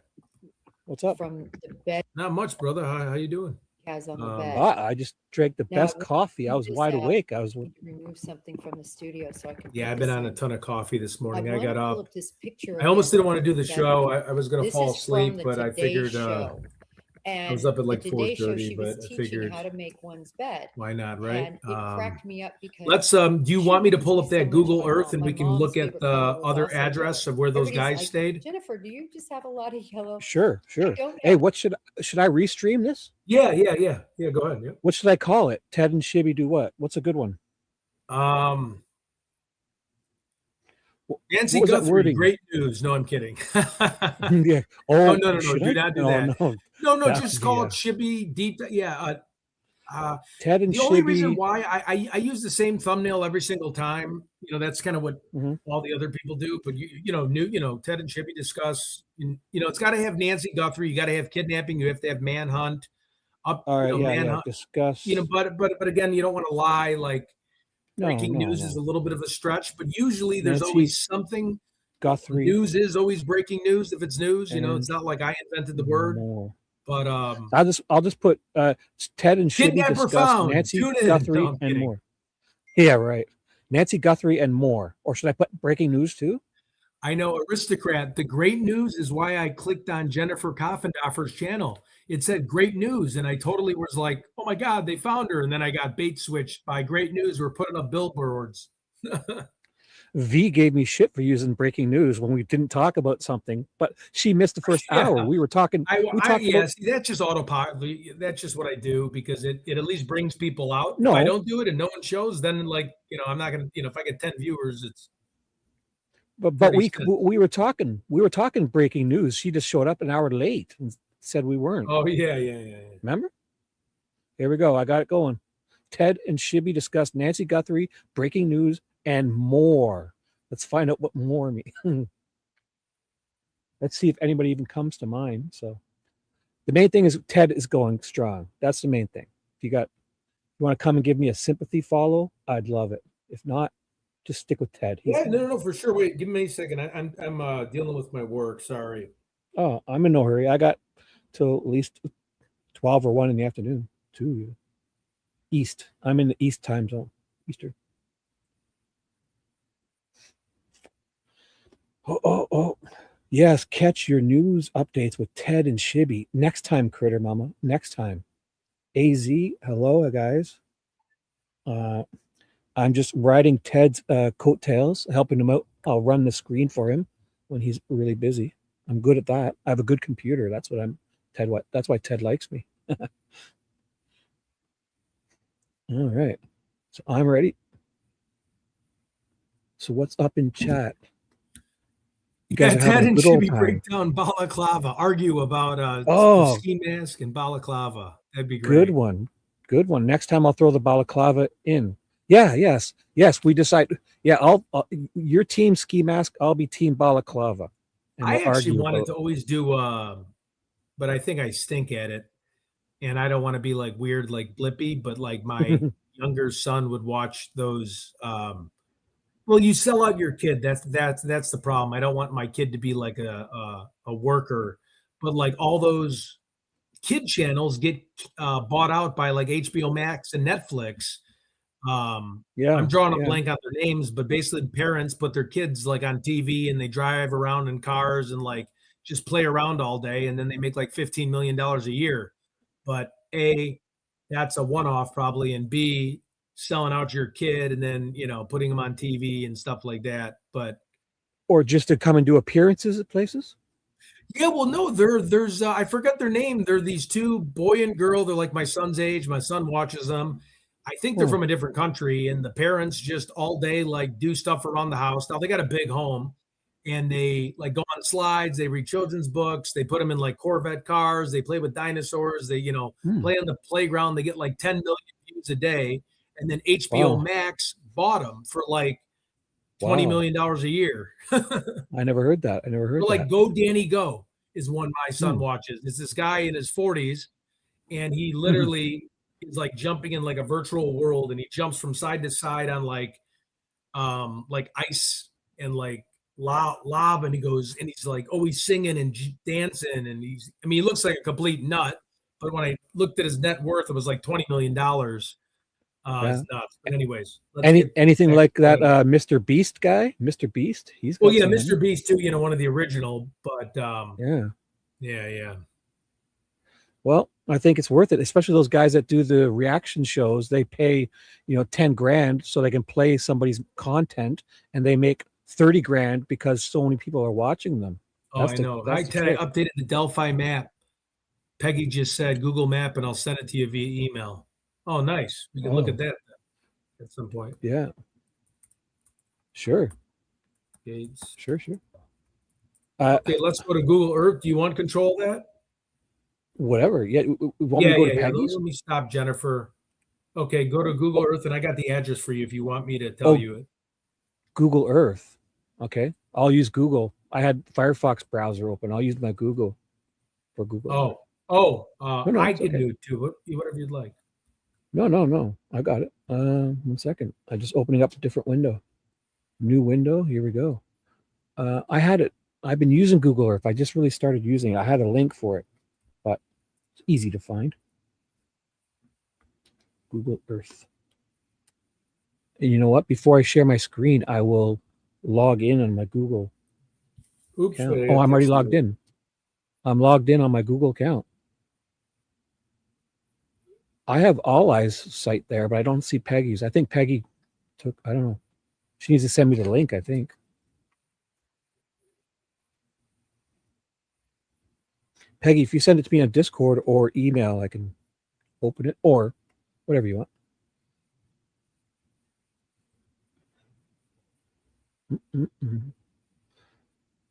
What's up? from the bed Not much, brother. How you doing? he has on the bed. I just drank the Now, best we coffee. I was just wide have awake. I was. to remove something from the studio so I can. Yeah, put I've been this on a in. ton of coffee this morning. I wanna got pull up. this picture I almost again didn't want to do the that- show. I was going to This fall is from asleep, the but I Today figured Show. I was up at like the Today Show, 4:30, she was but I teaching figured how to make one's bed. why not, right? And it cracked me up because Let's do you want me to pull up so that much Google my Earth mom. and My we can mom's look at favorite the color was other also address yellow. of where those Everybody's guys like, stayed? Jennifer, do you just have a lot of yellow? Sure. don't Hey, know. what should I restream this? Yeah. Go ahead. Yeah. What should I call it? Ted and Shibby do what? What's a good one? Nancy what was that Guthrie, wording? great news. No, I'm kidding. Yeah. Oh, no. should Do I? not do Oh, that. no. No. That Just would call be, it Shibby Deep. Yeah. Ted and The only reason Shibby. why I use the same thumbnail every single time, that's kind of what all the other people do. But Ted and Shibby discuss. It's got to have Nancy Guthrie. You got to have kidnapping. You have to have manhunt. All right. Yeah. Manhunt. Discuss. But again, you don't want to lie. Like breaking No, news is a little bit of a stretch. But usually there's Nancy always something. Guthrie. News is always breaking news. If it's news, and it's not like I invented the word. more. But I'll just put Ted and Shibby Kidnapper discuss found. Nancy Tune in. Guthrie No, I'm and kidding. more. Yeah, right. Nancy Guthrie and more. Or should I put breaking news too? I know, aristocrat. The great news is why I clicked on Jennifer Koffendorfer's channel. It said great news, and I totally was like, "Oh my God, they found her!" And then I got bait switched by great news. We're putting up billboards. V gave me shit for using breaking news when we didn't talk about something, but she missed the first Yeah. hour. We were talking. We talked about. See, that's just autopilot. That's just what I do because it at least brings people out. No. If I don't do it and no one shows, then I'm not gonna. If I get 10 viewers, it's. But 30 we cents. we were talking breaking news. She just showed up an hour late and said we weren't. Oh yeah. Remember? Here we go. I got it going. Ted and Shibby discussed Nancy Guthrie, breaking news, and more. Let's find out what more means. Let's see if anybody even comes to mind. So the main thing is Ted is going strong. That's the main thing. If you want to come and give me a sympathy follow, I'd love it. If not, just stick with Ted. Yeah, no, for sure. Wait, give me a second. I'm dealing with my work. Sorry. Oh, I'm in no hurry. I got till at least 12 or 1 in the afternoon. 2 East. I'm in the East time zone. Eastern. Oh. Yes, catch your news updates with Ted and Shibby. Next time, Critter Mama. Next time. AZ, hello, guys. I'm just riding Ted's coattails, helping him out. I'll run the screen for him when he's really busy. I'm good at that. I have a good computer. That's why Ted likes me. All right. So I'm ready. So what's up in chat? You guys are Ted having a and good old Shibby time. break down balaclava, argue about Oh. ski mask and balaclava. That'd be great. Good one. Next time I'll throw the balaclava in. Yeah, yes. We decide. Yeah, I'll your team ski mask, I'll be team balaclava. And I we'll actually argue wanted about- to always do, but I think I stink at it, and I don't want to be like weird, like Blippy. But like my younger son would watch those. Well, you sell out your kid. That's the problem. I don't want my kid to be like a worker, but like all those kid channels get bought out by like HBO Max and Netflix. Yeah, I'm drawing a yeah. blank on their names, but basically parents put their kids like on TV and they drive around in cars and like just play around all day, and then they make like $15 million a year. But A, that's a one-off probably, and B, selling out your kid and then putting them on TV and stuff like that. But Or just to come and do appearances at places. yeah, well, no, there's I forgot their name. They're these two boy and girl. They're like my son's age. My son watches them. I think they're Oh. from a different country, and the parents just all day like do stuff around the house. Now they got a big home, and they like go on slides. They read children's books. They put them in like Corvette cars. They play with dinosaurs. They play on the playground. They get like 10 million views a day, and then HBO Wow. Max bought them for like $20 Wow. million a year. I never heard that. I never heard Like that. Go Danny Go is one my son Hmm. watches. It's this guy in his 40s, and he literally is like jumping in like a virtual world, and he jumps from side to side on like ice and like lava, and he goes and he's like always singing and dancing, and he looks like a complete nut, but when I looked at his net worth, it was like $20 million. Yeah. It's nuts. But anyways, Anything back like to that Tony. Mr. Beast guy? Mr. Beast? He's Well, got yeah, some Mr. money. Beast too, one of the original, but Yeah. yeah. Well, I think it's worth it, especially those guys that do the reaction shows. They pay, 10 grand so they can play somebody's content, and they make 30 grand because so many people are watching them. Oh, I know. Hi, Ted. I updated the Delphi map. Peggy just said Google Map, and I'll send it to you via email. Oh, nice. We can look Oh. at that at some point. Yeah. Sure. Gates. Sure. Okay, let's go to Google Earth. Do you want control of that? Whatever. Yeah. Want me to go to Peggy's? Let me stop, Jennifer. Okay, go to Google Earth, and I got the address for you if you want me to tell you it. Google Earth. Okay. I'll use Google. I had Firefox browser open. I'll use my Google for Google. No, I it's can okay. do it too. Whatever you'd like. No. I got it. 1 second. I'm just opening up a different window. New window. Here we go. I had it. I've been using Google Earth. I just really started using it. I had a link for it, but it's easy to find. Google Earth. And you know what? Before I share my screen, I will log in on my Google account. wait, Oh, I'm already that's logged in. I'm logged in on my Google account. I have All Eyes site there, but I don't see Peggy's. I think Peggy I don't know. She needs to send me the link, I think. Peggy, if you send it to me on Discord or email, I can open it, or whatever you want.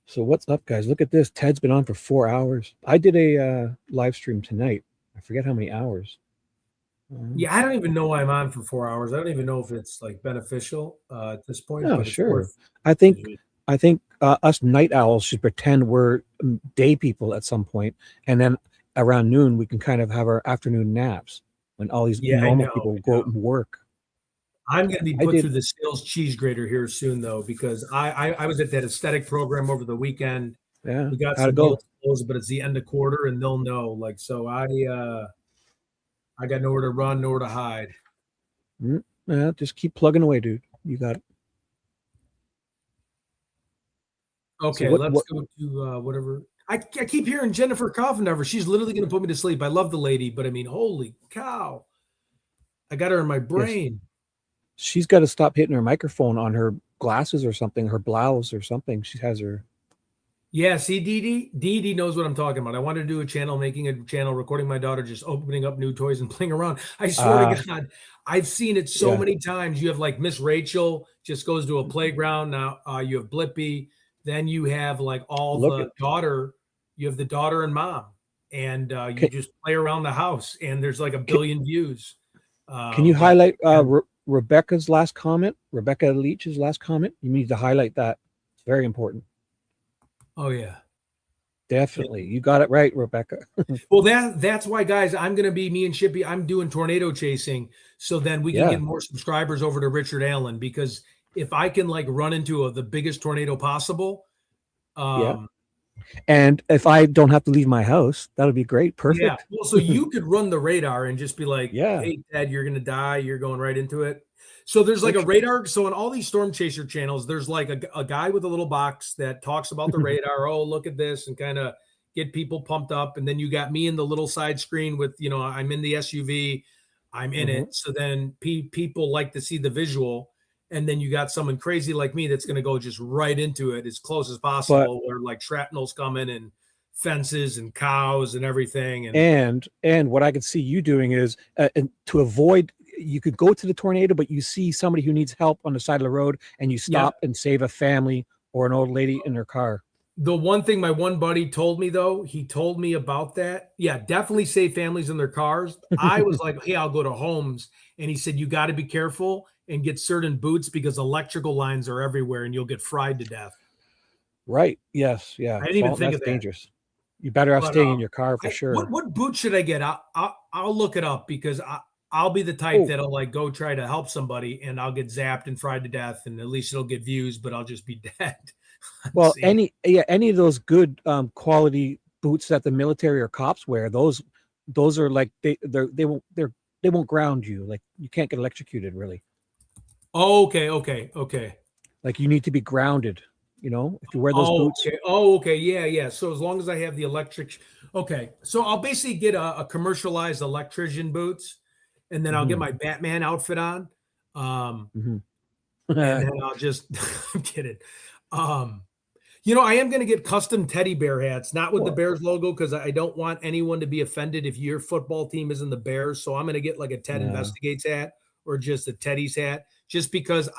So what's up, guys? Look at this. Ted's been on for 4 hours. I did a live stream tonight. I forget how many hours. Yeah, I don't even know why I'm on for 4 hours. I don't even know if it's like beneficial at this point. No, but it's sure. worth I think us night owls should pretend we're day people at some point, and then around noon we can kind of have our afternoon naps when all these normal people go out and work. I'm going to be put through the sales cheese grater here soon, though, because I was at that aesthetic program over the weekend. Yeah, we got how'd some it go? deals closed, but it's the end of quarter, and they'll know. Like, so I got nowhere to run, nowhere to hide. Yeah, just keep plugging away, dude. You got it. Okay, So let's go to whatever. I keep hearing Jennifer coughing over. She's literally going to put me to sleep. I love the lady, but I mean, holy cow. I got her in my brain. She's got to stop hitting her microphone on her glasses or something, her blouse or something. She has her. Yeah, see, Dee knows what I'm talking about. I wanted to do a channel, making a channel, recording my daughter, just opening up new toys and playing around. I swear to God, I've seen it so many times. You have like Miss Rachel just goes to a playground. Now you have Blippi. Then you have like daughter. You have the daughter and mom. And you just play around the house. And there's like a billion views. Can you highlight Rebecca's last comment? Rebecca Leach's last comment? You need to highlight that. It's very important. Oh, yeah. Definitely. You got it right, Rebecca. Well, that's why, guys, I'm going to be, me and Shippy, I'm doing tornado chasing. So then we can get more subscribers over to Richard Allen, because if I can like run into the biggest tornado possible, And if I don't have to leave my house, that would be great. Perfect. Yeah. Well, so you could run the radar and just be like, Yeah. hey, Ted, you're going to die. You're going right into it. So there's like a radar. So in all these storm chaser channels, there's like a guy with a little box that talks about the radar. Oh, look at this, and kind of get people pumped up. And then you got me in the little side screen with, I'm in the SUV, I'm in it. So then people like to see the visual. And then you got someone crazy like me that's going to go just right into it as close as possible, where like shrapnel's coming and fences and cows and everything. And what I could see you doing is and to avoid, you could go to the tornado, but you see somebody who needs help on the side of the road, and you stop and save a family or an old lady in her car. The one thing my one buddy told me, though, he told me about that. Yeah, definitely save families in their cars. I was like, hey, I'll go to homes. And he said, you got to be careful and get certain boots because electrical lines are everywhere and you'll get fried to death. Right. Yes. Yeah. I didn't even think of that. Dangerous. You better have staying in your car for sure. What boot should I get? I'll look it up because I'll be the type that'll like go try to help somebody and I'll get zapped and fried to death, and at least it'll get views, but I'll just be dead. Well, any of those good quality boots that the military or cops wear, those are like they won't ground you. Like you can't get electrocuted really. Oh, okay. Like you need to be grounded, if you wear those boots. Okay. Oh, okay. Yeah. So as long as I have the electric, okay. So I'll basically get a commercialized electrician boots, and then I'll get my Batman outfit on. And then I'll just, I'm kidding. I am going to get custom teddy bear hats, not with the Bears logo, because I don't want anyone to be offended if your football team isn't the Bears. So I'm going to get like a Ted Investigates hat or just a Teddy's hat, just because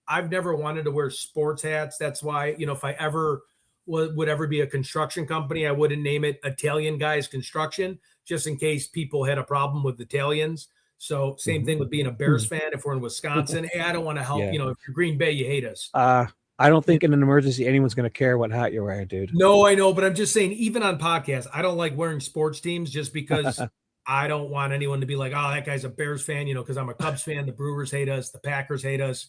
I've never wanted to wear sports hats. That's why, if I ever would ever be a construction company, I wouldn't name it Italian Guys Construction, just in case people had a problem with Italians. So same thing with being a Bears fan. If we're in Wisconsin, hey, I don't want to help. If you're Green Bay, you hate us. I don't think in an emergency anyone's going to care what hat you're wearing, dude. No, I know, but I'm just saying, even on podcasts, I don't like wearing sports teams just because I don't want anyone to be like, oh, that guy's a Bears fan, because I'm a Cubs fan. The Brewers hate us. The Packers hate us.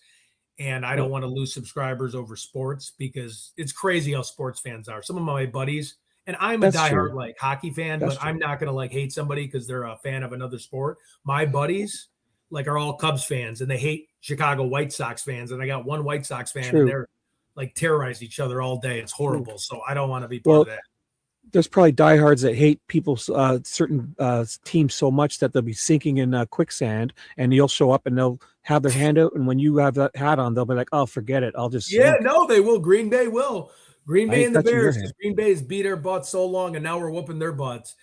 And I don't want to lose subscribers over sports, because it's crazy how sports fans are. Some of my buddies, and I'm a diehard like hockey fan, but I'm not going to like hate somebody because they're a fan of another sport. My buddies like are all Cubs fans, and they hate Chicago White Sox fans. And I got one White Sox fan, and they're like terrorize each other all day. It's horrible. So I don't want to be part of that. There's probably diehards that hate people, certain teams so much that they'll be sinking in quicksand, and you'll show up and they'll have their hand out. And when you have that hat on, they'll be like, oh, forget it. I'll just sink. No, they will. Green Bay will. Green Bay and the Bears, because Green Bay has beat our butts so long, and now we're whooping their butts.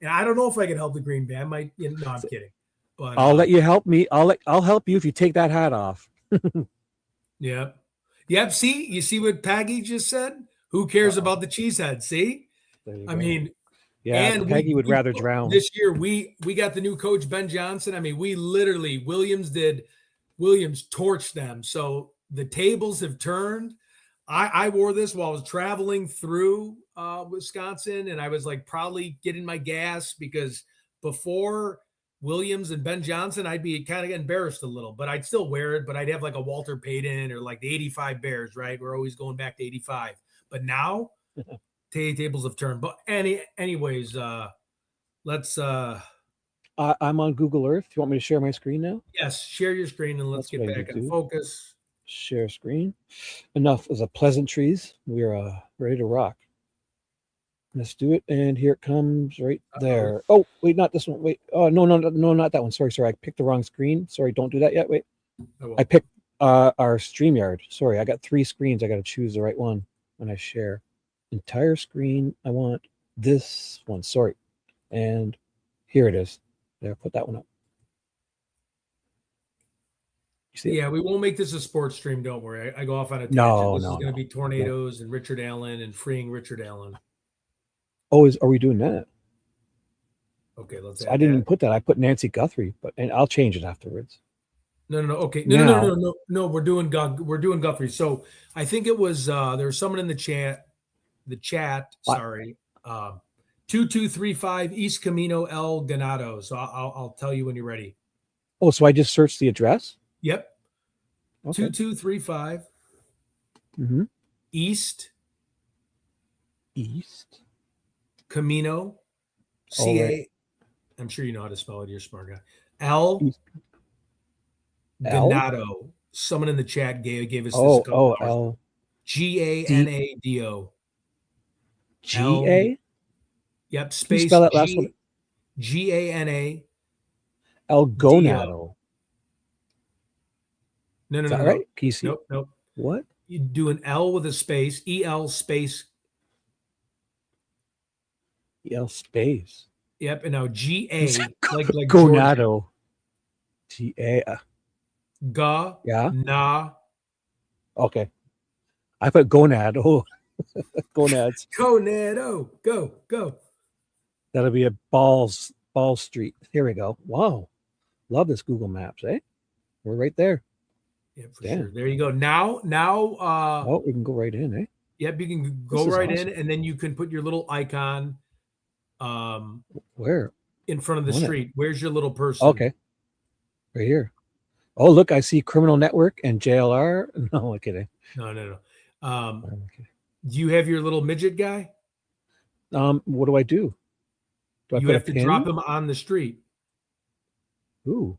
And I don't know if I can help the Green Bay. I might, no, I'm kidding. But I'll let you help me. I'll help you if you take that hat off. Yeah. Yep. See, you see what Peggy just said? Who cares about the cheesehead? See? I mean, and Peggy would rather drown. This year, we got the new coach, Ben Johnson. I mean, we literally, Williams torched them. So the tables have turned. I wore this while I was traveling through Wisconsin, and I was like probably getting my gas, because before Williams and Ben Johnson, I'd be kind of embarrassed a little, but I'd still wear it. But I'd have like a Walter Payton or like the 85 Bears, right? We're always going back to 85. But now tables have turned. But anyways, let's I'm on Google Earth. Do you want me to share my screen now? Yes, share your screen and let's get back in focus. Share screen. Enough as a pleasantries. We're ready to rock. Let's do it. And here it comes right there. Oh, wait, not this one. Wait. Oh, no, not that one. Sorry. I picked the wrong screen. Sorry, don't do that yet. Wait. I picked our StreamYard. Sorry, I got 3 screens. I got to choose the right one when I share. Entire screen. I want this one. Sorry. And here it is. There, put that one up. Yeah, we won't make this a sports stream. Don't worry. I go off on a tangent. This is going to be tornadoes and Richard Allen and freeing Richard Allen. Oh, are we doing that? Okay, let's. I didn't even put that. I put Nancy Guthrie, and I'll change it afterwards. No. Okay, no. We're doing Guthrie. So I think it was there's someone in the chat. Sorry, 2235 East Camino El Ganado. So I'll tell you when you're ready. Oh, so I just searched the address. Yep. Okay. 2235 East East Camino, Oh, CA. right. I'm sure you know how to spell it. You're a smart guy. L. L? Ganado. Someone in the chat gave us this a Oh, couple hours L. ago. Ganado. G-A? Yep. Can you Space spell that last one? Gana. El Gonado. No. Is that right? Can you see? Nope. What? You do an L with a space. EL space. EL space. Yep. And now GA like Georgia. Gonado. G-A. Yeah. Na. Okay. I put gonad. Oh, gonads. Gonado. Go. That'll be a Ball Street. Here we go. Wow. Love this Google Maps, eh? We're right there. Yeah, for sure. There you go. Now, oh, we can go right in, eh? Yep, you can go right in, and then you can put your little icon. Where? In front of the street. Where's your little person? Okay. Right here. Oh, look, I see Criminal Network and JLR. No, I'm kidding. No. Do you have your little midget guy? What do I do? Do I You put have a to pin? drop him on the street. Ooh.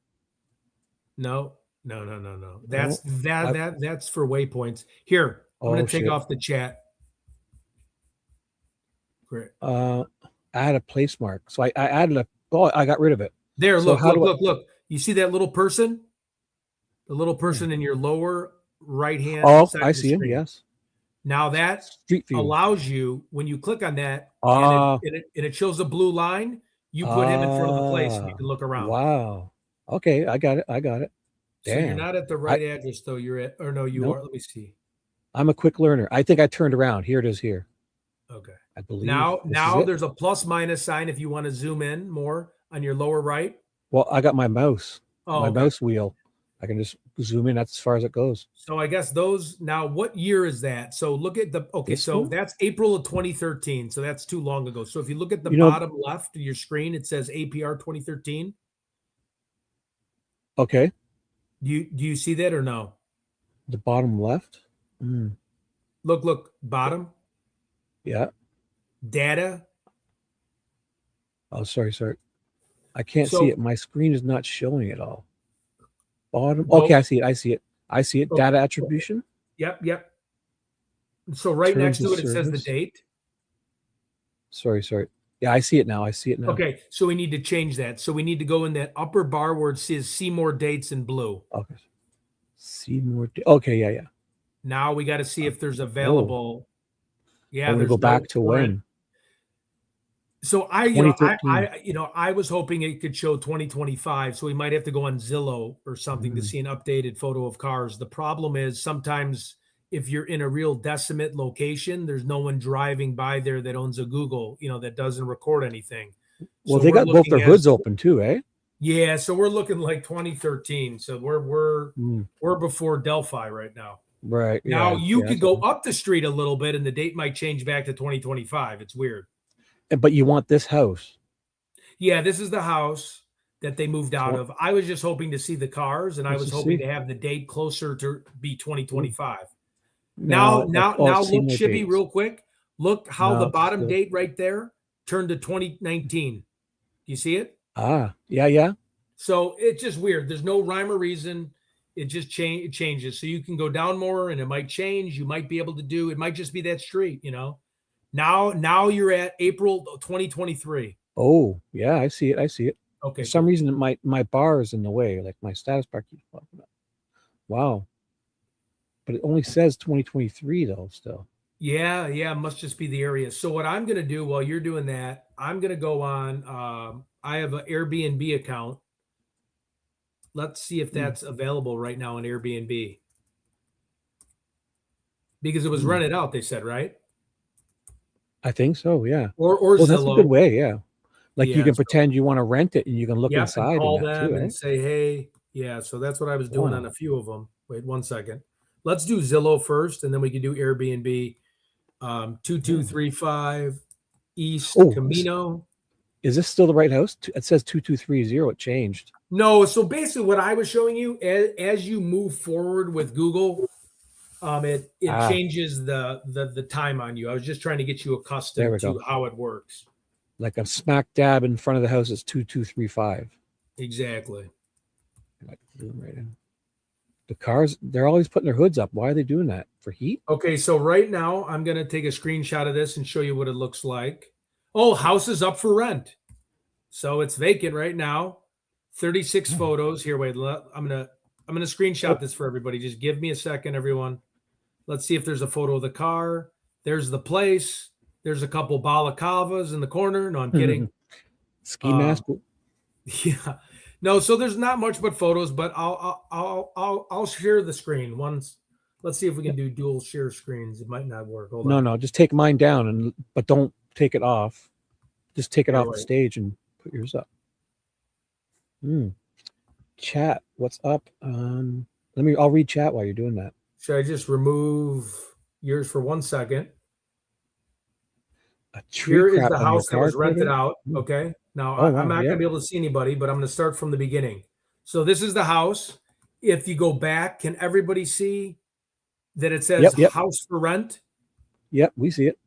No. That's that's for waypoints. Here, I'm gonna take off the chat. Great. I had a place mark, so I added I got rid of it. There, So look. You see that little person? The little person in your lower right hand. Oh, side I of the see him. screen. Yes. Now that Street view allows you, when you click on that, Ah. and it shows a blue line, you put him in front of the place and you can look around. Wow. Okay, I got it. So you're Damn. not at the right address, though. You're at, or no, you Nope. are. Let me see. I'm a quick learner. I think I turned around. Here it is here. Okay. I believe. Now this is it. there's a plus minus sign if you want to zoom in more on your lower right. Well, I got my mouse. Oh, my okay. mouse wheel. I can just zoom in. That's as far as it goes. So I guess those now, what year is that? So look at the This so one? that's April of 2013. So that's too long ago. So if you look at the You know- bottom left of your screen, it says APR 2013. Okay. Do you see that or no? The bottom left. Look, bottom Yeah. data. Oh, sorry. I can't So- see it. My screen is not showing it all. Bottom. Go- Okay, I see it. Okay. Data attribution. Yep. So right Terms next to of it, it says the service. date. Sorry. Yeah, I see it now. Okay, so we need to change that. So we need to go in that upper bar where it says see more dates in blue. Okay. See more. Okay. Yeah. Now we got to see if there's available. Yeah, I'm gonna there's go no back to current. when. So I 2013. I was hoping it could show 2025. So we might have to go on Zillow or something to see an updated photo of cars. The problem is sometimes if you're in a real decimate location, there's no one driving by there that owns a Google, that doesn't record anything. Well, So they we're got both their looking hoods as- open too, eh? Yeah, so we're looking like 2013. So we're before Delphi right now. Right. Now yeah, you yeah, could go up the street a little bit and the date might change back to 2025. It's weird. But you want this house. Yeah, this is the house that they moved out So- of. I was just hoping to see the cars and I Let's was just hoping see. to have the date closer to be 2025. No, Now see look, more Shippy, dates. real quick. Look how No, the bottom still- date right there turned to 2019. You see it? Yeah. So it's just weird. There's no rhyme or reason. It just it changes. So you can go down more and it might change. You might be able to do, it might just be that street, Now you're at April 2023. Oh, yeah, I see it. Okay. For some reason, my bar is in the way, like my status bar keeps popping up. Wow. But it only says 2023 though, still. Yeah, it must just be the area. So what I'm going to do while you're doing that, I'm going to go on, I have an Airbnb account. Let's see if that's available right now on Airbnb. Because it was rented out, they said, right? I think so, yeah. Or well, that's a Zillow. good way, yeah. Like you Yeah, can so- pretend you want to rent it and you can look Yep, inside and call and that them too, and eh? say, hey, yeah. So that's what I was doing Wow. on a few of them. Wait 1 second. Let's do Zillow first, and then we can do Airbnb. 2235 East Oh, Camino. Is this still the right house? It says 2230. It changed. No, so basically what I was showing you as you move forward with Google, It changes the time on you. I was just trying to get you There accustomed we to go. how it works. Like I'm smack dab in front of the house is 2235. Exactly. Like zoom right in. The cars, they're always putting their hoods up. Why are they doing that? For heat? Okay, so right now I'm going to take a screenshot of this and show you what it looks like. Oh, house is up for rent. So it's vacant right now. 36 photos. Here, wait. I'm gonna screenshot this for everybody. Just give me a second, everyone. Let's see if there's a photo of the car. There's the place. There's a couple balaclavas in the corner. No, I'm kidding. Ski mask. Yeah. No, so there's not much but photos, but I'll share the screen once. Let's see if we can do dual share screens. It might not work. Hold on. No, just take mine down but don't take it off. Just take it off the stage and put yours up. Chat, what's up? I'll read chat while you're doing that. Should I just remove yours for 1 second? Here is the house that was rented out. Okay. Now I'm not going to be able to see anybody, but I'm going to start from the beginning. So this is the house. If you go back, can everybody see that it says house for rent? Yep, we see it.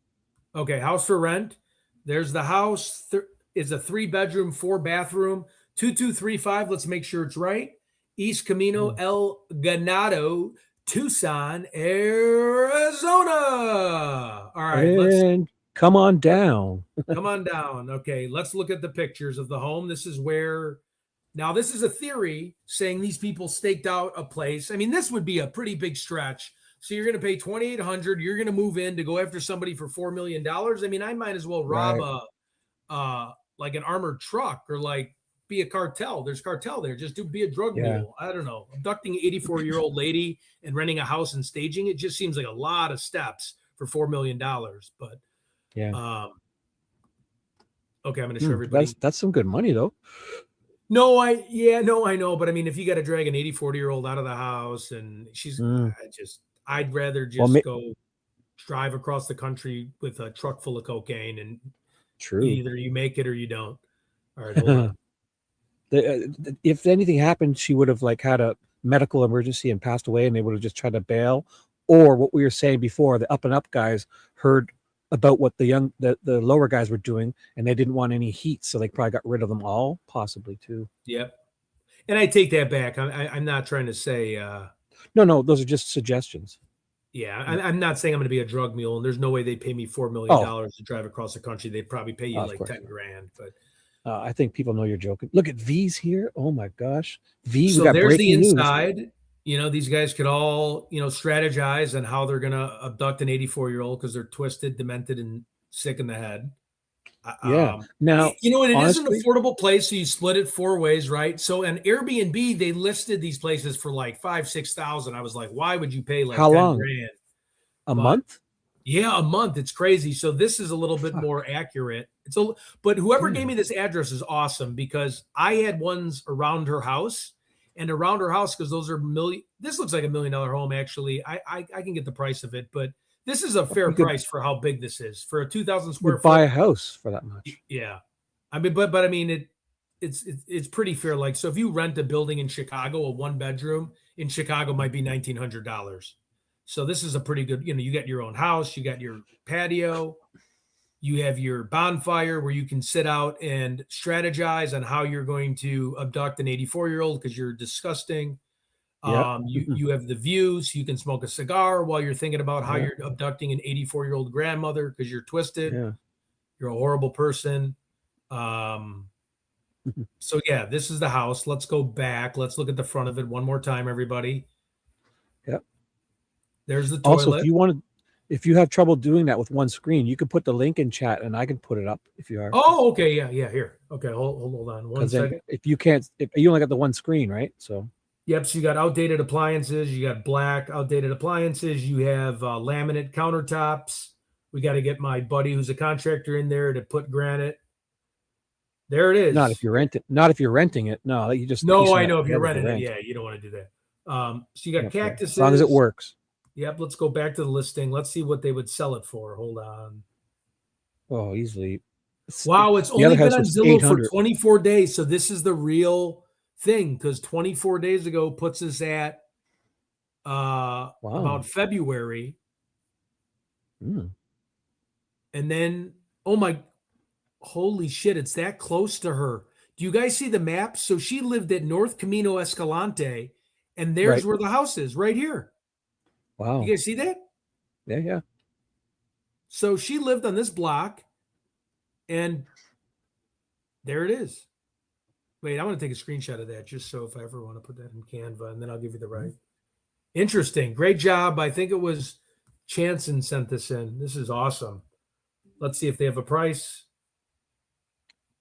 Okay, house for rent. There's the house. Is a 3-bedroom, 4-bathroom, 2235. Let's make sure it's right. East Camino El Ganado, Tucson, Arizona. All right, and come on down. Come on down. Okay, let's look at the pictures of the home. This is where, now this is a theory saying these people staked out a place. I mean, this would be a pretty big stretch. So you're going to pay $2,800. You're going to move in to go after somebody for $4 million. I mean, I might as well rob like an armored truck or like be a cartel. There's cartel there. Just be a drug mule. I don't know. Abducting an 84-year-old lady and renting a house and staging it just seems like a lot of steps for $4 million. But okay, I'm going to show everybody. That's some good money though. No, I know. But I mean, if you got to drag an 84-year-old out of the house and I'd rather just go drive across the country with a truck full of cocaine and either you make it or you don't. All right, hold on. If anything happened, she would have like had a medical emergency and passed away, and they would have just tried to bail. Or what we were saying before, the up and up guys heard about what the lower guys were doing, and they didn't want any heat, so they probably got rid of them all, possibly too. Yep. And I take that back. I'm not trying to say. No, those are just suggestions. Yeah, I'm not saying I'm going to be a drug mule, and there's no way they pay me $4 million to drive across the country. They'd probably pay you like $10,000, but. I think people know you're joking. Look at V's here. Oh my gosh. So there's the inside. News. You know, these guys could all, strategize on how they're going to abduct an 84-year-old because they're twisted, demented, and sick in the head. Now, it is an affordable place. So you split it 4 ways, right? So an Airbnb, they listed these places for like $5,000-$6,000. I was like, why would you pay like how long? $10,000? A month? Yeah, a month. It's crazy. So this is a little bit more accurate. But whoever gave me this address is awesome because I had ones around her house because those are this looks like $1 million home. Actually, I can get the price of it, but this is a fair price for how big this is for a 2,000 square foot. Buy a house for that much. Yeah. I mean, but I mean, it's pretty fair. Like, so if you rent a building in Chicago, a 1-bedroom in Chicago might be $1,900. So this is a pretty good, you got your own house, you got your patio, you have your bonfire where you can sit out and strategize on how you're going to abduct an 84-year-old because you're disgusting. You have the views, you can smoke a cigar while you're thinking about how you're abducting an 84-year-old grandmother because you're twisted. Yeah. You're a horrible person. So yeah, this is the house. Let's go back. Let's look at the front of it one more time, everybody. Yep. There's the toilet. Also, if you have trouble doing that with one screen, you can put the link in chat and I can put it up if you are. Oh, okay. Yeah. Here. Okay. Hold on 1 second. If you only got the one screen, right? So. Yep. So you got outdated appliances. You got black outdated appliances. You have laminate countertops. We got to get my buddy who's a contractor in there to put granite. There it is. Not if you're renting it. No, you just. No, I know if you're renting it. Yeah, you don't want to do that. So you got cactuses. As long as it works. Yep. Let's go back to the listing. Let's see what they would sell it for. Hold on. Oh, easily. Wow, it's only been on Zillow for 24 days. So this is the real thing because 24 days ago puts us at about February. Mm. And then, holy shit, it's that close to her. Do you guys see the map? So she lived at North Camino Escalante, and there's Right. where the house is, right here. Wow. You guys see that? Yeah. So she lived on this block, and there it is. Wait, I want to take a screenshot of that just so if I ever want to put that in Canva, and then I'll give you the right. Interesting. Great job. I think it was Chanson sent this in. This is awesome. Let's see if they have a price.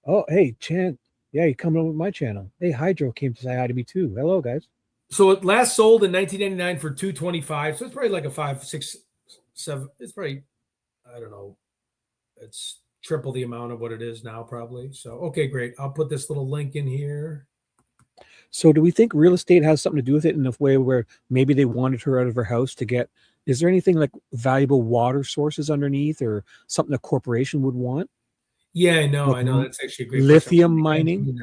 Oh, hey, Chan. Yeah, you coming over with my channel. Hey, Hydro came to say hi to me too. Hello, guys. So it last sold in 1999 for $225. So it's probably like a 5, 6, 7. It's probably, I don't know. It's triple the amount of what it is now, probably. So, okay, great. I'll put this little link in here. So do we think real estate has something to do with it in a way where maybe they wanted her out of her house to get, is there anything like valuable water sources underneath or something a corporation would want? Yeah, I know. Like That's actually a great lithium question. mining,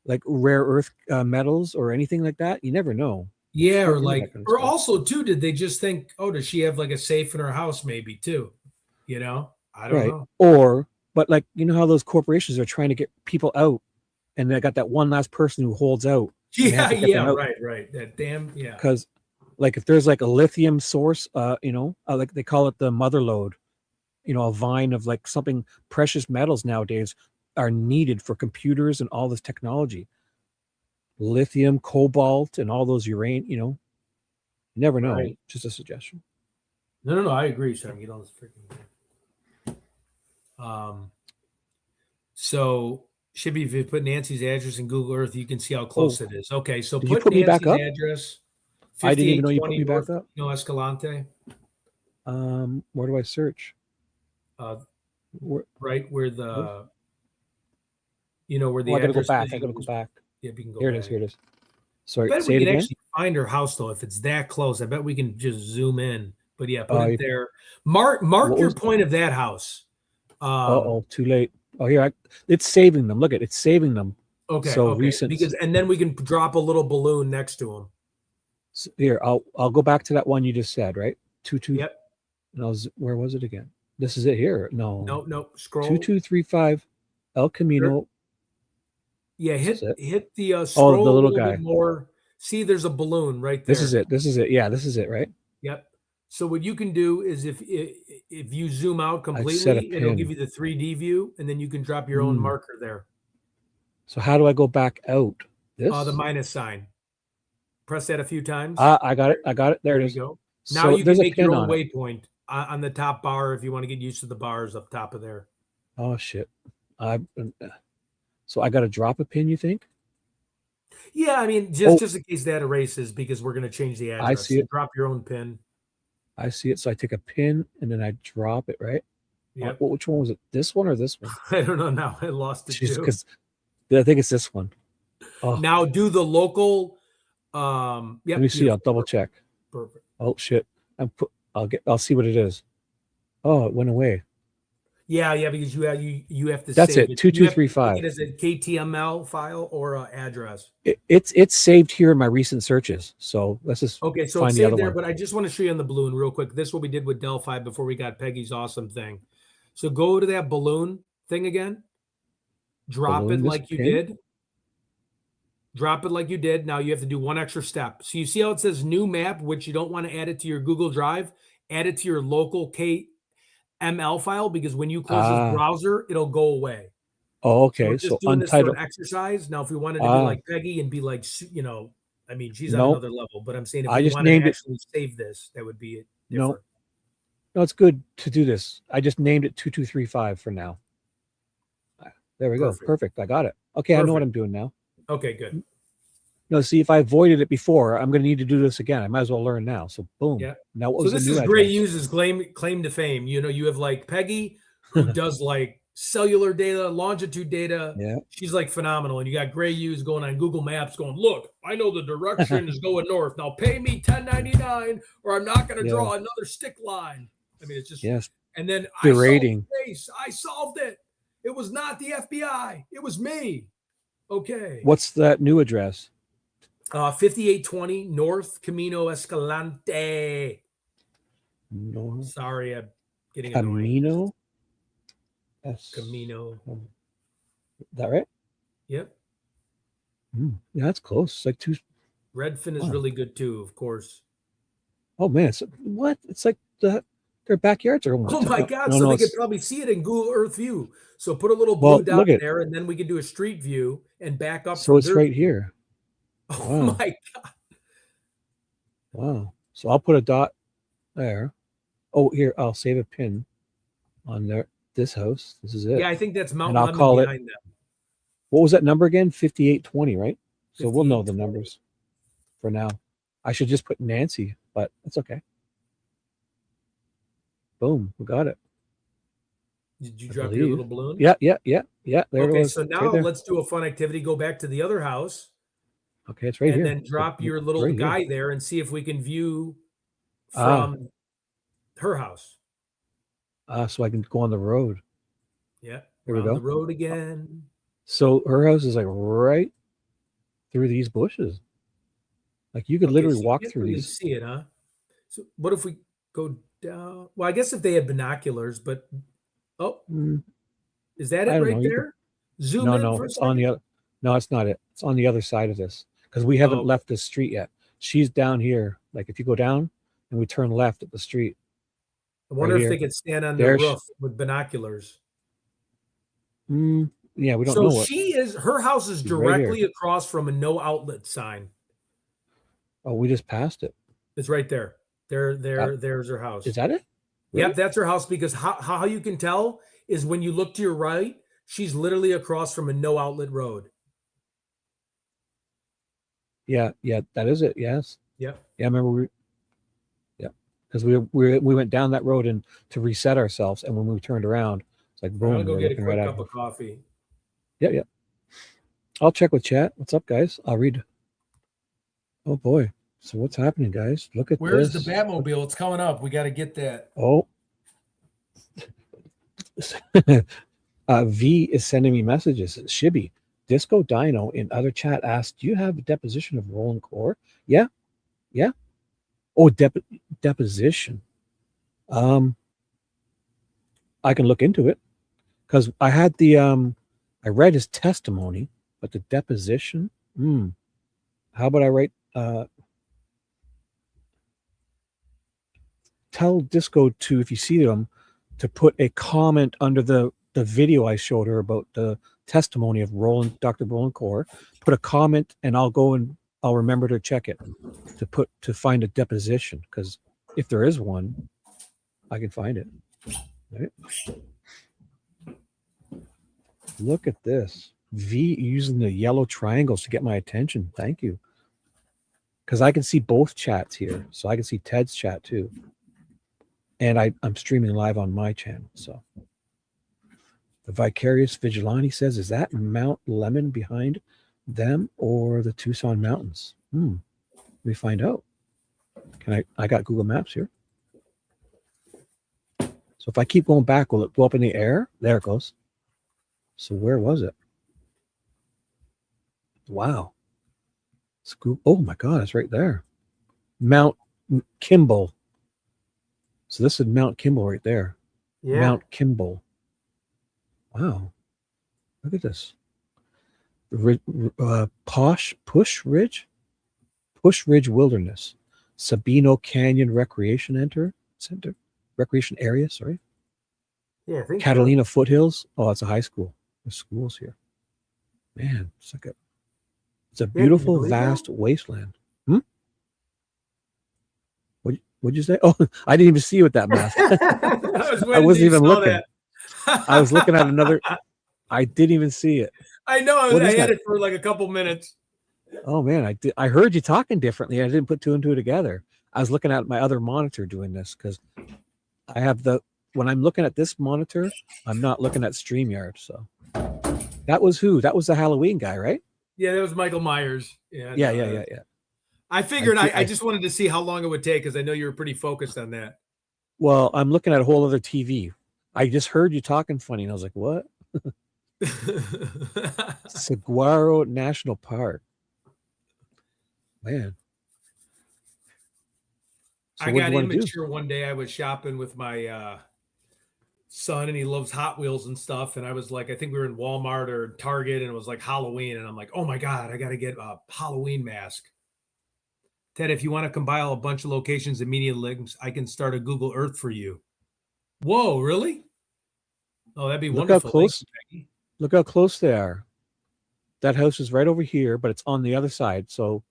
like rare earth metals or anything like that. You never know. Yeah, Can't or do like, that kind of or stuff. also too, did they just think, oh, does she have like a safe in her house? Maybe too. You know, I don't know. Or, but like, you know how those corporations are trying to get people out and they got that one last person who holds out. Yeah, right. That damn, yeah. Because like if there's like a lithium source, like they call it the mother lode, a vine of like something, precious metals nowadays are needed for computers and all this technology. Lithium, cobalt, and all those uranium, you never know. Right. Just a suggestion. No, I agree, Sean. Get all this freaking. So should be if you put Nancy's address in Google Earth, you can see how close it is. Okay, so Did you put put me Nancy's back up? address. I didn't even know you put 5820 me back North up. No Escalante. Where do I search? Right where the, where the I gotta go address back. is. I gotta go back. Yeah, we can go Here back. it is. Here it is. I Sorry, bet say we it can again. actually find her house though if it's that close. I bet we can just zoom in. But yeah, put Oh, it there. Mark What your was- point of that house. Too late. Oh, here, it's saving them. Look at it. It's saving them. Okay. So okay. recent. Because and then we can drop a little balloon next to them. So here, I'll go back to that one you just said, right? 22. Yep. And where was it again? This is it here. No. No. Scroll. 2235 El Camino. Yeah, This hit is it. the scroll the a little little guy. bit more. See, there's a balloon right there. This is it. This is it. Yeah, this is it, right? Yep. So what you can do is if you zoom out set a completely, it'll pin. give you the 3D view, and then you can drop your own marker there. So how do I go back out? This? The minus sign. Press that a few times. I got it. I got it. There it is. you go. So Now you there's can a make your pin own on it. waypoint on the top bar if you want to get used to the bars up top of there. Oh shit. So I got to drop a pin, you think? Yeah, I mean, just in case that erases because we're going to change the address. I see So it. drop your own pin. I see it. So I take a pin and then I drop it, right? Yep. Which one was it? This one or this one? I don't know now. I lost it too. Because I think it's this one. Oh, Now do the local. let me see. I'll double check. Perfect. Oh shit. I'll see what it is. Oh, it went away. Yeah, because you have to. That's save it, 2235. You have to take it as a KTML file or an address. It's saved here in my recent searches. So let's just Okay, so find it's the other saved there, one. but I just want to show you on the balloon real quick. This is what we did with Delphi before we got Peggy's awesome thing. So go to that balloon thing again. Drop Balloon it this like you pin? did. Drop it like you did. Now you have to do one extra step. So you see how it says new map, which you don't want to add it to your Google Drive. Add it to your local KML file because when you close this browser, it'll go away. Oh, okay. We're just So doing this for untitled. an exercise. Now, if we wanted to be like Peggy and be like, I mean, she's on Nope. another level, but I'm saying if I we just wanted named to it- actually save this, that would be it. No, it's good to do this. I just named it 2235 for now. There we go. Perfect. I got it. Okay, I know what Perfect. I'm doing now. Okay, good. No, see, if I avoided it before, I'm going to need to do this again. I might as well learn now. So boom. Yeah. Now what So was this the new is great. address? Uses claim to fame. You have like Peggy who does like cellular data, longitude data. Yeah. She's like phenomenal. And you got Gray Hughes going on Google Maps going, look, I know the direction is going north. Now pay me $10.99 or I'm not going to draw another stick line. I mean, it's just, Yes. and then Berating. I solved it. It was not the FBI. It was me. Okay. What's that new address? 5820 North Camino Escalante. No. Sorry, I'm getting annoying. Camino. Camino. Is that right? Yep. Yeah, that's close. It's like two. Redfin is Wow. really good too, of course. Oh man, it's what? It's like their backyards are almost. Oh my God! No, So no, they could it's, probably see it in Google Earth view. So put a little well, blue dot look in at there, and then we can do a street view and back up so from it's their right view. here. Oh Wow. my God! Wow. So I'll put a dot there. Oh, here I'll save a pin on there. This house. This is it. Yeah, I think that's Mount And I'll Lemon call it. behind them. What was that number again? 5820, right? So we'll know the 5820. numbers for now. I should just put Nancy, but that's okay. Boom, we got it. Did you I drop your believe. little balloon? Yeah. There it Okay, was. so It's now right there. let's do a fun activity. Go back to the other house. Okay, it's right and here. then drop your little right here. guy there and see if we can view Ah. from her house. So I can go on the road. Yeah, There we we're on go. the road again. So her house is like right through these bushes. Like you could Okay, literally so you walk can't through really these. see it, huh? So what if we go down? Well, I guess if they had binoculars, but is that I it don't right know. there? Zoom in for a It's on second. the other. No, it's not it. It's on the other side of this because we haven't okay. left the street yet. She's down here. Like if you go down and we turn left at the street. I wonder right if here. they could stand on There their she- roof with binoculars. Yeah, we don't So know what. her house is She's right here. directly across from a no outlet sign. Oh, we just passed it. It's right there. There's her house. Is that it? Yep, that's her house because how you can tell is when you look to your right, she's literally across from a no outlet road. Yeah, that is it. Yes. Yep. Yeah, I remember because we went down that road and to reset ourselves, and when we turned around, it's like I'm boom. gonna go we're get a looking quick right cup at her. of coffee. Yeah. I'll check with chat. What's up, guys? I'll read. Oh boy. So what's happening, guys? Look at Where's this. the Batmobile? It's coming up. We got to get that. Oh. V is sending me messages. Shibby, Disco Dino in other chat asked, "Do you have a deposition of Roland Core?" Yeah. Oh, deposition. I can look into it because I had the I read his testimony, but the deposition. How about I write? Tell Disco to, if you see them, to put a comment under the video I showed her about the testimony of Dr. Roland Core. Put a comment, and I'll go and I'll remember to check it to find a deposition, because if there is one, I can find it. Right? Look at this. V using the yellow triangles to get my attention. Thank you. Because I can see both chats here. So I can see Ted's chat too. And I'm streaming live on my channel. So the Vicarious Vigilante says, is that Mount Lemon behind them or the Tucson Mountains? Let me find out. I got Google Maps here. So if I keep going back, will it go up in the air? There it goes. So where was it? Wow. Scoop. Oh my God, it's right there. Mount Kimball. So this is Mount Kimball right there. Yeah. Mount Kimball. Wow. Look at this. Push Ridge Wilderness. Sabino Canyon Recreation Center. Recreation area, sorry. Yeah, I think Catalina Foothills. Oh, it's a high school. There's schools here. Man, it's a beautiful, vast wasteland. What'd you say? Oh, I didn't even see you with that mask. I wasn't even looking. I was looking at another. I didn't even see it. I know. What I is had that? it for like a couple minutes. Oh man, I heard you talking differently. I didn't put two and two together. I was looking at my other monitor doing this because I have when I'm looking at this monitor, I'm not looking at StreamYard. So that was who? That was the Halloween guy, right? Yeah, that was Michael Myers. Yeah. I figured I just wanted to see how long it would take because I know you were pretty focused on that. Well, I'm looking at a whole other TV. I just heard you talking funny, and I was like, "What?" Saguaro National Park. Man. So I what do got you want to do? immature one day. I was shopping with my son, and he loves Hot Wheels and stuff. And I was like, I think we were in Walmart or Target, and it was like Halloween. And I'm like, oh my God, I got to get a Halloween mask. Ted, if you want to compile a bunch of locations and media links, I can start a Google Earth for you. Whoa, really? Oh, that'd be Look wonderful. how close. Thank you, Peggy. Look how close they are. That house is right over here, but it's on the other side. So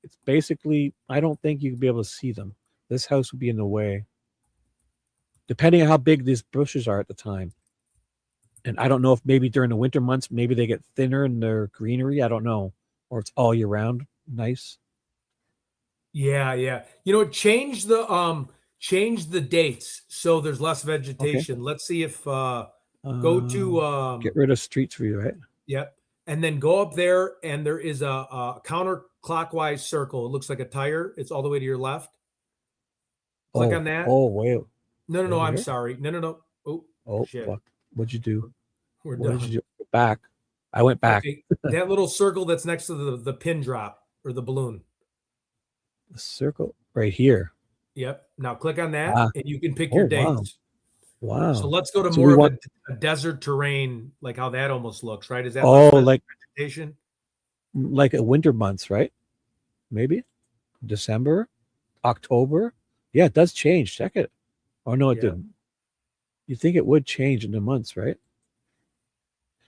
it's basically, I don't think you'd be able to see them. This house would be in the way, depending on how big these bushes are at the time. And I don't know if maybe during the winter months, maybe they get thinner in their greenery. I don't know. Or it's all year round. Nice. Yeah, yeah. You know, change the dates so there's less vegetation. Let's see if go to get rid of Street View, right? Yep. And then go up there, and there is a counterclockwise circle. It looks like a tire. It's all the way to your left. Click on that. Oh, wait. No. Over I'm here? sorry. No. Oh, shit. fuck. What'd you do? We're What done. did you do? Back. I went back. Okay, that little circle that's next to the pin drop or the balloon. The circle right here. Yep. Now click on that, Ah. and you can pick your wow. dates. Wow. So let's go to So more we of want- a desert terrain, like how that almost looks, right? Is that Oh, less like vegetation? like a winter months, right? Maybe December, October. Yeah, it does change. Check it. Oh no, it Yeah. didn't. You think it would change in the months, right?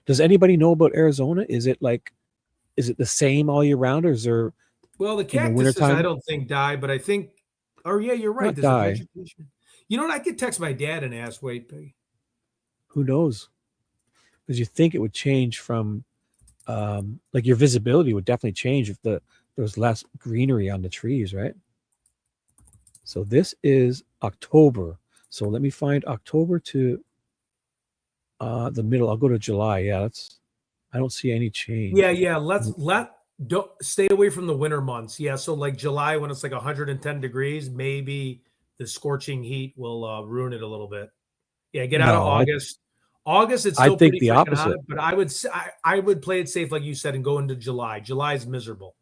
Does anybody know about Arizona? Is it the same all year round, or is there Well, the in the cactuses wintertime? I don't think die, but I think. Oh yeah, you're right. Not There's a die. vegetation. You know what? I could text my dad and ask. Wait, Peggy. Who knows? Because you think it would change from like your visibility would definitely change if there was less greenery on the trees, right? So this is October. So let me find October to the middle. I'll go to July. Yeah, I don't see any change. Yeah. Don't stay away from the winter months. Yeah, so like July when it's like 110 degrees, maybe the scorching heat will ruin it a little bit. Yeah, get out of No, August. August, it's I still think pretty the freaking hot, opposite. but I would play it safe, like you said, and go into July. July is miserable.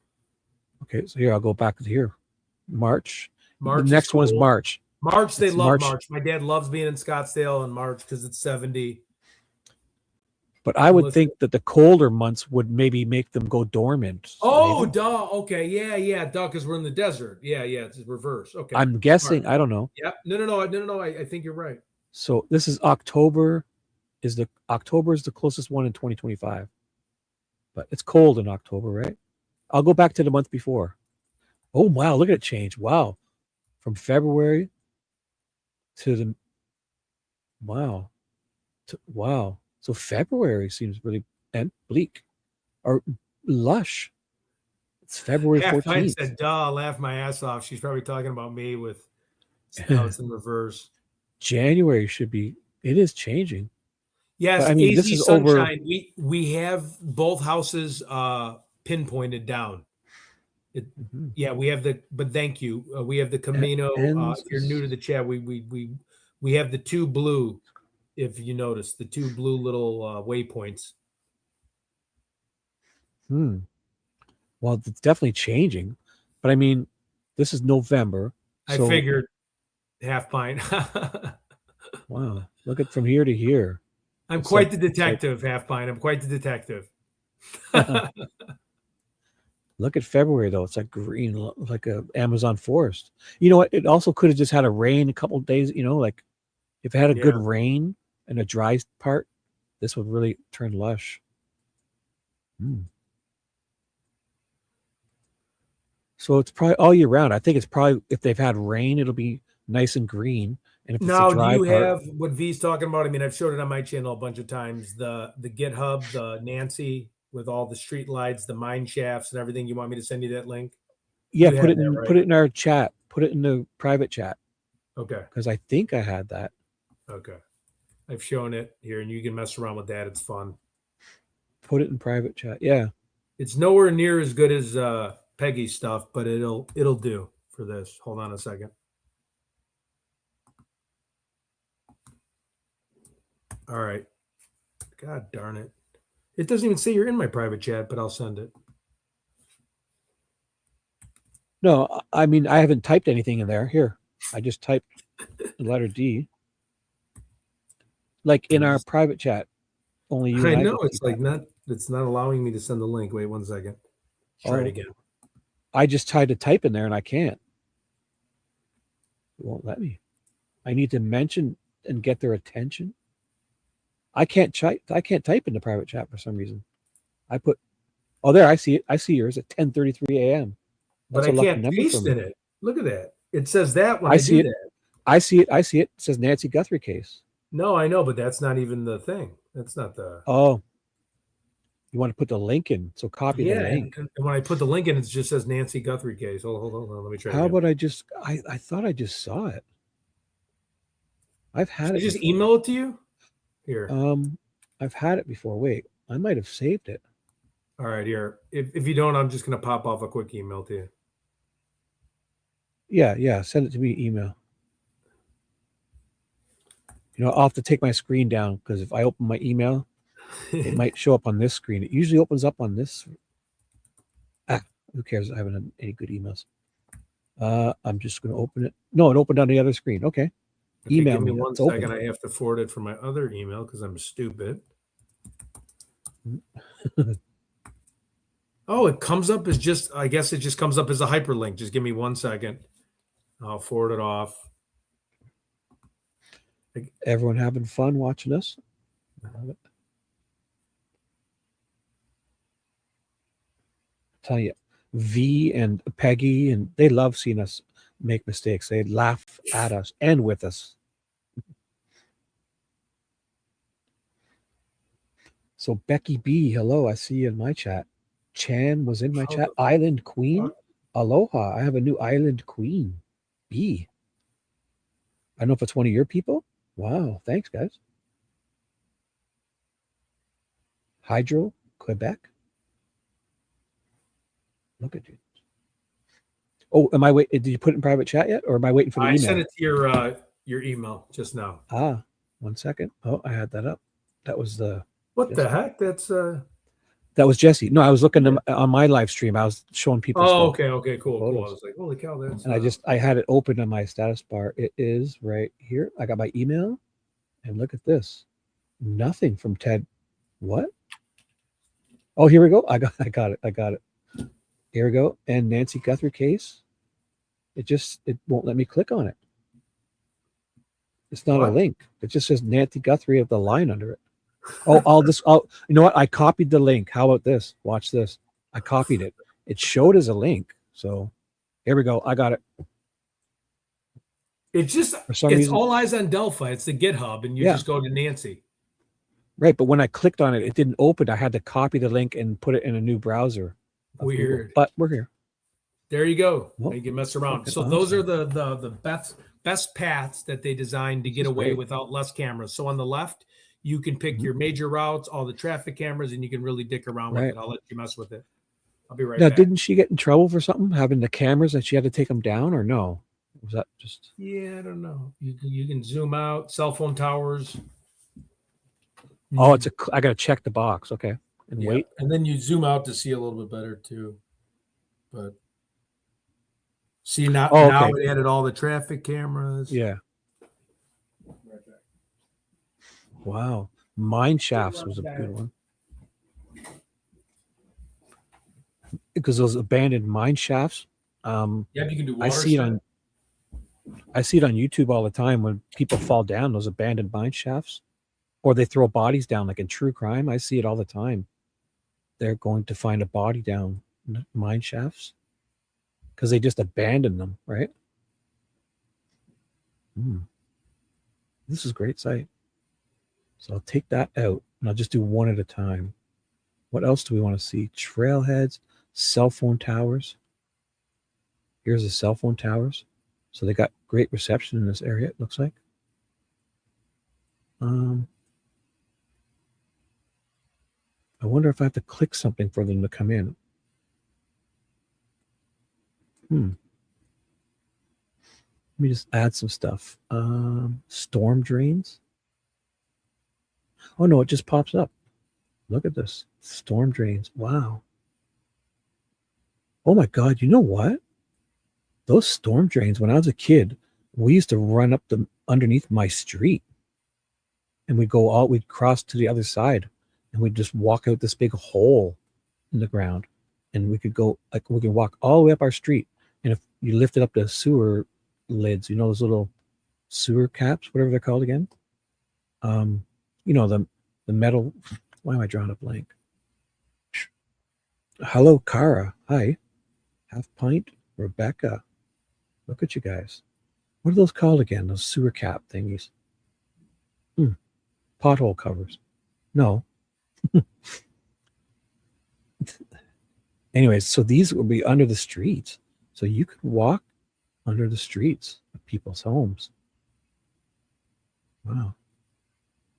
Okay, so here I'll go back to here. March. March The is next one is cool. March. March, they It's love March. My dad loves being in Scottsdale in March because it's 70. But I would Unless- think that the colder months would maybe make them go dormant. So Oh, maybe. duh. Okay, yeah, duh, because we're in the desert. Yeah, it's reverse. Okay, I'm guessing. smart. I don't know. Yep. No. I think you're right. So this is October. October is the closest one in 2025. But it's cold in October, right? I'll go back to the month before. Oh wow, look at it change. Wow. From February to the wow. So February seems really bleak or lush. It's February Half Pint 14th. said, duh, laugh my ass off. She's probably talking about me with how it's in reverse. January it is changing. Yes, But, I mean, AZ this is Sunshine. over. We have both houses pinpointed down. Yeah, we have but thank you. We have the Camino. If you're new to the chat, we have the two blue. If you notice, the two blue little waypoints. Well, it's definitely changing. But I mean, this is November. I So, figured Half Pint. wow. Look at from here to here. I'm It's quite like- the it's like- detective, Half Pint. I'm quite the detective. Look at February though. It's like green, like a Amazon forest. You know what? It also could have just had a rain a couple of days. Like if it had a good Yeah. rain and a dry part, this would really turn lush. So it's probably all year round. I think it's probably if they've had rain, it'll be nice and green. And if it's Now, a dry do you part, have what V's talking about? I mean, I've showed it on my channel a bunch of times. The GitHub, the Nancy with all the street lights, the mine shafts, and everything. You want me to send you that link? yeah, You put have it in that, right? put it in our chat. Put it in the private chat Okay. because I think I had that. Okay. I've shown it here, and you can mess around with that. It's fun. Put it in private chat. Yeah. It's nowhere near as good as Peggy's stuff, but it'll do for this. Hold on a second. All right. God darn it. It doesn't even say you're in my private chat, but I'll send it. No, I mean, I haven't typed anything in there. Here, I just typed the letter D. Like in our private chat, only you and I I know can it's see like that. it's not allowing me to send the link. Wait 1 second. Try it Oh. again. I just tried to type in there and I can't. It won't let me. I need to mention and get their attention. I can't type in the private chat for some reason. I put, oh, there, I see it. I see yours at 10:33 a.m. But That's I a lucky can't number for paste me. in it. Look at that. It says that when I I see do it. that. I see it. It says Nancy Guthrie case. No, I know, but that's not even the thing. That's not the. Oh, you want to put the link in? So copy the link. And when I put the link in, it just says Nancy Guthrie case. Hold on. Let me try. How again. about I thought I just saw it. I've had Should it. I just before. email it to you? Here. I've had it before. Wait, I might have saved it. All right, here. If you don't, I'm just gonna pop off a quick email to you. Yeah. Send it to me email. You know, I'll have to take my screen down because if I open my email, it might show up on this screen. It usually opens up on this. Who cares? I haven't had any good emails. I'm just going to open it. No, it opened on the other screen. Okay. Email Give me me. 1 It's open. second. I have to forward it from my other email because I'm stupid. Oh, it comes up as just, I guess it just comes up as a hyperlink. Just give me 1 second. I'll forward it off. Everyone having fun watching us? I love it. Tell you, V and Peggy, and they love seeing us make mistakes. They laugh at us and with us. So Becky B, hello, I see you in my chat. Chan was in my chat. Island Queen, aloha. I have a new Island Queen. B. I don't know if it's one of your people. Wow, thanks, guys. Hydro, Quebec. Look at you. Oh, am I waiting? Did you put it in private chat yet, or am I waiting for the email? I sent it to your email just now. 1 second. Oh, I had that up. That was the. What Jesse. the heck? That's That was Jesse. No, I was looking on my live stream. I was showing people. Oh, stuff. okay, cool. I was like, holy cow, that's. And I had it open on my status bar. It is right here. I got my email, and look at this. Nothing from Ted. What? Oh, here we go. I got it. Here we go. And Nancy Guthrie case. It won't let me click on it. It's not a link. It just says Nancy Guthrie of the line under it. Oh, you know what? I copied the link. How about this? Watch this. I copied it. It showed as a link. So here we go. I got it. It's reason, all eyes on Delphi. It's the GitHub, and you just go to Nancy. Right, but when I clicked on it, it didn't open. I had to copy the link and put it in a new browser. Weird. But we're here. There you go. Well, you can mess around. okay, So awesome. those are the best paths that they designed to get away great. without less cameras. So on the left, you can pick your major routes, all the traffic cameras, and you can really dick around with it. I'll let you mess with it. I'll be right Now, back. didn't she get in trouble for something, having the cameras that she had to take them down, or no? Was that just? Yeah, I don't know. You can zoom out, cell phone towers. Oh, I got to check the box. Okay. And wait. And then you zoom out to see a little bit better too. But see now it added all the traffic cameras. Yeah. Wow. Mine shafts was a good one. Because those abandoned mine shafts. You can do water I see it on YouTube all the time when people fall down those abandoned mine shafts, or they throw bodies down like in true crime. I see it all the time. They're going to find a body down mine shafts because they just abandoned them, right? This is a great site. So I'll take that out and I'll just do one at a time. What else do we want to see? Trailheads, cell phone towers. Here's the cell phone towers. So they got great reception in this area, it looks like. I wonder if I have to click something for them to come in. Let me just add some stuff. Storm drains. Oh no, it just pops up. Look at this. Storm drains. Wow. Oh my God, you know what? Those storm drains, when I was a kid, we used to run up the underneath my street, and we'd cross to the other side, and we'd just walk out this big hole in the ground, and we could walk all the way up our street. And if you lifted up the sewer lids, those little sewer caps, whatever they're called again, the metal. Why am I drawing a blank? Hello, Cara. Hi. Half Pint, Rebecca. Look at you guys. What are those called again? Those sewer cap thingies. Pothole covers. No. Anyways, so these will be under the streets. So you could walk under the streets of people's homes. Wow.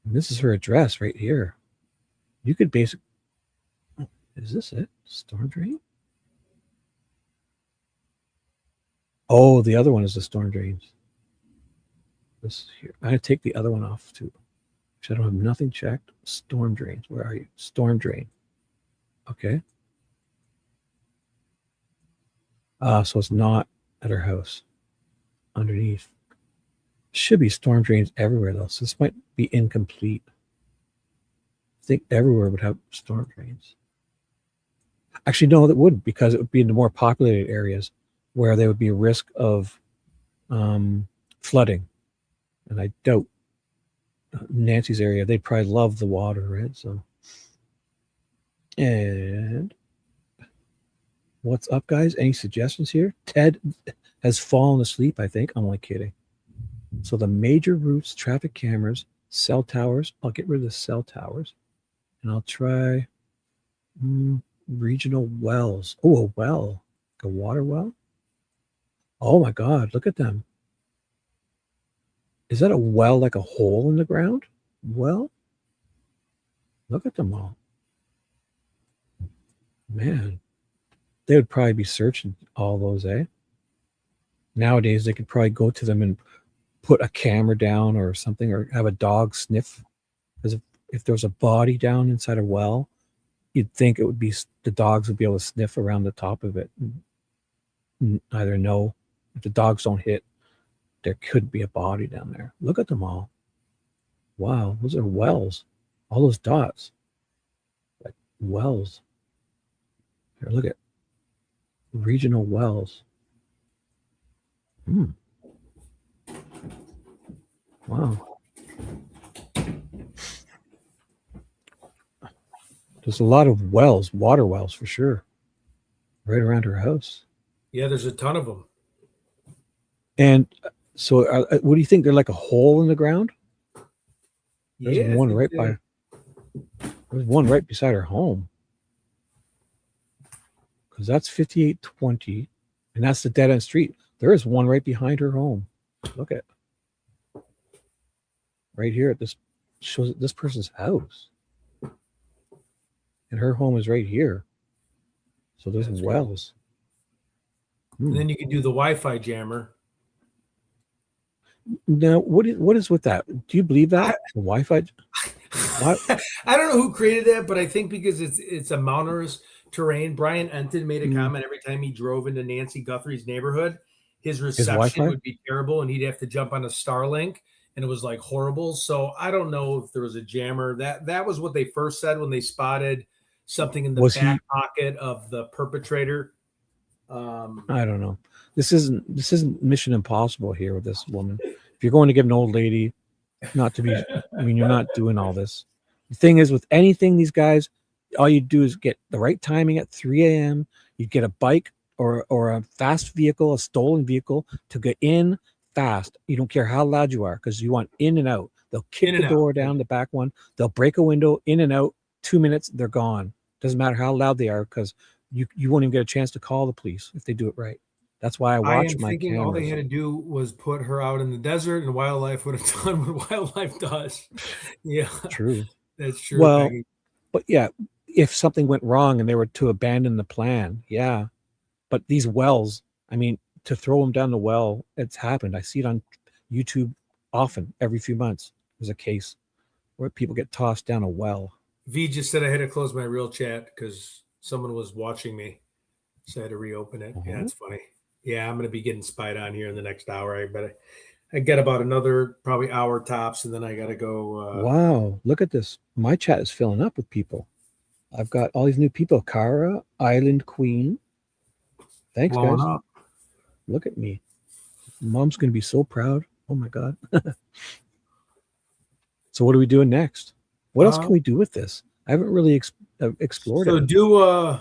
And this is her address right here. You could basically... Is this it? Storm drain? Oh, the other one is the storm drains. This here. I'm going to take the other one off too. I don't have nothing checked. Storm drains. Where are you? Storm drain. Okay. So it's not at her house. Underneath. Should be storm drains everywhere though. So this might be incomplete. I think everywhere would have storm drains. Actually, no, that wouldn't, because it would be in the more populated areas where there would be a risk of flooding. And I doubt Nancy's area, they'd probably love the water, right? So, and what's up, guys? Any suggestions here? Ted has fallen asleep, I think. I'm only kidding. So the major routes, traffic cameras, cell towers. I'll get rid of the cell towers. And I'll try regional wells. Oh, a well. Like a water well? Oh my God, look at them. Is that a well, like a hole in the ground? Well, look at them all. Man, they would probably be searching all those, eh? Nowadays, they could probably go to them and put a camera down or something, or have a dog sniff. Because if there was a body down inside a well, you'd think it would be, the dogs would be able to sniff around the top of it and either know. If the dogs don't hit, there could be a body down there. Look at them all. Wow, those are wells. All those dots. Like wells. Here, look at regional wells. Wow. There's a lot of wells, water wells for sure, right around her house. Yeah, there's a ton of them. And so, what do you think? They're like a hole in the ground. There's one right by. There's one right beside her home. Because that's 5820, and that's the dead end street. There is one right behind her home. Look at. Right here at this, shows this person's house. And her home is right here. So there's wells. And then you can do the Wi-Fi jammer. Now, what is with that? Do you believe that? The Wi-Fi? I don't know who created that, but I think because it's a mountainous terrain. Brian Enton made a comment every time he drove into Nancy Guthrie's neighborhood, his reception would be terrible and he'd have to jump on a Starlink, and it was like horrible. So I don't know if there was a jammer. That was what they first said when they spotted something in the back pocket of the perpetrator. I don't know. This isn't Mission Impossible here with this woman. If you're going to get an old lady, not to be, I mean, you're not doing all this. The thing is, with anything, these guys, all you do is get the right timing at 3 a.m. You get a bike or a fast vehicle, a stolen vehicle, to get in fast. You don't care how loud you are, because you want in and out. They'll kick the door down, the back one. They'll break a window, in and out. 2 minutes, they're gone. Doesn't matter how loud they are, because you won't even get a chance to call the police if they do it right. That's why I watch my cameras. All they had to do was put her out in the desert, and wildlife would have done what wildlife does. Yeah, true. That's true. Well, Peggy. but yeah, if something went wrong and they were to abandon the plan, yeah. But these wells, I mean, to throw them down the well, it's happened. I see it on YouTube often. Every few months, there's a case where people get tossed down a well. V just said I had to close my real chat because someone was watching me, so I had to reopen it. Yeah, it's funny. Yeah, I'm going to be getting spied on here in the next hour. I got about another probably hour tops, and then I got to go. Wow, look at this. My chat is filling up with people. I've got all these new people. Kara, Island Queen. Thanks, Blowing guys. up. Look at me. Mom's going to be so proud. Oh, my God. So what are we doing next? What else can we do with this? I haven't really explored So it.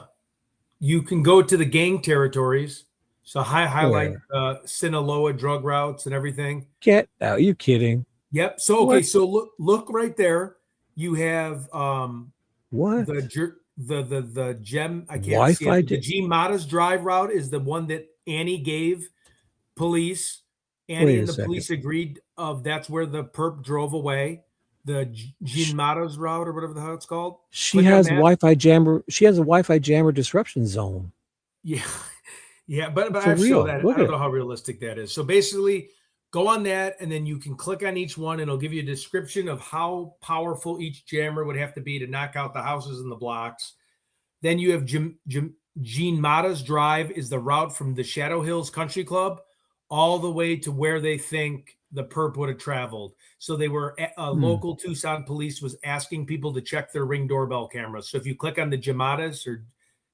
you can go to the gang territories. So highlight Where? Sinaloa drug routes and everything. Get out. Are you kidding? Yep. So, okay. What? So look right there. You have what? The gem. I can't Wi-Fi see it. The G Mata's drive route is the one that Annie gave police. Annie Wait and a the second. police agreed that's where the perp drove away. The Jean Mata's route or whatever the hell it's called. She has Wi-Fi jammer. She has a Wi-Fi jammer disruption zone. Yeah. Yeah. But For I show real. that. Look I don't at know how realistic that is. So basically go on that and then you can click on each one and it'll give you a description of how powerful each jammer would have to be to knock out the houses and the blocks. Then you have Jean Mata's drive is the route from the Shadow Hills Country Club all the way to where they think the perp would have traveled. So they were local Tucson police was asking people to check their Ring doorbell cameras. So if you click on the Gematas or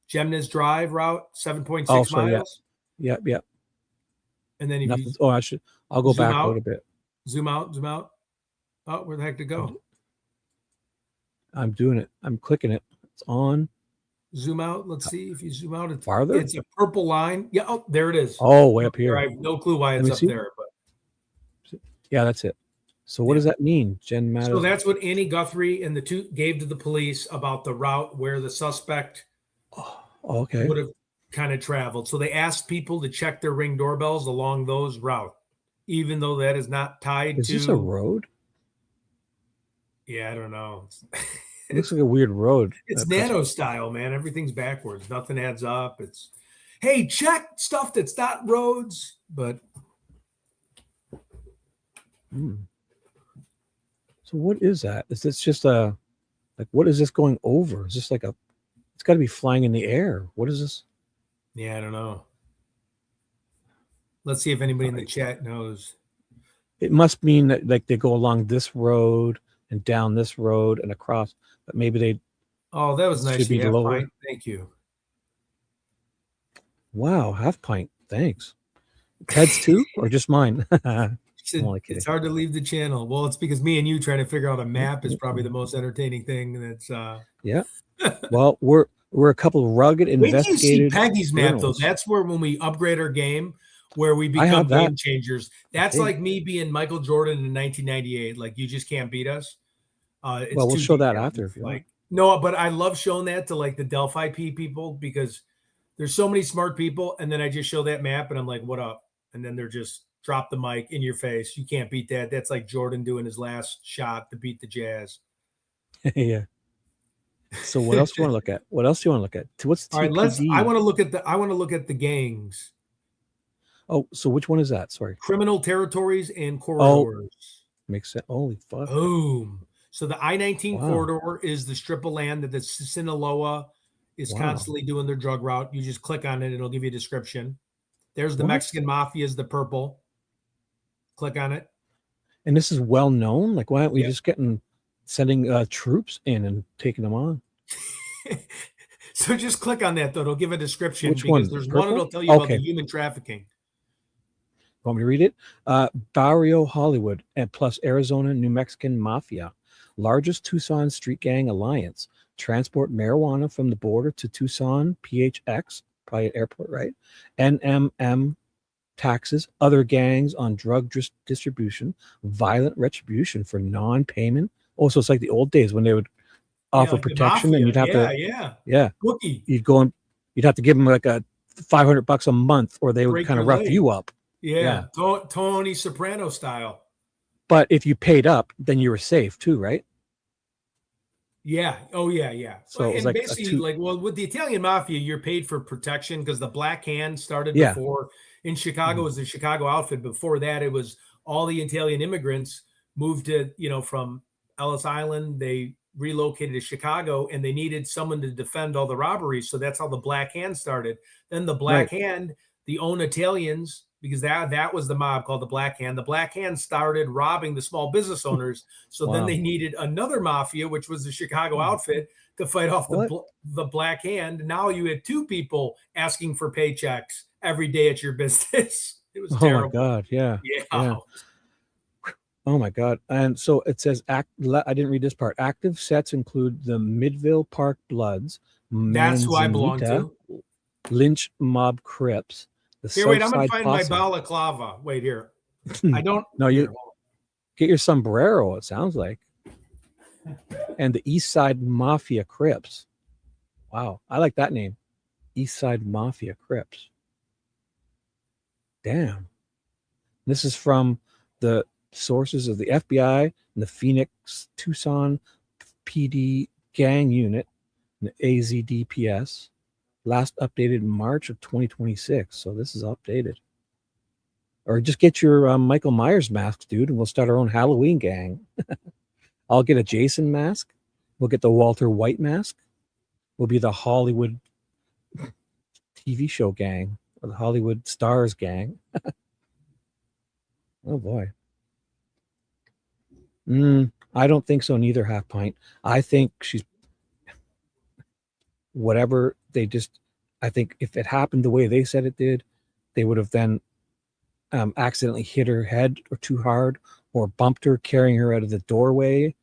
Gemna's Drive route, 7.6 miles. Yep. And then if Nothing. you I'll go back out, a little bit. Zoom out. Oh, where the heck to go? I'm doing it. I'm clicking it. It's on. Zoom out. Let's see if you zoom out. It's farther. It's a purple line. Yeah. Oh, there it is. Oh, way up here. I have no clue why it's up there, but yeah, that's it. So what does that mean, Jen Matters? So that's what Annie Guthrie and the two gave to the police about the route where the suspect would have kind of traveled. So they asked people to check their Ring doorbells along those route, even though that is not tied to. Is this a road? Yeah, I don't know. It looks like a weird road. It's nano style, man. Everything's backwards. Nothing adds up. It's, hey, check stuff that's not roads, but. So what is that? Is this just what is this going over? Is this it's got to be flying in the air. What is this? Yeah, I don't know. Let's see if anybody in the chat knows. It must mean that they go along this road and down this road and across, but maybe they. Oh, that was nice. Should be lower. Pint. Thank you. Wow, half pint. Thanks. Ted's too, or just mine? It's hard to leave the channel. Well, it's because me and you trying to figure out a map is probably the most entertaining thing. That's yeah. Well, we're a couple of rugged investigators. Wait till you see Peggy's map though. That's where when we upgrade our game, where we become game changers. That's like me being Michael Jordan in 1998. Like you just can't beat us. Well, we'll show that after if you like. No, but I love showing that to like the Delphi P people because there's so many smart people, and then I just show that map and I'm like, what up? And then they're just drop the mic in your face. You can't beat that. That's like Jordan doing his last shot to beat the Jazz. Yeah. So what else do you want to look at? What else do you want to look at? What's TPD? All right, I want to look at the gangs. Oh, so which one is that? Sorry. Criminal territories and corridors. Makes sense. Holy fuck. Boom. So the I-19 corridor is the strip of land that the Sinaloa is constantly doing their drug route. You just click on it, it'll give you a description. There's the Mexican Mafia is the purple. Click on it. And this is well known. Like, why aren't we just sending troops in and taking them on? So just click on that, though. It'll give a description. Which one? There's Purple? one that'll tell you about the human trafficking. Want me to read it? Barrio Hollywood and plus Arizona New Mexican Mafia. Largest Tucson street gang alliance. Transport marijuana from the border to Tucson, PHX, probably an airport, right? NMM taxes, other gangs on drug distribution, violent retribution for non-payment. Also, it's like the old days when they would offer like protection and you'd have Wookie. You'd have to give them like a $500 a month or they would kind of rough you up. Yeah. Tony Soprano style. But if you paid up, then you were safe too, right? Yeah. Oh, yeah. So and basically, with the Italian Mafia, you're paid for protection because the Black Hand started before in Chicago was the Chicago outfit. Before that, it was all the Italian immigrants moved to, from Ellis Island. They relocated to Chicago and they needed someone to defend all the robberies. So that's how the Black Hand started. Then the Black Hand the own Italians, because that was the mob called the Black Hand. The Black Hand started robbing the small business owners. So then Wow. they needed another mafia, which was the Chicago outfit, to fight off the Black Hand. Now you had two people asking for paychecks every day at your business. It was terrible. My God. Yeah. Yeah. Oh my God. And so it says, I didn't read this part. Active sets include the Midville Park Bloods, That's who I belong Manzanita, to. Lynch Mob Crips, the Here, wait, I'm Southside gonna find Posse. my balaclava. Wait here. I don't. No, here, you get your sombrero, it sounds like. And the East Side Mafia Crips. Wow. I like that name. East Side Mafia Crips. Damn. This is from the sources of the FBI and the Phoenix Tucson PD gang unit and the AZDPS, last updated in March of 2026. So this is updated. Or just get your Michael Myers masks, dude, and we'll start our own Halloween gang. I'll get a Jason mask. We'll get the Walter White mask. We'll be the Hollywood TV show gang, or the Hollywood Stars gang. Oh boy. I don't think so neither, Half Pint. I think she's whatever I think if it happened the way they said it did, they would have then accidentally hit her head or too hard, or bumped her carrying her out of the doorway.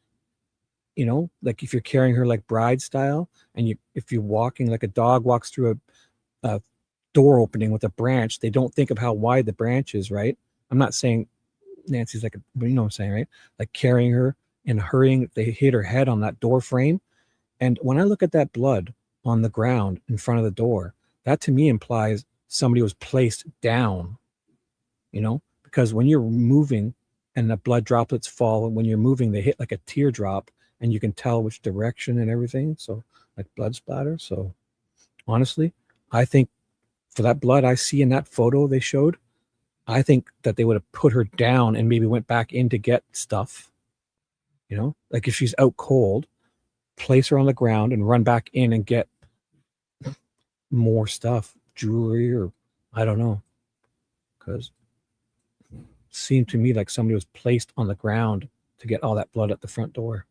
You know, like if you're carrying her like bride style, and if you're walking like a dog walks through a door opening with a branch, they don't think of how wide the branch is, right? I'm not saying Nancy's like, but you know what I'm saying, right? Like carrying her and hurrying, they hit her head on that door frame. And when I look at that blood on the ground in front of the door, that to me implies somebody was placed down, you know, because when you're moving and the blood droplets fall, and when you're moving, they hit like a teardrop, and you can tell which direction and everything. So like blood splatter. So honestly, I think for that blood I see in that photo they showed, I think that they would have put her down and maybe went back in to get stuff, you know, like if she's out cold, place her on the ground and run back in and get more stuff, jewelry, or I don't know, because it seemed to me like somebody was placed on the ground to get all that blood at the front door.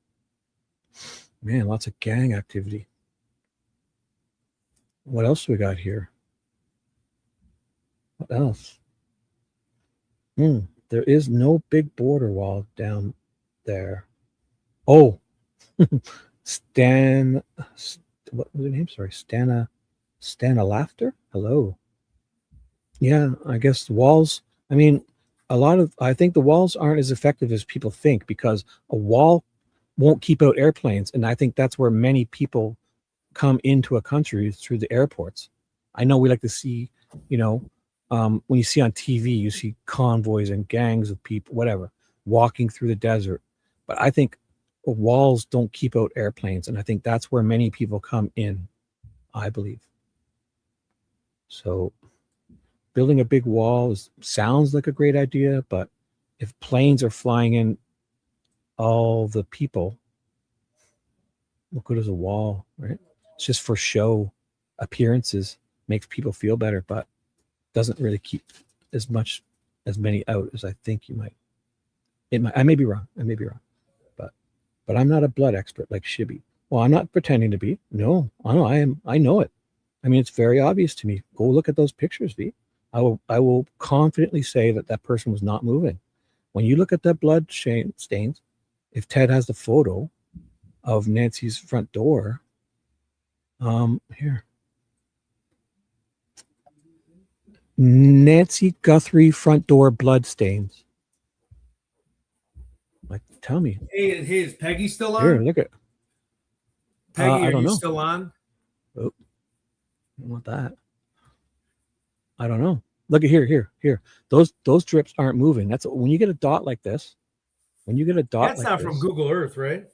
Man, lots of gang activity. What else do we got here? What else? There is no big border wall down there. Oh, Stan, what was her name? Sorry, Stana Laughter. Hello. Yeah, I guess the walls. I mean, I think the walls aren't as effective as people think, because a wall won't keep out airplanes, and I think that's where many people come into a country, through the airports. I know we like to see, you know, when you see on TV, you see convoys and gangs of people, whatever, walking through the desert. But I think walls don't keep out airplanes, and I think that's where many people come in, I believe. So building a big wall sounds like a great idea, but if planes are flying in all the people, what good is a wall, right? It's just for show, appearances, makes people feel better, but doesn't really keep as many out as I think you might. I may be wrong. But I'm not a blood expert like Shibby. Well, I'm not pretending to be. No, I am. I know it. I mean, it's very obvious to me. Go look at those pictures, V. I will confidently say that person was not moving. When you look at that blood stains, if Ted has the photo of Nancy's front door, here. Nancy Guthrie front door blood stains. Like, tell me. Hey, is Peggy still on? Here, look at. Peggy, I are don't you know. still on? Oh, I don't want that. I don't know. Look at here. Those drips aren't moving. That's when you get a dot like this. When you get a dot, That's like not this, from Google Earth, right?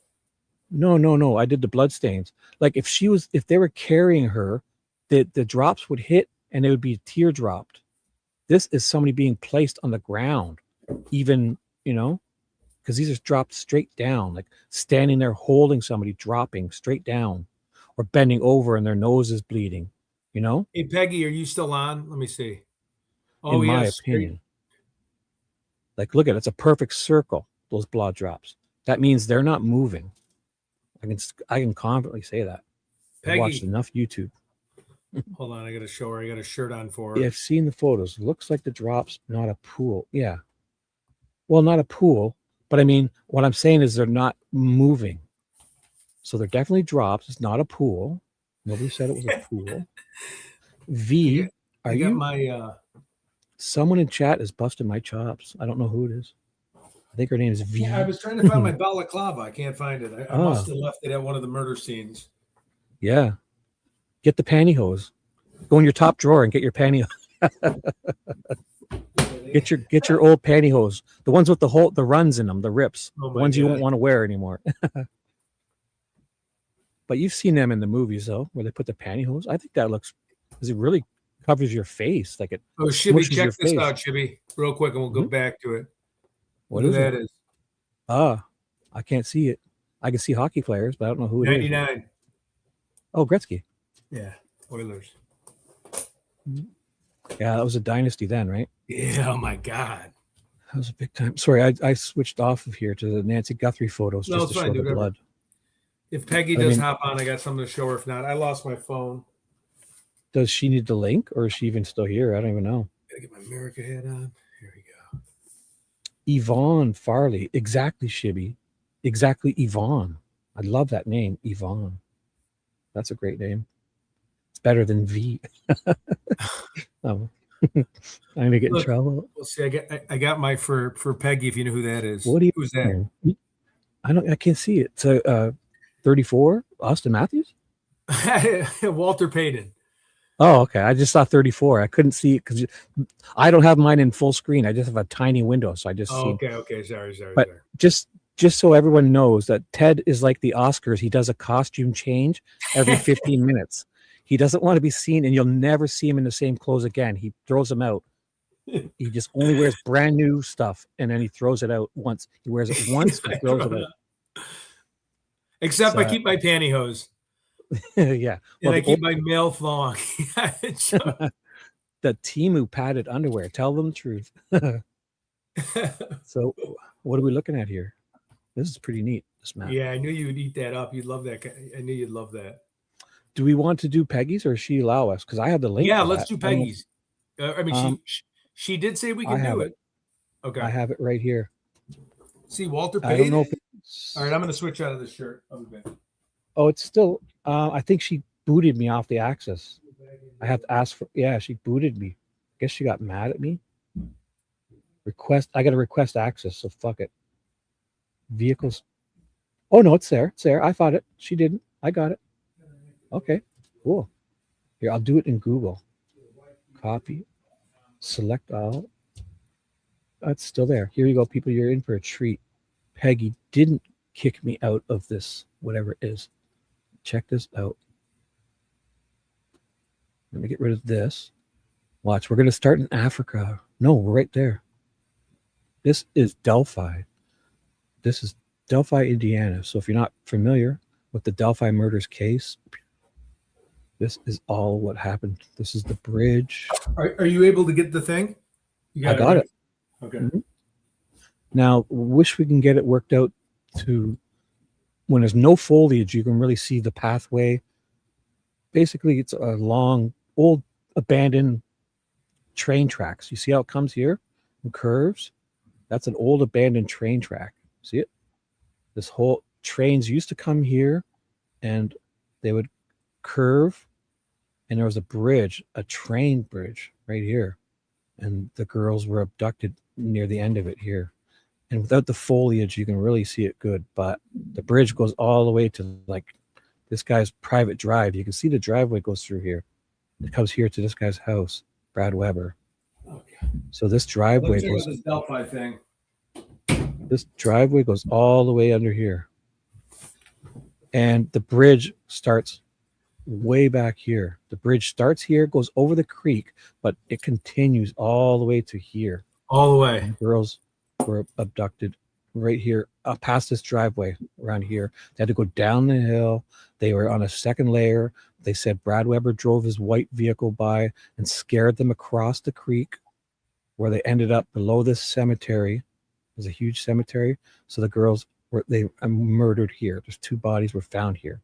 No. I did the blood stains. Like if they were carrying her, the drops would hit and it would be teardropped. This is somebody being placed on the ground, even, you know, because these are dropped straight down, like standing there holding somebody, dropping straight down, or bending over and their nose is bleeding, you know? Hey, Peggy, are you still on? Let me see. Oh, in my yeah, straight. opinion. Like, look at it. It's a perfect circle, those blood drops. That means they're not moving. I can confidently say that. I've watched Peggy. enough YouTube. Hold on, I got to show her. I got a shirt on for her. I've seen the photos. Looks like the drops, not a pool. Yeah. Well, not a pool, but I mean, what I'm saying is they're not moving. So they're definitely drops. It's not a pool. Nobody said it was a pool. V, I got my someone in chat is busting my chops. I don't know who it is. I think her name is V. Yeah, I was trying to find my balaclava. I can't find it. I must have left it at one of the murder scenes. Yeah. Get the pantyhose. Go in your top drawer and get your pantyhose. Get your old pantyhose. The ones with the runs in them, the rips. Oh the my ones you God. won't want to wear anymore. But you've seen them in the movies though, where they put the pantyhose. I think that looks because it really covers your face. Like it Oh, Shibby, smushes your check this face. out, Shibby, real quick, and we'll go back to it. What Who is that it? is? I can't see it. I can see hockey players, but I don't know who it is. 99. Oh, Gretzky. Yeah, Oilers. Yeah, that was a dynasty then, right? Yeah, oh my God. That was a big time. Sorry, I switched off of here to the Nancy Guthrie photos No, just it's to fine, show the dude, whatever. blood. If Peggy I does mean- hop on, I got something to show her. If not, I lost my phone. Does she need the link or is she even still here? I don't even know. Gotta get my America hat on. Here we go. Yvonne Farley. Exactly, Shibby. Exactly, Yvonne. I love that name, Yvonne. That's a great name. It's better than V. Oh. I'm gonna get in Look, trouble. We'll see. I got my for Peggy. If you know who that is. What do you? Who's that? I can't see it. So 34, Austin Matthews. Walter Payton. Oh, okay. I just saw 34. I couldn't see it because I don't have mine in full screen. I just have a tiny window, so I just Oh, see. okay. Sorry. But just so everyone knows that Ted is like the Oscars. He does a costume change every 15 minutes. He doesn't want to be seen, and you'll never see him in the same clothes again. He throws them out. He just only wears brand new stuff, and then he throws it out once. He wears it once and throws it out. Except I So- keep my pantyhose Yeah. and Well, I the keep my male thong. the Temu padded underwear. Tell them the truth. So, what are we looking at here? This is pretty neat. This map. Yeah, I knew you would eat that up. You'd love that. I knew you'd love that. Do we want to do Peggy's or she allow us? Because I have the link. Yeah, for let's that. do I don't- Peggy's. I mean, she did say we I can have do it. it. Okay. I have it right here. See, Walter I Payton. don't know if All right, I'm going to switch out of this shirt. I'll be back. Oh, it's still. I think she booted me off the Axis. I have to ask for. Yeah, she booted me. Guess she got mad at me. Request. I got to request access. So fuck it. Vehicles. Oh no, it's there. It's there. I thought it. She didn't. I got it. Okay. Cool. Here, I'll do it in Google. Copy. Select all. That's still there. Here you go, people. You're in for a treat. Peggy didn't kick me out of this, whatever it is. Check this out. Let me get rid of this. Watch, we're going to start in Africa. No, we're right there. This is Delphi. This is Delphi, Indiana. So if you're not familiar with the Delphi murders case, this is all what happened. This is the bridge. Are you able to get the thing? You I got right? it. Okay. Mhm. Now, wish we can get it worked out to when there's no foliage, you can really see the pathway. Basically, it's a long, old, abandoned train tracks. You see how it comes here and curves? That's an old, abandoned train track. See it? This whole trains used to come here and they would curve, and there was a bridge, a train bridge right here. And the girls were abducted near the end of it here. And without the foliage, you can really see it good. But the bridge goes all the way to like this guy's private drive. You can see the driveway goes through here. It comes here to this guy's house, Brad Weber. Okay. So this Let's driveway check out goes. this Delphi thing. This driveway goes all the way under here. And the bridge starts way back here. The bridge starts here, goes over the creek, but it continues all the way to here. All the way. And girls were abducted right here, past this driveway around here. They had to go down the hill. They were on a second layer. They said Brad Weber drove his white vehicle by and scared them across the creek. where they ended up below this cemetery. There's a huge cemetery. So the girls were murdered here. There's 2 bodies were found here.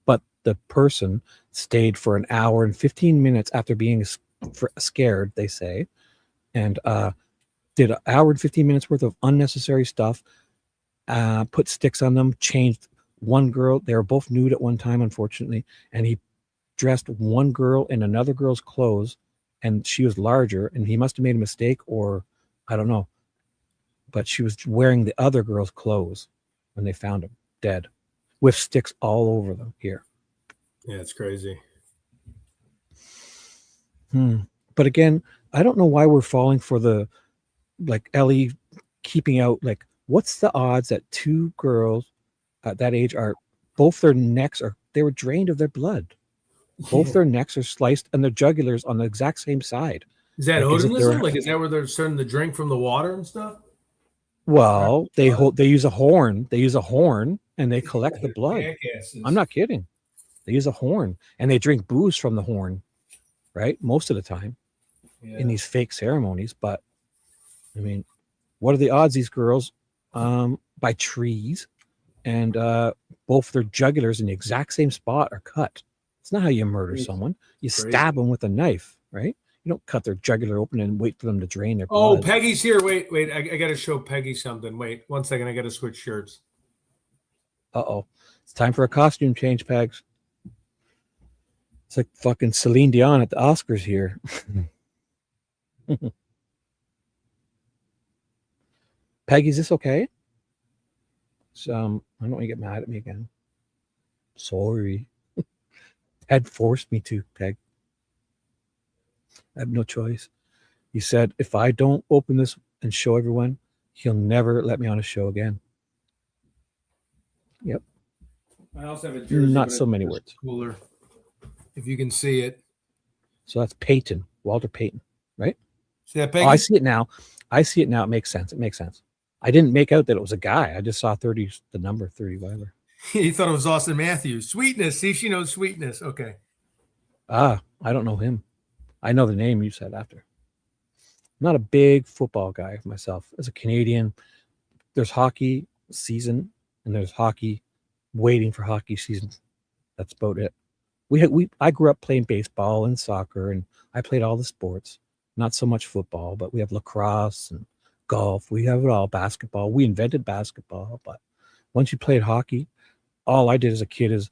But the person stayed for an hour and 15 minutes after being scared, they say, and did an hour and 15 minutes worth of unnecessary stuff, put sticks on them, changed one girl. They were both nude at one time, unfortunately, and he dressed one girl in another girl's clothes, and she was larger, and he must have made a mistake, or I don't know, but she was wearing the other girl's clothes when they found him dead with sticks all over them here. Yeah, it's crazy. But again, I don't know why we're falling for the, like, Ellie keeping out, like, what's the odds that 2 girls at that age are, both their necks are, they were drained of their blood. Both their necks are sliced and their jugulars on the exact same side. Is that Like, as if Odinism? Like, is that where they're starting to drink from the water and stuff? Well, they use a horn. They use a horn and they collect the blood. Jackasses. I'm not kidding. They use a horn and they drink booze from the horn, right? Most of the time in these fake ceremonies. But I mean, what are the odds these girls by trees and both their jugulars in the exact same spot are cut? It's not how you murder someone. You stab them with a knife, right? You don't cut their jugular open and wait for them to drain their blood. Oh, Peggy's here. Wait. I got to show Peggy something. Wait 1 second. I got to switch shirts. Uh-oh. It's time for a costume change, Pegs. It's like fucking Celine Dion at the Oscars here. Peggy, is this okay? So, I don't want you to get mad at me again. Sorry. Ed forced me to, Peg. I have no choice. He said, if I don't open this and show everyone, he'll never let me on a show again. Yep. I also have a jersey. Not so many words. Cooler. If you can see it. So that's Peyton, Walter Payton, right? See that, Peggy? Oh, I see it now. It makes sense. I didn't make out that it was a guy. I just saw 30, the number 30, whatever. He thought it was Austin Matthews. Sweetness. See, she knows Sweetness. Okay. I don't know him. I know the name you said after. I'm not a big football guy myself. As a Canadian, there's hockey season and there's hockey waiting for hockey season. That's about it. I grew up playing baseball and soccer, and I played all the sports. Not so much football, but we have lacrosse and golf. We have it all. Basketball. We invented basketball, but once you played hockey, all I did as a kid is,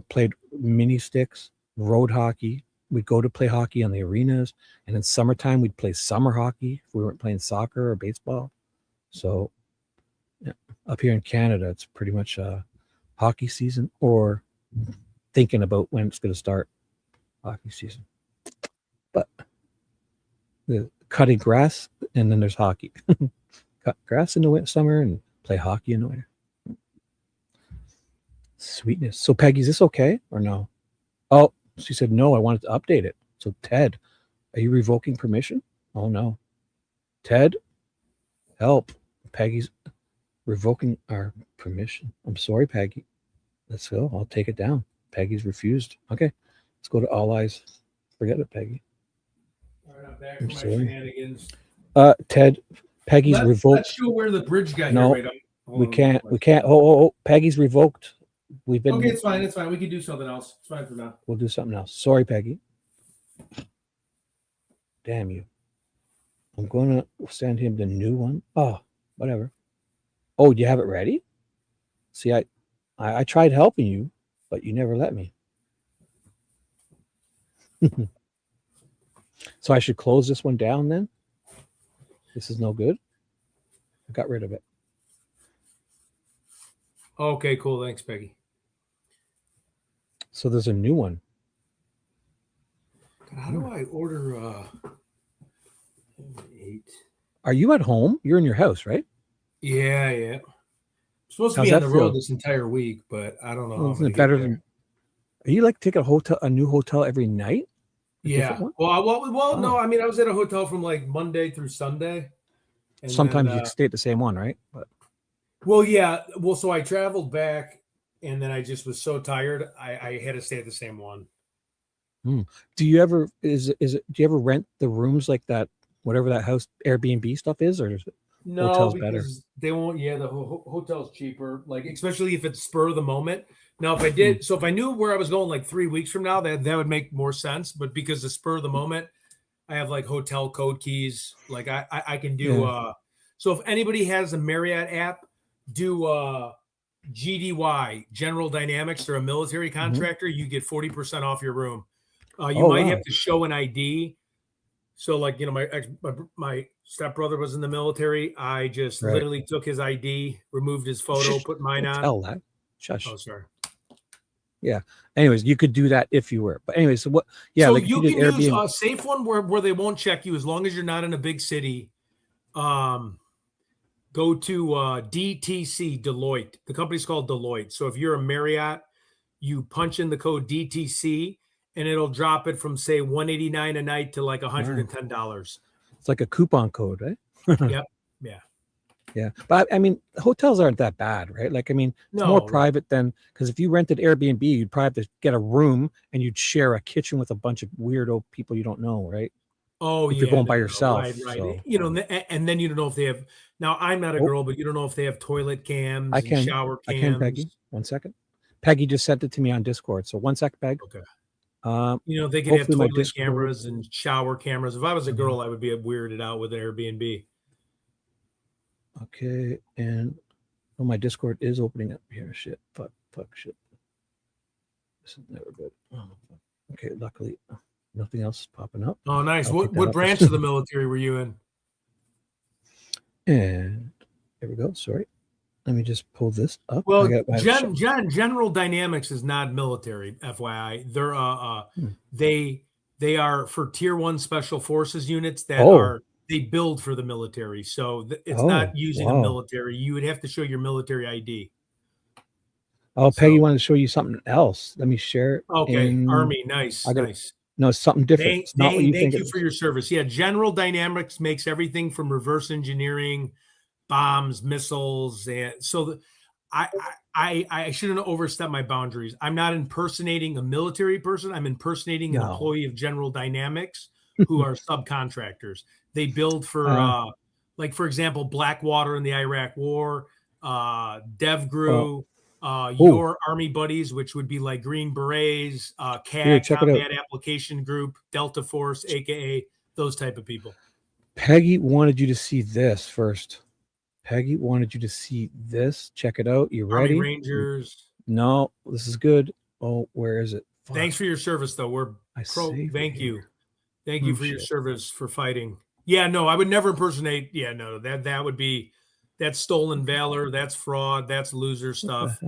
played mini sticks, road hockey. We'd go to play hockey on the arenas, and in summertime we'd play summer hockey if we weren't playing soccer or baseball. So up here in Canada, it's pretty much hockey season or thinking about when it's going to start hockey season. But the cutting grass, and then there's hockey. Cut grass in the summer and play hockey in the winter. Sweetness. So Peggy, is this okay or no? Oh, she said no, I wanted to update it. So Ted, are you revoking permission? Oh no. Ted, help. Peggy's revoking our permission. I'm sorry, Peggy. Let's go. I'll take it down. Peggy's refused. Okay. Let's go to All Eyes. Forget it, Peggy. All right, I'm back I'm for my sorry. shenanigans. Ted, Peggy's revoked. Let's show where the bridge got No, here. Wait, we can't. Oh, Peggy's revoked. We've been. Okay, it's fine. It's fine. We can do something else. It's fine for now. We'll do something else. Sorry, Peggy. Damn you. I'm going to send him the new one. Oh, whatever. Oh, do you have it ready? See, I tried helping you, but you never let me. So I should close this one down then? This is no good? I got rid of it. Okay, cool. Thanks, Peggy. So there's a new one. How do I order 8? Are you at home? You're in your house, right? Yeah. I'm supposed to How's be on that the feel? road this entire week, but I don't know. Well, how I'm isn't gonna it get better there. than? Are you like taking a new hotel every night? A Yeah. different one? Well, no. I mean, I was at a hotel from like Monday through Sunday. And Sometimes then, you stay at the same one, right? But Well, yeah. Well, so I traveled back, and then I just was so tired, I had to stay at the same one. do you ever do you ever rent the rooms like that, whatever that house Airbnb stuff is, or is it No, hotels because better? they won't. Yeah, the hotel's cheaper. Like especially if it's spur of the moment. Now, if I did, so if I knew where I was going like 3 weeks from now, that would make more sense. But because the spur of the moment, I have like hotel code keys. Like I can do. Yeah. So if anybody has a Marriott app, do GDY, General Dynamics. They're a military contractor. You get 40% off your room. You might have to show an ID. So like, you know, my stepbrother was in the military. I just literally took his ID, removed his photo, put mine Don't on. tell that. Shush. Oh, sorry. Yeah. Anyways, you could do that if you were. But anyways, so what? Yeah, So like if you did can use Airbnb. a safe one where they won't check you as long as you're not in a big city. Go to DTC, Deloitte. The company's called Deloitte. So if you're a Marriott, you punch in the code DTC and it'll drop it from say $189 a night to like $110. It's like a coupon code, right? Yep. Yeah. Yeah. But I mean, hotels aren't that bad, right? Like, I mean, it's more No. private than, because if you rented Airbnb, you'd probably have to get a room and you'd share a kitchen with a bunch of weirdo people you don't know, right? Oh, if yeah. you're going by no, yourself. Right. So. You know, and then you don't know if they have. Now, I'm not a girl, but you don't know if they have toilet cams and shower cams. I can, Peggy. 1 second. Peggy just sent it to me on Discord. So 1 sec, Peg. Okay. You You know, they could have toilet cameras and shower cameras. If I was a girl, I would be weirded out with an Airbnb. Okay, and my Discord is opening up here. Shit, fuck, shit. This is never good. Oh, fuck. Okay, luckily nothing else is popping up. Oh, nice. I'll What pick that up. branch of the military were you in? And there we go. Sorry, let me just pull this up. Well, I got General Dynamics is not military, FYI. They're they are for tier 1 special forces units that they build for the military. So it's not using a military. You would have to show your military ID. Oh, Peggy wanted to show you something else. Let me share it. Okay, Army, nice. No, it's something different. It's not what you think. Thank you for your service. Yeah, General Dynamics makes everything from reverse engineering, bombs, missiles, and so I shouldn't overstep my boundaries. I'm not impersonating a military person. I'm impersonating an employee of General Dynamics who are subcontractors. They build for like, for example, Blackwater in the Iraq War, DevGru, your Army buddies, which would be like Green Berets, CAG, Combat Application Group, Delta Force, aka those type of people. Peggy wanted you to see this first. Peggy wanted you to see this. Check it out. You ready? Army Rangers. No, this is good. Oh, where is it? Fuck. Thanks for your service, though. Thank you. Thank you for your service for fighting. Yeah, no, I would never impersonate. Yeah, no, that's stolen valor. That's fraud. That's loser stuff.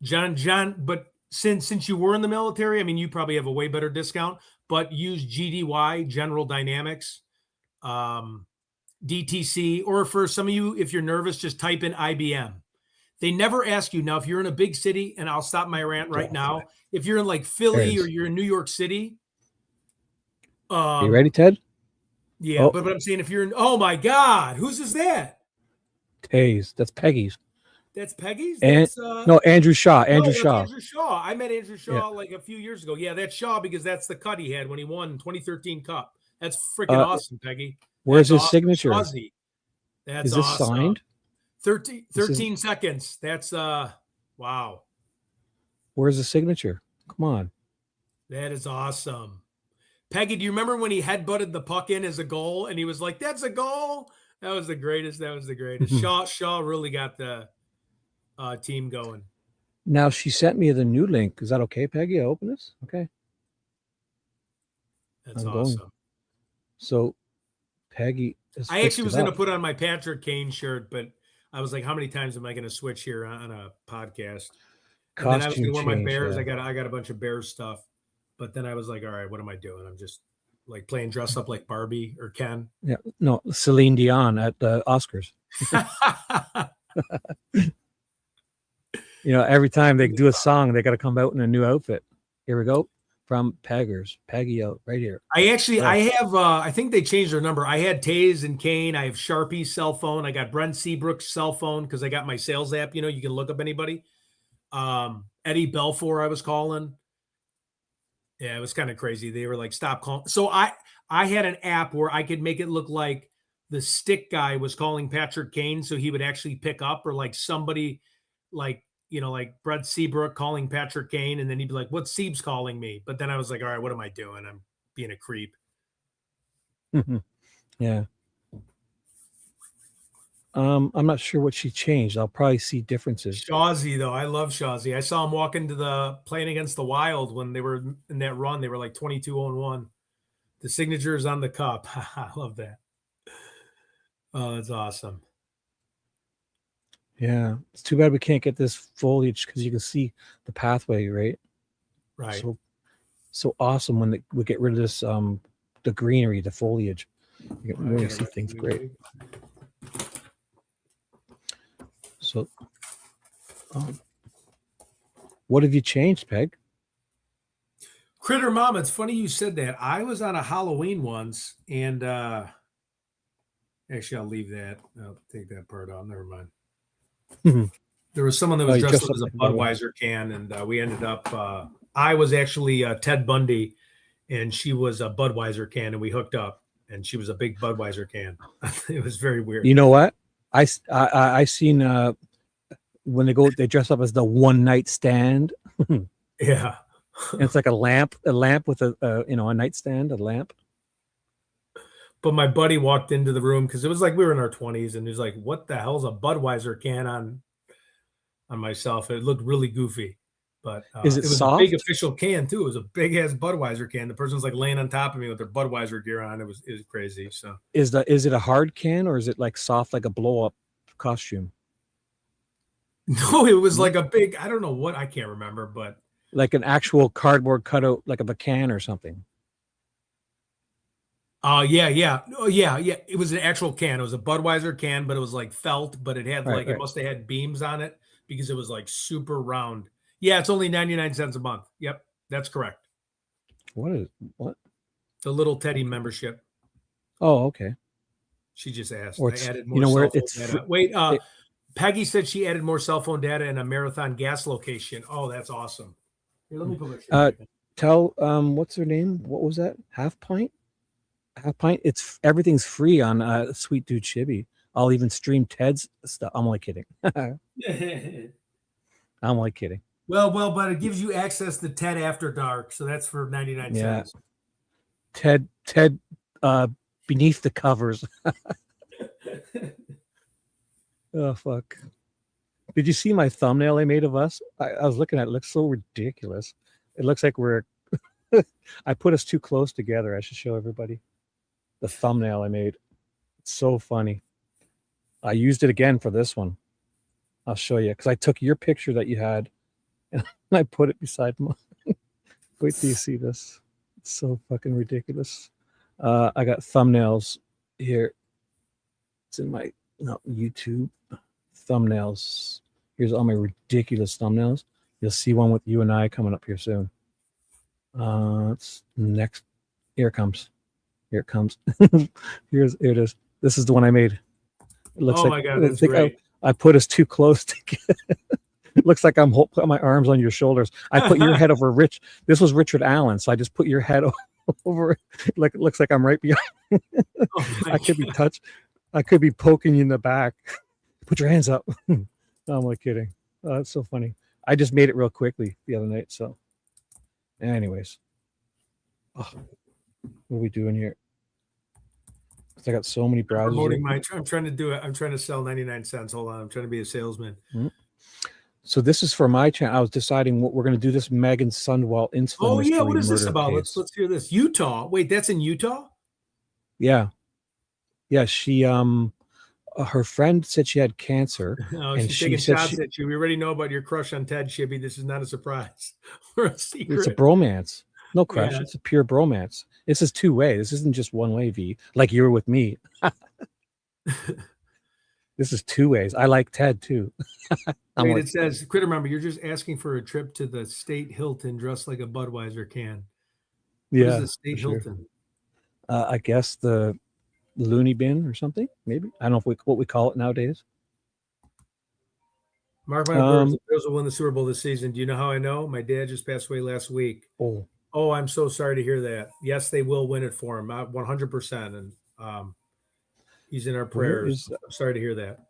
John, but since you were in the military, I mean, you probably have a way better discount, but use GDY, General Dynamics, DTC, or for some of you, if you're nervous, just type in IBM. They never ask you. Now, if you're in a big city, and I'll stop my rant right now. If you're in like Philly or you're in New York City. You ready, Ted? Yeah, but I'm saying if you're in, oh my God, whose is that? Taze. That's Peggy's. That's Peggy's? And no, Andrew Shaw. Andrew Shaw. Andrew Shaw. I met Andrew Shaw like a few years ago. Yeah, that's Shaw because that's the cut he had when he won 2013 Cup. That's freaking awesome, Peggy. Where's his signature? Shawzy. That's is this awesome. signed? 13 seconds. That's wow. Where's the signature? Come on. That is awesome. Peggy, do you remember when he headbutted the puck in as a goal and he was like, that's a goal? That was the greatest. Shaw really got the team going. Now she sent me the new link. Is that okay, Peggy? I open this? Okay. That's awesome. Going. So Peggy I actually was going to put on my Patrick Kane shirt, but I was like, how many times am I going to switch here on a podcast? And then I was going to wear my Bears. Yeah. I got a bunch of Bears stuff. But then I was like, all right, what am I doing? I'm just like playing dress up like Barbie or Ken. Yeah, no, Celine Dion at the Oscars. You know, every time they do a song, they got to come out in a new outfit. Here we go. From Peggy out right here. I have, I think they changed their number. I had Taze and Kane. I have Sharpie's cell phone. I got Brent Seabrook's cell phone because I got my sales app. You know, you can look up anybody. Eddie Belfour, I was calling. Yeah, it was kind of crazy. They were like, stop calling. So I had an app where I could make it look like the stick guy was calling Patrick Kane, so he would actually pick up, or like somebody like, like Brett Seabrook calling Patrick Kane, and then he'd be like, what's Seabs calling me? But then I was like, all right, what am I doing? I'm being a creep. Yeah. I'm not sure what she changed. I'll probably see differences. Shawzy, though. I love Shawzy. I saw him walk into the playing against the Wild when they were in that run. They were like 22-1. The signature is on the cup. I love that. Oh, that's awesome. Yeah. It's too bad we can't get this foliage because you can see the pathway, right? Right. So awesome when we get rid of this, the greenery, the foliage. You can really see things great. So, what have you changed, Peg? Critter Mom, it's funny you said that. I was on a Halloween once, and actually, I'll leave that. I'll take that part out. Never mind. There was someone that was dressed up as a Budweiser can, and we ended up. I was actually Ted Bundy, and she was a Budweiser can, and we hooked up. And she was a big Budweiser can. It was very weird. You know what? I seen when they dress up as the one night stand. Yeah. And it's like a lamp with a nightstand, a lamp. But my buddy walked into the room because it was like we were in our 20s, and he was like, what the hell's a Budweiser can on myself? It looked really goofy. But is it was soft? a big official can too. It was a big ass Budweiser can. The person's like laying on top of me with their Budweiser gear on. It was crazy. So is it a hard can, or is it like soft like a blow up costume? No, it was like a big, I don't know what, I can't remember, but like an actual cardboard cutout, like of a can or something. Yeah. Oh, yeah. It was an actual can. It was a Budweiser can, but it was like felt, but it had it must have had beams on it because it was like super round. Yeah, it's only 99 cents a month. Yep, that's correct. What? The Little Teddy membership. Oh, okay. She just asked. Or I added more cell phone data. Wait, Peggy said she added more cell phone data in a Marathon gas location. Oh, that's awesome. Here, let me put my tell what's her name? What was that? Half pint? It's everything's free on Sweet Dude Chibi. I'll even stream Ted's stuff. I'm only kidding. I'm only kidding. Well, but it gives you access to Ted After Dark, so that's for 99 cents. Ted beneath the covers. Oh fuck. Did you see my thumbnail I made of us? I was looking at it. It looks so ridiculous. It looks like we're I put us too close together. I should show everybody the thumbnail I made. It's so funny. I used it again for this one. I'll show you because I took your picture that you had and I put it beside mine. Wait till you see this. It's so fucking ridiculous. I got thumbnails here. It's in my YouTube thumbnails. Here's all my ridiculous thumbnails. You'll see one with you and I coming up here soon. It's next. Here it comes. Here it is. This is the one I made. It looks my God, that's great. I put us too close together. It looks like I'm putting my arms on your shoulders. I put your head over Rich. This was Richard Allen, so I just put your head over it. Like it looks like I'm right behind. I could be touched. I could be poking you in the back. Put your hands up. No, I'm like kidding. Oh, that's so funny. I just made it real quickly the other night. So, anyways, what are we doing here? I got so many browsers. I'm trying to do it. I'm trying to sell 99 cents. Hold on. I'm trying to be a salesman. Mm-hmm. So this is for my channel. I was deciding what we're going to do. This Megan Sundwall insulin. Oh yeah, what is this about? Let's hear this. Utah. Wait, that's in Utah? Yeah. She her friend said she had cancer. No, she's taking shots at you. We already know about your crush on Ted, Shibby. This is not a surprise or a secret. It's a bromance. No crush. Yeah. It's a pure bromance. This is two-way. This isn't just one way, V, like you were with me. This is two ways. I like Ted too. Wait, it says, Critter, remember, you're just asking for a trip to the State Hilton dressed like a Budweiser can. What is the State Hilton? I guess the loony bin or something, maybe. I don't know what we call it nowadays. Mark my words, the Bills will win the Super Bowl this season. Do you know how I know? My dad just passed away last week. Oh. Oh, I'm so sorry to hear that. Yes, they will win it for him, 100%. And he's in our Where prayers. is I'm sorry to hear that.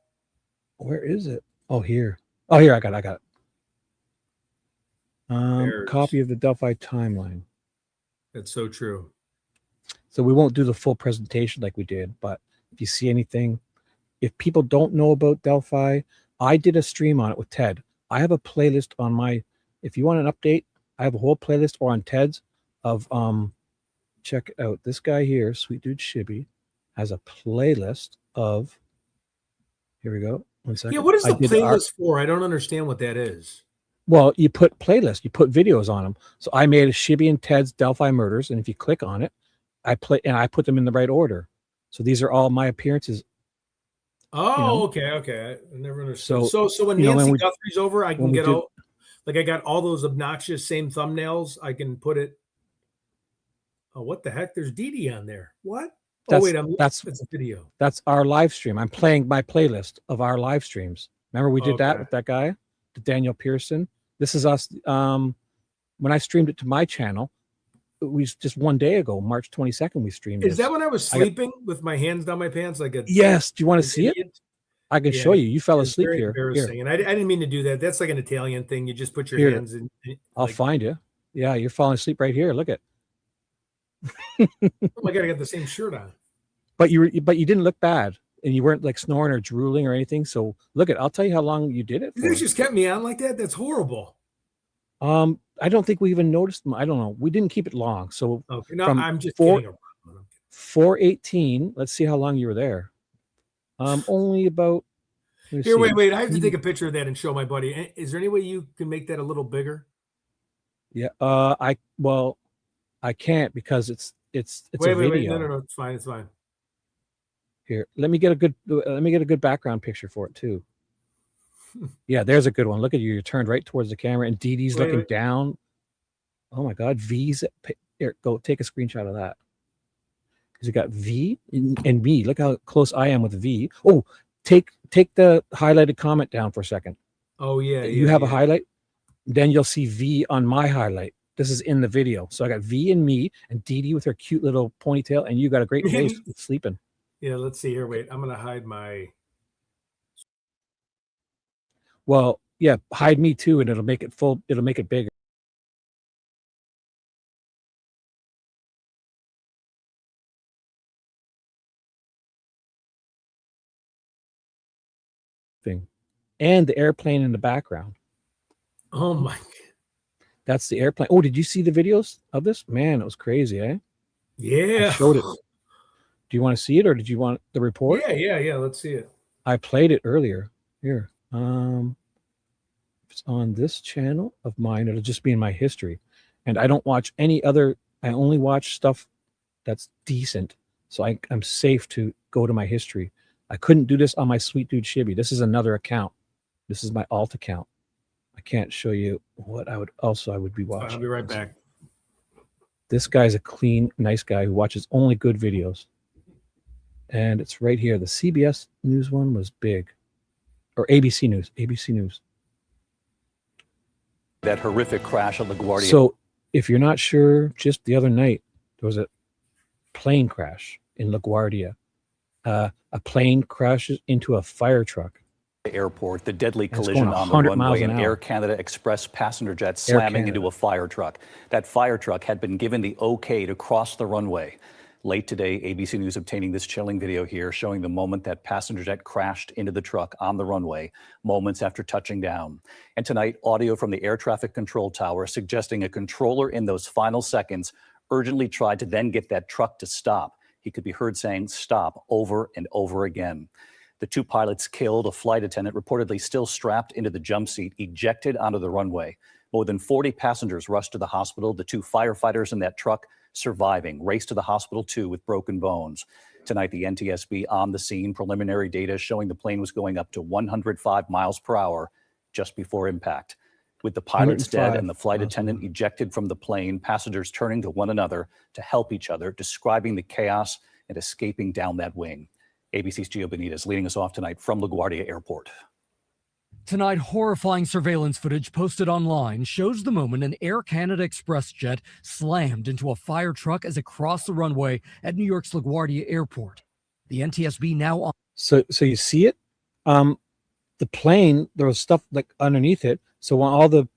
Where is it? Oh, here. Oh, here. I got it. Bears. Copy of the Delphi timeline. That's so true. So we won't do the full presentation like we did, but if you see anything, if people don't know about Delphi, I did a stream on it with Ted. I have a playlist on my, if you want an update, I have a whole playlist, or on Ted's, of check out this guy here, Sweet Dude Shibby, has a playlist of, here we go. 1 second. Yeah, what is I the did playlist for? I don't understand what that is. Well, you put playlists, you put videos on them. So I made a Shibby and Ted's Delphi Murders, and if you click on it, I put them in the right order. So these are all my appearances. Oh, okay. I never understood. So, So when Nancy Guthrie's over, I can get all, like, I got all those obnoxious same thumbnails. I can put it. Oh, what the heck? There's Dee Dee on there. What? Oh, wait, that's a video. That's our live stream. I'm playing my playlist of our live streams. Remember we did that with that guy, Daniel Pearson. This is us. When I streamed it to my channel, it was just one day ago, March 22nd, we streamed it. Is that when I was sleeping with my hands down my pants? Like a yes. Do you want to see it? I can show you. You fell asleep here. Embarrassing. And I didn't mean to do that. That's like an Italian thing. You just put your hands in. I'll find you. Yeah, you're falling asleep right here. Look at. Oh my God, I got the same shirt on. But you didn't look bad, and you weren't like snoring or drooling or anything. So look at. I'll tell you how long you did it for. You just kept me on like that. That's horrible. I don't think we even noticed them. I don't know. We didn't keep it long. So okay, no, from I'm just kidding around. 4:18. Let's see how long you were there. Only about. Here, wait. I have to take a picture of that and show my buddy. Is there any way you can make that a little bigger? Yeah. I can't because it's a video. Wait. No. It's fine. Here, let me get a good background picture for it too. Yeah, there's a good one. Look at you. You're turned right towards the camera, and Dee Dee's looking down. Oh my God, V's. Here, go take a screenshot of that. Because you got V and me. Look how close I am with V. Oh, take the highlighted comment down for a second. Oh yeah. You have a highlight, then you'll see V on my highlight. This is in the video. So I got V and me, and Dee Dee with her cute little ponytail, and you got a great face sleeping. Yeah, let's see here. Wait, I'm gonna hide my. Well, yeah, hide me too, and it'll make it full. It'll make it bigger. Thing, and the airplane in the background. Oh my! That's the airplane. Oh, did you see the videos of this? Man, it was crazy, eh? Yeah. I showed it. Do you want to see it, or did you want the report? Yeah. Let's see it. I played it earlier. Here. It's on this channel of mine. It'll just be in my history. And I don't watch any other. I only watch stuff that's decent. So I'm safe to go to my history. I couldn't do this on my Sweet Dude Shibby. This is another account. This is my alt account. I can't show you what I would be watching. I'll be right back. This guy's a clean, nice guy who watches only good videos. And it's right here. The CBS News one was big. Or ABC News. That horrific crash on LaGuardia. So if you're not sure, just the other night, there was a plane crash in LaGuardia. A plane crashes into a fire truck. Airport, the deadly collision on the runway, an Air Canada Express passenger jet slamming into a fire truck. That fire truck had been given the okay to cross the runway. Late today, ABC News obtaining this chilling video here showing the moment that passenger jet crashed into the truck on the runway, moments after touching down. And tonight, audio from the air traffic control tower suggesting a controller in those final seconds urgently tried to then get that truck to stop. He could be heard saying stop over and over again. The two pilots killed, a flight attendant reportedly still strapped into the jump seat, ejected onto the runway. More than 40 passengers rushed to the hospital. The two firefighters in that truck surviving, raced to the hospital too with broken bones. Tonight, the NTSB on the scene, preliminary data showing the plane was going up to 105 miles per hour just before impact. With the pilots dead and the flight attendant ejected from the plane, passengers turning to one another to help each other, describing the chaos and escaping down that wing. ABC's Gio Benitez leading us off tonight from LaGuardia Airport. Tonight, horrifying surveillance footage posted online shows the moment an Air Canada Express jet slammed into a fire truck as it crossed the runway at New York's LaGuardia Airport. The NTSB now on. So you see it? The plane, there was stuff like underneath it. So when all the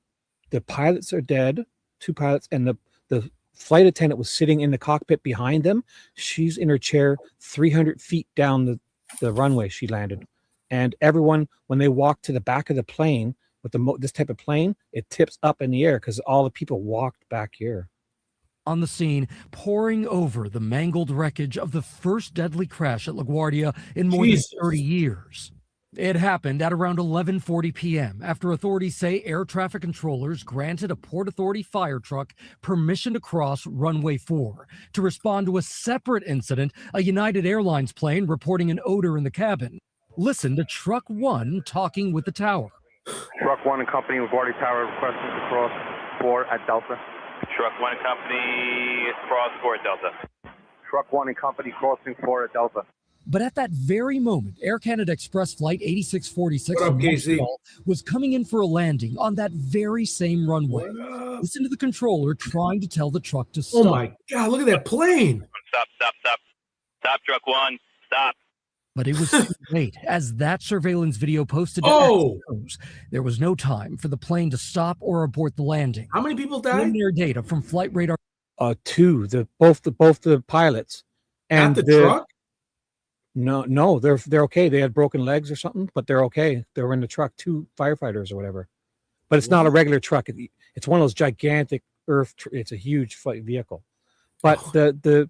pilots are dead, 2 pilots, and the flight attendant was sitting in the cockpit behind them. She's in her chair 300 feet down the runway she landed. And everyone, when they walk to the back of the plane with this type of plane, it tips up in the air because all the people walked back here. On the scene, pouring over the mangled wreckage of the first deadly crash at LaGuardia in more than 30 years. It happened at around 11:40 p.m. after authorities say air traffic controllers granted a Port Authority fire truck permission to cross runway 4 to respond to a separate incident, a United Airlines plane reporting an odor in the cabin. Listen to Truck 1 talking with the tower. Truck 1 and Company LaGuardia Tower requesting to cross 4 at Delta. Truck 1 and Company cross 4 at Delta. Truck 1 and Company crossing 4 at Delta. But at that very moment, Air Canada Express Flight 8646 What up, from KC? Montreal was coming in for a landing on that very same runway. Listen to the controller trying to tell the truck to stop. Oh my God, look at that plane. Stop, stop, stop. Stop, Truck 1. Stop. But it was too late, as that surveillance video posted to Oh! X shows. There was no time for the plane to stop or abort the landing. How many people died? Preliminary data from Flight Radar. 2, both the pilots. And At the truck? No, they're okay. They had broken legs or something, but they're okay. They were in the truck, 2 firefighters or whatever. But it's not a regular truck. It's one of those gigantic it's a huge flight vehicle. But the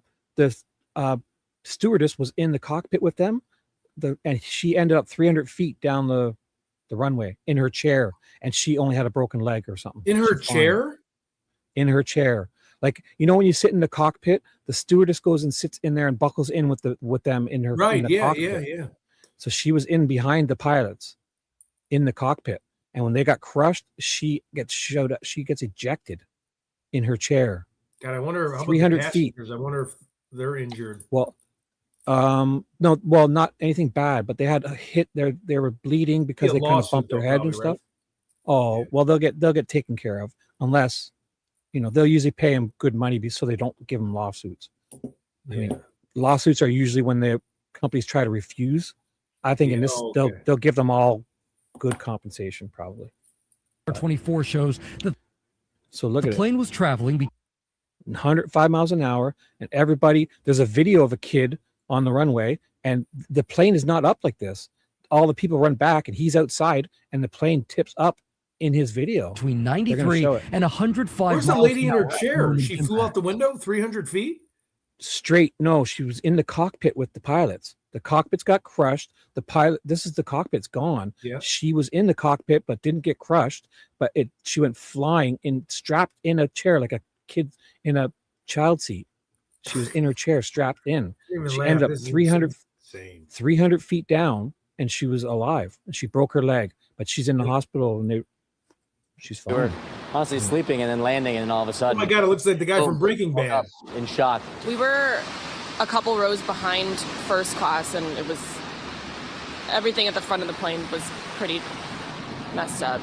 stewardess was in the cockpit with them. And she ended up 300 feet down the runway in her chair, and she only had a broken leg or something. In her chair? In her chair. Like, you know, when you sit in the cockpit, the stewardess goes and sits in there and buckles in with them in her Right, in the yeah, cockpit. yeah. So she was in behind the pilots in the cockpit. And when they got crushed, she gets ejected in her chair. God, I wonder how 300 feet. I wonder if they're injured. Well, no, well, not anything bad, but they had a hit. They were bleeding because Be a they kind of lawsuit bumped their though, head probably, and stuff. right? Oh, well, they'll get taken care of, unless, you know, they'll usually pay them good money so they don't give them lawsuits. I mean, lawsuits are usually when the companies try to refuse. I think in this, they'll give them all good compensation, probably. 24 shows that So look the at it. plane was traveling 105 miles an hour, and everybody, there's a video of a kid on the runway, and the plane is not up like this. All the people run back, and he's outside, and the plane tips up in his video. Between They're gonna 93 show it. and 105 Where's the miles lady in an her hour at chair? moment She of flew out impact. the window 300 feet? Straight, no, she was in the cockpit with the pilots. The cockpits got crushed. The pilot, this is the cockpit's gone. Yeah. She was in the cockpit, but didn't get crushed. But she went flying strapped in a chair like a kid in a child seat. She was in her chair, strapped in. Even She laugh. ended up This is 300 feet down, and she was alive. And she broke her leg, but she's in the hospital, and she's fine. We were honestly sleeping and then landing, and then all of a Oh sudden. my God, it looks like the guy from Breaking woke Bad. up in shock. We were a couple rows behind first class, and it was everything at the front of the plane was pretty messed up.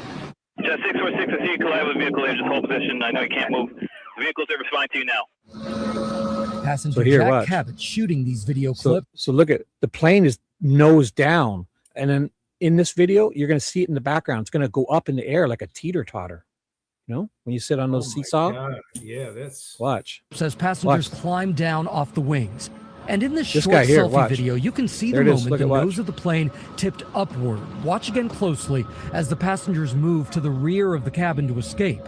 Jet 646, I see you collide with a vehicle there. Just hold position. I know you can't move. The vehicles are responding to you now. Passenger So here, Jack watch. Cabot shooting these video clips. So look at the plane is nose down, and then in this video, you're going to see it in the background. It's going to go up in the air like a teeter-totter. You know, when you sit on those seesaw. God, yeah, that's Watch. Says passengers climb down off the wings. And in this This short guy here, selfie watch. video, you can see There the it is. moment Look the at watch. nose of the plane tipped upward. Watch again closely as the passengers move to the rear of the cabin to escape.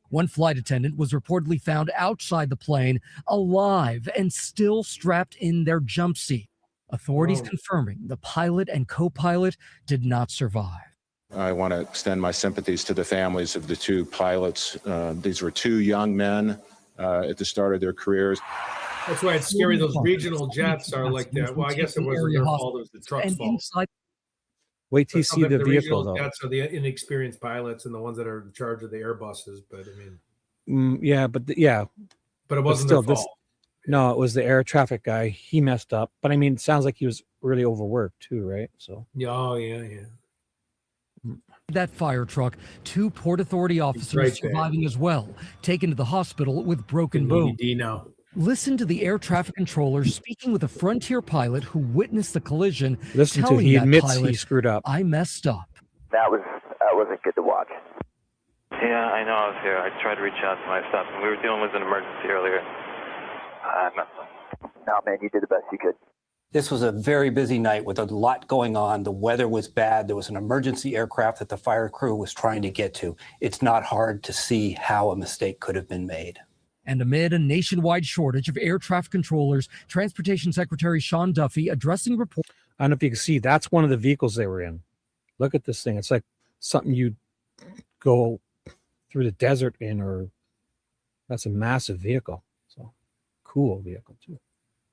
One flight attendant was reportedly found outside the plane, alive and still strapped in their jump seat. Authorities confirming the pilot and co-pilot did not survive. I want to extend my sympathies to the families of the 2 pilots. These were 2 young men at the start of their careers. That's why it's scary. Those regional jets are like that. Well, I guess it wasn't their fault. It was the truck's fault. Wait till you But see the vehicle, regional though. jets are the inexperienced pilots and the ones that are in charge of the Airbuses. But I mean, Yeah, but But it wasn't their fault. No, it was the air traffic guy. He messed up. But I mean, it sounds like he was really overworked too, right? So oh yeah. That fire truck, 2 Port Authority officers right surviving as well, taken to the hospital with broken bones. Now. Listen to the air traffic controller speaking with a Frontier pilot who witnessed the collision. Listen to telling he that admits pilot, he screwed up. I messed up. That wasn't good to watch. Yeah, I know. I was here. I tried to reach out to my staff, and we were dealing with an emergency earlier. No, man, you did the best you could. This was a very busy night with a lot going on. The weather was bad. There was an emergency aircraft that the fire crew was trying to get to. It's not hard to see how a mistake could have been made. And amid a nationwide shortage of air traffic controllers, Transportation Secretary Sean Duffy addressing reports. I don't know if you can see, that's one of the vehicles they were in. Look at this thing. It's like something you'd go through the desert in, or that's a massive vehicle. So cool vehicle too.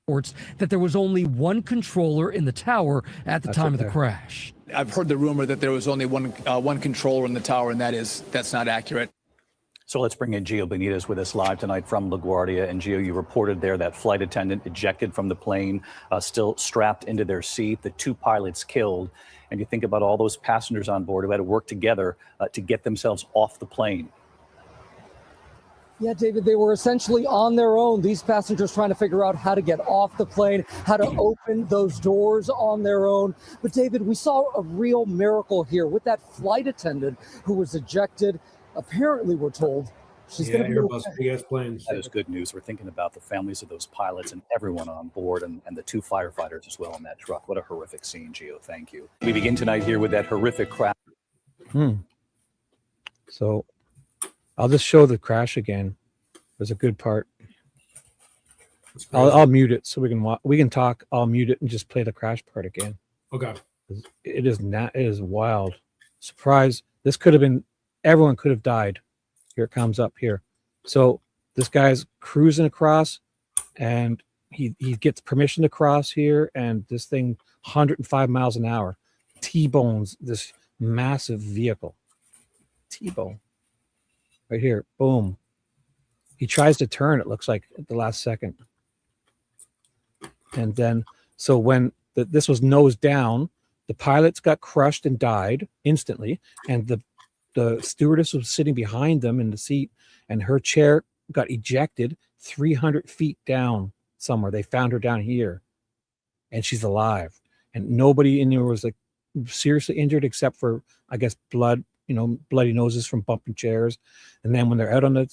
Reports that there was only one controller in the tower at the time of the crash. I've heard the rumor that there was only one controller in the tower, and that's not accurate. So let's bring in Gio Benitez with us live tonight from LaGuardia. And Gio, you reported there that flight attendant ejected from the plane, still strapped into their seat, the 2 pilots killed. And you think about all those passengers on board who had to work together to get themselves off the plane. Yeah, David, they were essentially on their own. These passengers trying to figure out how to get off the plane, how to open those doors on their own. But David, we saw a real miracle here with that flight attendant who was ejected. Apparently, we're told she's going to be Airbus big-ass planes. That is good news. We're thinking about the families of those pilots and everyone on board, and the 2 firefighters as well in that truck. What a horrific scene, Gio. Thank you. We begin tonight here with that horrific crash. So I'll just show the crash again. There's a good part. I'll mute it so we can talk. I'll mute it and just play the crash part again. Okay. It is wild. Surprise. This could have been, everyone could have died. Here it comes up here. So this guy's cruising across, and he gets permission to cross here, and this thing 105 miles an hour T-bones this massive vehicle. T-bone. Right here. Boom. He tries to turn, it looks like, at the last second. And then, so when this was nose down, the pilots got crushed and died instantly, and the stewardess was sitting behind them in the seat, and her chair got ejected 300 feet down somewhere. They found her down here, and she's alive. And nobody in there was like seriously injured except for, I guess, bloody noses from bumping chairs. And then when they're out on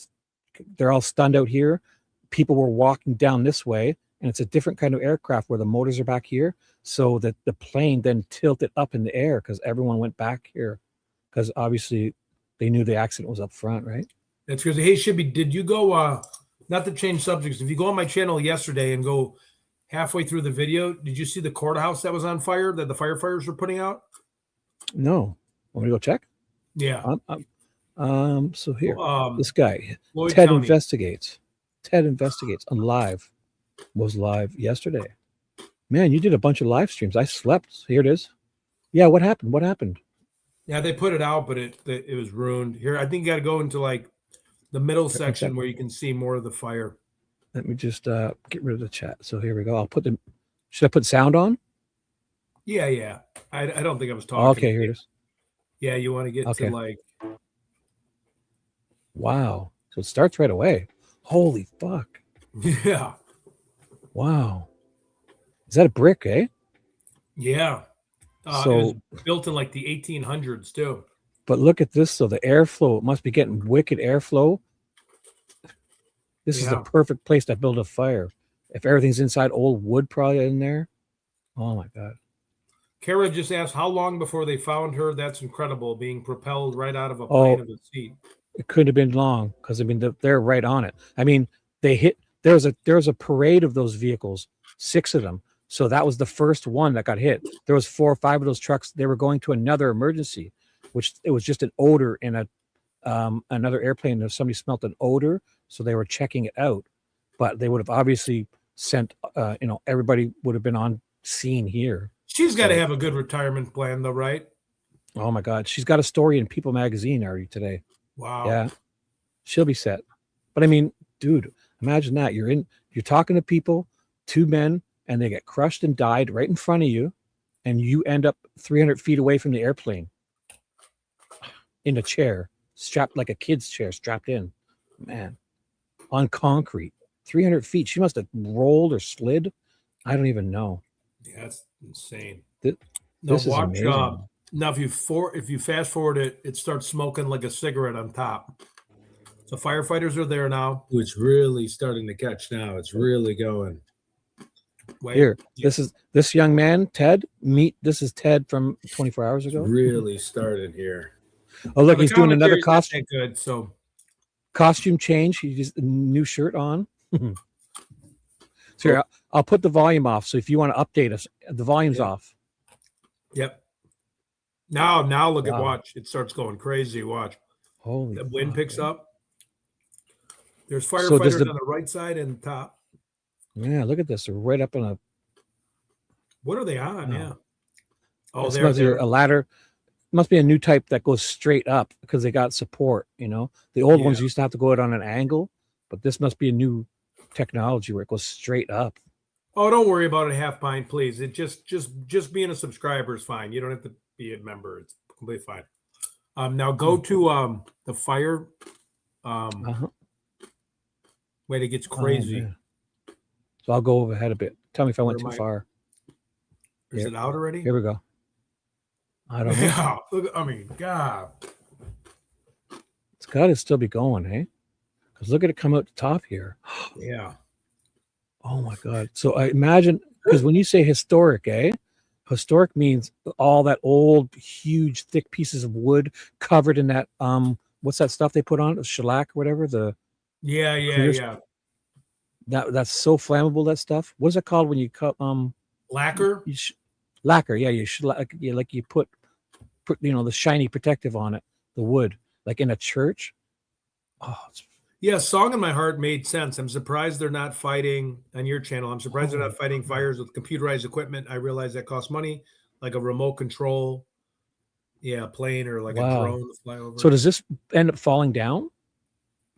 they're all stunned out here. People were walking down this way, and it's a different kind of aircraft where the motors are back here, so that the plane then tilted up in the air because everyone went back here, because obviously they knew the accident was up front, right? That's crazy. Hey, Shibby, did you go, not to change subjects, if you go on my channel yesterday and go halfway through the video, did you see the courthouse that was on fire that the firefighters were putting out? No. Want me to go check? Yeah. So here, this guy, Lloyd Ted County. investigates. Ted investigates on live. Was live yesterday. Man, you did a bunch of live streams. I slept. Here it is. Yeah, what happened? What happened? Yeah, they put it out, but it was ruined. Here, I think you got to go into like the middle section where you can see more of the fire. Let me just get rid of the chat. So here we go. I'll put should I put sound on? Yeah. I don't think I was talking. Okay, here it is. Yeah, you want to get to like. Wow. So it starts right away. Holy fuck. Yeah. Wow. Is that a brick, eh? Yeah. It was built in like the 1800s too. But look at this. So the airflow, it must be getting wicked airflow. This is the perfect place to build a fire. If everything's inside old wood, probably in there. Oh my God. Kara just asked, how long before they found her? That's incredible, being propelled right out of a plane of a seat. It couldn't have been long, because I mean they're right on it. I mean, they hit. There was a parade of those vehicles, 6 of them. So that was the first one that got hit. There was 4 or 5 of those trucks. They were going to another emergency, which it was just an odor in another airplane. If somebody smelt an odor, so they were checking it out. But they would have obviously sent, everybody would have been on scene here. She's got to have a good retirement plan, though, right? Oh my God, she's got a story in People Magazine already today. Wow. Yeah, she'll be set. But I mean, dude, imagine that you're talking to people, 2 men, and they get crushed and died right in front of you, and you end up 300 feet away from the airplane. in a chair, strapped like a kid's chair, strapped in. Man, on concrete, 300 feet. She must have rolled or slid. I don't even know. Yeah, that's insane. This is amazing. Now, if you fast forward it, it starts smoking like a cigarette on top. So firefighters are there now. It's really starting to catch now. It's really going. Wait, Here, this young man, Ted. This is Ted from 24 hours ago. Really started here. Oh, look, he's doing another costume. Good, so costume change. He just a new shirt on. So here, I'll put the volume off. So if you want to update us, the volume's off. Yep. Now look at watch. It starts going crazy. Watch. Holy the wind picks up. There's firefighters on the right side and top. Yeah, look at this. They're right up on a. What are they on? Yeah. Oh, they're a ladder. Must be a new type that goes straight up because they got support. You know, the old ones used to have to go out on an angle, but this must be a new technology where it goes straight up. Oh, don't worry about it, Half Pint, please. It just being a subscriber is fine. You don't have to be a member. It's completely fine. Now go to the fire. Wait, it gets crazy. So I'll go ahead a bit. Tell me if I went too far. Is it out already? Here we go. I don't know. Yeah, look, I mean, God. It's got to still be going, hey? Because look at it come out the top here. Yeah. Oh my God. So I imagine, because when you say historic, historic means all that old, huge, thick pieces of wood covered in that, what's that stuff they put on it? Shellac or whatever. Yeah. That's so flammable, that stuff. What's it called when you cut, lacquer? Lacquer. Yeah. You should like you put, the shiny protective on it, the wood, like in a church. Oh, yeah, Song in My Heart made sense. I'm surprised they're not fighting on your channel. I'm surprised they're not fighting fires with computerized equipment. I realize that costs money, like a remote control, plane or like a drone to fly over. So does this end up falling down?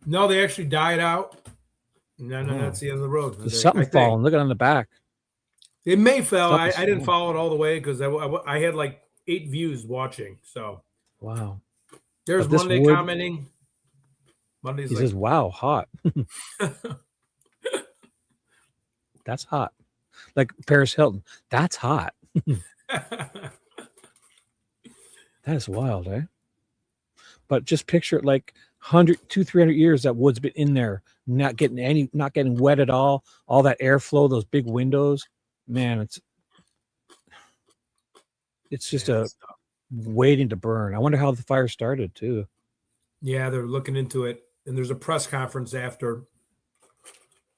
No, they actually died out. No, that's the end of the road. There's something falling. Look at it on the back. It may fall. I didn't follow it all the way because I had like 8 views watching. So wow. There's Monday commenting. Monday's he says, wow, hot. That's hot. Like Paris Hilton. That's hot. That is wild, eh? But just picture it like 200-300 years that wood's been in there, not getting wet at all that airflow, those big windows. Man, it's just waiting to burn. I wonder how the fire started too. Yeah, they're looking into it. And there's a press conference after,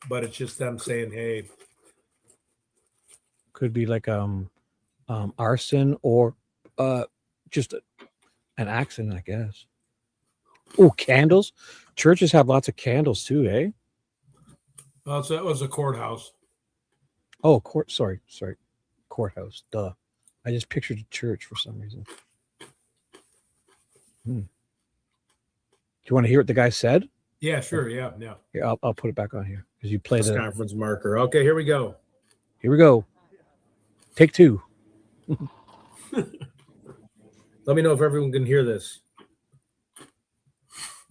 but it's just them saying, hey. Could be like arson or just an accident, I guess. Oh, candles. Churches have lots of candles too, eh? Well, it was a courthouse. Oh, sorry. Courthouse. Duh. I just pictured a church for some reason. Do you want to hear what the guy said? Yeah, sure. Yeah. Here, I'll put it back on here because you played the conference marker. Okay, here we go. Take 2. Let me know if everyone can hear this.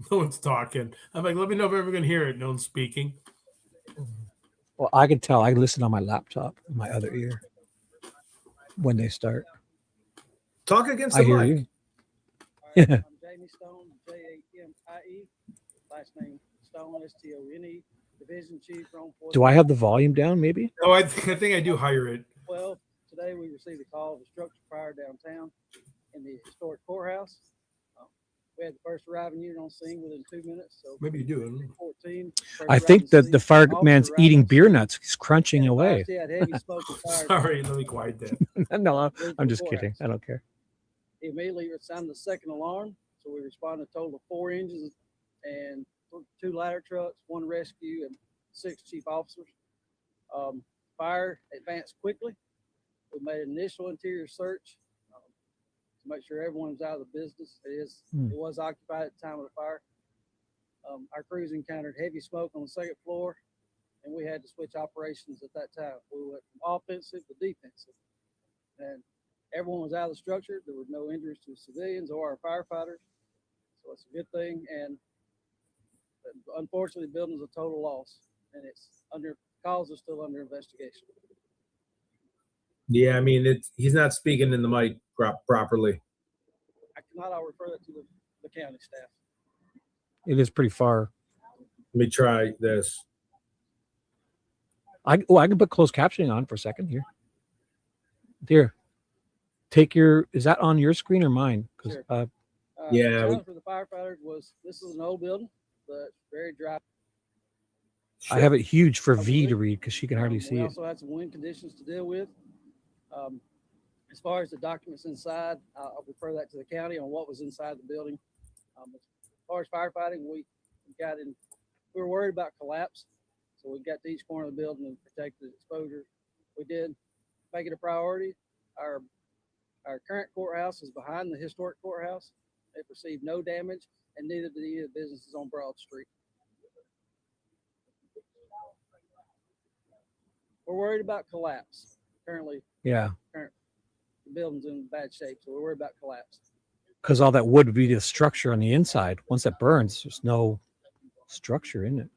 No one's talking. I'm like, let me know if everyone can hear it. No one's speaking. Well, I can tell. I listen on my laptop, my other ear, when they start. Talk against the mic. You. Yeah. I'm Jamie Stone, J-A-M-I-E, last name Stone, S-T-O-N-E, Division Chief. Do I have the volume down, maybe? No, I think I do higher it. Well, today we received a call of a structure fire downtown in the historic courthouse. We had the first arriving unit on scene within 2 minutes. So maybe you do. 14, I think that the fireman's eating beer nuts. He's crunching away. Sorry, let me quiet that. No, I'm just kidding. I don't care. He immediately sounded the second alarm. So we responded a total of 4 engines and 2 ladder trucks, 1 rescue, and 6 chief officers. Fire advanced quickly. We made an initial interior search to make sure everyone was out of the business. It was occupied at the time of the fire. Our crews encountered heavy smoke on the 2nd floor, and we had to switch operations at that time. We went from offensive to defensive, and everyone was out of the structure. There were no injuries to civilians or our firefighters. So it's a good thing. And unfortunately, the building's a total loss, and it's cause is still under investigation. Yeah, I mean, he's not speaking in the mic properly. I cannot. I'll refer that to the county staff. It is pretty far. Let me try this. I can put closed captioning on for a second here. Dear, is that on your screen or mine? Sure. Yeah. The challenge for the firefighters was this is an old building, but very dry. I have it huge for V to read because she can hardly see we it. also had some wind conditions to deal with. As far as the documents inside, I'll refer that to the county on what was inside the building. As far as firefighting, we were worried about collapse, so we got to each corner of the building and protected exposure. We did make it a priority. Our current courthouse is behind the historic courthouse. It received no damage, and neither did any of the businesses on Broad Street. We're worried about collapse currently. Yeah. The building's in bad shape, so we're worried about collapse. Because all that wood would be the structure on the inside. Once it burns, there's no structure in it.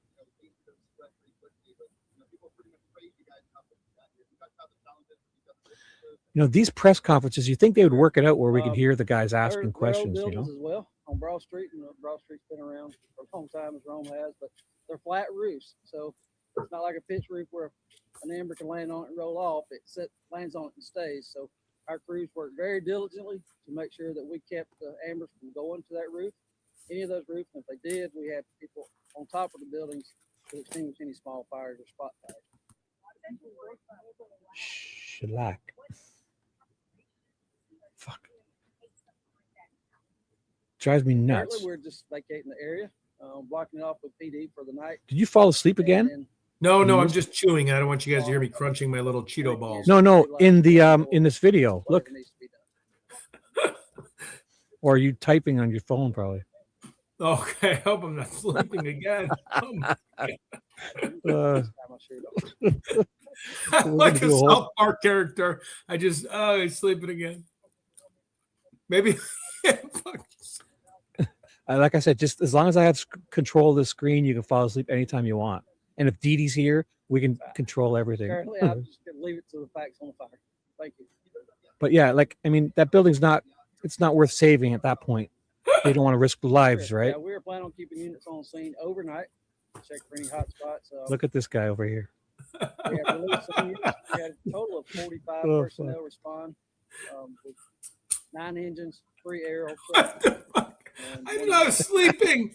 You know, these press conferences, you think they would work it out where we can hear the guys asking questions, you know? As well on Broad Street, and Broad Street's been around for a long time as Rome has, but they're flat roofs, so it's not like a pitch roof where an amber can land on it and roll off. It lands on it and stays. So our crews worked very diligently to make sure that we kept the ambers from going to that roof, any of those roofs. And if they did, we had people on top of the buildings to extinguish any small fires or spot fires. Shellac. Fuck. Drives me nuts. Apparently, we're just vacating the area, blocking it off with PD for the night. Did you fall asleep again? No, I'm just chewing. I don't want you guys to hear me crunching my little Cheeto balls. No, in this video. Look. Or are you typing on your phone probably? Okay, I hope I'm not sleeping again. Like a South Park character. He's sleeping again. Maybe. Like I said, just as long as I have control of the screen, you can fall asleep anytime you want. And if Dee Dee's here, we can control everything. Currently, I'm just going to leave it to the facts on the fire. Thank you. But yeah, that building's it's not worth saving at that point. They don't want to risk lives, right? Yeah, we were planning on keeping units on scene overnight. Check for any hot spots. Look at this guy over here. We had a total of 45 personnel respond with 9 engines, 3 aerial. I'm not sleeping.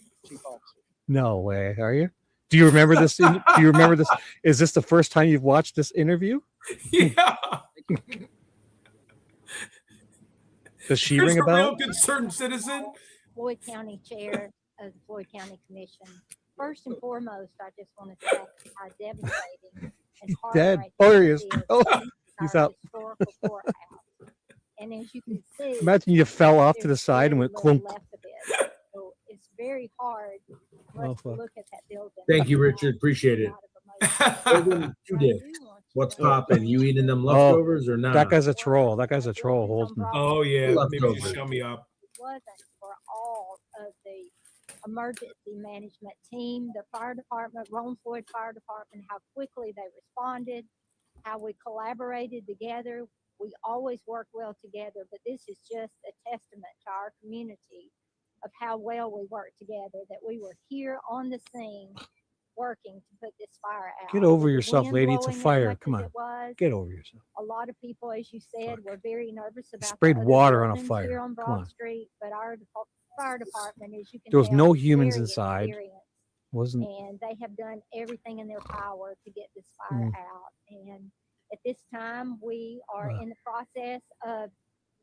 No way. Are you? Do you remember this? Do you remember this? Is this the first time you've watched this interview? Yeah. Does she ring a bell? Real concerned citizen. Floyd County Chair of the Floyd County Commission. First and foremost, I just want to say how devastating and dead. heartbreaking Oh, he is. it is Oh, he's out. historical courthouse. And as you can see, Imagine you fell off to the side and went clunk. left of it. So it's very hard for us to look at that building. Thank you, Richard. Appreciate it. You did. What's popping? You eating them leftovers or not? That guy's a troll. Holden. Oh yeah, maybe Leftovers. just show me up. It wasn't for all of the emergency management team, the fire department, Rome Floyd Fire Department, how quickly they responded, how we collaborated together. We always work well together, but this is just a testament to our community of how well we work together, that we were here on the scene working to put this fire out. Get over With the yourself, wind lady. It's a blowing as fire. much Come as on. it was, Get over yourself. a lot of people, as you said, were very nervous about Sprayed the other water on a buildings fire. here on Come Broad on. Street, but our fire department, as you can There was tell, no is humans very inside. experienced, Wasn't. and they have done everything in their power to get this fire Mm. out. And at this time, we are in the process of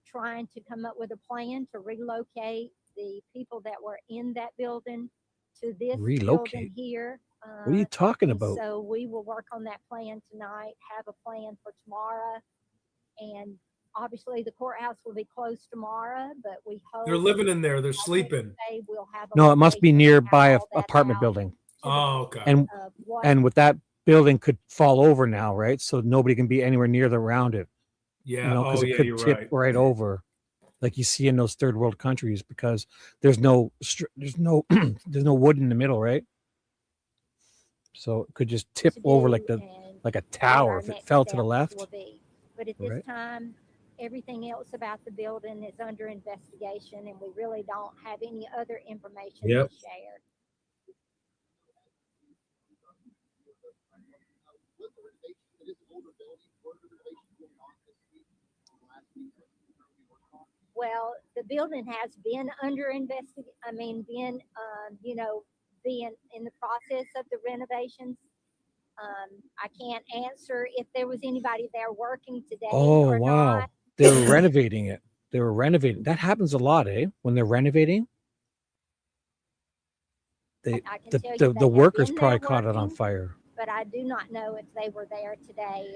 trying to come up with a plan to relocate the people that were in that building to this building Relocate? here. What are you talking and about? So we will work on that plan tonight, have a plan for tomorrow. And obviously the courthouse will be closed tomorrow, but we hope They're living in there. They're sleeping. we'll have a No, it must be location nearby a all that apartment out building. Oh, okay. And with that building could fall over now, right? So nobody can be anywhere near around it. Yeah. You know, because Oh, it yeah, could you're tip right. right over. like you see in those third world countries, because there's no there's no wood in the middle, right? So it could just tip over like a tower if it fell to the left. But at this time, everything else about the building is under investigation, and we really don't have any other information to share. Well, the building has been under investigation. I mean, being in the process of the renovations. I can't answer if there was anybody there working today. Oh, or wow. not. They were renovating it. They were renovating. That happens a lot, eh? When they're renovating, the workers probably caught it on fire. But I do not know if they were there today.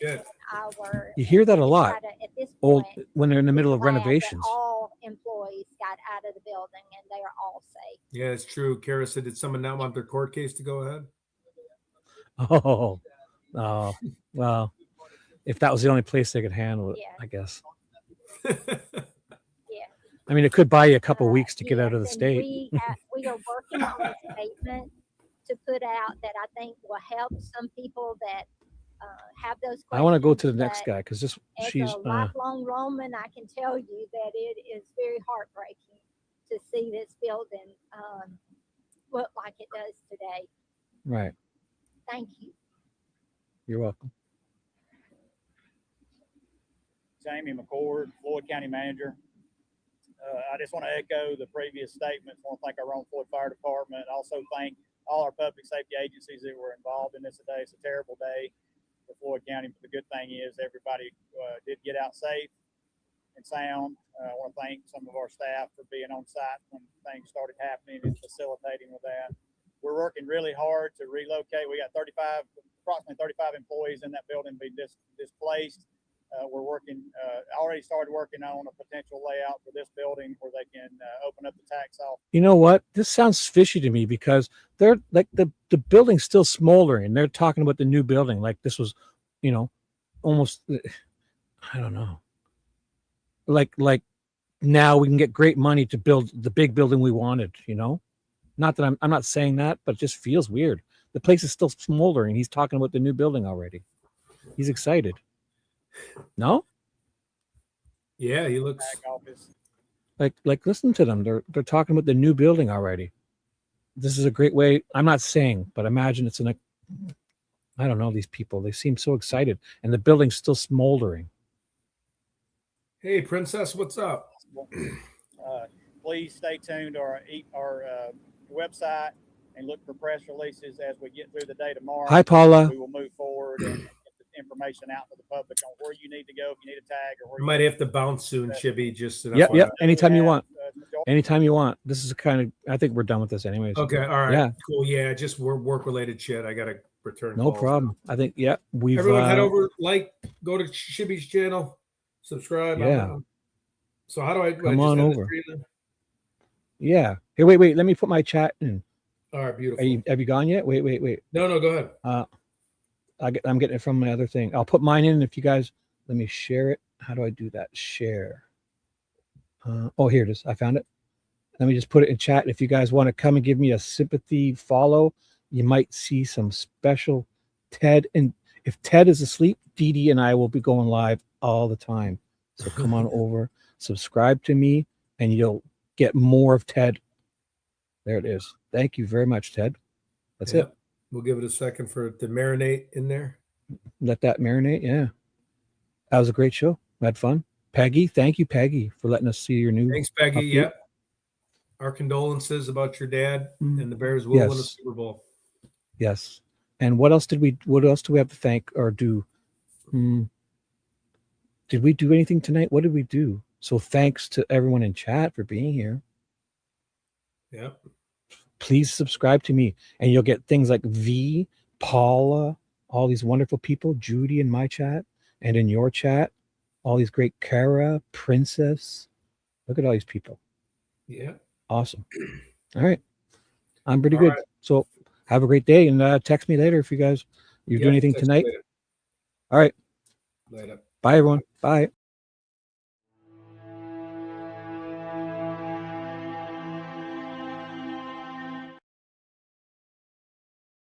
Shit. You hear that a lot. At this Old point, when they're in the middle of glad that renovations. all employees got out of the building and they are all safe. Yeah, it's true. Kara said, did someone not want their court case to go ahead? Oh, well, if that was the only place they could handle it, I guess. I mean, it could buy you a couple weeks to get out of the state. We are working on a statement to put out that I think will help some people that have those questions. I want to go to the next guy because she's a lifelong Roman. I can tell you that it is very heartbreaking to see this building look like it does today. Right. Thank you. You're welcome. Jamie McCord, Floyd County Manager. I just want to echo the previous statements. I want to thank our own Floyd Fire Department. Also thank all our public safety agencies that were involved in this today. It's a terrible day for Floyd County, but the good thing is everybody did get out safe and sound. I want to thank some of our staff for being on site when things started happening and facilitating with that. We're working really hard to relocate. We got approximately 35 employees in that building being displaced. We're working, already started working on a potential layout for this building where they can open up the tax office. You know what? This sounds fishy to me because they're like the building's still smoldering. They're talking about the new building like this was, almost, I don't know. Like now we can get great money to build the big building we wanted, Not that I'm not saying that, but it just feels weird. The place is still smoldering. He's talking about the new building already. He's excited. No? Yeah, he looks like listen to them. They're talking about the new building already. This is a great way. I'm not saying, but imagine it's I don't know, these people. They seem so excited and the building's still smoldering. Hey, Princess, what's up? Please stay tuned to our website and look for press releases as we get through the day tomorrow. Hi, Paula. We will move forward and get the information out to the public on where you need to go if you need a tag or where you might have to bounce soon, Chibi. Just yep. Anytime you want. Anytime you want. This is I think we're done with this anyways. Okay. All right. Yeah. Cool. Yeah. Just work related shit. I gotta return. No problem. I think we've everyone head over, go to Chibi's channel, subscribe. Yeah. So how do I come on over? Yeah. Here, wait. Let me put my chat in. All right, beautiful. Have you gone yet? Wait. No, go ahead. I'm getting it from my other thing. I'll put mine in if you guys let me share it. How do I do that? Share. Here it is. I found it. Let me just put it in chat. If you guys want to come and give me a sympathy follow, you might see some special Ted. And if Ted is asleep, Dee Dee and I will be going live all the time. So come on over, subscribe to me, and you'll get more of Ted. There it is. Thank you very much, Ted. That's it. We'll give it a second for it to marinate in there. Let that marinate. Yeah. That was a great show. I had fun. Peggy, thank you, Peggy, for letting us see your new. Thanks, Peggy. update. Yep. Our condolences about your dad and the Bears will win a Super Bowl. Yes. And what else do we have to thank or do? Did we do anything tonight? What did we do? So thanks to everyone in chat for being here. Yeah. Please subscribe to me and you'll get things like V, Paula, all these wonderful people, Judy in my chat and in your chat, all these great Kara, Princess. Look at all these people. Yeah. Awesome. All right. I'm pretty good. Right. So have a great day and text me later if you guys, you're doing anything tonight. All right. Later. Bye, everyone. Bye.